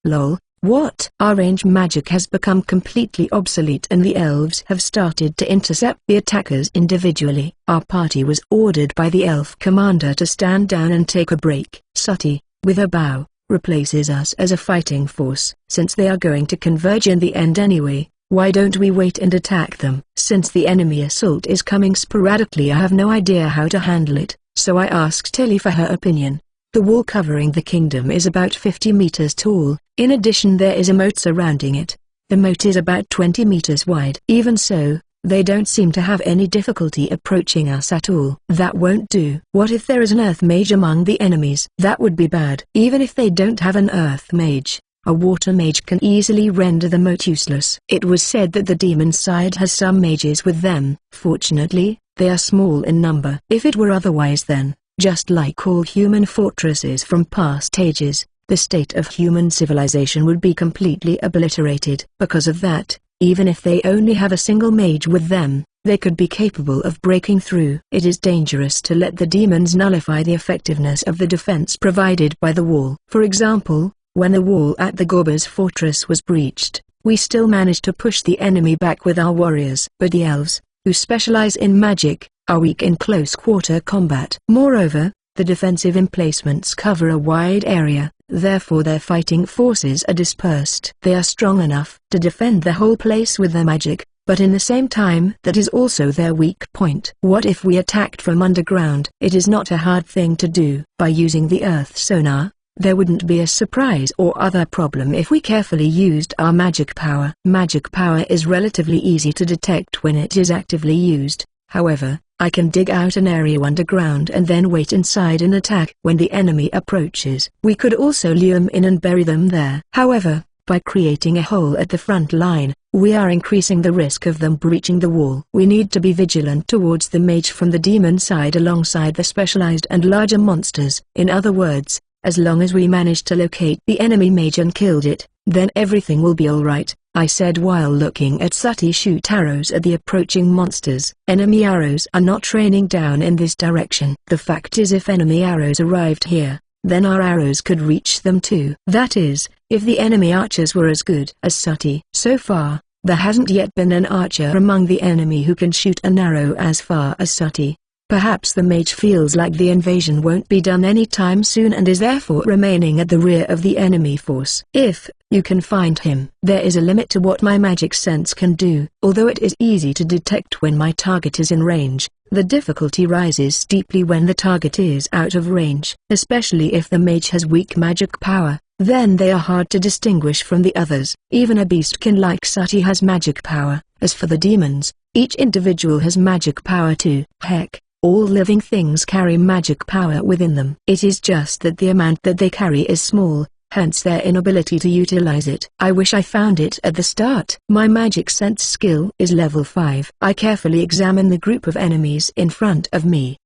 Lol. What? Our range magic has become completely obsolete and the elves have started to intercept the attackers individually. Our party was ordered by the elf commander to stand down and take a break. Sati, with a bow, replaces us as a fighting force. Since they are going to converge in the end anyway, why don't we wait and attack them? Since the enemy assault is coming sporadically, I have no idea how to handle it. So I asked Tilly for her opinion. The wall covering the kingdom is about 50 meters tall. In addition, there is a moat surrounding it. The moat is about 20 meters wide. Even so, they don't seem to have any difficulty approaching us at all. That won't do. What if there is an earth mage among the enemies? That would be bad. Even if they don't have an earth mage, a water mage can easily render the moat useless. It was said that the demon side has some mages with them. Fortunately, they are small in number. If it were otherwise, then, just like all human fortresses from past ages, the state of human civilization would be completely obliterated. Because of that, even if they only have a single mage with them, they could be capable of breaking through. It is dangerous to let the demons nullify the effectiveness of the defense provided by the wall. For example, when the wall at the Gorba's fortress was breached, we still managed to push the enemy back with our warriors. But the elves, who specialize in magic, are weak in close-quarter combat. Moreover, the defensive emplacements cover a wide area, therefore their fighting forces are dispersed. They are strong enough to defend the whole place with their magic, but in the same time that is also their weak point. What if we attacked from underground? It is not a hard thing to do. By using the earth sonar, there wouldn't be a surprise or other problem if we carefully used our magic power. Magic power is relatively easy to detect when it is actively used. However, I can dig out an area underground and then wait inside and attack when the enemy approaches. We could also lure them in and bury them there. However, by creating a hole at the front line, we are increasing the risk of them breaching the wall. We need to be vigilant towards the mage from the demon side alongside the specialized and larger monsters. In other words, as long as we manage to locate the enemy mage and killed it, then everything will be alright, I said while looking at Sati shoot arrows at the approaching monsters. Enemy arrows are not raining down in this direction. The fact is, if enemy arrows arrived here, then our arrows could reach them too. That is, if the enemy archers were as good as Sati. So far, there hasn't yet been an archer among the enemy who can shoot an arrow as far as Sati. Perhaps the mage feels like the invasion won't be done anytime soon and is therefore remaining at the rear of the enemy force. If you can find him. There is a limit to what my magic sense can do. Although it is easy to detect when my target is in range, the difficulty rises steeply when the target is out of range. Especially if the mage has weak magic power, then they are hard to distinguish from the others. Even a beastkin like Sati has magic power. As for the demons, each individual has magic power too. Heck, all living things carry magic power within them. It is just that the amount that they carry is small, hence their inability to utilize it. I wish I found it at the start. My magic sense skill is level 5. I carefully examine the group of enemies in front of me.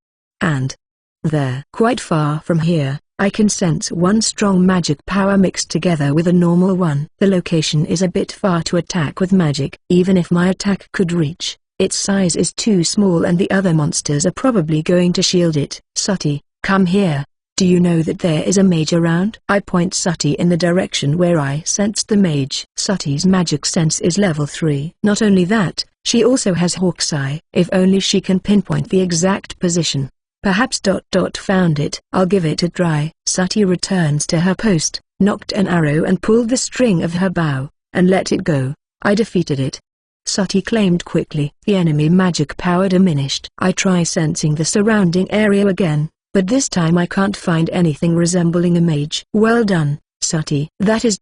And there, quite far from here, I can sense one strong magic power mixed together with a normal one. The location is a bit far to attack with magic. Even if my attack could reach, its size is too small and the other monsters are probably going to shield it. Sati, come here. Do you know that there is a mage around? I point Sati in the direction where I sensed the mage. Sati's magic sense is level 3. Not only that, she also has Hawk's Eye. If only she can pinpoint the exact position. Perhaps ... found it. I'll give it a try. Sati returns to her post, knocked an arrow and pulled the string of her bow, and let it go. I defeated it. Sati claimed quickly. The enemy magic power diminished. I try sensing the surrounding area again, but this time I can't find anything resembling a mage. Well done, Sati. That is ...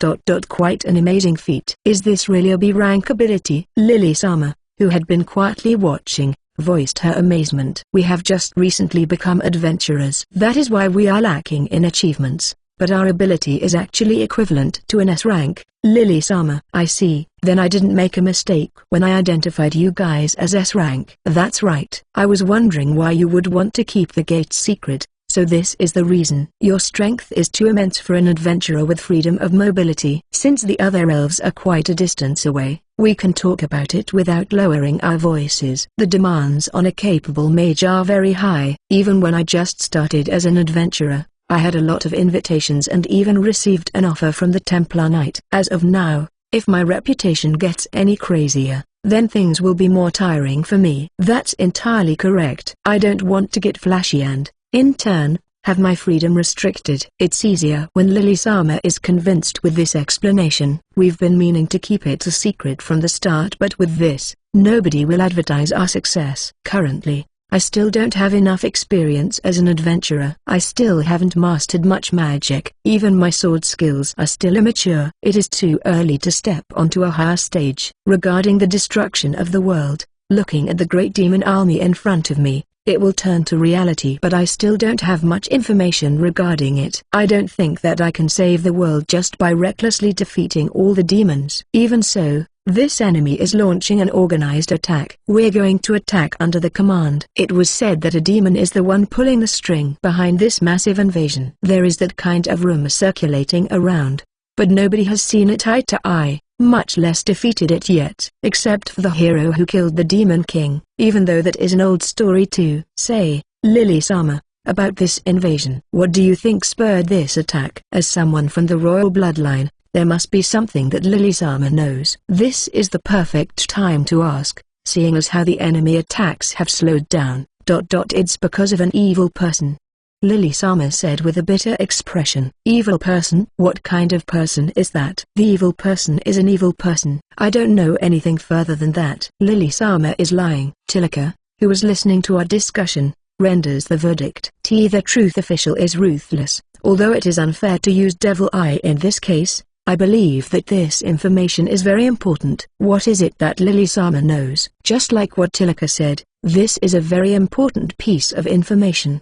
quite an amazing feat. Is this really a B-rank ability? Lily-sama, who had been quietly watching, voiced her amazement. We have just recently become adventurers. That is why we are lacking in achievements, but our ability is actually equivalent to an S rank. Lily-sama. I see. Then I didn't make a mistake when I identified you guys as S rank. That's right. I was wondering why you would want to keep the gate secret, so this is the reason. Your strength is too immense for an adventurer with freedom of mobility. Since the other elves are quite a distance away, we can talk about it without lowering our voices. The demands on a capable mage are very high. Even when I just started as an adventurer, I had a lot of invitations and even received an offer from the Templar Knight. As of now, if my reputation gets any crazier, then things will be more tiring for me. That's entirely correct. I don't want to get flashy and, in turn, have my freedom restricted. It's easier when Lily-sama is convinced with this explanation. We've been meaning to keep it a secret from the start, but with this, nobody will advertise our success. Currently, I still don't have enough experience as an adventurer. I still haven't mastered much magic. Even my sword skills are still immature. It is too early to step onto a higher stage. Regarding the destruction of the world, looking at the great demon army in front of me, it will turn to reality, but I still don't have much information regarding it. I don't think that I can save the world just by recklessly defeating all the demons. Even so, this enemy is launching an organized attack. We're going to attack under the command. It was said that a demon is the one pulling the string behind this massive invasion. There is that kind of rumor circulating around, but nobody has seen it eye to eye, much less defeated it yet, except for the hero who killed the Demon King, even though that is an old story too. Say, Lily-sama, about this invasion. What do you think spurred this attack? As someone from the royal bloodline, there must be something that Lily-sama knows. This is the perfect time to ask, seeing as how the enemy attacks have slowed down. It's because of an evil person. Lily-sama said with a bitter expression. Evil person? What kind of person is that? The evil person is an evil person. I don't know anything further than that. Lily-sama is lying. Tilaka, who was listening to our discussion, renders the verdict. The truth official is ruthless. Although it is unfair to use devil eye in this case, I believe that this information is very important. What is it that Lily-sama knows? Just like what Tilaka said, this is a very important piece of information.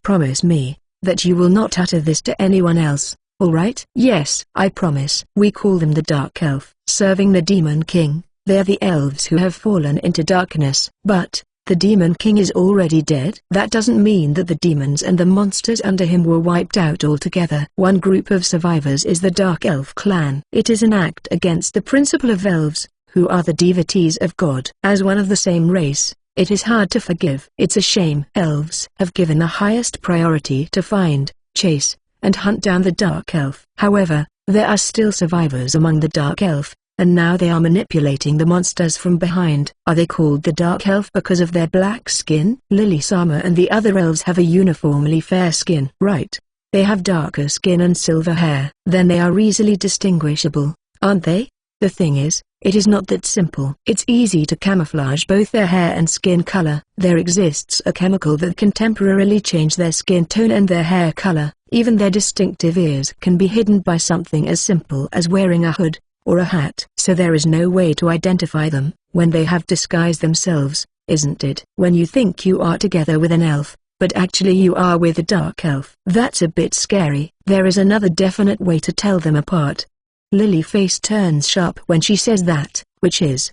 Promise me that you will not utter this to anyone else, alright? Yes, I promise. We call them the Dark Elf. Serving the Demon King, they are the elves who have fallen into darkness. But, the Demon King is already dead? That doesn't mean that the demons and the monsters under him were wiped out altogether. One group of survivors is the Dark Elf clan. It is an act against the principle of elves, who are the devotees of God. As one of the same race, it is hard to forgive. It's a shame. Elves have given the highest priority to find, chase, and hunt down the Dark Elf. However, there are still survivors among the Dark Elf, and now they are manipulating the monsters from behind. Are they called the Dark Elf because of their black skin? Lily Sama and the other elves have a uniformly fair skin. Right. They have darker skin and silver hair. Then they are easily distinguishable, aren't they? The thing is, it is not that simple. It's easy to camouflage both their hair and skin color. There exists a chemical that can temporarily change their skin tone and their hair color. Even their distinctive ears can be hidden by something as simple as wearing a hood or a hat. So there is no way to identify them when they have disguised themselves, isn't it? When you think you are together with an elf, but actually you are with a dark elf. That's a bit scary. There is another definite way to tell them apart. Lily's face turns sharp when she says that, which is ?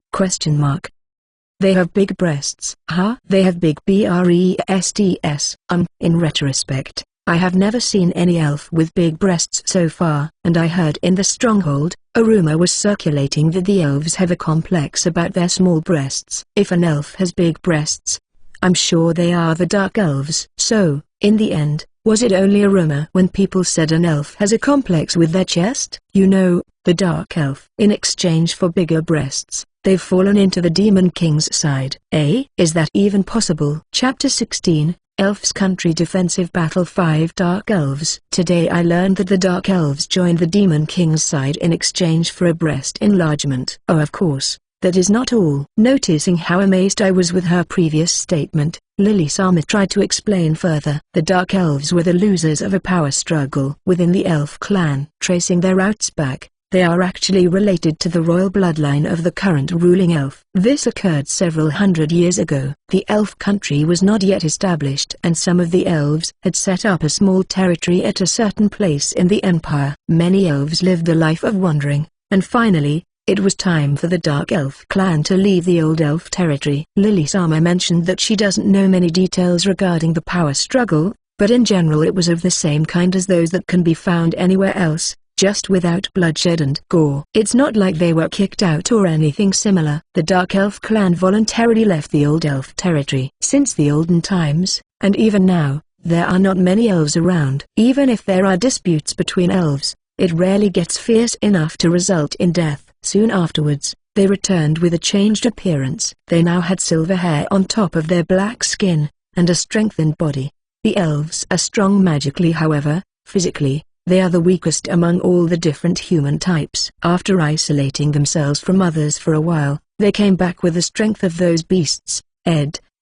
They have big breasts. Huh? They have big breasts. In retrospect, I have never seen any elf with big breasts so far, and I heard in the stronghold, a rumor was circulating that the elves have a complex about their small breasts. If an elf has big breasts, I'm sure they are the dark elves. So, in the end, was it only a rumor when people said an elf has a complex with their chest? You know, the dark elf. In exchange for bigger breasts, they've fallen into the Demon King's side. Is that even possible? Chapter 16, Elf's Country Defensive Battle 5 Dark Elves. Today I learned that the Dark Elves joined the Demon King's side in exchange for a breast enlargement. Oh, of course. That is not all. Noticing how amazed I was with her previous statement, Lily Sama tried to explain further. The Dark Elves were the losers of a power struggle within the elf clan. Tracing their roots back, they are actually related to the royal bloodline of the current ruling elf. This occurred several hundred years ago. The elf country was not yet established and some of the elves had set up a small territory at a certain place in the empire. Many elves lived a life of wandering, and finally, it was time for the Dark Elf clan to leave the old elf territory. Lily Sama mentioned that she doesn't know many details regarding the power struggle, but in general it was of the same kind as those that can be found anywhere else, just without bloodshed and gore. It's not like they were kicked out or anything similar. The Dark Elf clan voluntarily left the old elf territory. Since the olden times, and even now, there are not many elves around. Even if there are disputes between elves, it rarely gets fierce enough to result in death. Soon afterwards, they returned with a changed appearance. They now had silver hair on top of their black skin, and a strengthened body. The elves are strong magically, however, physically, they are the weakest among all the different human types. After isolating themselves from others for a while, they came back with the strength of those beasts,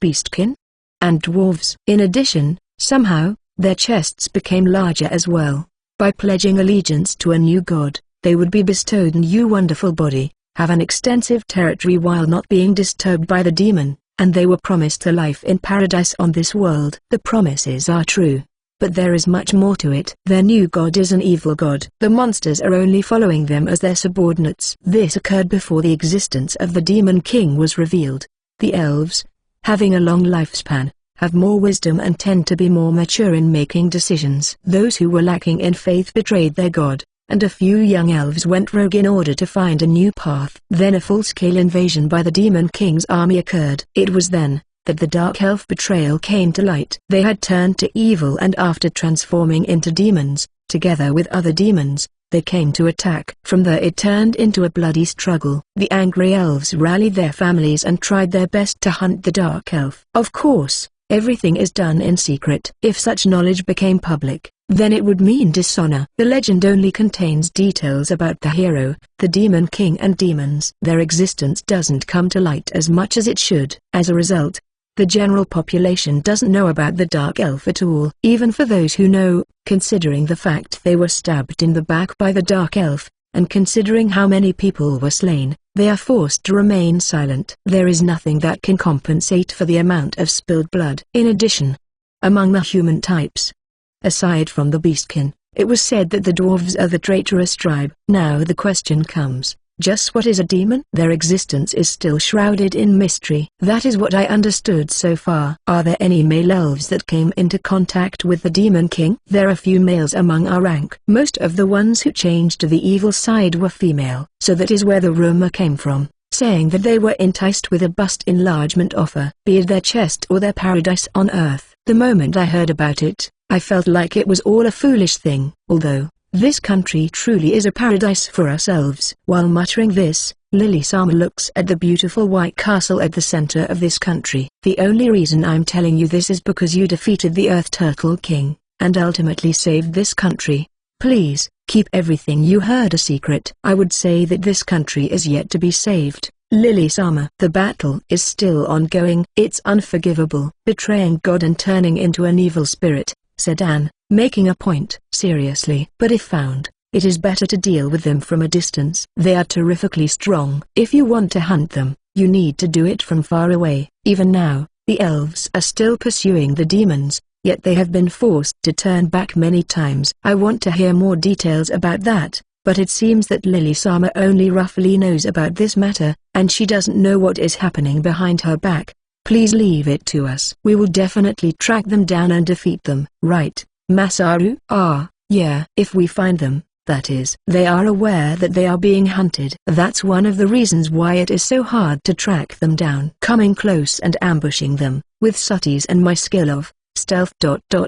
beastkin, and dwarves. In addition, somehow, their chests became larger as well. By pledging allegiance to a new god, they would be bestowed a new wonderful body, have an extensive territory while not being disturbed by the demon, and they were promised a life in paradise on this world. The promises are true, but there is much more to it. Their new god is an evil god. The monsters are only following them as their subordinates. This occurred before the existence of the Demon King was revealed. The elves, having a long lifespan, have more wisdom and tend to be more mature in making decisions. Those who were lacking in faith betrayed their god, and a few young elves went rogue in order to find a new path. Then a full-scale invasion by the Demon King's army occurred. It was then that the Dark Elf betrayal came to light. They had turned to evil, and after transforming into demons, together with other demons, they came to attack. From there it turned into a bloody struggle. The angry elves rallied their families and tried their best to hunt the Dark Elf. Of course, everything is done in secret. If such knowledge became public, then it would mean dishonor. The legend only contains details about the hero, the Demon King and demons. Their existence doesn't come to light as much as it should. As a result, the general population doesn't know about the Dark Elf at all. Even for those who know, considering the fact they were stabbed in the back by the Dark Elf, and considering how many people were slain, they are forced to remain silent. There is nothing that can compensate for the amount of spilled blood. In addition, among the human types, aside from the beastkin, it was said that the dwarves are the traitorous tribe. Now the question comes, just what is a demon? Their existence is still shrouded in mystery. That is what I understood so far. Are there any male elves that came into contact with the Demon King? There are few males among our rank. Most of the ones who changed to the evil side were female. So that is where the rumor came from, saying that they were enticed with a bust enlargement offer, be it their chest or their paradise on earth. The moment I heard about it, I felt like it was all a foolish thing. Although, This country truly is a paradise for us elves. While muttering this, Lily-sama looks at the beautiful white castle at the center of this country. The only reason I'm telling you this is because you defeated the Earth Turtle King, and ultimately saved this country. Please, keep everything you heard a secret. I would say that this country is yet to be saved. Lily-sama. The battle is still ongoing. It's unforgivable. Betraying God and turning into an evil spirit, said Anne, making a point. Seriously. But if found, it is better to deal with them from a distance. They are terrifically strong. If you want to hunt them, you need to do it from far away. Even now, the elves are still pursuing the demons, yet they have been forced to turn back many times. I want to hear more details about that, but it seems that Lily-sama only roughly knows about this matter, and she doesn't know what is happening behind her back. Please leave it to us. We will definitely track them down and defeat them. Right, Masaru? Yeah. If we find them, that is. They are aware that they are being hunted. That's one of the reasons why it is so hard to track them down. Coming close and ambushing them, with Sutties and my skill of stealth.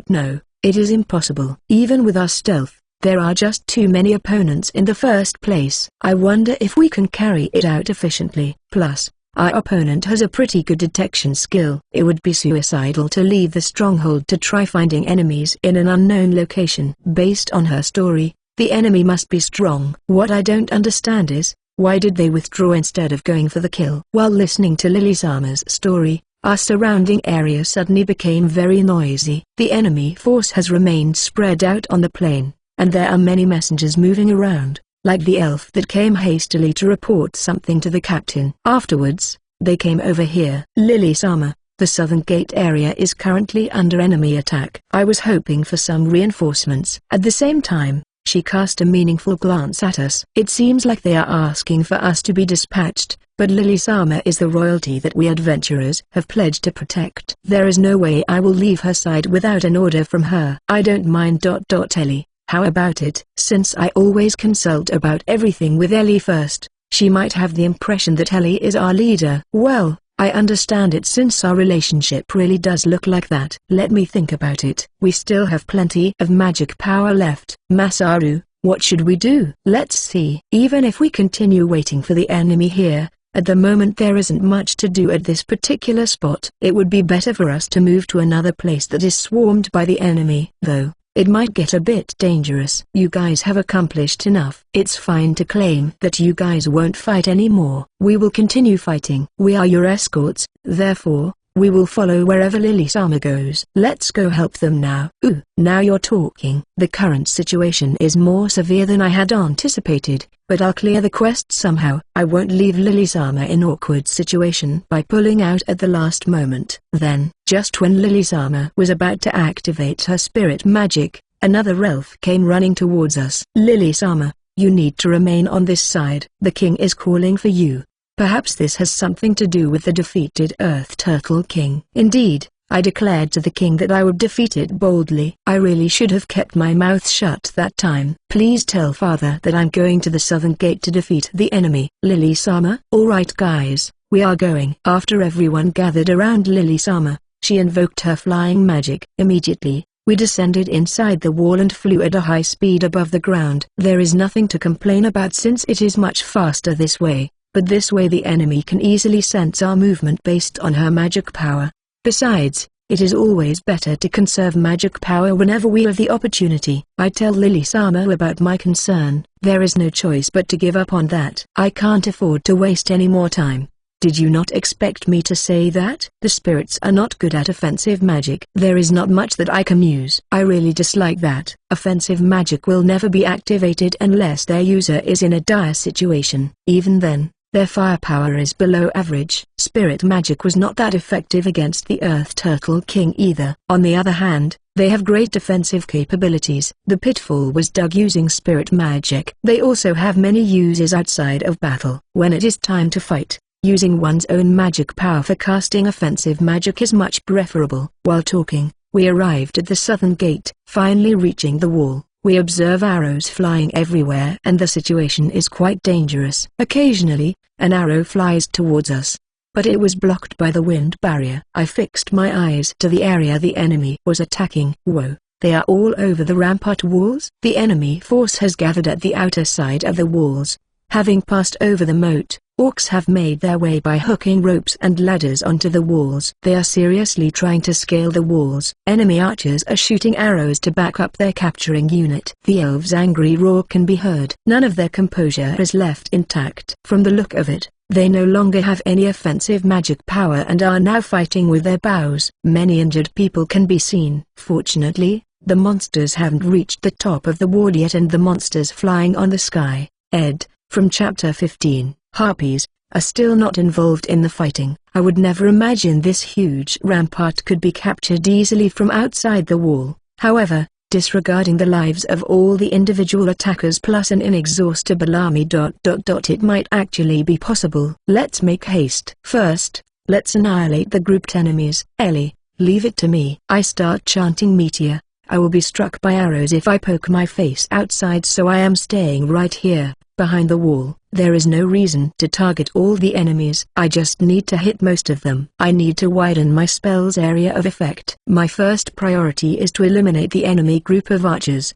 No, it is impossible. Even with our stealth, there are just too many opponents in the first place. I wonder if we can carry it out efficiently. Plus, our opponent has a pretty good detection skill. It would be suicidal to leave the stronghold to try finding enemies in an unknown location. Based on her story, the enemy must be strong. What I don't understand is, why did they withdraw instead of going for the kill? While listening to Lily-sama's story, our surrounding area suddenly became very noisy. The enemy force has remained spread out on the plain, and there are many messengers moving around, like the elf that came hastily to report something to the captain. Afterwards, they came over here. Lily-sama, the southern gate area is currently under enemy attack. I was hoping for some reinforcements. At the same time, she cast a meaningful glance at us. It seems like they are asking for us to be dispatched, but Lily-sama is the royalty that we adventurers have pledged to protect. There is no way I will leave her side without an order from her. I don't mind. Ellie, how about it? Since I always consult about everything with Ellie first, she might have the impression that Ellie is our leader. Well, I understand it since our relationship really does look like that. Let me think about it. We still have plenty of magic power left. Masaru, what should we do? Let's see. Even if we continue waiting for the enemy here, at the moment there isn't much to do at this particular spot. It would be better for us to move to another place that is swarmed by the enemy. Though, it might get a bit dangerous. You guys have accomplished enough. It's fine to claim that you guys won't fight anymore. We will continue fighting. We are your escorts, therefore, we will follow wherever Lily-sama goes. Let's go help them now. Ooh, now you're talking. The current situation is more severe than I had anticipated, but I'll clear the quest somehow. I won't leave Lily-sama in awkward situation by pulling out at the last moment. Then, just when Lily-sama was about to activate her spirit magic, another elf came running towards us. Lily-sama, you need to remain on this side. The king is calling for you. Perhaps this has something to do with the defeated Earth Turtle King. Indeed, I declared to the king that I would defeat it boldly. I really should have kept my mouth shut that time. Please tell father that I'm going to the southern gate to defeat the enemy. Lily-sama? Alright guys, we are going. After everyone gathered around Lily-sama, she invoked her flying magic. Immediately, we descended inside the wall and flew at a high speed above the ground. There is nothing to complain about since it is much faster this way. But this way the enemy can easily sense our movement based on her magic power. Besides, it is always better to conserve magic power whenever we have the opportunity. I tell Lily-sama about my concern. There is no choice but to give up on that. I can't afford to waste any more time. Did you not expect me to say that? The spirits are not good at offensive magic. There is not much that I can use. I really dislike that. Offensive magic will never be activated unless their user is in a dire situation. Even then, their firepower is below average. Spirit magic was not that effective against the Earth Turtle King either. On the other hand, they have great defensive capabilities. The pitfall was dug using spirit magic. They also have many uses outside of battle. When it is time to fight, using one's own magic power for casting offensive magic is much preferable. While talking, we arrived at the southern gate. Finally reaching the wall, we observe arrows flying everywhere and the situation is quite dangerous. Occasionally, an arrow flies towards us, but it was blocked by the wind barrier. I fixed my eyes to the area the enemy was attacking. Whoa, They are all over the rampart walls. The enemy force has gathered at the outer side of the walls. Having passed over the moat, orcs have made their way by hooking ropes and ladders onto the walls. They are seriously trying to scale the walls. Enemy archers are shooting arrows to back up their capturing unit. The elves' angry roar can be heard. None of their composure is left intact. From the look of it, they no longer have any offensive magic power and are now fighting with their bows. Many injured people can be seen. Fortunately, the monsters haven't reached the top of the wall yet, and the monsters flying on the sky, Ed, from Chapter 15, Harpies, are still not involved in the fighting. I would never imagine this huge rampart could be captured easily from outside the wall. However, disregarding the lives of all the individual attackers plus an inexhaustible army. It might actually be possible. Let's make haste. First, let's annihilate the grouped enemies. Ellie, leave it to me. I start chanting meteor. I will be struck by arrows if I poke my face outside, so I am staying right here, behind the wall. There is no reason to target all the enemies. I just need to hit most of them. I need to widen my spell's area of effect. My first priority is to eliminate the enemy group of archers.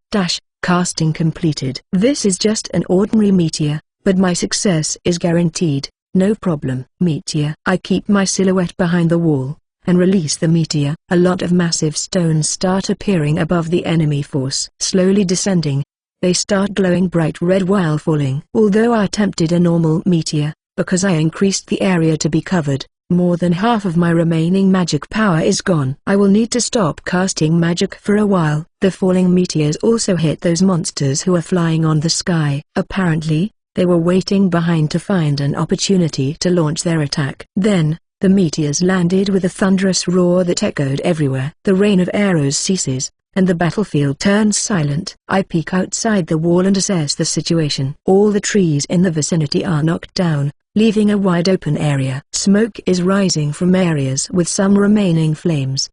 Casting completed. This is just an ordinary meteor, but my success is guaranteed. No problem. Meteor. I keep my silhouette behind the wall and release the meteor. A lot of massive stones start appearing above the enemy force. Slowly descending, they start glowing bright red while falling. Although I attempted a normal meteor, because I increased the area to be covered, more than half of my remaining magic power is gone. I will need to stop casting magic for a while. The falling meteors also hit those monsters who are flying on the sky. Apparently, they were waiting behind to find an opportunity to launch their attack. Then, the meteors landed with a thunderous roar that echoed everywhere. The rain of arrows ceases, and the battlefield turns silent. I peek outside the wall and assess the situation. All the trees in the vicinity are knocked down, leaving a wide open area. Smoke is rising from areas with some remaining flames.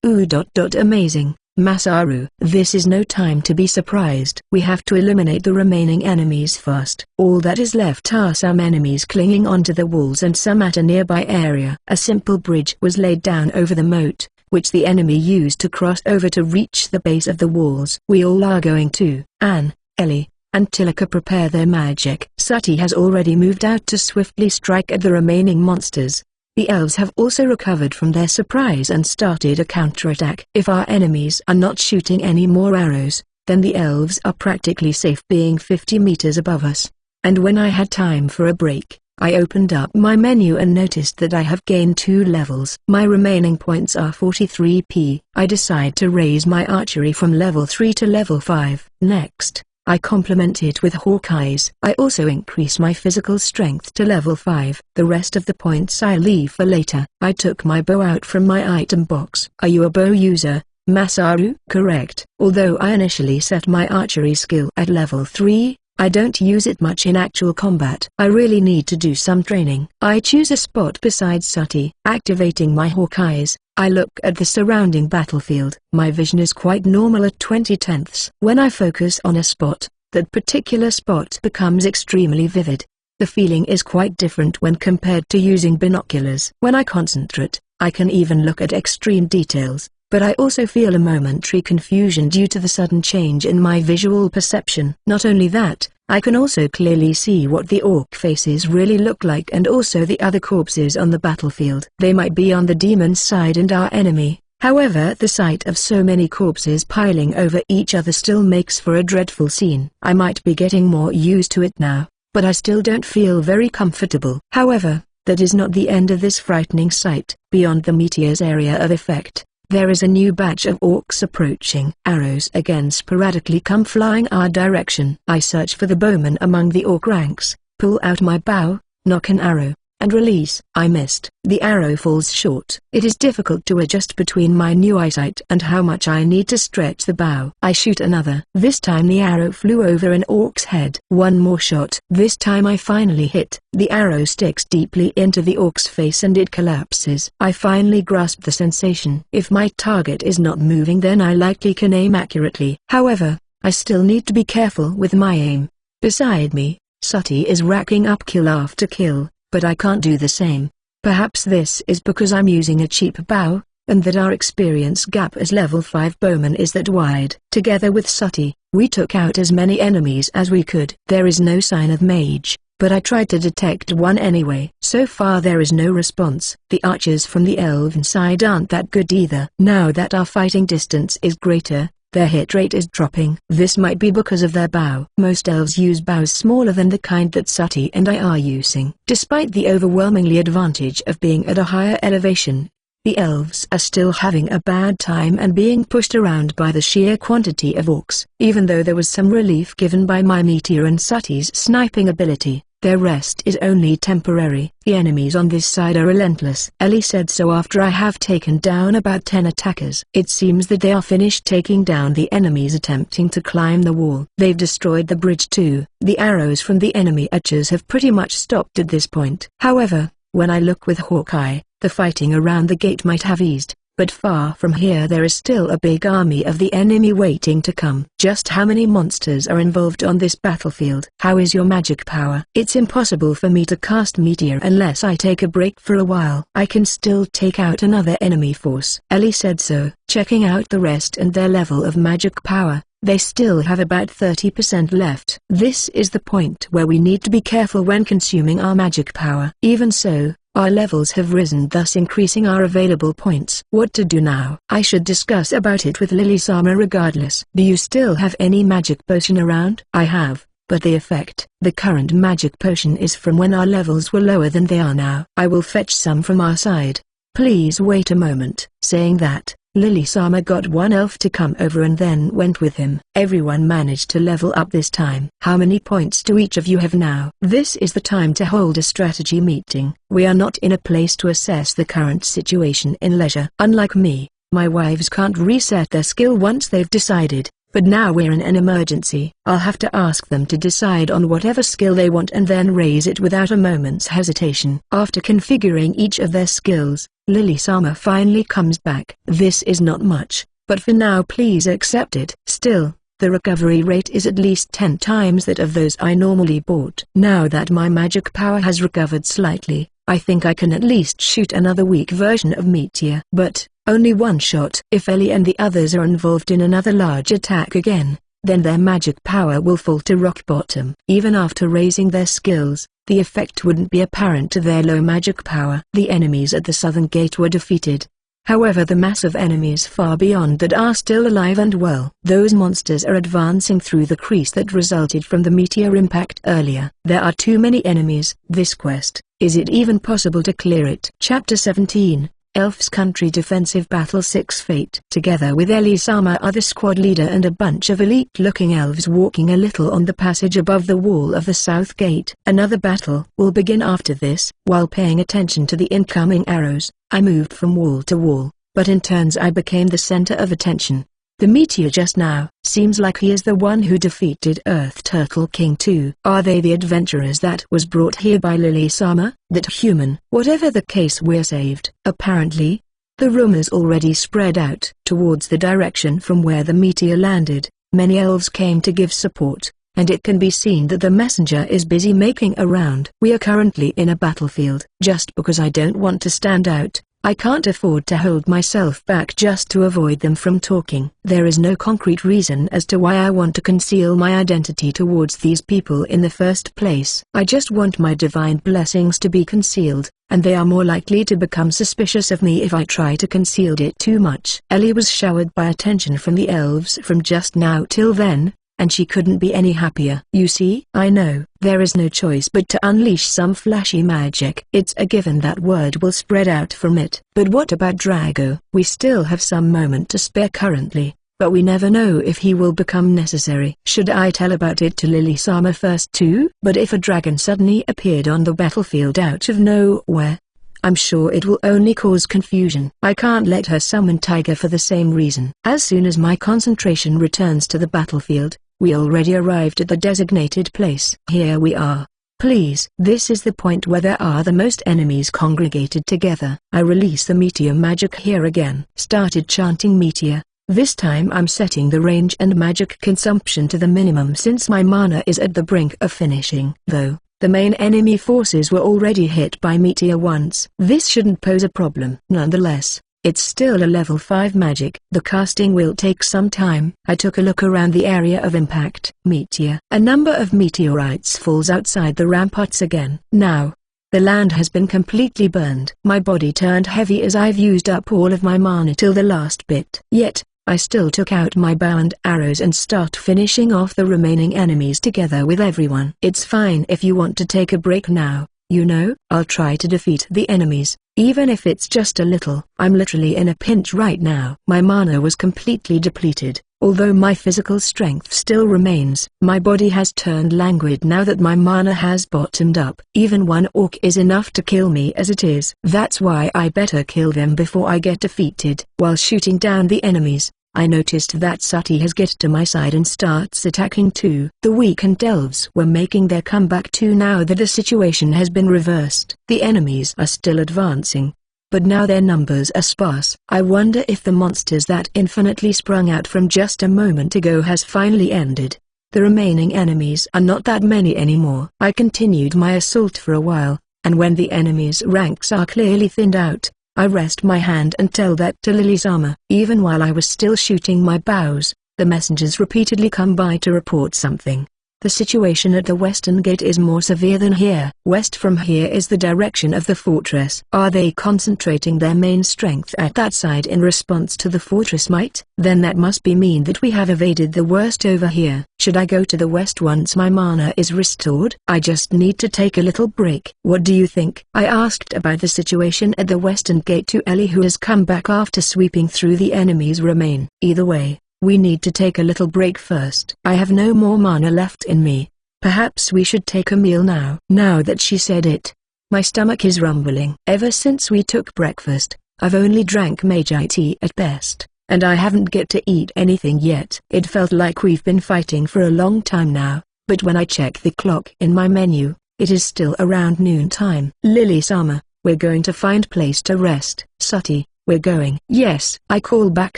Amazing, Masaru. This is no time to be surprised. We have to eliminate the remaining enemies fast. All that is left are some enemies clinging onto the walls and some at a nearby area. A simple bridge was laid down over the moat, which the enemy used to cross over to reach the base of the walls. We all are going to, Anne, Ellie, and Tilaka prepare their magic. Sati has already moved out to swiftly strike at the remaining monsters. The elves have also recovered from their surprise and started a counterattack. If our enemies are not shooting any more arrows, then the elves are practically safe being 50 meters above us. And when I had time for a break, I opened up my menu and noticed that I have gained 2 levels. My remaining points are 43p. I decide to raise my archery from level 3 to level 5. Next, I complement it with Hawkeyes. I also increase my physical strength to level 5. The rest of the points I leave for later. I took my bow out from my item box. Are you a bow user, Masaru? Correct. Although I initially set my archery skill at level 3, I don't use it much in actual combat. I really need to do some training. I choose a spot beside Sati. Activating my Hawkeyes, I look at the surrounding battlefield. My vision is quite normal at 20/10. When I focus on a spot, that particular spot becomes extremely vivid. The feeling is quite different when compared to using binoculars. When I concentrate, I can even look at extreme details, but I also feel a momentary confusion due to the sudden change in my visual perception. Not only that, I can also clearly see what the orc faces really look like and also the other corpses on the battlefield. They might be on the demon's side and our enemy. However, the sight of so many corpses piling over each other still makes for a dreadful scene. I might be getting more used to it now, but I still don't feel very comfortable. However, that is not the end of this frightening sight. Beyond the meteor's area of effect, there is a new batch of orcs approaching. Arrows again sporadically come flying our direction. I search for the bowman among the orc ranks, pull out my bow, nock an arrow, and release. I missed. The arrow falls short. It is difficult to adjust between my new eyesight and how much I need to stretch the bow. I shoot another. This time the arrow flew over an orc's head. One more shot. This time I finally hit. The arrow sticks deeply into the orc's face and it collapses. I finally grasp the sensation. If my target is not moving, then I likely can aim accurately. However, I still need to be careful with my aim. Beside me, Sati is racking up kill after kill, but I can't do the same. Perhaps this is because I'm using a cheap bow, and that our experience gap as level 5 bowman is that wide. Together with Sooty, we took out as many enemies as we could. There is no sign of mage, but I tried to detect one anyway. So far there is no response. The archers from the elven side aren't that good either. Now that our fighting distance is greater, their hit rate is dropping. This might be because of their bow. Most elves use bows smaller than the kind that Sooty and I are using. Despite the overwhelmingly advantage of being at a higher elevation, the elves are still having a bad time and being pushed around by the sheer quantity of orcs. Even though there was some relief given by my meteor and Sooty's sniping ability, their rest is only temporary. The enemies on this side are relentless. Ellie said so after I have taken down about 10 attackers. It seems that they are finished taking down the enemies attempting to climb the wall. They've destroyed the bridge too. The arrows from the enemy archers have pretty much stopped at this point. However, when I look with Hawkeye, the fighting around the gate might have eased, but far from here there is still a big army of the enemy waiting to come. Just how many monsters are involved on this battlefield? How is your magic power? It's impossible for me to cast Meteor unless I take a break for a while. I can still take out another enemy force. Ellie said so. Checking out the rest and their level of magic power, they still have about 30% left. This is the point where we need to be careful when consuming our magic power. Even so, our levels have risen, thus increasing our available points. What to do now? I should discuss about it with Lily-sama regardless. Do you still have any magic potion around? I have, but the effect. The current magic potion is from when our levels were lower than they are now. I will fetch some from our side. Please wait a moment. Saying that, Lily-sama got one elf to come over and then went with him. Everyone managed to level up this time. How many points do each of you have now? This is the time to hold a strategy meeting. We are not in a place to assess the current situation in leisure. Unlike me, my wives can't reset their skill once they've decided. But now we're in an emergency. I'll have to ask them to decide on whatever skill they want and then raise it without a moment's hesitation. After configuring each of their skills, Lily-sama finally comes back. This is not much, but for now please accept it. Still, the recovery rate is at least 10 times that of those I normally bought. Now that my magic power has recovered slightly, I think I can at least shoot another weak version of Meteor. But only one shot. If Ellie and the others are involved in another large attack again, then their magic power will fall to rock bottom. Even after raising their skills, the effect wouldn't be apparent to their low magic power. The enemies at the southern gate were defeated. However, the mass of enemies far beyond that are still alive and well. Those monsters are advancing through the crease that resulted from the meteor impact earlier. There are too many enemies. This quest, is it even possible to clear it? Chapter 17. Elf's Country Defensive Battle 6 Fate. Together with Ellie-sama are the squad leader and a bunch of elite-looking elves walking a little on the passage above the wall of the south gate. Another battle will begin after this. While paying attention to the incoming arrows, I moved from wall to wall, but in turns I became the center of attention. The meteor just now, seems like he is the one who defeated Earth Turtle King too. Are they the adventurers that was brought here by Lily-sama? That human? Whatever the case, we're saved. Apparently, the rumors already spread out towards the direction from where the meteor landed. Many elves came to give support, and it can be seen that the messenger is busy making a round. We are currently in a battlefield. Just because I don't want to stand out, I can't afford to hold myself back just to avoid them from talking. There is no concrete reason as to why I want to conceal my identity towards these people in the first place. I just want my divine blessings to be concealed, and they are more likely to become suspicious of me if I try to conceal it too much. Ellie was showered by attention from the elves from just now till then, and she couldn't be any happier. You see, I know, there is no choice but to unleash some flashy magic. It's a given that word will spread out from it. But what about Drago? We still have some moment to spare currently, but we never know if he will become necessary. Should I tell about it to Lily-sama first too? But if a dragon suddenly appeared on the battlefield out of nowhere, I'm sure it will only cause confusion. I can't let her summon Tiger for the same reason. As soon as my concentration returns to the battlefield, we already arrived at the designated place. Here we are. Please. This is the point where there are the most enemies congregated together. I release the meteor magic here again. Started chanting meteor. This time I'm setting the range and magic consumption to the minimum since my mana is at the brink of finishing. Though, the main enemy forces were already hit by meteor once. This shouldn't pose a problem. Nonetheless, It's still a level 5 magic. The casting will take some time. I took a look around the area of impact. Meteor. A number of meteorites falls outside the ramparts again. Now, the land has been completely burned. My body turned heavy as I've used up all of my mana till the last bit. Yet, I still took out my bow and arrows and start finishing off the remaining enemies together with everyone. It's fine if you want to take a break now, you know. I'll try to defeat the enemies, even if it's just a little. I'm literally in a pinch right now. My mana was completely depleted, although my physical strength still remains. My body has turned languid now that my mana has bottomed up. Even one orc is enough to kill me as it is. That's why I better kill them before I get defeated. While shooting down the enemies, I noticed that Sati has get to my side and starts attacking too. The weakened elves were making their comeback too now that the situation has been reversed. The enemies are still advancing, but now their numbers are sparse. I wonder if the monsters that infinitely sprung out from just a moment ago has finally ended. The remaining enemies are not that many anymore. I continued my assault for a while, and when the enemies' ranks are clearly thinned out, I rest my hand and tell that to Lily-sama. Even while I was still shooting my bows, the messengers repeatedly come by to report something. The situation at the western gate is more severe than here. West from here is the direction of the fortress. Are they concentrating their main strength at that side in response to the fortress might? Then that must mean that we have evaded the worst over here. Should I go to the west once my mana is restored? I just need to take a little break. What do you think? I asked about the situation at the western gate to Ellie, who has come back after sweeping through the enemy's remain. Either way, we need to take a little break first. I have no more mana left in me. Perhaps we should take a meal now. Now that she said it, my stomach is rumbling. Ever since we took breakfast, I've only drank Meiji tea at best, and I haven't get to eat anything yet. It felt like we've been fighting for a long time now, but when I check the clock in my menu, it is still around noon time. Lily-sama, we're going to find place to rest. Sati, we're going. Yes, I call back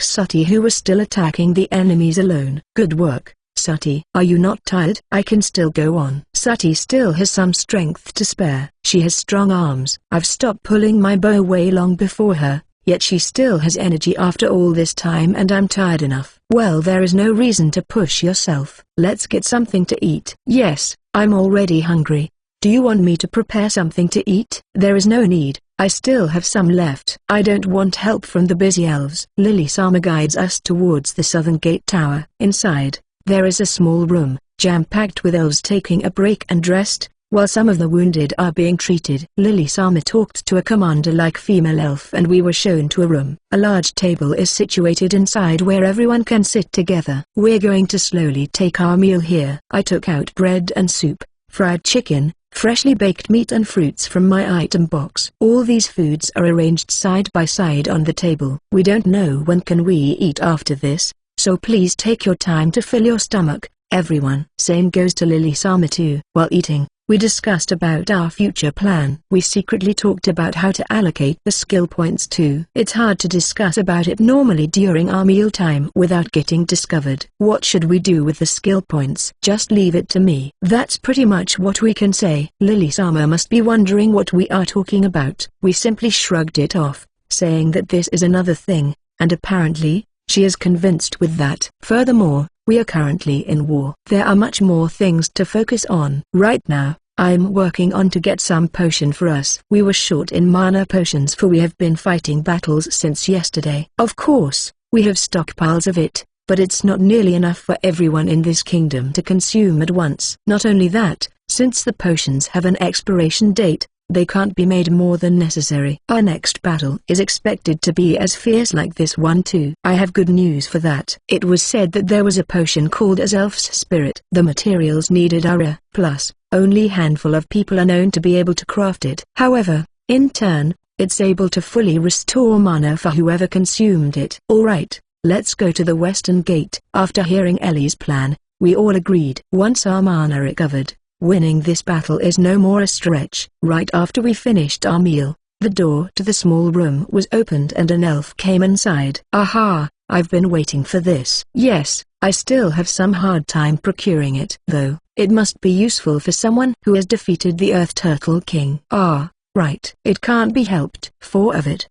Sati, who was still attacking the enemies alone. Good work, Sati. Are you not tired? I can still go on. Sati still has some strength to spare. She has strong arms. I've stopped pulling my bow way long before her, yet she still has energy after all this time, and I'm tired enough. Well, there is no reason to push yourself. Let's get something to eat. Yes, I'm already hungry. Do you want me to prepare something to eat? There is no need. I still have some left. I don't want help from the busy elves. Lily-sama guides us towards the southern gate tower. Inside, there is a small room, jam-packed with elves taking a break and rest, while some of the wounded are being treated. Lily-sama talked to a commander-like female elf and we were shown to a room. A large table is situated inside where everyone can sit together. We're going to slowly take our meal here. I took out bread and soup, fried chicken, freshly baked meat and fruits from my item box. All these foods are arranged side by side on the table. We don't know when can we eat after this, so please take your time to fill your stomach, everyone. Same goes to Lily-sama too. While eating, we discussed about our future plan. We secretly talked about how to allocate the skill points too. It's hard to discuss about it normally during our mealtime without getting discovered. What should we do with the skill points? Just leave it to me. That's pretty much what we can say. Lily-sama must be wondering what we are talking about. We simply shrugged it off, saying that this is another thing, and apparently, she is convinced with that. Furthermore, we are currently in war. There are much more things to focus on. Right now, I'm working on to get some potion for us. We were short in mana potions for we have been fighting battles since yesterday. Of course, we have stockpiles of it, but it's not nearly enough for everyone in this kingdom to consume at once. Not only that, since the potions have an expiration date, they can't be made more than necessary. Our next battle is expected to be as fierce like this one too. I have good news for that. It was said that there was a potion called as Elf's Spirit. The materials needed are rare, plus, only a handful of people are known to be able to craft it. However, in turn, it's able to fully restore mana for whoever consumed it. Alright, let's go to the western gate. After hearing Ellie's plan, we all agreed. Once our mana recovered, winning this battle is no more a stretch. Right after we finished our meal, the door to the small room was opened and an elf came inside. Aha, I've been waiting for this. Yes, I still have some hard time procuring it. Though, it must be useful for someone who has defeated the Earth Turtle King. Ah, right. It can't be helped. 4 of it.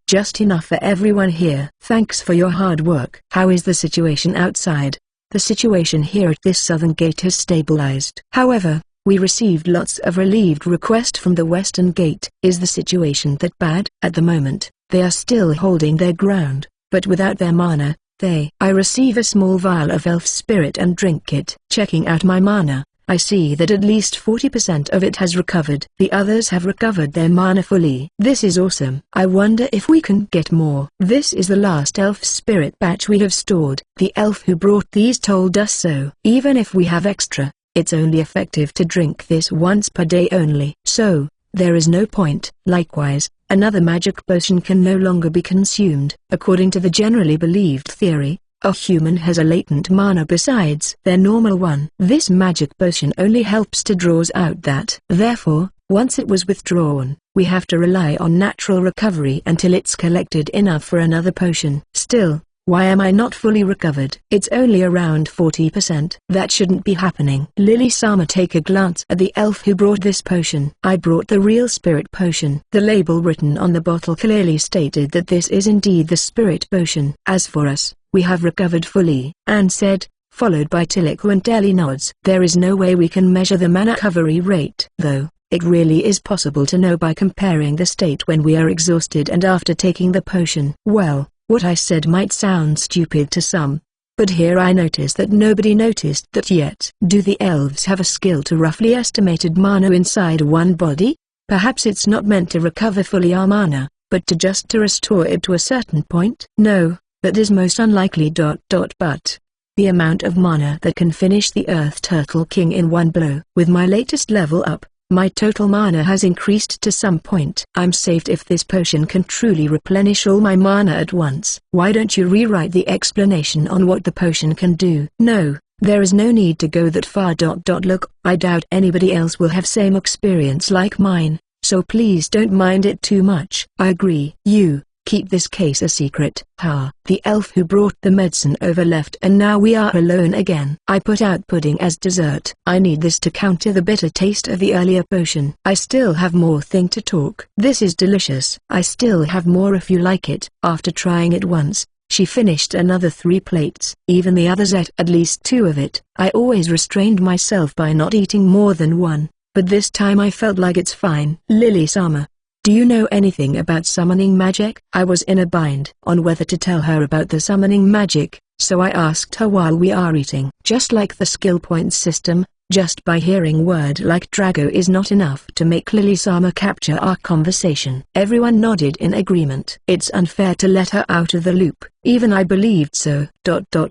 Just enough for everyone here. Thanks for your hard work. How is the situation outside? The situation here at this southern gate has stabilized. However, we received lots of relieved requests from the western gate. Is the situation that bad? At the moment, they are still holding their ground, but without their mana, I receive a small vial of elf spirit and drink it. Checking out my mana, I see that at least 40% of it has recovered. The others have recovered their mana fully. This is awesome. I wonder if we can get more. This is the last elf spirit batch we have stored. The elf who brought these told us so. Even if we have extra, it's only effective to drink this once per day only. So, there is no point. Likewise, another magic potion can no longer be consumed. According to the generally believed theory, a human has a latent mana besides their normal one. This magic potion only helps to draws out that. Therefore, once it was withdrawn, we have to rely on natural recovery until it's collected enough for another potion. Still, why am I not fully recovered? It's only around 40%. That shouldn't be happening. Lily-sama, take a glance at the elf who brought this potion. I brought the real spirit potion. The label written on the bottle clearly stated that this is indeed the spirit potion. As for us, we have recovered fully, Anne said, followed by Tilika and Ellie nods. There is no way we can measure the mana recovery rate. Though, it really is possible to know by comparing the state when we are exhausted and after taking the potion. Well, what I said might sound stupid to some, but here I notice that nobody noticed that yet. Do the elves have a skill to roughly estimated mana inside one body? Perhaps it's not meant to recover fully our mana, but to restore it to a certain point? No, that is most unlikely. But the amount of mana that can finish the Earth Turtle King in one blow. With my latest level up, my total mana has increased to some point. I'm saved if this potion can truly replenish all my mana at once. Why don't you rewrite the explanation on what the potion can do? No, there is no need to go that far. Look, I doubt anybody else will have same experience like mine, so please don't mind it too much. I agree. You keep this case a secret. The elf who brought the medicine over left and now we are alone again. I put out pudding as dessert. I need this to counter the bitter taste of the earlier potion. I still have more thing to talk. This is delicious. I still have more if you like it. After trying it once, she finished another 3 plates. Even the others ate at least 2 of it. I always restrained myself by not eating more than 1, but this time I felt like it's fine. Lily-sama, do you know anything about summoning magic? I was in a bind on whether to tell her about the summoning magic, so I asked her while we are eating. Just like the skill points system, just by hearing word like Drago is not enough to make Lily-sama capture our conversation. Everyone nodded in agreement. It's unfair to let her out of the loop. Even I believed so.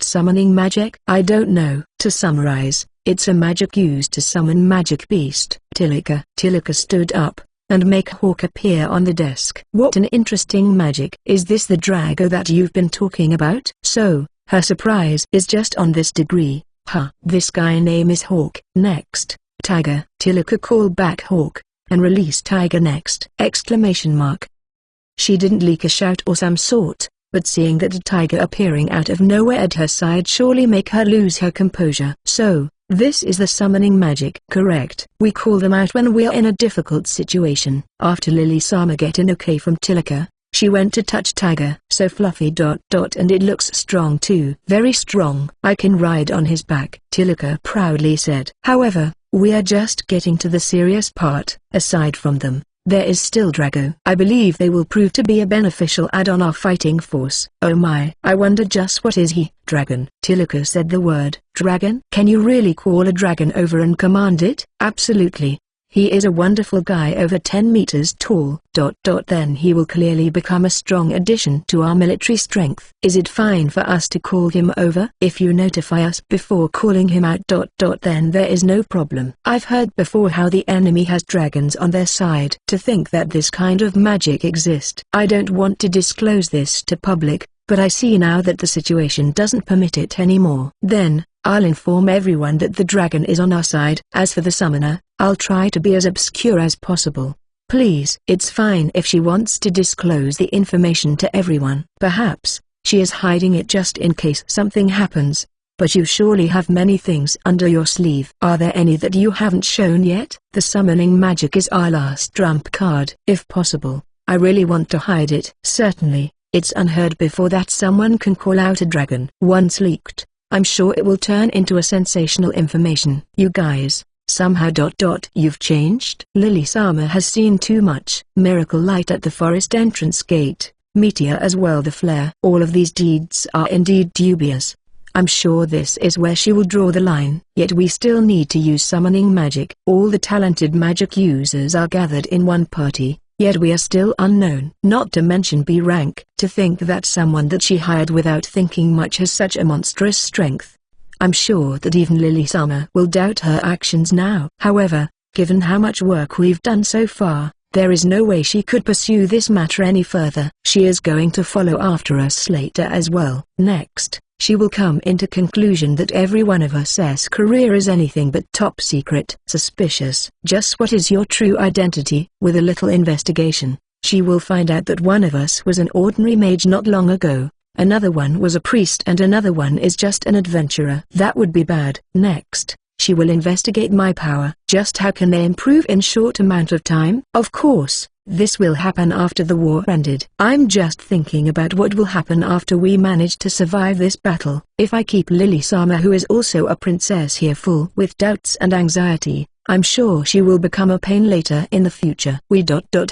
Summoning magic? I don't know. To summarize, it's a magic used to summon magic beast. Tilika stood up and make Hawk appear on the desk. What an interesting magic. Is this the Drago that you've been talking about? So, her surprise is just on this degree. This guy name is Hawk. Next, Tiger. Tilika called back Hawk, and release Tiger next. She didn't leak a shout or some sort, but seeing that a tiger appearing out of nowhere at her side surely make her lose her composure. So, this is the summoning magic. Correct. We call them out when we're in a difficult situation. After Lily-sama get an okay from Tilika, she went to touch Tiger. So fluffy. And it looks strong too. Very strong. I can ride on his back, Tilika proudly said. However, we are just getting to the serious part. Aside from them, there is still Drago. I believe they will prove to be a beneficial add-on our fighting force. Oh my. I wonder just what is he? Dragon. Tilika said the word. Dragon? Can you really call a dragon over and command it? Absolutely. He is a wonderful guy over 10 meters tall. Then he will clearly become a strong addition to our military strength. Is it fine for us to call him over? If you notify us before calling him out. Then there is no problem. I've heard before how the enemy has dragons on their side. To think that this kind of magic exists. I don't want to disclose this to public, but I see now that the situation doesn't permit it anymore. Then, I'll inform everyone that the dragon is on our side. As for the summoner, I'll try to be as obscure as possible. Please. It's fine if she wants to disclose the information to everyone. Perhaps, she is hiding it just in case something happens. But you surely have many things under your sleeve. Are there any that you haven't shown yet? The summoning magic is our last trump card. If possible, I really want to hide it. Certainly, it's unheard before that someone can call out a dragon. Once leaked, I'm sure it will turn into a sensational information. You guys, somehow you've changed? Lily-sama has seen too much. Miracle light at the forest entrance gate, meteor as well, the flare. All of these deeds are indeed dubious. I'm sure this is where she will draw the line. Yet we still need to use summoning magic. All the talented magic users are gathered in one party, yet we are still unknown. Not to mention B rank. To think that someone that she hired without thinking much has such a monstrous strength. I'm sure that even Lily-sama will doubt her actions now. However, given how much work we've done so far, there is no way she could pursue this matter any further. She is going to follow after us later as well. Next, she will come into conclusion that every one of us's career is anything but top secret. Suspicious. Just what is your true identity? With a little investigation, she will find out that one of us was an ordinary mage not long ago, another one was a priest, and another one is just an adventurer. That would be bad. Next, she will investigate my power. Just how can they improve in short amount of time? Of course, this will happen after the war ended. I'm just thinking about what will happen after we manage to survive this battle. If I keep Lily-sama, who is also a princess, here full with doubts and anxiety, I'm sure she will become a pain later in the future. We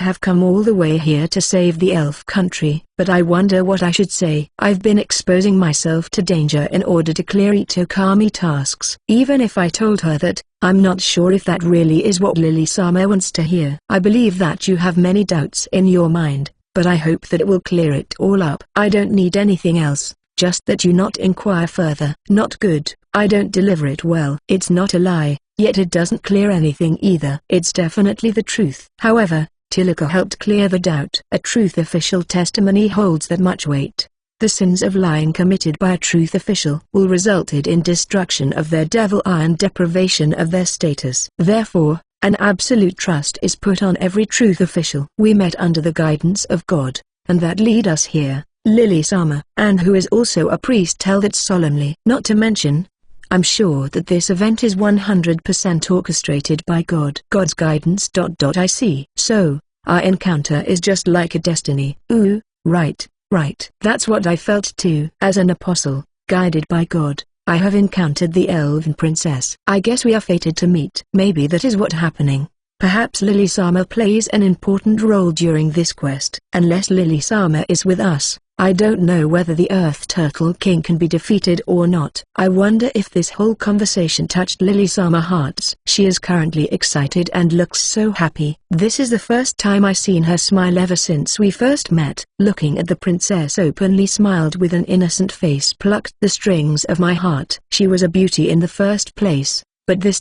have come all the way here to save the elf country, but I wonder what I should say. I've been exposing myself to danger in order to clear Itokami tasks. Even if I told her that, I'm not sure if that really is what Lily-sama wants to hear. I believe that you have many doubts in your mind, but I hope that it will clear it all up. I don't need anything else, just that you not inquire further. Not good. I don't deliver it well. It's not a lie, yet it doesn't clear anything either. It's definitely the truth. However, Tilika helped clear the doubt. A truth official testimony holds that much weight. The sins of lying committed by a truth official will resulted in destruction of their devil eye and deprivation of their status. Therefore, an absolute trust is put on every truth official. We met under the guidance of God, and that lead us here. Lily-sama, and who is also a priest, held it solemnly. Not to mention, I'm sure that this event is 100% orchestrated by God. God's guidance. I see. So, our encounter is just like a destiny. Ooh, right. That's what I felt too. As an apostle, guided by God, I have encountered the elven princess. I guess we are fated to meet. Maybe that is what's happening. Perhaps Lily-sama plays an important role during this quest. Unless Lily-sama is with us, I don't know whether the Earth Turtle King can be defeated or not. I wonder if this whole conversation touched Lily-sama's hearts. She is currently excited and looks so happy. This is the first time I've seen her smile ever since we first met. Looking at the princess openly smiled with an innocent face. Plucked the strings of my heart. She was a beauty in the first place, but this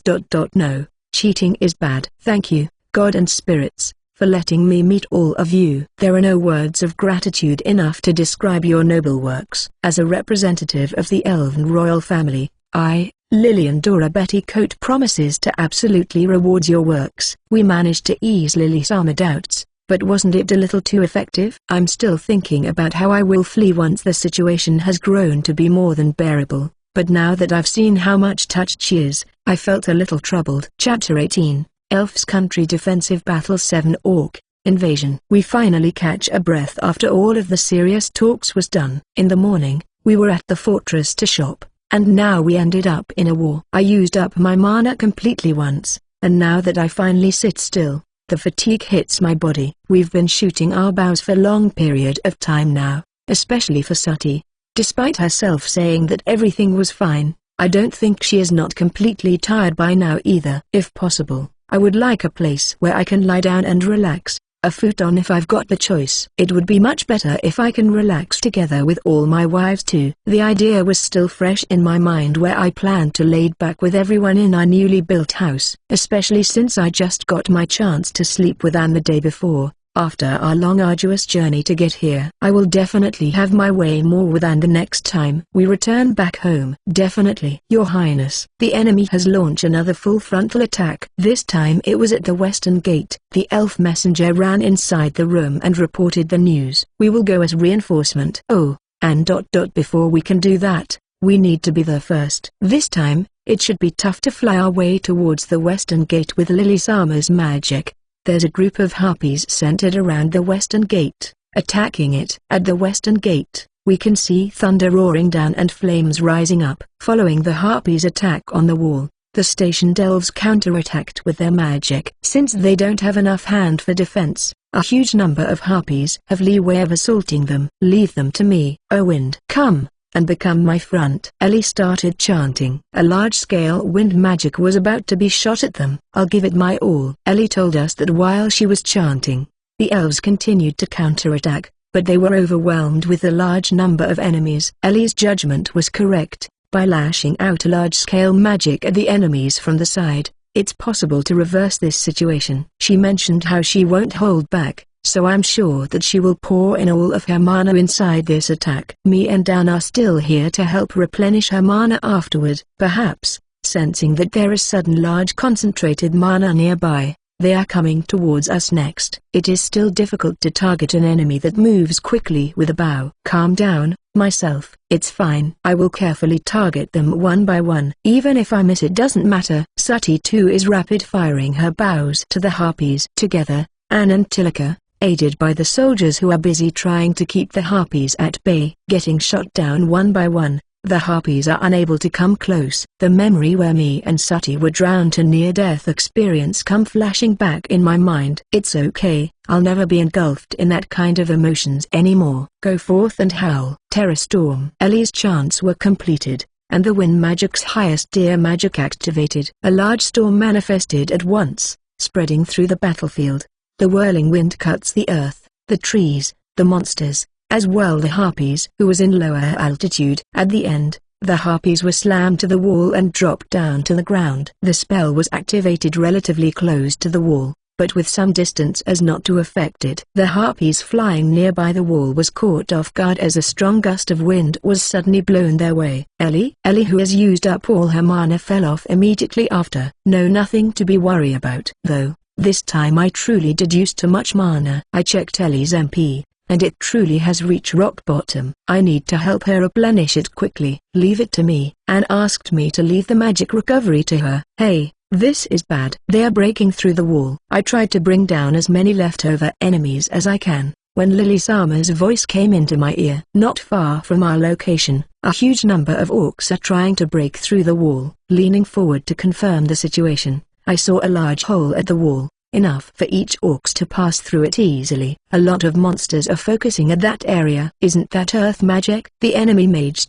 no. Cheating is bad. Thank you, God and spirits, for letting me meet all of you. There are no words of gratitude enough to describe your noble works. As a representative of the Elven royal family, I, Lillian Dora Bettycoat, promises to absolutely reward your works. We managed to ease Lily-sama's doubts, but wasn't it a little too effective? I'm still thinking about how I will flee once the situation has grown to be more than bearable. But now that I've seen how much touched she is, I felt a little troubled. Chapter 18, Elf's Country Defensive Battle 7 Orc Invasion. We finally catch a breath after all of the serious talks was done. In the morning, we were at the fortress to shop, and now we ended up in a war. I used up my mana completely once, and now that I finally sit still, the fatigue hits my body. We've been shooting our bows for a long period of time now, especially for Sati. Despite herself saying that everything was fine, I don't think she is not completely tired by now either. If possible, I would like a place where I can lie down and relax, a futon if I've got the choice. It would be much better if I can relax together with all my wives too. The idea was still fresh in my mind where I planned to lay back with everyone in our newly built house, especially since I just got my chance to sleep with Anne the day before. After our long arduous journey to get here, I will definitely have my way more with Anne the next time we return back home. Definitely. Your Highness, the enemy has launched another full frontal attack. This time it was at the western gate. The elf messenger ran inside the room and reported the news. We will go as reinforcement. Oh, and before we can do that, we need to be there first. This time, it should be tough to fly our way towards the western gate with Lily-sama's magic. There's a group of harpies centered around the western gate, attacking it. At the western gate, we can see thunder roaring down and flames rising up. Following the harpies' attack on the wall, the stationed elves counterattacked with their magic. Since they don't have enough hand for defense, a huge number of harpies have leeway of assaulting them. Leave them to me, O wind. Come and become my front. Ellie started chanting. A large-scale wind magic was about to be shot at them. I'll give it my all. Ellie told us that while she was chanting, the elves continued to counterattack, but they were overwhelmed with the large number of enemies. Ellie's judgment was correct. By lashing out a large-scale magic at the enemies from the side, it's possible to reverse this situation. She mentioned how she won't hold back, so I'm sure that she will pour in all of her mana inside this attack. Me and Dan are still here to help replenish her mana afterward. Perhaps, sensing that there is sudden large concentrated mana nearby, they are coming towards us next. It is still difficult to target an enemy that moves quickly with a bow. Calm down, myself. It's fine. I will carefully target them one by one. Even if I miss, it doesn't matter. Sati too is rapid firing her bows to the harpies. Together, Anne and Tilika, aided by the soldiers who are busy trying to keep the harpies at bay, getting shot down one by one. The harpies are unable to come close. The memory where me and Sati were drowned to near-death experience come flashing back in my mind. It's okay, I'll never be engulfed in that kind of emotions anymore. Go forth and howl. Terror Storm. Ellie's chants were completed, and the wind magic's highest tier magic activated. A large storm manifested at once, spreading through the battlefield. The whirling wind cuts the earth, the trees, the monsters, as well the harpies who was in lower altitude. At the end, the harpies were slammed to the wall and dropped down to the ground. The spell was activated relatively close to the wall, but with some distance as not to affect it. The harpies flying nearby the wall was caught off guard as a strong gust of wind was suddenly blown their way. Ellie, who has used up all her mana, fell off immediately after. No, nothing to be worried about. Though, this time I truly did use too much mana. I checked Ellie's MP, and it truly has reached rock bottom. I need to help her replenish it quickly. Leave it to me. Anne asked me to leave the magic recovery to her. Hey, this is bad. They are breaking through the wall. I tried to bring down as many leftover enemies as I can, when Lily Sama's voice came into my ear. Not far from our location, a huge number of orcs are trying to break through the wall. Leaning forward to confirm the situation, I saw a large hole at the wall, enough for each orcs to pass through it easily. A lot of monsters are focusing at that area. Isn't that earth magic? The enemy mage ...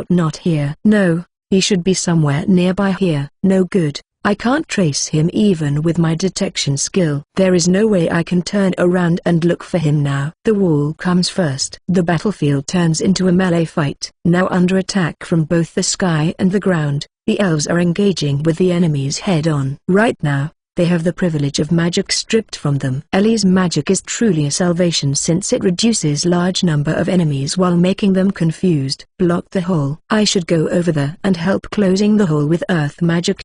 not here. No, he should be somewhere nearby here. No good. I can't trace him even with my detection skill. There is no way I can turn around and look for him now. The wall comes first. The battlefield turns into a melee fight. Now under attack from both the sky and the ground, the elves are engaging with the enemies head-on. Right now, they have the privilege of magic stripped from them. Ellie's magic is truly a salvation since it reduces large number of enemies while making them confused. Block the hole. I should go over there and help closing the hole with earth magic ...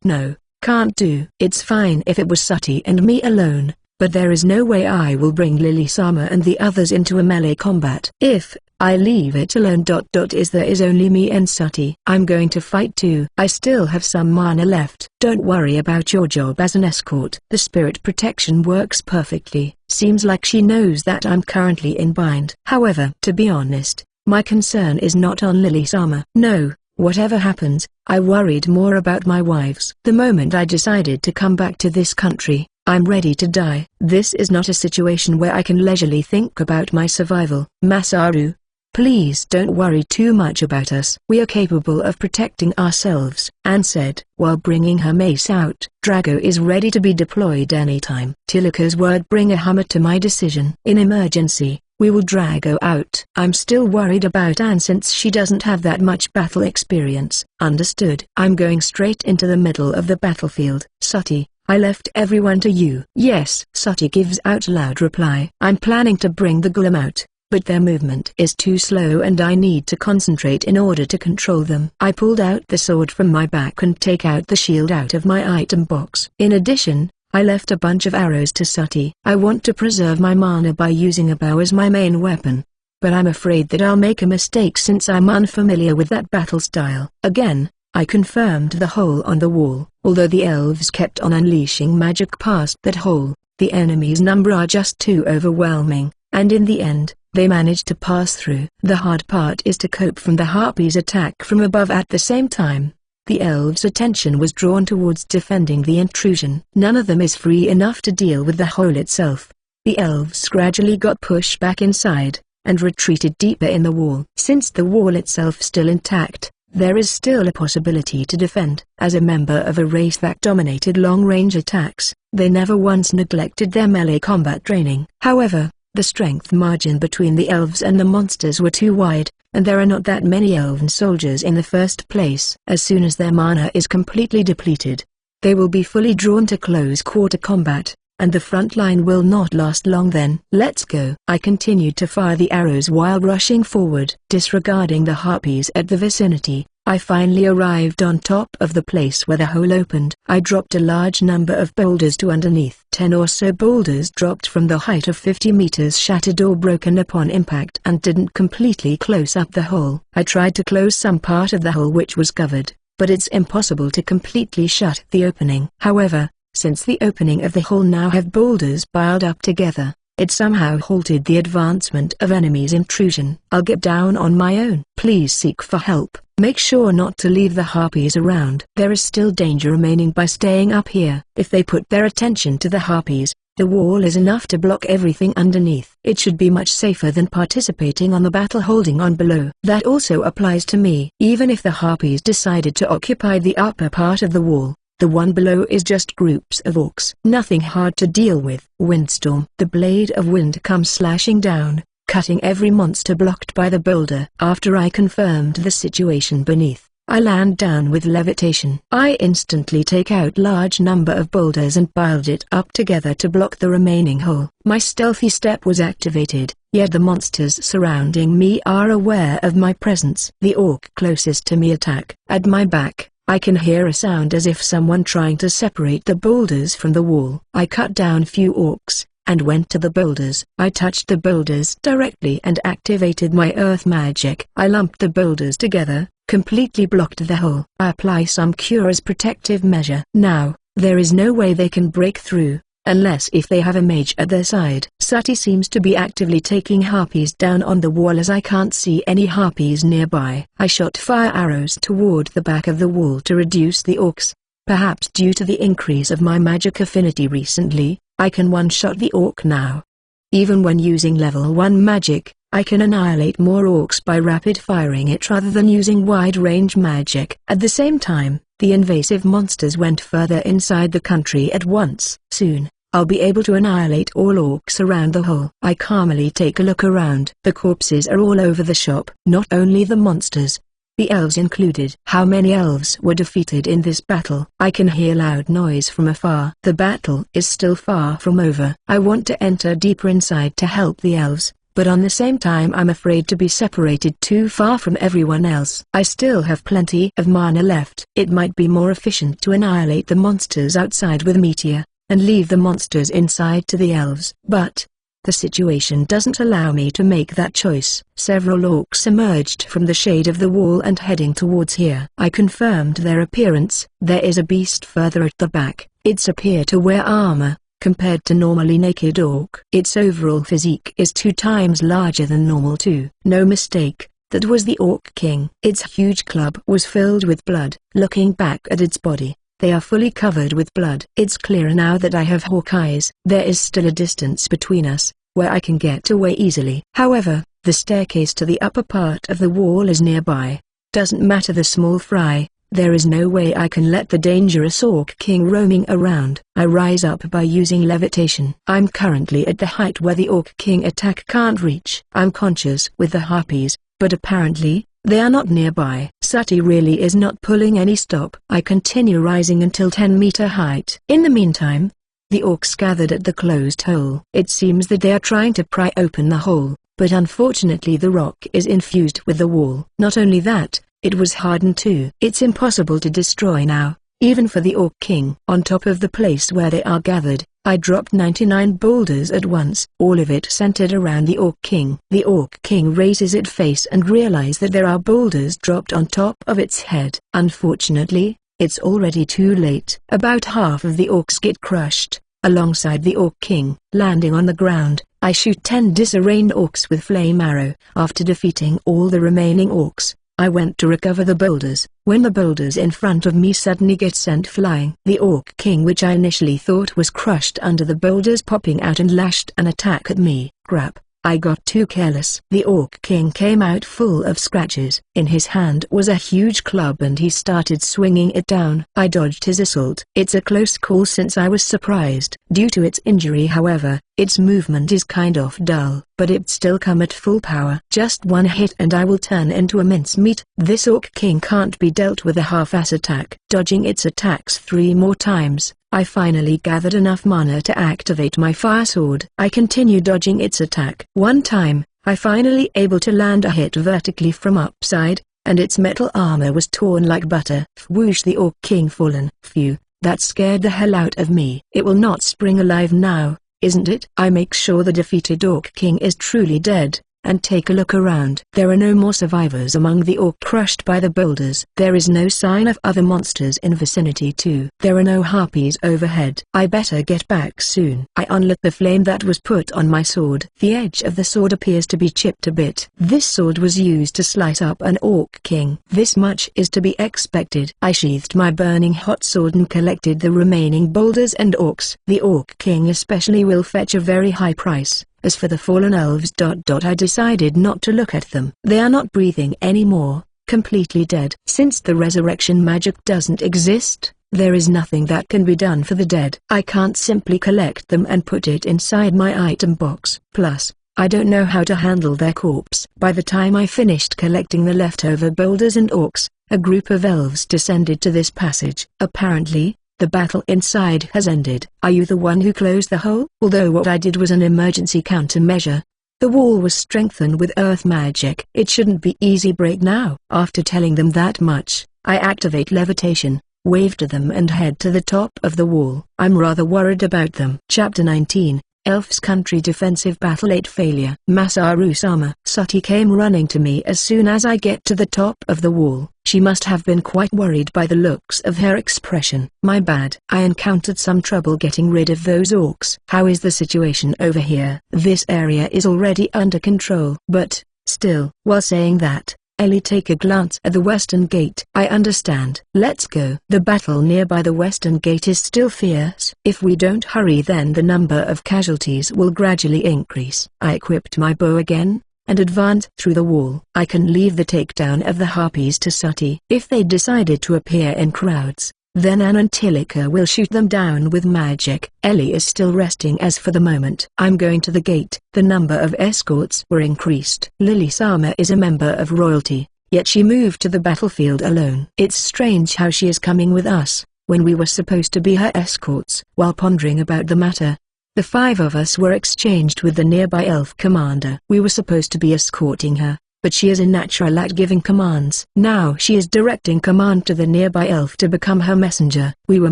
No, can't do. It's fine if it was Sati and me alone, but there is no way I will bring Lily Sama and the others into a melee combat. If I leave it alone ... there is only me and Sati. I'm going to fight too. I still have some mana left. Don't worry about your job as an escort. The spirit protection works perfectly. Seems like she knows that I'm currently in bind. However, to be honest, my concern is not on Lily Sama. No, whatever happens, I worried more about my wives. The moment I decided to come back to this country, I'm ready to die. This is not a situation where I can leisurely think about my survival. Masaru, please don't worry too much about us. We are capable of protecting ourselves, Anne said, while bringing her mace out. Drago is ready to be deployed anytime. Tilika's word bring a hammer to my decision. In emergency, we will Drago out. I'm still worried about Anne since she doesn't have that much battle experience. Understood. I'm going straight into the middle of the battlefield. Sati, I left everyone to you. Yes. Sati gives out loud reply. I'm planning to bring the golem out, but their movement is too slow and I need to concentrate in order to control them. I pulled out the sword from my back and take out the shield out of my item box. In addition, I left a bunch of arrows to Sati. I want to preserve my mana by using a bow as my main weapon, but I'm afraid that I'll make a mistake since I'm unfamiliar with that battle style. Again, I confirmed the hole on the wall. Although the elves kept on unleashing magic past that hole, the enemy's number are just too overwhelming, and in the end, they managed to pass through. The hard part is to cope from the harpies' attack from above at the same time. The elves' attention was drawn towards defending the intrusion. None of them is free enough to deal with the hole itself. The elves gradually got pushed back inside, and retreated deeper in the wall. Since the wall itself still intact, there is still a possibility to defend. As a member of a race that dominated long-range attacks, they never once neglected their melee combat training. However, the strength margin between the elves and the monsters were too wide, and there are not that many elven soldiers in the first place. As soon as their mana is completely depleted, they will be fully drawn to close-quarter combat, and the front line will not last long then. Let's go. I continued to fire the arrows while rushing forward. Disregarding the harpies at the vicinity, I finally arrived on top of the place where the hole opened. I dropped a large number of boulders to underneath. 10 or so boulders dropped from the height of 50 meters, shattered or broken upon impact, and didn't completely close up the hole. I tried to close some part of the hole which was covered, but it's impossible to completely shut the opening. However, since the opening of the hole now have boulders piled up together, it somehow halted the advancement of enemies' intrusion. I'll get down on my own. Please seek for help. Make sure not to leave the harpies around. There is still danger remaining by staying up here. If they put their attention to the harpies, the wall is enough to block everything underneath. It should be much safer than participating on the battle holding on below. That also applies to me. Even if the harpies decided to occupy the upper part of the wall, the one below is just groups of orcs. Nothing hard to deal with. Windstorm. The blade of wind comes slashing down, cutting every monster blocked by the boulder. After I confirmed the situation beneath, I land down with levitation. I instantly take out large number of boulders and piled it up together to block the remaining hole. My stealthy step was activated, yet the monsters surrounding me are aware of my presence. The orc closest to me attack. At my back, I can hear a sound as if someone trying to separate the boulders from the wall. I cut down few orcs, and went to the boulders. I touched the boulders directly and activated my earth magic. I lumped the boulders together, completely blocked the hole. I apply some cure as protective measure. Now, there is no way they can break through, unless if they have a mage at their side. Sati seems to be actively taking harpies down on the wall as I can't see any harpies nearby. I shot fire arrows toward the back of the wall to reduce the orcs. Perhaps due to the increase of my magic affinity recently, I can one-shot the orc now. Even when using level 1 magic, I can annihilate more orcs by rapid firing it rather than using wide-range magic. At the same time, the invasive monsters went further inside the country at once. Soon, I'll be able to annihilate all orcs around the hole. I calmly take a look around. The corpses are all over the shop. Not only the monsters, the elves included. How many elves were defeated in this battle? I can hear loud noise from afar. The battle is still far from over. I want to enter deeper inside to help the elves, but on the same time I'm afraid to be separated too far from everyone else. I still have plenty of mana left. It might be more efficient to annihilate the monsters outside with meteor, and leave the monsters inside to the elves. But the situation doesn't allow me to make that choice. Several orcs emerged from the shade of the wall and heading towards here. I confirmed their appearance. There is a beast further at the back. It's appear to wear armor, compared to normally naked orc. Its overall physique is 2 times larger than normal too. No mistake, that was the Orc King. Its huge club was filled with blood. Looking back at its body, they are fully covered with blood. It's clear now that I have hawk eyes. There is still a distance between us, where I can get away easily. However, the staircase to the upper part of the wall is nearby. Doesn't matter the small fry, there is no way I can let the dangerous Orc King roaming around. I rise up by using levitation. I'm currently at the height where the Orc King attack can't reach. I'm conscious with the harpies, but apparently, they are not nearby. Sati really is not pulling any stop. I continue rising until 10-meter height. In the meantime, the orcs gathered at the closed hole. It seems that they are trying to pry open the hole, but unfortunately the rock is infused with the wall. Not only that, it was hardened too. It's impossible to destroy now. even for the Orc King. On top of the place where they are gathered, I dropped 99 boulders at once, all of it centered around the Orc King. The Orc King raises its face and realizes that there are boulders dropped on top of its head. Unfortunately, it's already too late. About half of the orcs get crushed, alongside the Orc King. Landing on the ground, I shoot 10 disarrayed orcs with flame arrow. After defeating all the remaining orcs, I went to recover the boulders, when the boulders in front of me suddenly get sent flying. The Orc King, which I initially thought was crushed under the boulders, popping out and lashed an attack at me. Crap, I got too careless. The Orc King came out full of scratches. In his hand was a huge club and he started swinging it down. I dodged his assault. It's a close call since I was surprised. Due to its injury, however, its movement is kind of dull, but it still come at full power. Just one hit and I will turn into a mincemeat. This Orc King can't be dealt with a half-ass attack. Dodging its attacks 3 more times, I finally gathered enough mana to activate my fire sword. I continued dodging its attack. One time, I finally able to land a hit vertically from upside, and its metal armor was torn like butter. Whoosh, the Orc King fallen. Phew, that scared the hell out of me. It will not spring alive now, isn't it? I make sure the defeated Orc King is truly dead, and take a look around. There are no more survivors among the orc crushed by the boulders. There is no sign of other monsters in vicinity too. There are no harpies overhead. I better get back soon. I unlit the flame that was put on my sword. The edge of the sword appears to be chipped a bit. This sword was used to slice up an Orc King. This much is to be expected. I sheathed my burning hot sword and collected the remaining boulders and orcs. The Orc King especially will fetch a very high price. As for the fallen elves, I decided not to look at them. They are not breathing anymore, completely dead. Since the resurrection magic doesn't exist, there is nothing that can be done for the dead. I can't simply collect them and put it inside my item box. Plus, I don't know how to handle their corpse. By the time I finished collecting the leftover boulders and orcs, a group of elves descended to this passage. Apparently, the battle inside has ended. Are you the one who closed the hole? Although what I did was an emergency countermeasure. The wall was strengthened with earth magic. It shouldn't be easy break now. After telling them that much, I activate levitation, wave to them and head to the top of the wall. I'm rather worried about them. Chapter 19. Elf's Country Defensive Battle 8 Failure. Masaru-sama. Sati came running to me as soon as I get to the top of the wall. She must have been quite worried by the looks of her expression. My bad. I encountered some trouble getting rid of those orcs. How is the situation over here? This area is already under control. But, still, while saying that, Ellie take a glance at the western gate. I understand. Let's go. The battle nearby the western gate is still fierce. If we don't hurry, then the number of casualties will gradually increase. I equipped my bow again, and advanced through the wall. I can leave the takedown of the harpies to Sati. If they decided to appear in crowds, then Ann and Tilika will shoot them down with magic. Ellie is still resting as for the moment. I'm going to the gate. The number of escorts were increased. Lily-sama is a member of royalty, yet she moved to the battlefield alone. It's strange how she is coming with us, when we were supposed to be her escorts. While pondering about the matter, the 5 of us were exchanged with the nearby elf commander. We were supposed to be escorting her, but she is a natural at giving commands. Now she is directing command to the nearby elf to become her messenger. We were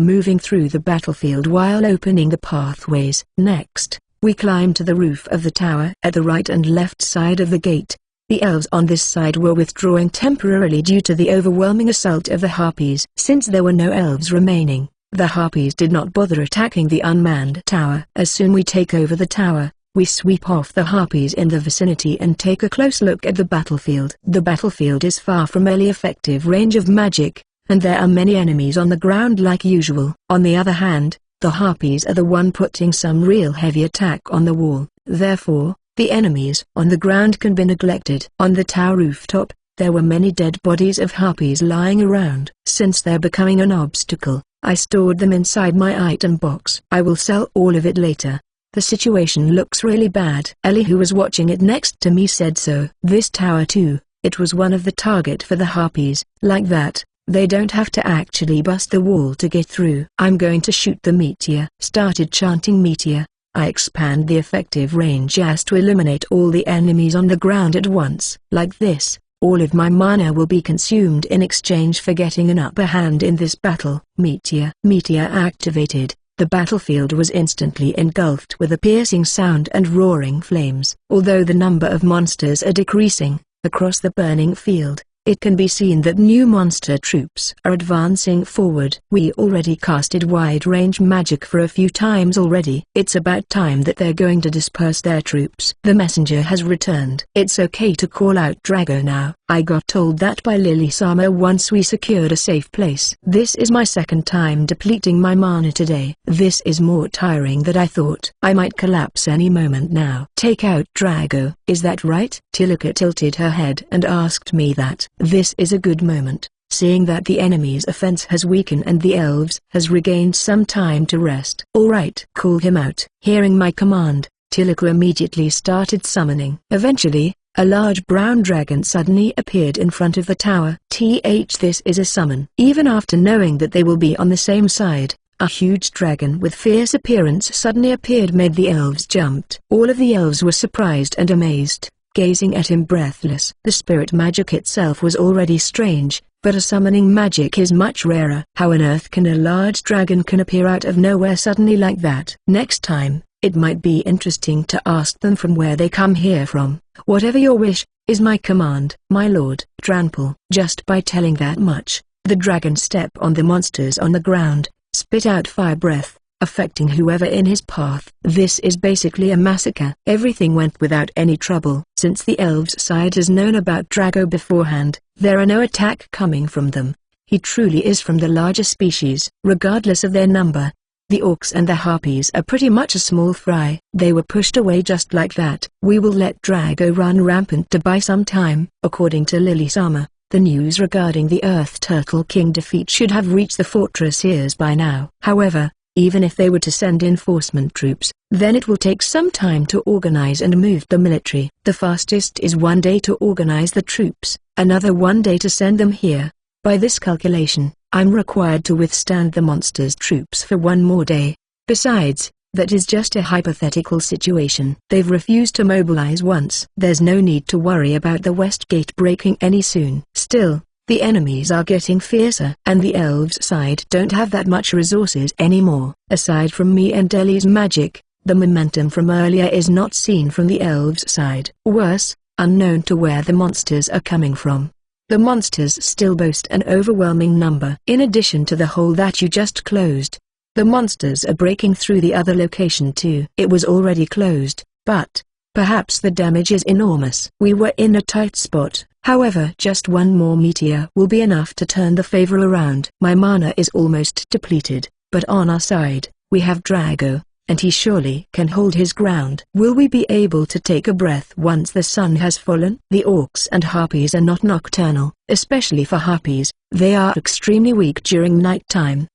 moving through the battlefield while opening the pathways. Next, we climbed to the roof of the tower. At the right and left side of the gate, the elves on this side were withdrawing temporarily due to the overwhelming assault of the harpies. Since there were no elves remaining, the harpies did not bother attacking the unmanned tower. As soon we take over the tower, we sweep off the harpies in the vicinity and take a close look at the battlefield. The battlefield is far from any effective range of magic, and there are many enemies on the ground like usual. On the other hand, the harpies are the one putting some real heavy attack on the wall. Therefore, the enemies on the ground can be neglected. On the tower rooftop, there were many dead bodies of harpies lying around. Since they're becoming an obstacle, I stored them inside my item box. I will sell all of it later. The situation looks really bad. Ellie, who was watching it next to me, said so. This tower too, it was one of the target for the harpies. Like that, they don't have to actually bust the wall to get through. I'm going to shoot the meteor. Started chanting meteor. I expand the effective range as to eliminate all the enemies on the ground at once. Like this, All of my mana will be consumed in exchange for getting an upper hand in this battle. Meteor activated. The battlefield was instantly engulfed with a piercing sound and roaring flames. Although the number of monsters are decreasing, across the burning field, it can be seen that new monster troops are advancing forward. We already casted wide-range magic for a few times already. It's about time that they're going to disperse their troops. The messenger has returned. It's okay to call out Drago now. I got told that by Lily-sama once we secured a safe place. This is my second time depleting my mana today. This is more tiring than I thought. I might collapse any moment now. Take out Drago. Is that right? Tilika tilted her head and asked me that. This is a good moment, seeing that the enemy's offense has weakened and the elves has regained some time to rest. Alright. Call him out. Hearing my command, Tilika immediately started summoning. Eventually, a large brown dragon suddenly appeared in front of the tower. This is a summon. Even after knowing that they will be on the same side, a huge dragon with fierce appearance suddenly appeared made the elves jumped. All of the elves were surprised and amazed, gazing at him breathless. The spirit magic itself was already strange, but a summoning magic is much rarer. How on earth can a large dragon can appear out of nowhere suddenly like that? Next time, it might be interesting to ask them from where they come here from. Whatever your wish, is my command. My lord. Trample. Just by telling that much, the dragon stepped on the monsters on the ground, spit out fire breath, affecting whoever in his path. This is basically a massacre. Everything went without any trouble. Since the elves' side has known about Drago beforehand, there are no attack coming from them. He truly is from the larger species, regardless of their number. The orcs and the harpies are pretty much a small fry. They were pushed away just like that. We will let Drago run rampant to buy some time. According to Lily-sama, the news regarding the Earth Turtle King defeat should have reached the fortress ears by now. However, even if they were to send enforcement troops, then it will take some time to organize and move the military. The fastest is 1 day to organize the troops, another 1 day to send them here. By this calculation, I'm required to withstand the monsters' troops for 1 more day. Besides, that is just a hypothetical situation. They've refused to mobilize once. There's no need to worry about the west gate breaking any soon. Still, the enemies are getting fiercer, and the elves' side don't have that much resources anymore. Aside from me and Ellie's magic, the momentum from earlier is not seen from the elves' side. Worse, unknown to where the monsters are coming from. The monsters still boast an overwhelming number. In addition to the hole that you just closed, the monsters are breaking through the other location too. It was already closed, but perhaps the damage is enormous. We were in a tight spot. However, just 1 more meteor will be enough to turn the favor around. My mana is almost depleted, but on our side, we have Drago, and he surely can hold his ground. Will we be able to take a breath once the sun has fallen? The orcs and harpies are not nocturnal, especially for harpies. They are extremely weak during night time.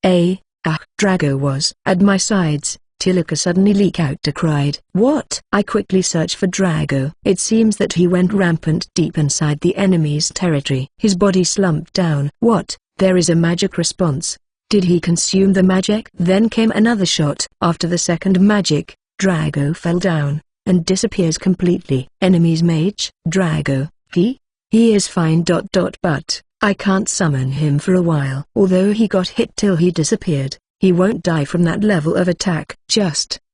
Drago was at my sides. Tilika suddenly leaked out to cried. What? I quickly searched for Drago. It seems that he went rampant deep inside the enemy's territory. His body slumped down. What? There is a magic response. Did he consume the magic? Then came another shot. After the second magic, Drago fell down, and disappears completely. Enemy's mage? Drago. He is fine. But I can't summon him for a while. Although he got hit till he disappeared, he won't die from that level of attack.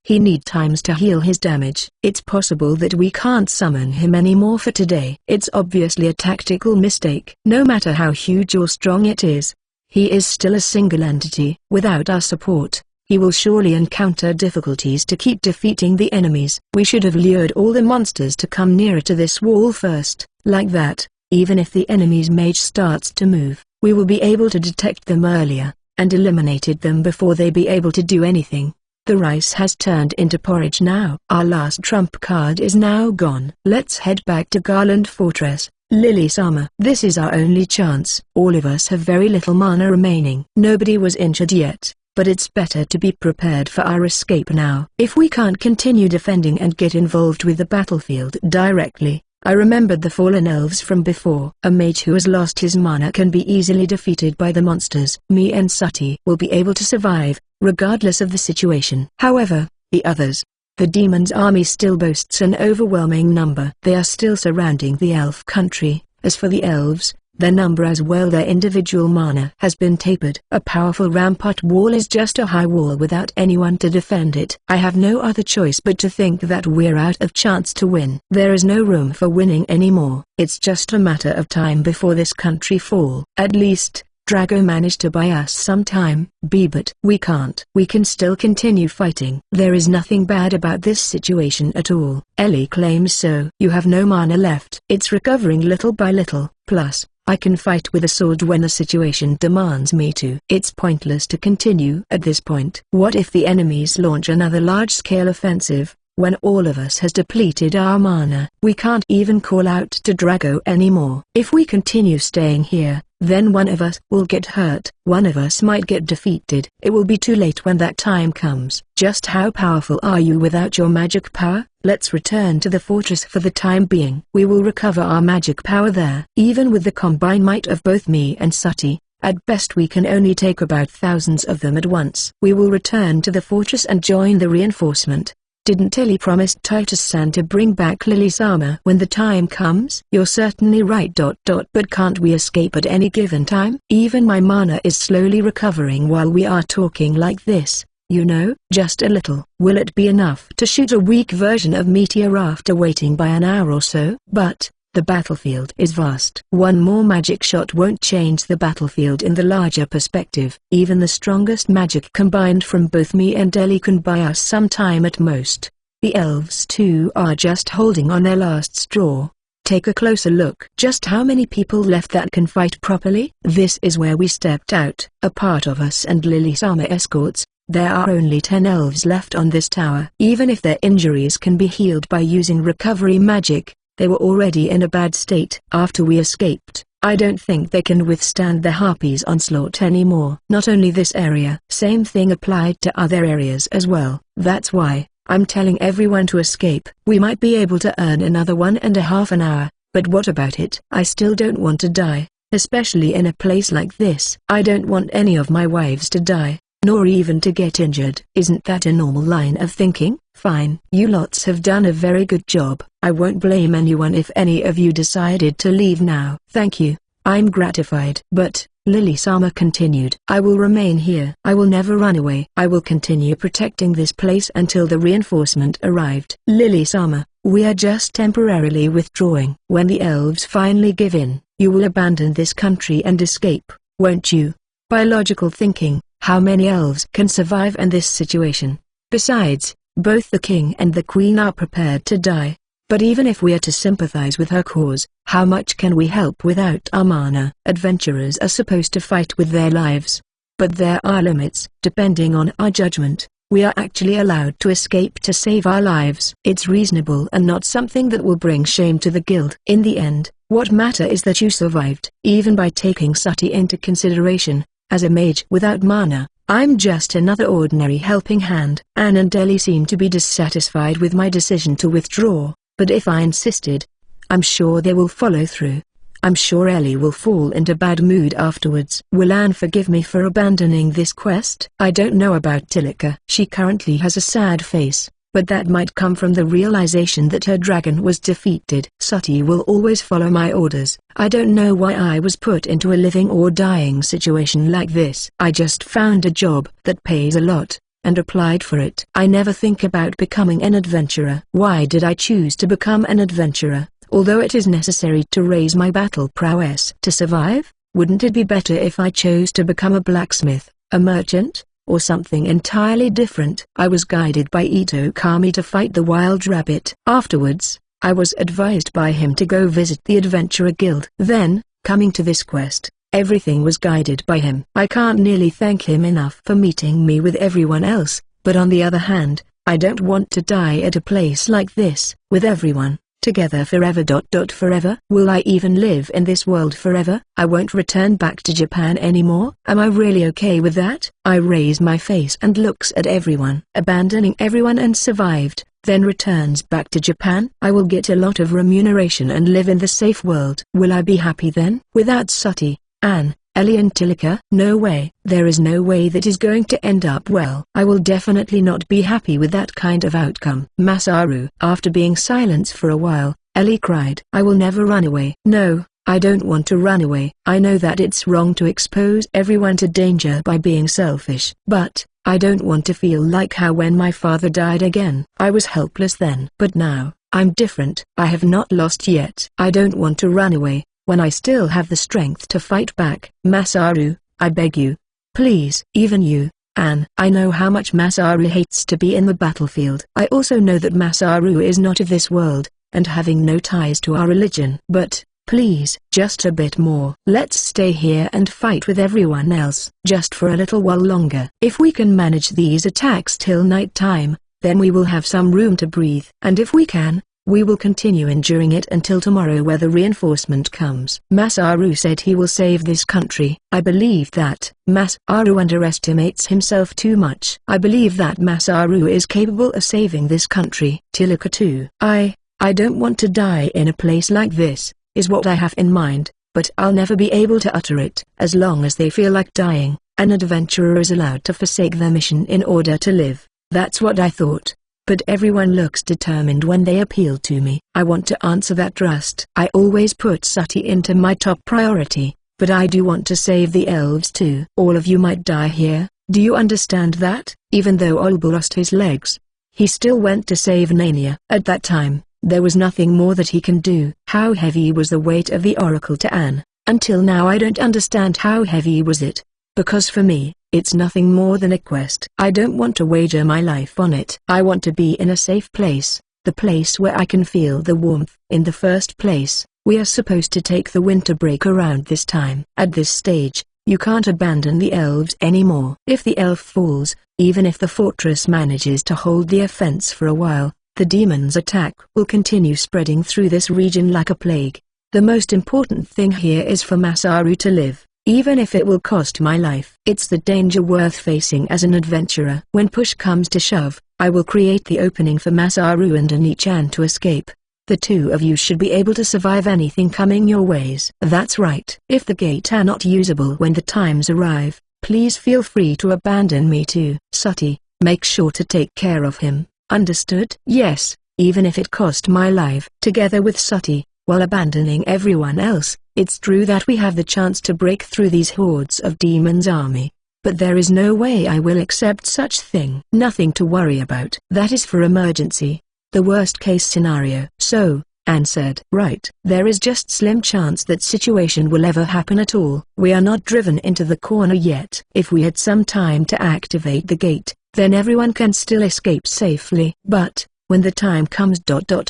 He need times to heal his damage. It's possible that we can't summon him anymore for today. It's obviously a tactical mistake. No matter how huge or strong it is, he is still a single entity. Without our support, he will surely encounter difficulties to keep defeating the enemies. We should have lured all the monsters to come nearer to this wall first. Like that, even if the enemy's mage starts to move, we will be able to detect them earlier, and eliminated them before they be able to do anything. The rice has turned into porridge now. Our last trump card is now gone. Let's head back to Garland Fortress. Lily-sama. This is our only chance. All of us have very little mana remaining. Nobody was injured yet, but it's better to be prepared for our escape now. If we can't continue defending and get involved with the battlefield directly, I remembered the fallen elves from before. A mage who has lost his mana can be easily defeated by the monsters. Me and Sati will be able to survive, regardless of the situation. However, the others, the demon's army still boasts an overwhelming number. They are still surrounding the elf country, As for the elves, their number as well their individual mana has been tapered. A powerful rampart wall is just a high wall without anyone to defend it. I have no other choice but to think that we're out of chance to win. There is no room for winning anymore. It's just a matter of time before this country fall. At least, Drago managed to buy us some time, but we can't. We can still continue fighting. There is nothing bad about this situation at all. Ellie claims so. You have no mana left. It's recovering little by little. Plus, I can fight with a sword when the situation demands me to. It's pointless to continue at this point. What if the enemies launch another large-scale offensive, when all of us has depleted our mana? We can't even call out to Drago anymore. If we continue staying here, then one of us will get hurt. One of us might get defeated. It will be too late when that time comes. Just how powerful are you without your magic power? Let's return to the fortress for the time being. We will recover our magic power there. Even with the combined might of both me and Sati, at best we can only take about thousands of them at once. We will return to the fortress and join the reinforcement. Didn't Tilly promise Titus-san to bring back Lily-sama when the time comes? You're certainly right. But can't we escape at any given time? Even my mana is slowly recovering while we are talking like this. You know, just a little. Will it be enough to shoot a weak version of Meteor after waiting by an hour or so? But the battlefield is vast. One more magic shot won't change the battlefield in the larger perspective. Even the strongest magic combined from both me and Ellie can buy us some time at most. The elves too are just holding on their last straw. Take a closer look. Just how many people left that can fight properly? This is where we stepped out. A part of us and Lily-sama escorts. There are only 10 elves left on this tower. Even if their injuries can be healed by using recovery magic, they were already in a bad state. After we escaped, I don't think they can withstand the Harpies' onslaught anymore. Not only this area. Same thing applied to other areas as well. That's why I'm telling everyone to escape. We might be able to earn another 1.5 hours, but what about it? I still don't want to die, especially in a place like this. I don't want any of my wives to die, nor even to get injured. Isn't that a normal line of thinking? Fine. You lots have done a very good job. I won't blame anyone if any of you decided to leave now. Thank you. I'm gratified. But, Lily-sama continued, I will remain here. I will never run away. I will continue protecting this place until the reinforcement arrived. Lily-sama, we are just temporarily withdrawing. When the elves finally give in, you will abandon this country and escape, won't you? By logical thinking, how many elves can survive in this situation? Besides, both the king and the queen are prepared to die. But even if we are to sympathize with her cause, how much can we help without our mana? Adventurers are supposed to fight with their lives. But there are limits. Depending on our judgment, we are actually allowed to escape to save our lives. It's reasonable and not something that will bring shame to the guild. In the end, what matter is that you survived. Even by taking Sati into consideration, as a mage without mana, I'm just another ordinary helping hand. Anne and Ellie seem to be dissatisfied with my decision to withdraw, but if I insisted, I'm sure they will follow through. I'm sure Ellie will fall into bad mood afterwards. Will Anne forgive me for abandoning this quest? I don't know about Tilika. She currently has a sad face, but that might come from the realization that her dragon was defeated. Sati will always follow my orders. I don't know why I was put into a living or dying situation like this. I just found a job that pays a lot, and applied for it. I never think about becoming an adventurer. Why did I choose to become an adventurer? Although it is necessary to raise my battle prowess to survive, wouldn't it be better if I chose to become a blacksmith, a merchant, or something entirely different? I was guided by Ito Kami to fight the wild rabbit. Afterwards, I was advised by him to go visit the Adventurer Guild. Then, coming to this quest, everything was guided by him. I can't nearly thank him enough for meeting me with everyone else, but on the other hand, I don't want to die at a place like this, with everyone together forever. Forever? Will I even live in this world forever? I won't return back to Japan anymore? Am I really okay with that? I raised my face and looks at everyone. Abandoning everyone and survived, then returns back to Japan? I will get a lot of remuneration and live in the safe world. Will I be happy then? Without Sati, Anne, Ellie and Tilika? No way. There is no way that is going to end up well. I will definitely not be happy with that kind of outcome. Masaru. After being silent for a while, Ellie cried. I will never run away. No, I don't want to run away. I know that it's wrong to expose everyone to danger by being selfish. But I don't want to feel like how when my father died again. I was helpless then. But now, I'm different. I have not lost yet. I don't want to run away, when I still have the strength to fight back. Masaru, I beg you. Please. Even you, Anne. I know how much Masaru hates to be in the battlefield. I also know that Masaru is not of this world, and having no ties to our religion. But, please, just a bit more. Let's stay here and fight with everyone else, just for a little while longer. If we can manage these attacks till night time, then we will have some room to breathe. And if we can, we will continue enduring it until tomorrow where the reinforcement comes. Masaru said he will save this country. I believe that. Masaru underestimates himself too much. I believe that Masaru is capable of saving this country. Tilaka too. I don't want to die in a place like this, is what I have in mind, but I'll never be able to utter it. As long as they feel like dying, an adventurer is allowed to forsake their mission in order to live. That's what I thought. But everyone looks determined when they appeal to me. I want to answer that trust. I always put Sati into my top priority, but I do want to save the elves too. All of you might die here, do you understand that? Even though Olbu lost his legs, he still went to save Nania. At that time, there was nothing more that he can do. How heavy was the weight of the oracle to Anne? Until now I don't understand how heavy was it. Because for me, it's nothing more than a quest. I don't want to wager my life on it. I want to be in a safe place, the place where I can feel the warmth. In the first place, we are supposed to take the winter break around this time. At this stage, you can't abandon the elves anymore. If the elf falls, even if the fortress manages to hold the offense for a while, the demon's attack will continue spreading through this region like a plague. The most important thing here is for Masaru to live. Even if it will cost my life. It's the danger worth facing as an adventurer. When push comes to shove, I will create the opening for Masaru and Ani-chan to escape. The two of you should be able to survive anything coming your ways. That's right. If the gate are not usable when the times arrive, please feel free to abandon me too. Sati, make sure to take care of him. Understood? Yes, even if it cost my life. Together with Sati, while abandoning everyone else, it's true that we have the chance to break through these hordes of demons' army. But there is no way I will accept such thing. Nothing to worry about. That is for emergency. The worst case scenario. So, Anne said. Right. There is just slim chance that situation will ever happen at all. We are not driven into the corner yet. If we had some time to activate the gate, then everyone can still escape safely. But, when the time comes.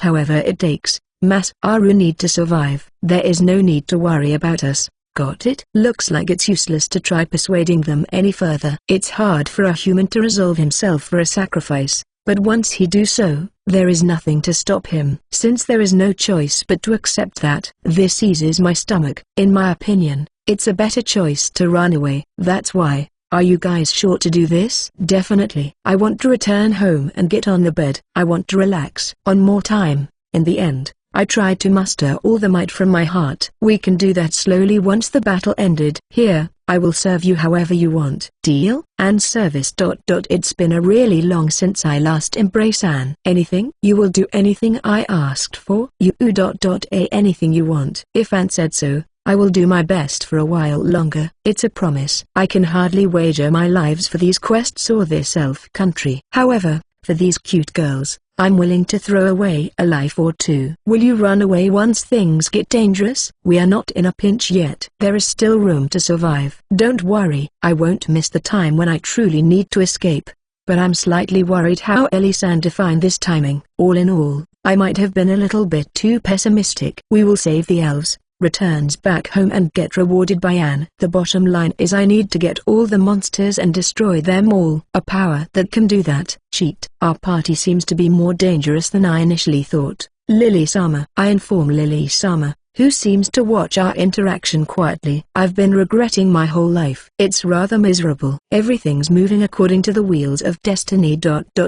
However it takes, Masaru need to survive. There is no need to worry about us. Got it? Looks like it's useless to try persuading them any further. It's hard for a human to resolve himself for a sacrifice, but once he do so, there is nothing to stop him. Since there is no choice but to accept that, this eases my stomach. In my opinion, it's a better choice to run away. That's why. Are you guys sure to do this? Definitely. I want to return home and get on the bed. I want to relax. On more time. In the end, I tried to muster all the might from my heart. We can do that slowly once the battle ended. Here, I will serve you however you want. Deal? And service. It's been a really long since I last embraced Anne. Anything? You will do anything I asked for? Anything you want. If Anne said so, I will do my best for a while longer. It's a promise. I can hardly wager my lives for these quests or this elf country. However, for these cute girls, I'm willing to throw away a life or two. Will you run away once things get dangerous? We are not in a pinch yet. There is still room to survive. Don't worry, I won't miss the time when I truly need to escape. But I'm slightly worried how Ellie-san defined this timing. All in all, I might have been a little bit too pessimistic. We will save the elves, returns back home and get rewarded by Anne. The bottom line is I need to get all the monsters and destroy them all. A power that can do that. Cheat. Our party seems to be more dangerous than I initially thought. Lily-sama. I inform Lily-sama, who seems to watch our interaction quietly. I've been regretting my whole life. It's rather miserable. Everything's moving according to the wheels of destiny.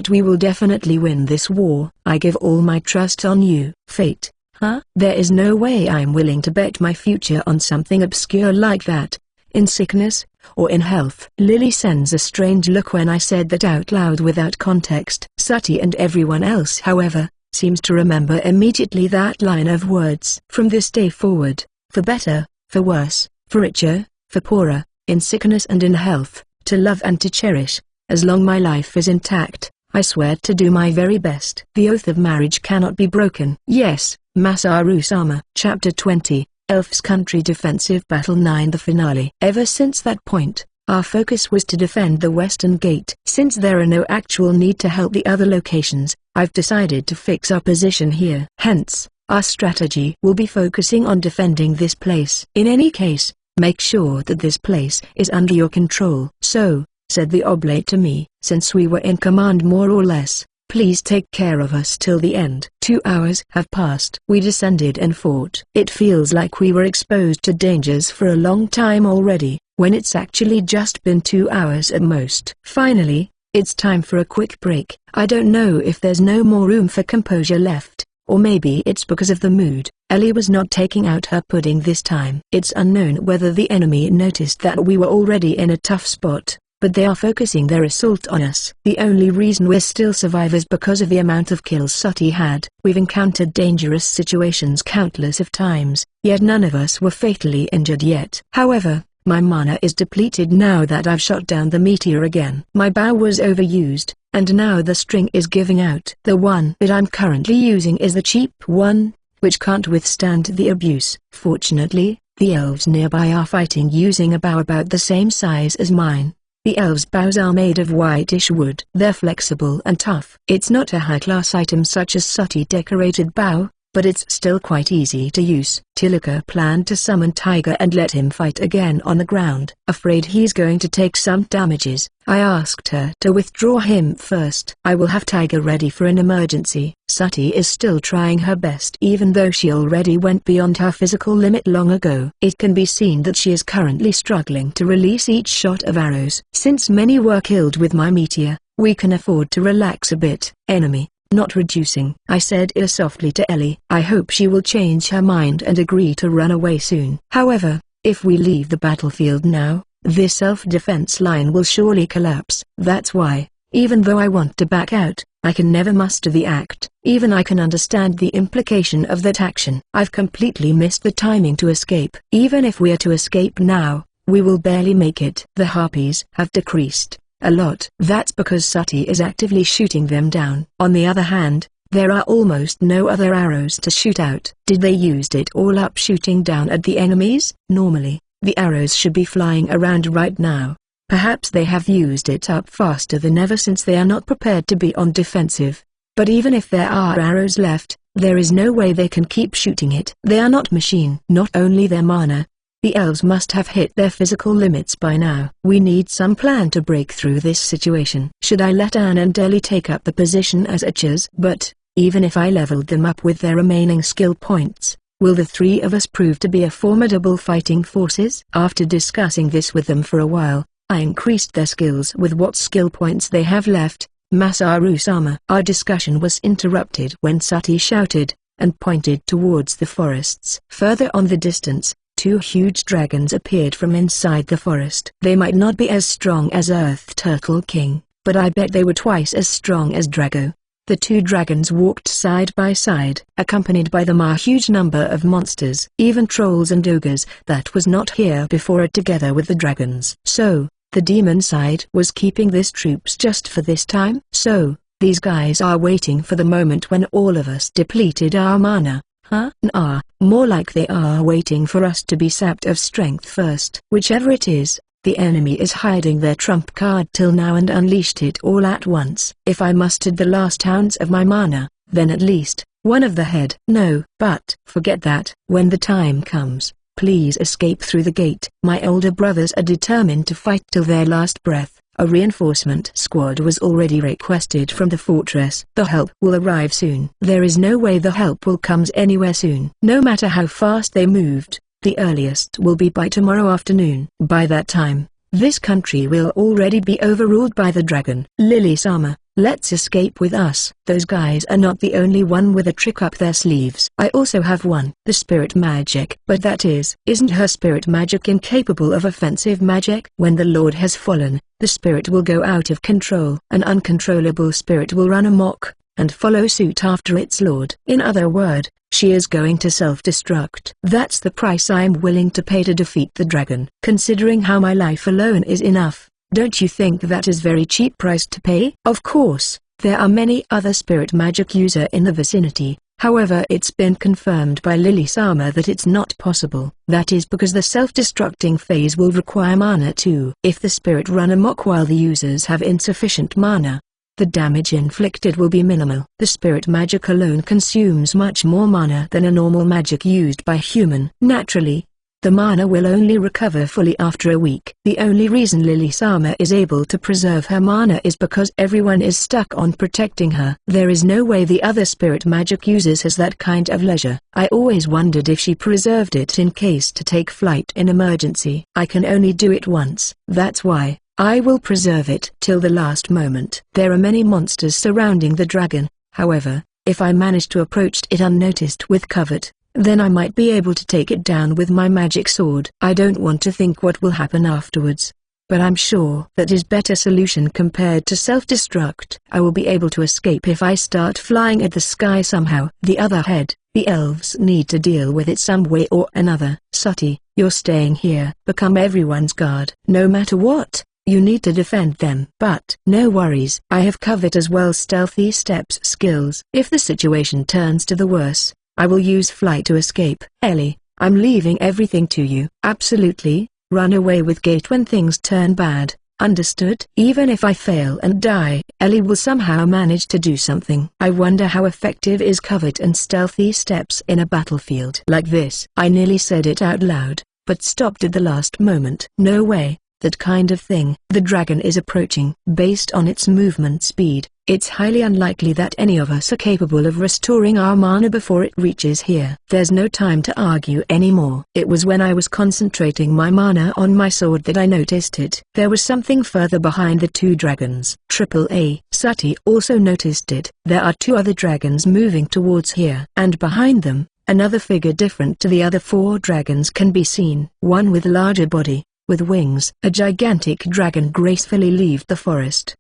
We will definitely win this war. I give all my trust on you, fate. Huh? There is no way I'm willing to bet my future on something obscure like that. In sickness, or in health. Lily sends a strange look when I said that out loud without context. Sati and everyone else, however, seems to remember immediately that line of words. From this day forward, For better, for worse, for richer, for poorer, in sickness and in health, to love and to cherish. As long my life is intact, I swear to do my very best. The oath of marriage cannot be broken. Yes, Masaru-sama. Chapter 20, Elf's Country Defensive Battle 9. The finale. Ever since that point, our focus was to defend the western gate. Since there are no actual need to help the other locations, I've decided to fix our position here. Hence, our strategy will be focusing on defending this place. In any case, make sure that this place is under your control. So, said the oblate to me, since we were in command more or less, please take care of us till the end. 2 hours have passed. We descended and fought. It feels like we were exposed to dangers for a long time already, when it's actually just been 2 hours at most. Finally, it's time for a quick break. I don't know if there's no more room for composure left, or maybe it's because of the mood. Ellie was not taking out her pudding this time. It's unknown whether the enemy noticed that we were already in a tough spot, but they are focusing their assault on us. The only reason we're still survivors because of the amount of kills Sati had. We've encountered dangerous situations countless of times, yet none of us were fatally injured yet. However, my mana is depleted now that I've shot down the meteor again. My bow was overused, and now the string is giving out. The one that I'm currently using is the cheap one, which can't withstand the abuse. Fortunately, the elves nearby are fighting using a bow about the same size as mine. The elves' bows are made of whitish wood. They're flexible and tough. It's not a high-class item such as Sati decorated bow, but it's still quite easy to use. Tilika planned to summon Tiger and let him fight again on the ground. Afraid he's going to take some damages, I asked her to withdraw him first. I will have Tiger ready for an emergency. Sati is still trying her best even though she already went beyond her physical limit long ago. It can be seen that she is currently struggling to release each shot of arrows. Since many were killed with my meteor, we can afford to relax a bit. Enemy, not reducing. I said it softly to Ellie. I hope she will change her mind and agree to run away soon. However, if we leave the battlefield now, this self-defense line will surely collapse. That's why, even though I want to back out, I can never muster the act. Even I can understand the implication of that action. I've completely missed the timing to escape. Even if we are to escape now, we will barely make it. The harpies have decreased a lot. That's because Sati is actively shooting them down. On the other hand, there are almost no other arrows to shoot out. Did they used it all up shooting down at the enemies? Normally, the arrows should be flying around right now. Perhaps they have used it up faster than ever since they are not prepared to be on defensive. But even if there are arrows left, there is no way they can keep shooting it. They are not machine. Not only their mana, the elves must have hit their physical limits by now. We need some plan to break through this situation. Should I let Anne and Ellie take up the position as archers? But, even if I leveled them up with their remaining skill points, will the three of us prove to be a formidable fighting forces? After discussing this with them for a while, I increased their skills with what skill points they have left. Masaru-sama. Our discussion was interrupted when Sati shouted, and pointed towards the forests. Further on the distance, 2 huge dragons appeared from inside the forest. They might not be as strong as Earth Turtle King, but I bet they were twice as strong as Drago. The 2 dragons walked side by side, accompanied by them a huge number of monsters, even trolls and ogres that was not here before together with the dragons. So, the demon side was keeping these troops just for this time? So, these guys are waiting for the moment when all of us depleted our mana. Huh? Nah, more like they are waiting for us to be sapped of strength first. Whichever it is, the enemy is hiding their trump card till now and unleashed it all at once. If I mustered the last ounce of my mana, then at least one of the head. No, but forget that. When the time comes, please escape through the gate. My older brothers are determined to fight till their last breath. A reinforcement squad was already requested from the fortress. The help will arrive soon. There is no way the help will come anywhere soon. No matter how fast they moved, the earliest will be by tomorrow afternoon. By that time, this country will already be overruled by the dragon. Lily-sama, let's escape with us. Those guys are not the only one with a trick up their sleeves. I also have one. The spirit magic. But that isn't her spirit magic incapable of offensive magic? When the Lord has fallen, the spirit will go out of control. An uncontrollable spirit will run amok, and follow suit after its lord. In other words, she is going to self-destruct. That's the price I'm willing to pay to defeat the dragon. Considering how my life alone is enough, don't you think that is very cheap price to pay? Of course, there are many other spirit magic user in the vicinity. However, it's been confirmed by Lily-sama that it's not possible. That is because the self-destructing phase will require mana too. If the spirit run amok while the users have insufficient mana, the damage inflicted will be minimal. The spirit magic alone consumes much more mana than a normal magic used by human. Naturally, the mana will only recover fully after a week. The only reason Lily-sama is able to preserve her mana is because everyone is stuck on protecting her. There is no way the other spirit magic users has that kind of leisure. I always wondered if she preserved it in case to take flight in emergency. I can only do it once. That's why I will preserve it till the last moment. There are many monsters surrounding the dragon. However, if I manage to approach it unnoticed with covert, then I might be able to take it down with my magic sword. I don't want to think what will happen afterwards, but I'm sure that is better solution compared to self-destruct. I will be able to escape if I start flying at the sky somehow. The other head, the elves need to deal with it some way or another. Sati, you're staying here. Become everyone's guard. No matter what, you need to defend them. But no worries. I have covered as well stealthy steps skills. If the situation turns to the worse, I will use flight to escape. Ellie, I'm leaving everything to you. Absolutely, run away with gate when things turn bad, understood? Even if I fail and die, Ellie will somehow manage to do something. I wonder how effective is covert and stealthy steps in a battlefield like this. I nearly said it out loud, but stopped at the last moment. No way, that kind of thing. The dragon is approaching. Based on its movement speed, it's highly unlikely that any of us are capable of restoring our mana before it reaches here. There's no time to argue anymore. It was when I was concentrating my mana on my sword that I noticed it. There was something further behind the two dragons. AAA. Sati also noticed it. There are two other dragons moving towards here. And behind them, another figure different to the other four dragons can be seen. One with larger body, with wings. A gigantic dragon gracefully leaves the forest.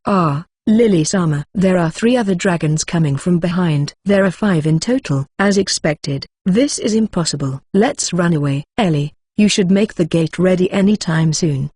Lily-sama. There are 3 other dragons coming from behind. There are 5 in total. As expected, this is impossible. Let's run away. Ellie, you should make the gate ready anytime soon.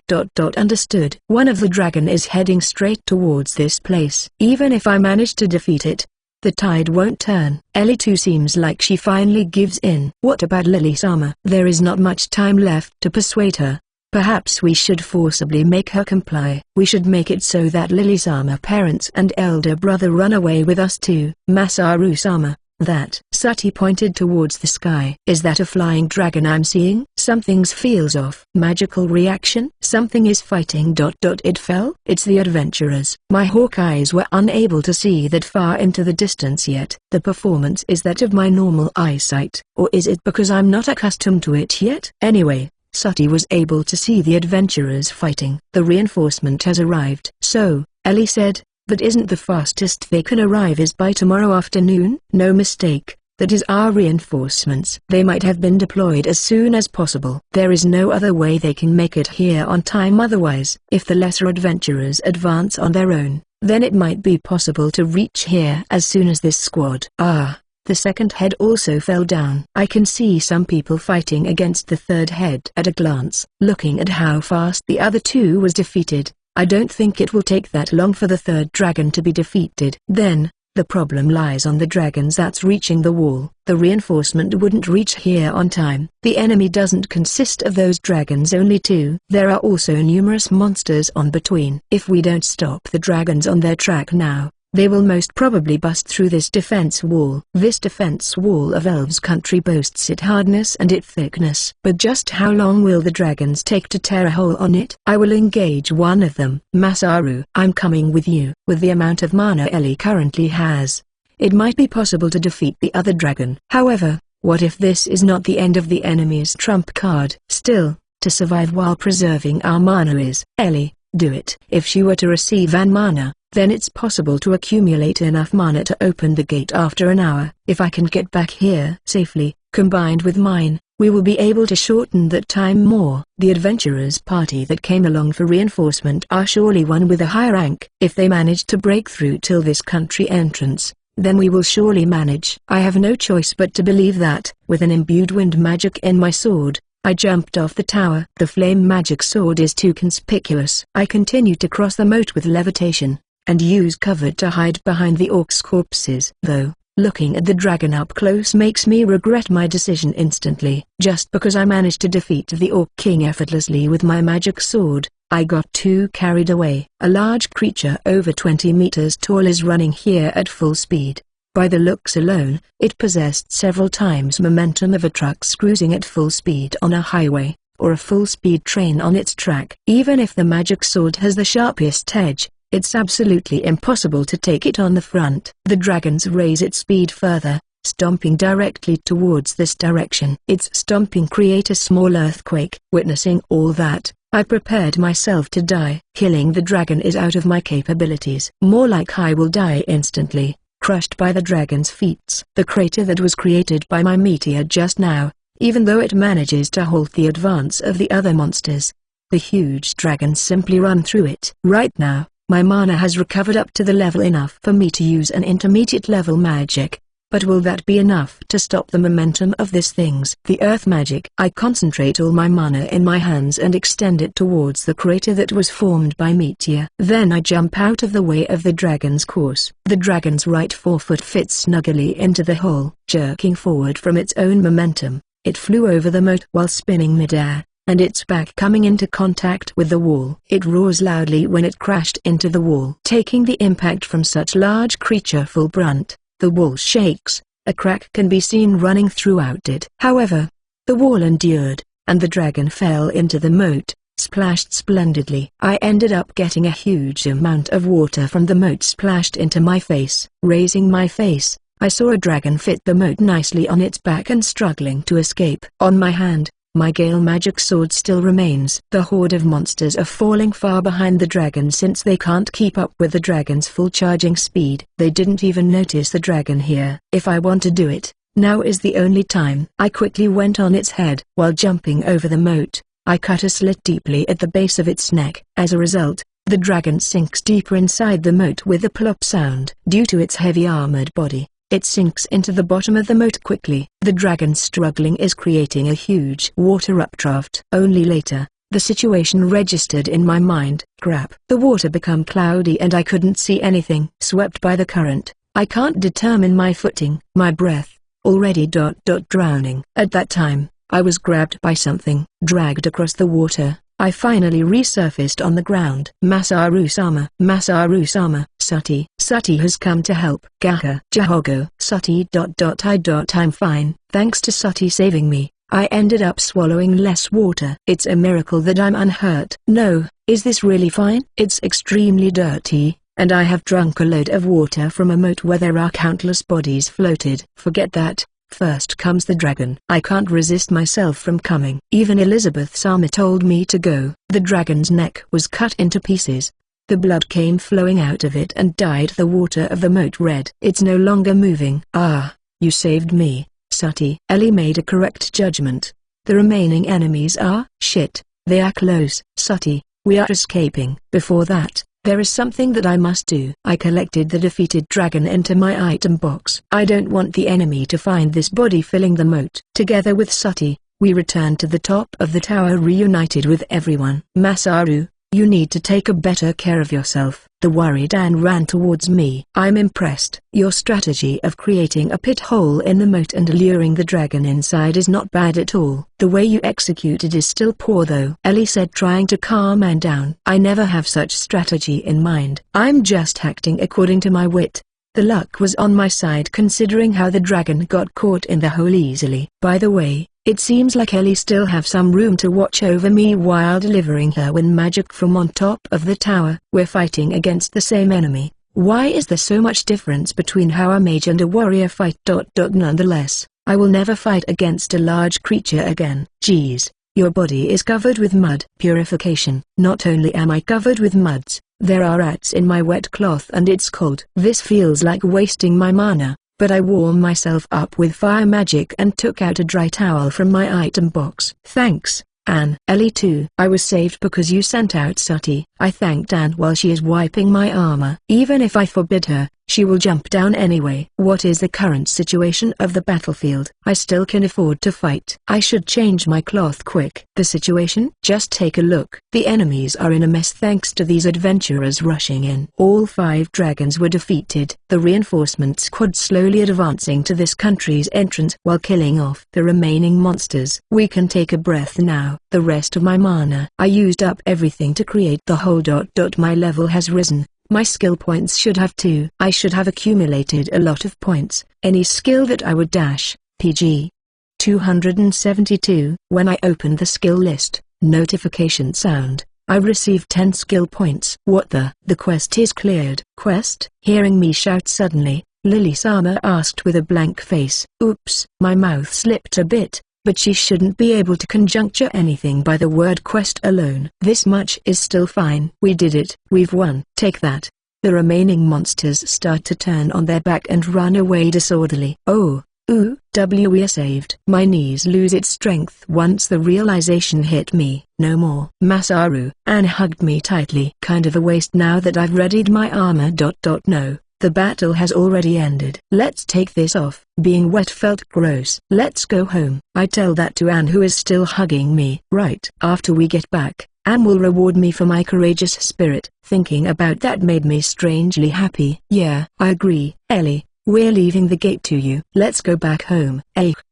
Understood. One of the dragon is heading straight towards this place. Even if I manage to defeat it, the tide won't turn. Ellie too seems like she finally gives in. What about Lily-sama? There is not much time left to persuade her. Perhaps we should forcibly make her comply. We should make it so that Lily-sama parents and elder brother run away with us too. Masaru-sama, that. Sati pointed towards the sky. Is that a flying dragon I'm seeing? Something's feels off. Magical reaction? Something is fighting. It fell? It's the adventurers. My hawk eyes were unable to see that far into the distance yet. The performance is that of my normal eyesight, or is it because I'm not accustomed to it yet? Anyway, Sati was able to see the adventurers fighting. The reinforcement has arrived. So, Ellie said, but isn't the fastest they can arrive is by tomorrow afternoon? No mistake, that is our reinforcements. They might have been deployed as soon as possible. There is no other way they can make it here on time otherwise. If the lesser adventurers advance on their own, then it might be possible to reach here as soon as this squad. The second head also fell down. I can see some people fighting against the third head. At a glance, looking at how fast the other two was defeated, I don't think it will take that long for the third dragon to be defeated. Then, the problem lies on the dragons that's reaching the wall. The reinforcement wouldn't reach here on time. The enemy doesn't consist of those dragons, only 2. There are also numerous monsters on between. If we don't stop the dragons on their track now, they will most probably bust through this defense wall. This defense wall of Elves Country boasts its hardness and its thickness. But just how long will the dragons take to tear a hole on it? I will engage one of them. Masaru, I'm coming with you. With the amount of mana Ellie currently has, it might be possible to defeat the other dragon. However, what if this is not the end of the enemy's trump card? Still, to survive while preserving our mana is, Ellie, do it. If she were to receive an mana, then it's possible to accumulate enough mana to open the gate after an hour. If I can get back here safely, combined with mine, we will be able to shorten that time more. The adventurers party that came along for reinforcement are surely one with a high rank. If they manage to break through till this country entrance, Then we will surely manage. I have no choice but to believe that. With an imbued wind magic in my sword, I jumped off the tower. The flame magic sword is too conspicuous. I continued to cross the moat with levitation, and use cover to hide behind the orcs' corpses. Though, looking at the dragon up close makes me regret my decision instantly. Just because I managed to defeat the Orc King effortlessly with my magic sword, I got too carried away. A large creature over 20 meters tall is running here at full speed. By the looks alone, it possessed several times momentum of a truck cruising at full speed on a highway, or a full-speed train on its track. Even if the magic sword has the sharpest edge, it's absolutely impossible to take it on the front. The dragons raise its speed further, stomping directly towards this direction. Its stomping creates a small earthquake. Witnessing all that, I prepared myself to die. Killing the dragon is out of my capabilities. More like I will die instantly, crushed by the dragon's feet. The crater that was created by my meteor just now, even though it manages to halt the advance of the other monsters, the huge dragons simply run through it. Right now, my mana has recovered up to the level enough for me to use an intermediate level magic. But will that be enough to stop the momentum of this thing's? The earth magic. I concentrate all my mana in my hands and extend it towards the crater that was formed by meteor. Then I jump out of the way of the dragon's course. The dragon's right forefoot fits snugly into the hole. Jerking forward from its own momentum, it flew over the moat while spinning midair, and its back coming into contact with the wall. It roars loudly when it crashed into the wall. Taking the impact from such large creature full brunt, the wall shakes, a crack can be seen running throughout it. However, the wall endured, and the dragon fell into the moat, splashed splendidly. I ended up getting a huge amount of water from the moat splashed into my face. Raising my face, I saw a dragon fit the moat nicely on its back and struggling to escape. On my hand, my Gale magic sword still remains. The horde of monsters are falling far behind the dragon since they can't keep up with the dragon's full charging speed. They didn't even notice the dragon here. If I want to do it, now is the only time. I quickly went on its head. While jumping over the moat, I cut a slit deeply at the base of its neck. As a result, the dragon sinks deeper inside the moat with a plop sound. Due to its heavy armored body, it sinks into the bottom of the moat quickly. The dragon struggling is creating a huge water updraft. Only later, the situation registered in my mind. Crap. The water became cloudy and I couldn't see anything. Swept by the current, I can't determine my footing. My breath, already drowning. At that time, I was grabbed by something, dragged across the water. I finally resurfaced on the ground. Masaru-sama, Masaru-sama, Sati. Sati has come to help. Gaha, Jahogo. Sati. I'm fine. Thanks to Sati saving me, I ended up swallowing less water. It's a miracle that I'm unhurt. No, is this really fine? It's extremely dirty, and I have drunk a load of water from a moat where there are countless bodies floated. Forget that. First comes the dragon. I can't resist myself from coming. Even Elizabeth-sama told me to go. The dragon's neck was cut into pieces. The blood came flowing out of it and dyed the water of the moat red. It's no longer moving. Ah, you saved me, Sati. Ellie made a correct judgment. The remaining enemies are shit. They are close. Sati, we are escaping. Before that, there is something that I must do. I collected the defeated dragon into my item box. I don't want the enemy to find this body filling the moat. Together with Sati, we returned to the top of the tower reunited with everyone. Masaru, you need to take a better care of yourself. The worried Anne ran towards me. I'm impressed. Your strategy of creating a pit hole in the moat and luring the dragon inside is not bad at all. The way you executed is still poor though, Ellie said, trying to calm Anne down. I never have such strategy in mind. I'm just acting according to my wit. The luck was on my side considering how the dragon got caught in the hole easily. By the way, it seems like Ellie still have some room to watch over me while delivering her wind magic from on top of the tower. We're fighting against the same enemy. Why is there so much difference between how a mage and a warrior fight? Nonetheless, I will never fight against a large creature again. Geez, your body is covered with mud. Purification. Not only am I covered with muds, there are rats in my wet cloth and it's cold. This feels like wasting my mana. But I warm myself up with fire magic and took out a dry towel from my item box. Thanks, Anne. Ellie too. I was saved because you sent out Sati. I thanked Anne while she is wiping my armor. Even if I forbid her, she will jump down anyway. What is the current situation of the battlefield? I still can afford to fight. I should change my cloth quick. The situation? Just take a look. The enemies are in a mess thanks to these adventurers rushing in. All 5 dragons were defeated. The reinforcement squad slowly advancing to this country's entrance while killing off the remaining monsters. We can take a breath now. The rest of my mana. I used up everything to create the whole. My level has risen. My skill points should have too. I should have accumulated a lot of points. Any skill that I would dash. PG 272. When I opened the skill list, notification sound. I received 10 skill points. What the? The quest is cleared. Quest? Hearing me shout suddenly, Lily-sama asked with a blank face. Oops, my mouth slipped a bit. But she shouldn't be able to conjuncture anything by the word quest alone. This much is still fine. We did it. We've won. Take that. The remaining monsters start to turn on their back and run away disorderly. Oh, we saved. My knees lose its strength once the realization hit me. No more. Masaru. Anne hugged me tightly. Kind of a waste now that I've readied my armor. No. The battle has already ended. Let's take this off. Being wet felt gross. Let's go home. I tell that to Anne who is still hugging me. Right. After we get back, Anne will reward me for my courageous spirit. Thinking about that made me strangely happy. Yeah, I agree. Ellie, we're leaving the gate to you. Let's go back home.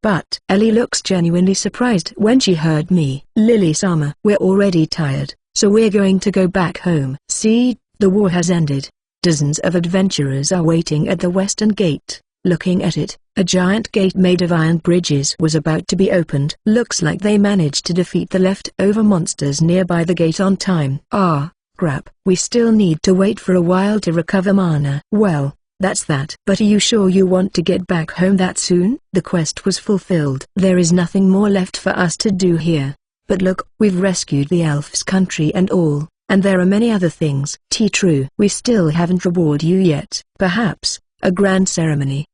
But Ellie looks genuinely surprised when she heard me. Lily-sama, we're already tired, so we're going to go back home. See, the war has ended. Dozens of adventurers are waiting at the western gate. Looking at it, a giant gate made of iron bridges was about to be opened. Looks like they managed to defeat the leftover monsters nearby the gate on time. Ah, crap. We still need to wait for a while to recover mana. Well, that's that. But are you sure you want to get back home that soon? The quest was fulfilled. There is nothing more left for us to do here. But look, we've rescued the elf's country and all. And there are many other things. True. We still haven't rewarded you yet. Perhaps, a grand ceremony.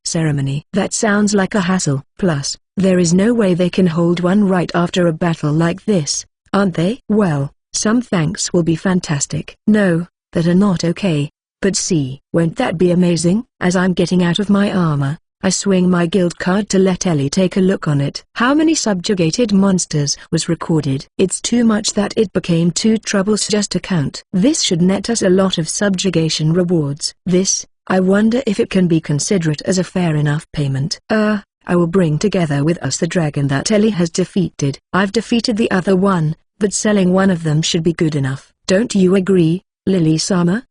That sounds like a hassle. Plus, there is no way they can hold one right after a battle like this, aren't they? Well, some thanks will be fantastic. No, that are not okay. But see, won't that be amazing? As I'm getting out of my armor, I swing my guild card to let Ellie take a look on it. How many subjugated monsters was recorded? It's too much that it became too troublesome just to count. This should net us a lot of subjugation rewards. This, I wonder if it can be considered as a fair enough payment. I will bring together with us the dragon that Ellie has defeated. I've defeated the other one, but selling one of them should be good enough. Don't you agree, Lily-sama?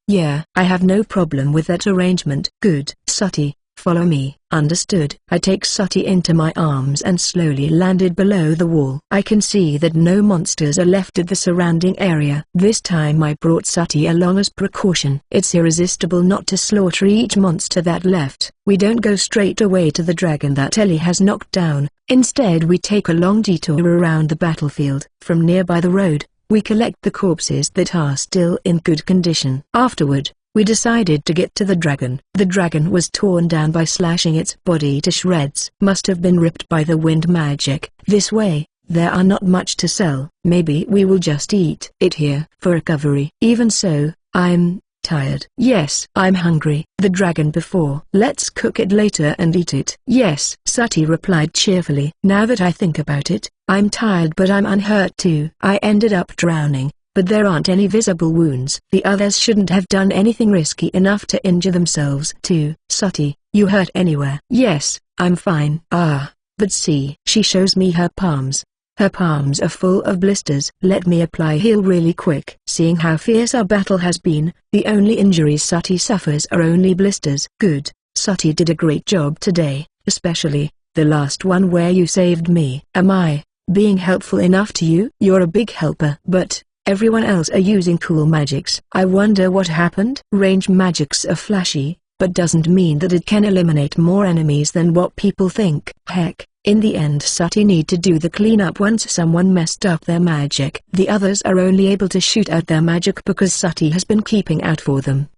Yeah, I have no problem with that arrangement. Good. Sati, follow me. Understood. I take Sati into my arms and slowly landed below the wall. I can see that no monsters are left at the surrounding area. This time I brought Sati along as precaution. It's irresistible not to slaughter each monster that left. We don't go straight away to the dragon that Ellie has knocked down. Instead we take a long detour around the battlefield. From nearby the road, we collect the corpses that are still in good condition. Afterward, we decided to get to the dragon. The dragon was torn down by slashing its body to shreds. Must have been ripped by the wind magic. This way, there are not much to sell. Maybe we will just eat it here for recovery. Even so, I'm tired. Yes, I'm hungry. The dragon before. Let's cook it later and eat it. Yes, Sati replied cheerfully. Now that I think about it, I'm tired but I'm unhurt too. I ended up drowning, but there aren't any visible wounds. The others shouldn't have done anything risky enough to injure themselves too. Sati, you hurt anywhere? Yes, I'm fine. But see. She shows me her palms. Her palms are full of blisters. Let me apply heal really quick. Seeing how fierce our battle has been, the only injuries Sati suffers are only blisters. Good. Sati did a great job today, especially the last one where you saved me. Am I being helpful enough to you? You're a big helper. But everyone else are using cool magics. I wonder what happened. Range magics are flashy, but doesn't mean that it can eliminate more enemies than what people think. Heck, in the end Sati need to do the cleanup once someone messed up their magic. The others are only able to shoot out their magic because Sati has been keeping out for them.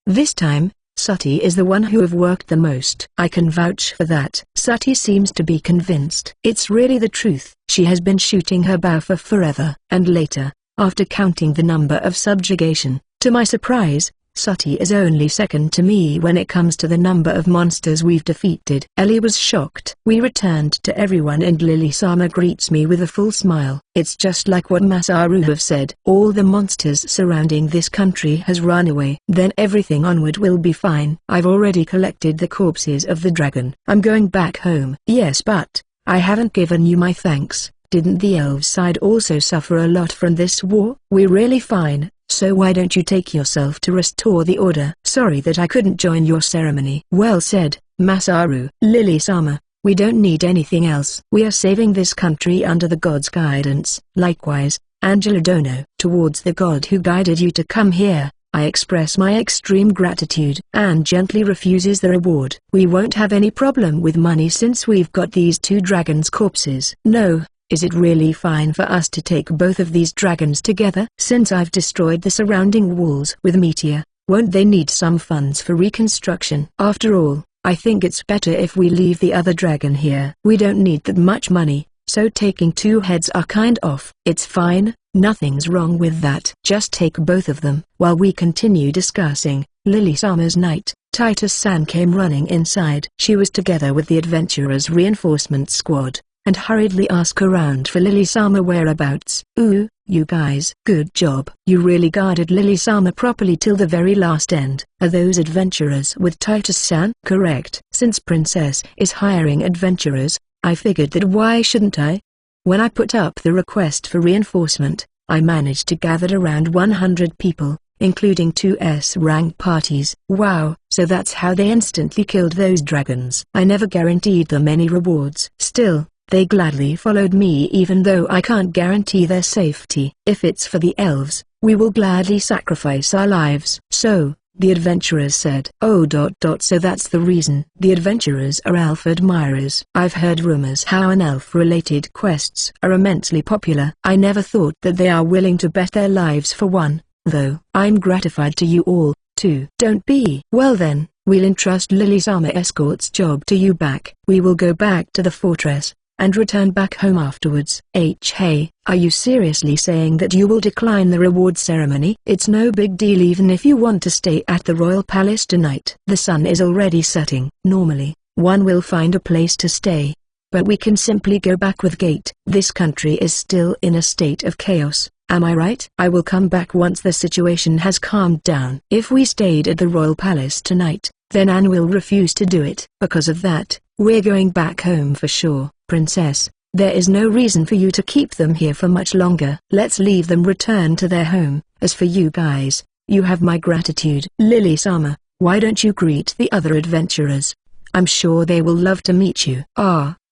This time, Sati is the one who have worked the most. I can vouch for that. Sati seems to be convinced. It's really the truth. She has been shooting her bow for forever. And later, after counting the number of subjugation. To my surprise, Sooty is only second to me when it comes to the number of monsters we've defeated. Ellie was shocked. We returned to everyone and Lily-sama greets me with a full smile. It's just like what Masaru have said. All the monsters surrounding this country has run away. Then everything onward will be fine. I've already collected the corpses of the dragon. I'm going back home. Yes, but I haven't given you my thanks. Didn't the elves side also suffer a lot from this war? We're really fine. So why don't you take yourself to restore the order? Sorry that I couldn't join your ceremony. Well said, Masaru. Lily-sama, we don't need anything else. We are saving this country under the god's guidance. Likewise, Angela Dono. Towards the god who guided you to come here, I express my extreme gratitude. Anne gently refuses the reward. We won't have any problem with money since we've got these two dragons' corpses. No. Is it really fine for us to take both of these dragons together? Since I've destroyed the surrounding walls with meteor, won't they need some funds for reconstruction? After all, I think it's better if we leave the other dragon here. We don't need that much money, so taking two heads are kind of. It's fine, nothing's wrong with that. Just take both of them. While we continue discussing, Lily-sama's knight, Titus-san came running inside. She was together with the adventurers' reinforcement squad, and hurriedly asked around for Lily-sama whereabouts. Ooh, you guys. Good job. You really guarded Lily-sama properly till the very last end. Are those adventurers with Titus-san? Correct. Since Princess is hiring adventurers, I figured that why shouldn't I? When I put up the request for reinforcement, I managed to gather around 100 people, including two S-rank parties. Wow, so that's how they instantly killed those dragons. I never guaranteed them any rewards. Still, they gladly followed me even though I can't guarantee their safety. If it's for the elves, we will gladly sacrifice our lives. So, the adventurers said. So that's the reason. The adventurers are elf admirers. I've heard rumors how an elf-related quests are immensely popular. I never thought that they are willing to bet their lives for one, though. I'm gratified to you all, too. Don't be. Well then, we'll entrust Lily-sama escort's job to you back. We will go back to the fortress and return back home afterwards. Hey, are you seriously saying that you will decline the reward ceremony? It's no big deal even if you want to stay at the royal palace tonight. The sun is already setting. Normally, one will find a place to stay, but we can simply go back with gate. This country is still in a state of chaos, am I right? I will come back once the situation has calmed down. If we stayed at the royal palace tonight, then Anne will refuse to do it. Because of that, we're going back home for sure. Princess, there is no reason for you to keep them here for much longer. Let's leave them return to their home. As for you guys, you have my gratitude. Lily-sama, why don't you greet the other adventurers? I'm sure they will love to meet you.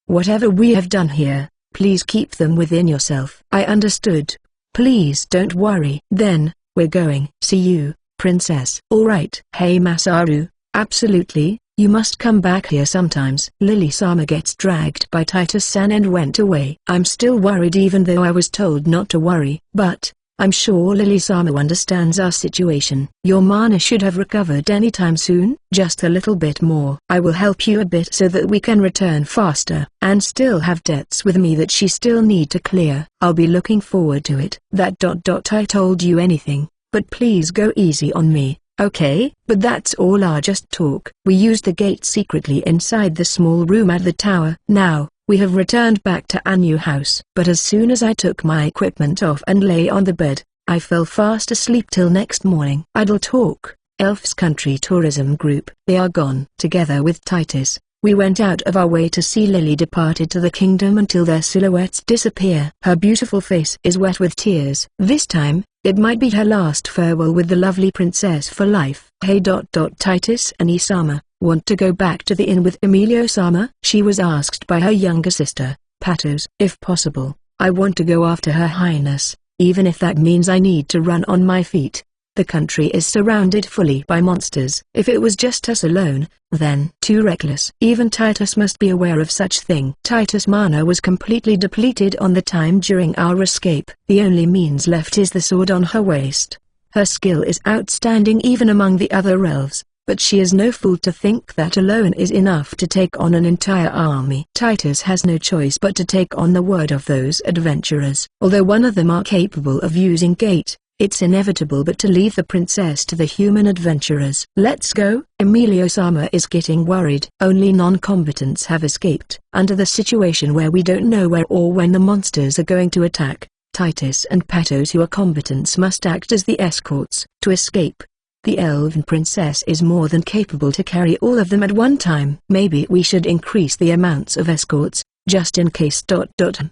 Whatever we have done here, please keep them within yourself. I understood. Please don't worry. Then, we're going. See you, Princess. Alright. Hey Masaru, absolutely. You must come back here sometimes. Lily-sama gets dragged by Titus-san and went away. I'm still worried even though I was told not to worry. But, I'm sure Lily-sama understands our situation. Your mana should have recovered anytime soon. Just a little bit more. I will help you a bit so that we can return faster. And still have debts with me that she still need to clear. I'll be looking forward to it. I told you anything, but please go easy on me. Okay, but that's all our just talk. We used the gate secretly inside the small room at the tower. Now, we have returned back to our new house. But as soon as I took my equipment off and lay on the bed, I fell fast asleep till next morning. Idle talk. Elf's Country Tourism Group. They are gone. Together with Titus, we went out of our way to see Lily departed to the kingdom until their silhouettes disappear. Her beautiful face is wet with tears. This time, it might be her last farewell with the lovely princess for life. Hey. Titus and Isama, want to go back to the inn with Emilio-sama? She was asked by her younger sister, Patos. If possible, I want to go after her highness, even if that means I need to run on my feet. The country is surrounded fully by monsters. If it was just us alone, then too reckless. Even Titus must be aware of such thing. Titus' mana was completely depleted on the time during our escape. The only means left is the sword on her waist. Her skill is outstanding even among the other elves, but she is no fool to think that alone is enough to take on an entire army. Titus has no choice but to take on the word of those adventurers. Although one of them are capable of using gate, it's inevitable but to leave the princess to the human adventurers. Let's go. Emilio-sama is getting worried. Only non-combatants have escaped. Under the situation where we don't know where or when the monsters are going to attack, Titus and Patos who are combatants must act as the escorts. To escape, the elven princess is more than capable to carry all of them at one time. Maybe we should increase the amounts of escorts, just in case.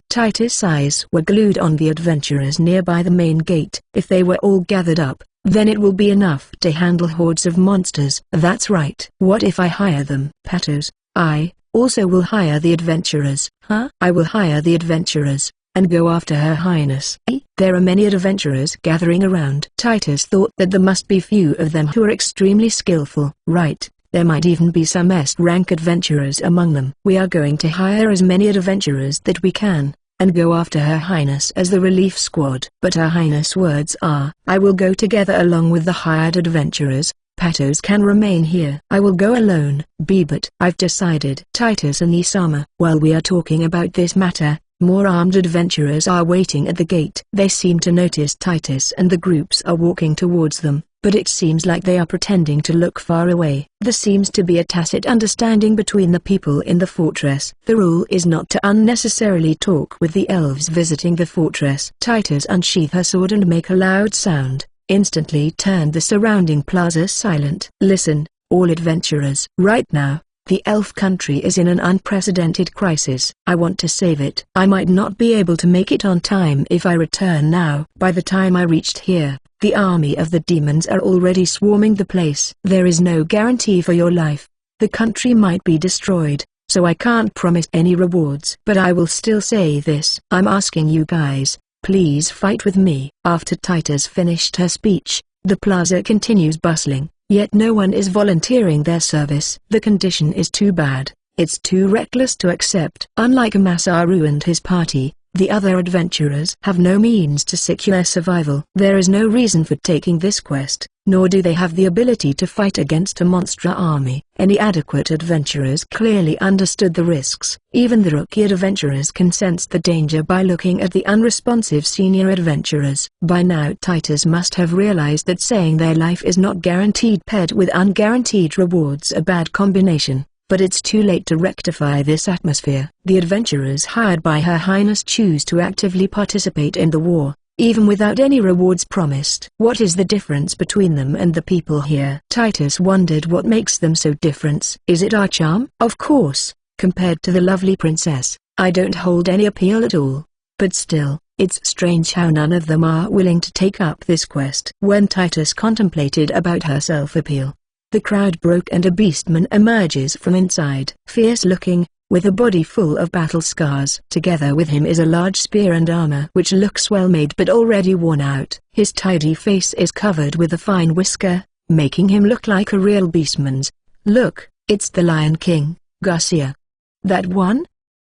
Titus' eyes were glued on the adventurers nearby the main gate. If they were all gathered up, then it will be enough to handle hordes of monsters. That's right. What if I hire them? Patos, I also will hire the adventurers. Huh? I will hire the adventurers and go after Her Highness. There are many adventurers gathering around. Titus thought that there must be few of them who are extremely skillful. Right, there might even be some S-rank adventurers among them. We are going to hire as many adventurers that we can, and go after Her Highness as the relief squad. But Her Highness' words are, I will go together along with the hired adventurers. Patos can remain here. I will go alone. But I've decided. Titus and Isama. While we are talking about this matter, more armed adventurers are waiting at the gate. They seem to notice Titus and the groups are walking towards them, but it seems like they are pretending to look far away. There seems to be a tacit understanding between the people in the fortress. The rule is not to unnecessarily talk with the elves visiting the fortress. Titus unsheath her sword and make a loud sound, instantly turned the surrounding plaza silent. Listen, all adventurers. Right now, the elf country is in an unprecedented crisis. I want to save it. I might not be able to make it on time if I return now. By the time I reached here, the army of the demons are already swarming the place. There is no guarantee for your life. The country might be destroyed, so I can't promise any rewards. But I will still say this. I'm asking you guys, please fight with me. After Titus finished her speech, the plaza continues bustling. Yet no one is volunteering their service. The condition is too bad. It's too reckless to accept. Unlike Masaru and his party, the other adventurers have no means to secure survival. There is no reason for taking this quest, nor do they have the ability to fight against a monster army. Any adequate adventurers clearly understood the risks. Even the rookie adventurers can sense the danger by looking at the unresponsive senior adventurers. By now Titus must have realized that saying their life is not guaranteed paired with unguaranteed rewards a bad combination. But it's too late to rectify this atmosphere. The adventurers hired by Her Highness choose to actively participate in the war, even without any rewards promised. What is the difference between them and the people here? Titus wondered what makes them so different. Is it our charm? Of course, compared to the lovely princess, I don't hold any appeal at all. But still, it's strange how none of them are willing to take up this quest. When Titus contemplated about her self-appeal, the crowd broke and a beastman emerges from inside. Fierce-looking, with a body full of battle scars. Together with him is a large spear and armor which looks well made but already worn out. His tidy face is covered with a fine whisker, making him look like a real beastman's. Look, it's the Lion King, Garcia. That one?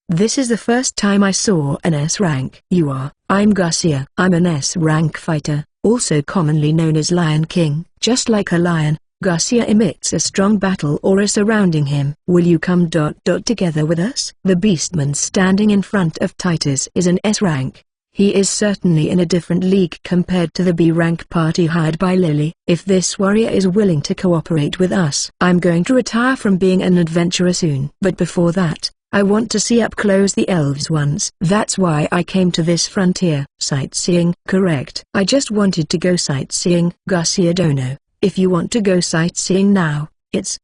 This is the first time I saw an S-rank. You are. I'm Garcia. I'm an S-rank fighter, also commonly known as Lion King. Just like a lion, Garcia emits a strong battle aura surrounding him. Will you come together with us? The beastman standing in front of Titus is an S-rank. He is certainly in a different league compared to the B-rank party hired by Lily. If this warrior is willing to cooperate with us, I'm going to retire from being an adventurer soon. But before that, I want to see up close the elves once. That's why I came to this frontier. Sightseeing? Correct. I just wanted to go sightseeing. Garcia Dono. If you want to go sightseeing now,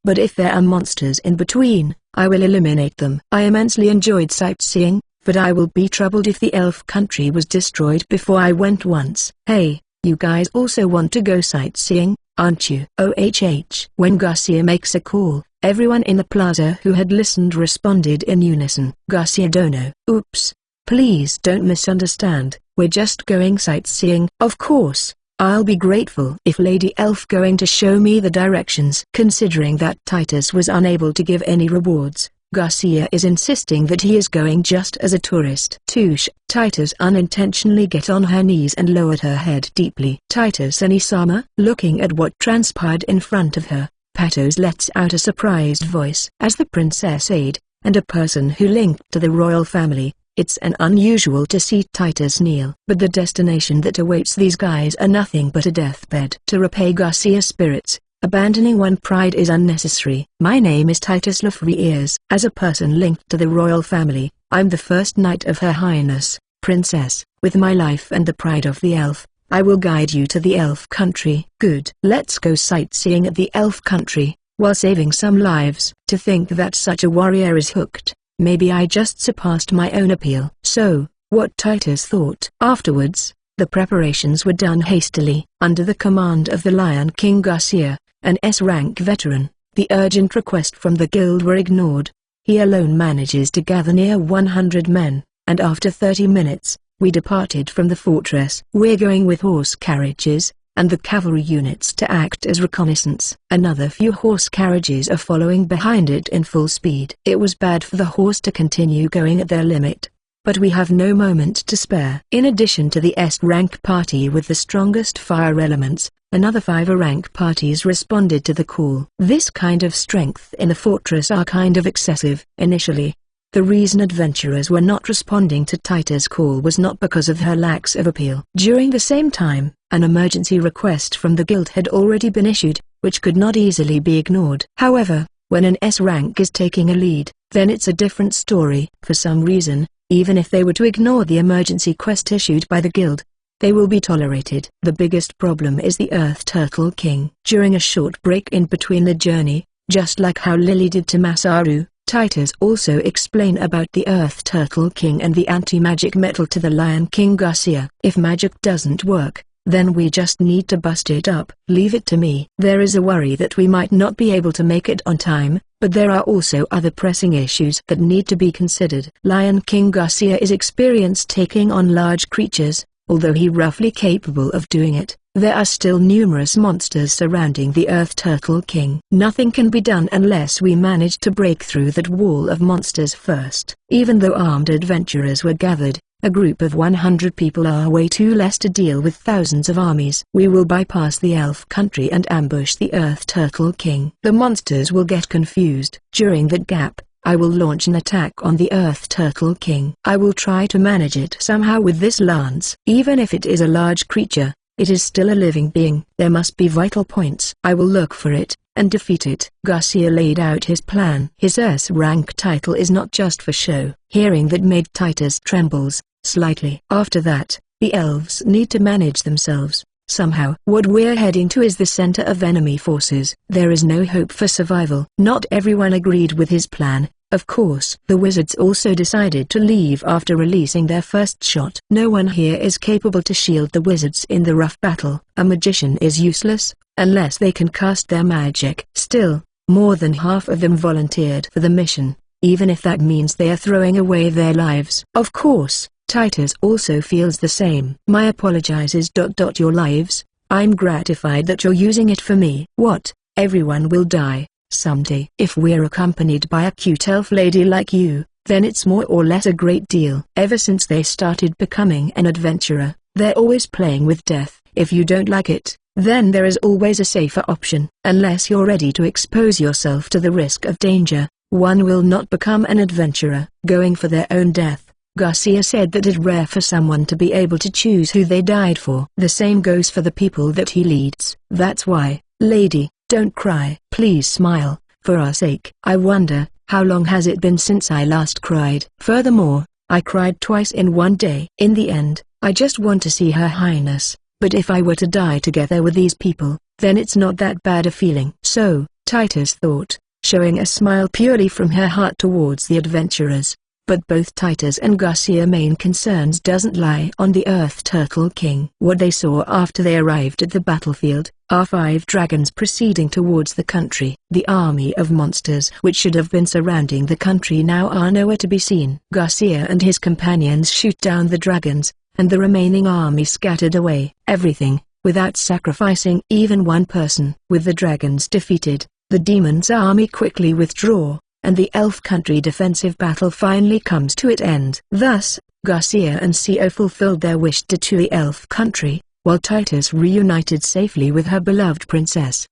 but if there are monsters in between, I will eliminate them. I immensely enjoyed sightseeing, but I will be troubled if the elf country was destroyed before I went once. Hey, you guys also want to go sightseeing, aren't you? OHH. When Garcia makes a call, everyone in the plaza who had listened responded in unison. Garcia Dono. Oops. Please don't misunderstand, we're just going sightseeing. Of course. I'll be grateful if Lady Elf going to show me the directions. Considering that Titus was unable to give any rewards, Garcia is insisting that he is going just as a tourist. Touche. Titus unintentionally get on her knees and lowered her head deeply. Titus and Isama, looking at what transpired in front of her, Patos lets out a surprised voice. As the princess aide, and a person who linked to the royal family, it's an unusual to see Titus kneel. But the destination that awaits these guys are nothing but a deathbed. To repay Garcia's spirits, abandoning one pride is unnecessary. My name is Titus Lafreers. As a person linked to the royal family, I'm the first knight of Her Highness, Princess. With my life and the pride of the elf, I will guide you to the elf country. Good. Let's go sightseeing at the elf country, while saving some lives. To think that such a warrior is hooked, maybe I just surpassed my own appeal. So, what Titus thought. Afterwards, the preparations were done hastily. Under the command of the Lion King Garcia, an S-rank veteran, the urgent request from the guild were ignored. He alone manages to gather near 100 men, and after 30 minutes, we departed from the fortress. We're going with horse carriages, and the cavalry units to act as reconnaissance. Another few horse carriages are following behind it in full speed. It was bad for the horse to continue going at their limit, but we have no moment to spare. In addition to the S-rank party with the strongest fire elements, another 5-rank parties responded to the call. This kind of strength in the fortress are kind of excessive. Initially, the reason adventurers were not responding to Titus' call was not because of her lacks of appeal. During the same time, an emergency request from the guild had already been issued, which could not easily be ignored. However, when an S-rank is taking a lead, then it's a different story. For some reason, even if they were to ignore the emergency quest issued by the guild, they will be tolerated. The biggest problem is the Earth Turtle King. During a short break in between the journey, just like how Lily did to Masaru, Titus also explained about the Earth Turtle King and the anti-magic metal to the Lion King Garcia. If magic doesn't work, then we just need to bust it up. Leave it to me. There is a worry that we might not be able to make it on time, but there are also other pressing issues that need to be considered. Lion King Garcia is experienced taking on large creatures. Although he roughly capable of doing it, there are still numerous monsters surrounding the Earth Turtle King. Nothing can be done unless we manage to break through that wall of monsters first. Even though armed adventurers were gathered, a group of 100 people are way too less to deal with thousands of armies. We will bypass the elf country and ambush the Earth Turtle King. The monsters will get confused. During that gap, I will launch an attack on the Earth Turtle King. I will try to manage it somehow with this lance. Even if it is a large creature, it is still a living being. There must be vital points. I will look for it, and defeat it. Garcia laid out his plan. His S-rank title is not just for show. Hearing that made Titus trembles slightly. After that, the elves need to manage themselves. Somehow. What we're heading to is the center of enemy forces. There is no hope for survival. Not everyone agreed with his plan. Of course, the wizards also decided to leave after releasing their first shot. No one here is capable to shield the wizards in the rough battle. A magician is useless, unless they can cast their magic. Still, more than half of them volunteered for the mission, even if that means they are throwing away their lives. Of course, Titus also feels the same. My apologizes. Your lives, I'm gratified that you're using it for me. What? Everyone will die someday. If we're accompanied by a cute elf lady like you, then it's more or less a great deal. Ever since they started becoming an adventurer, they're always playing with death. If you don't like it, then there is always a safer option. Unless you're ready to expose yourself to the risk of danger, one will not become an adventurer. Going for their own death, Garcia said that it's rare for someone to be able to choose who they died for. The same goes for the people that he leads. That's why, lady, don't cry. Please smile, for our sake. I wonder, how long has it been since I last cried? Furthermore, I cried twice in one day. In the end, I just want to see Her Highness, but if I were to die together with these people, then it's not that bad a feeling. So, Titus thought, showing a smile purely from her heart towards the adventurers. But both Titus and Garcia's main concerns doesn't lie on the Earth Turtle King. What they saw after they arrived at the battlefield are 5 dragons proceeding towards the country. The army of monsters which should have been surrounding the country now are nowhere to be seen. Garcia and his companions shoot down the dragons, and the remaining army scattered away. Everything, without sacrificing even one person. With the dragons defeated, the demon's army quickly withdraw, and the elf country defensive battle finally comes to its end. Thus, Garcia and Co fulfilled their wish to the elf country, while Titus reunited safely with her beloved princess.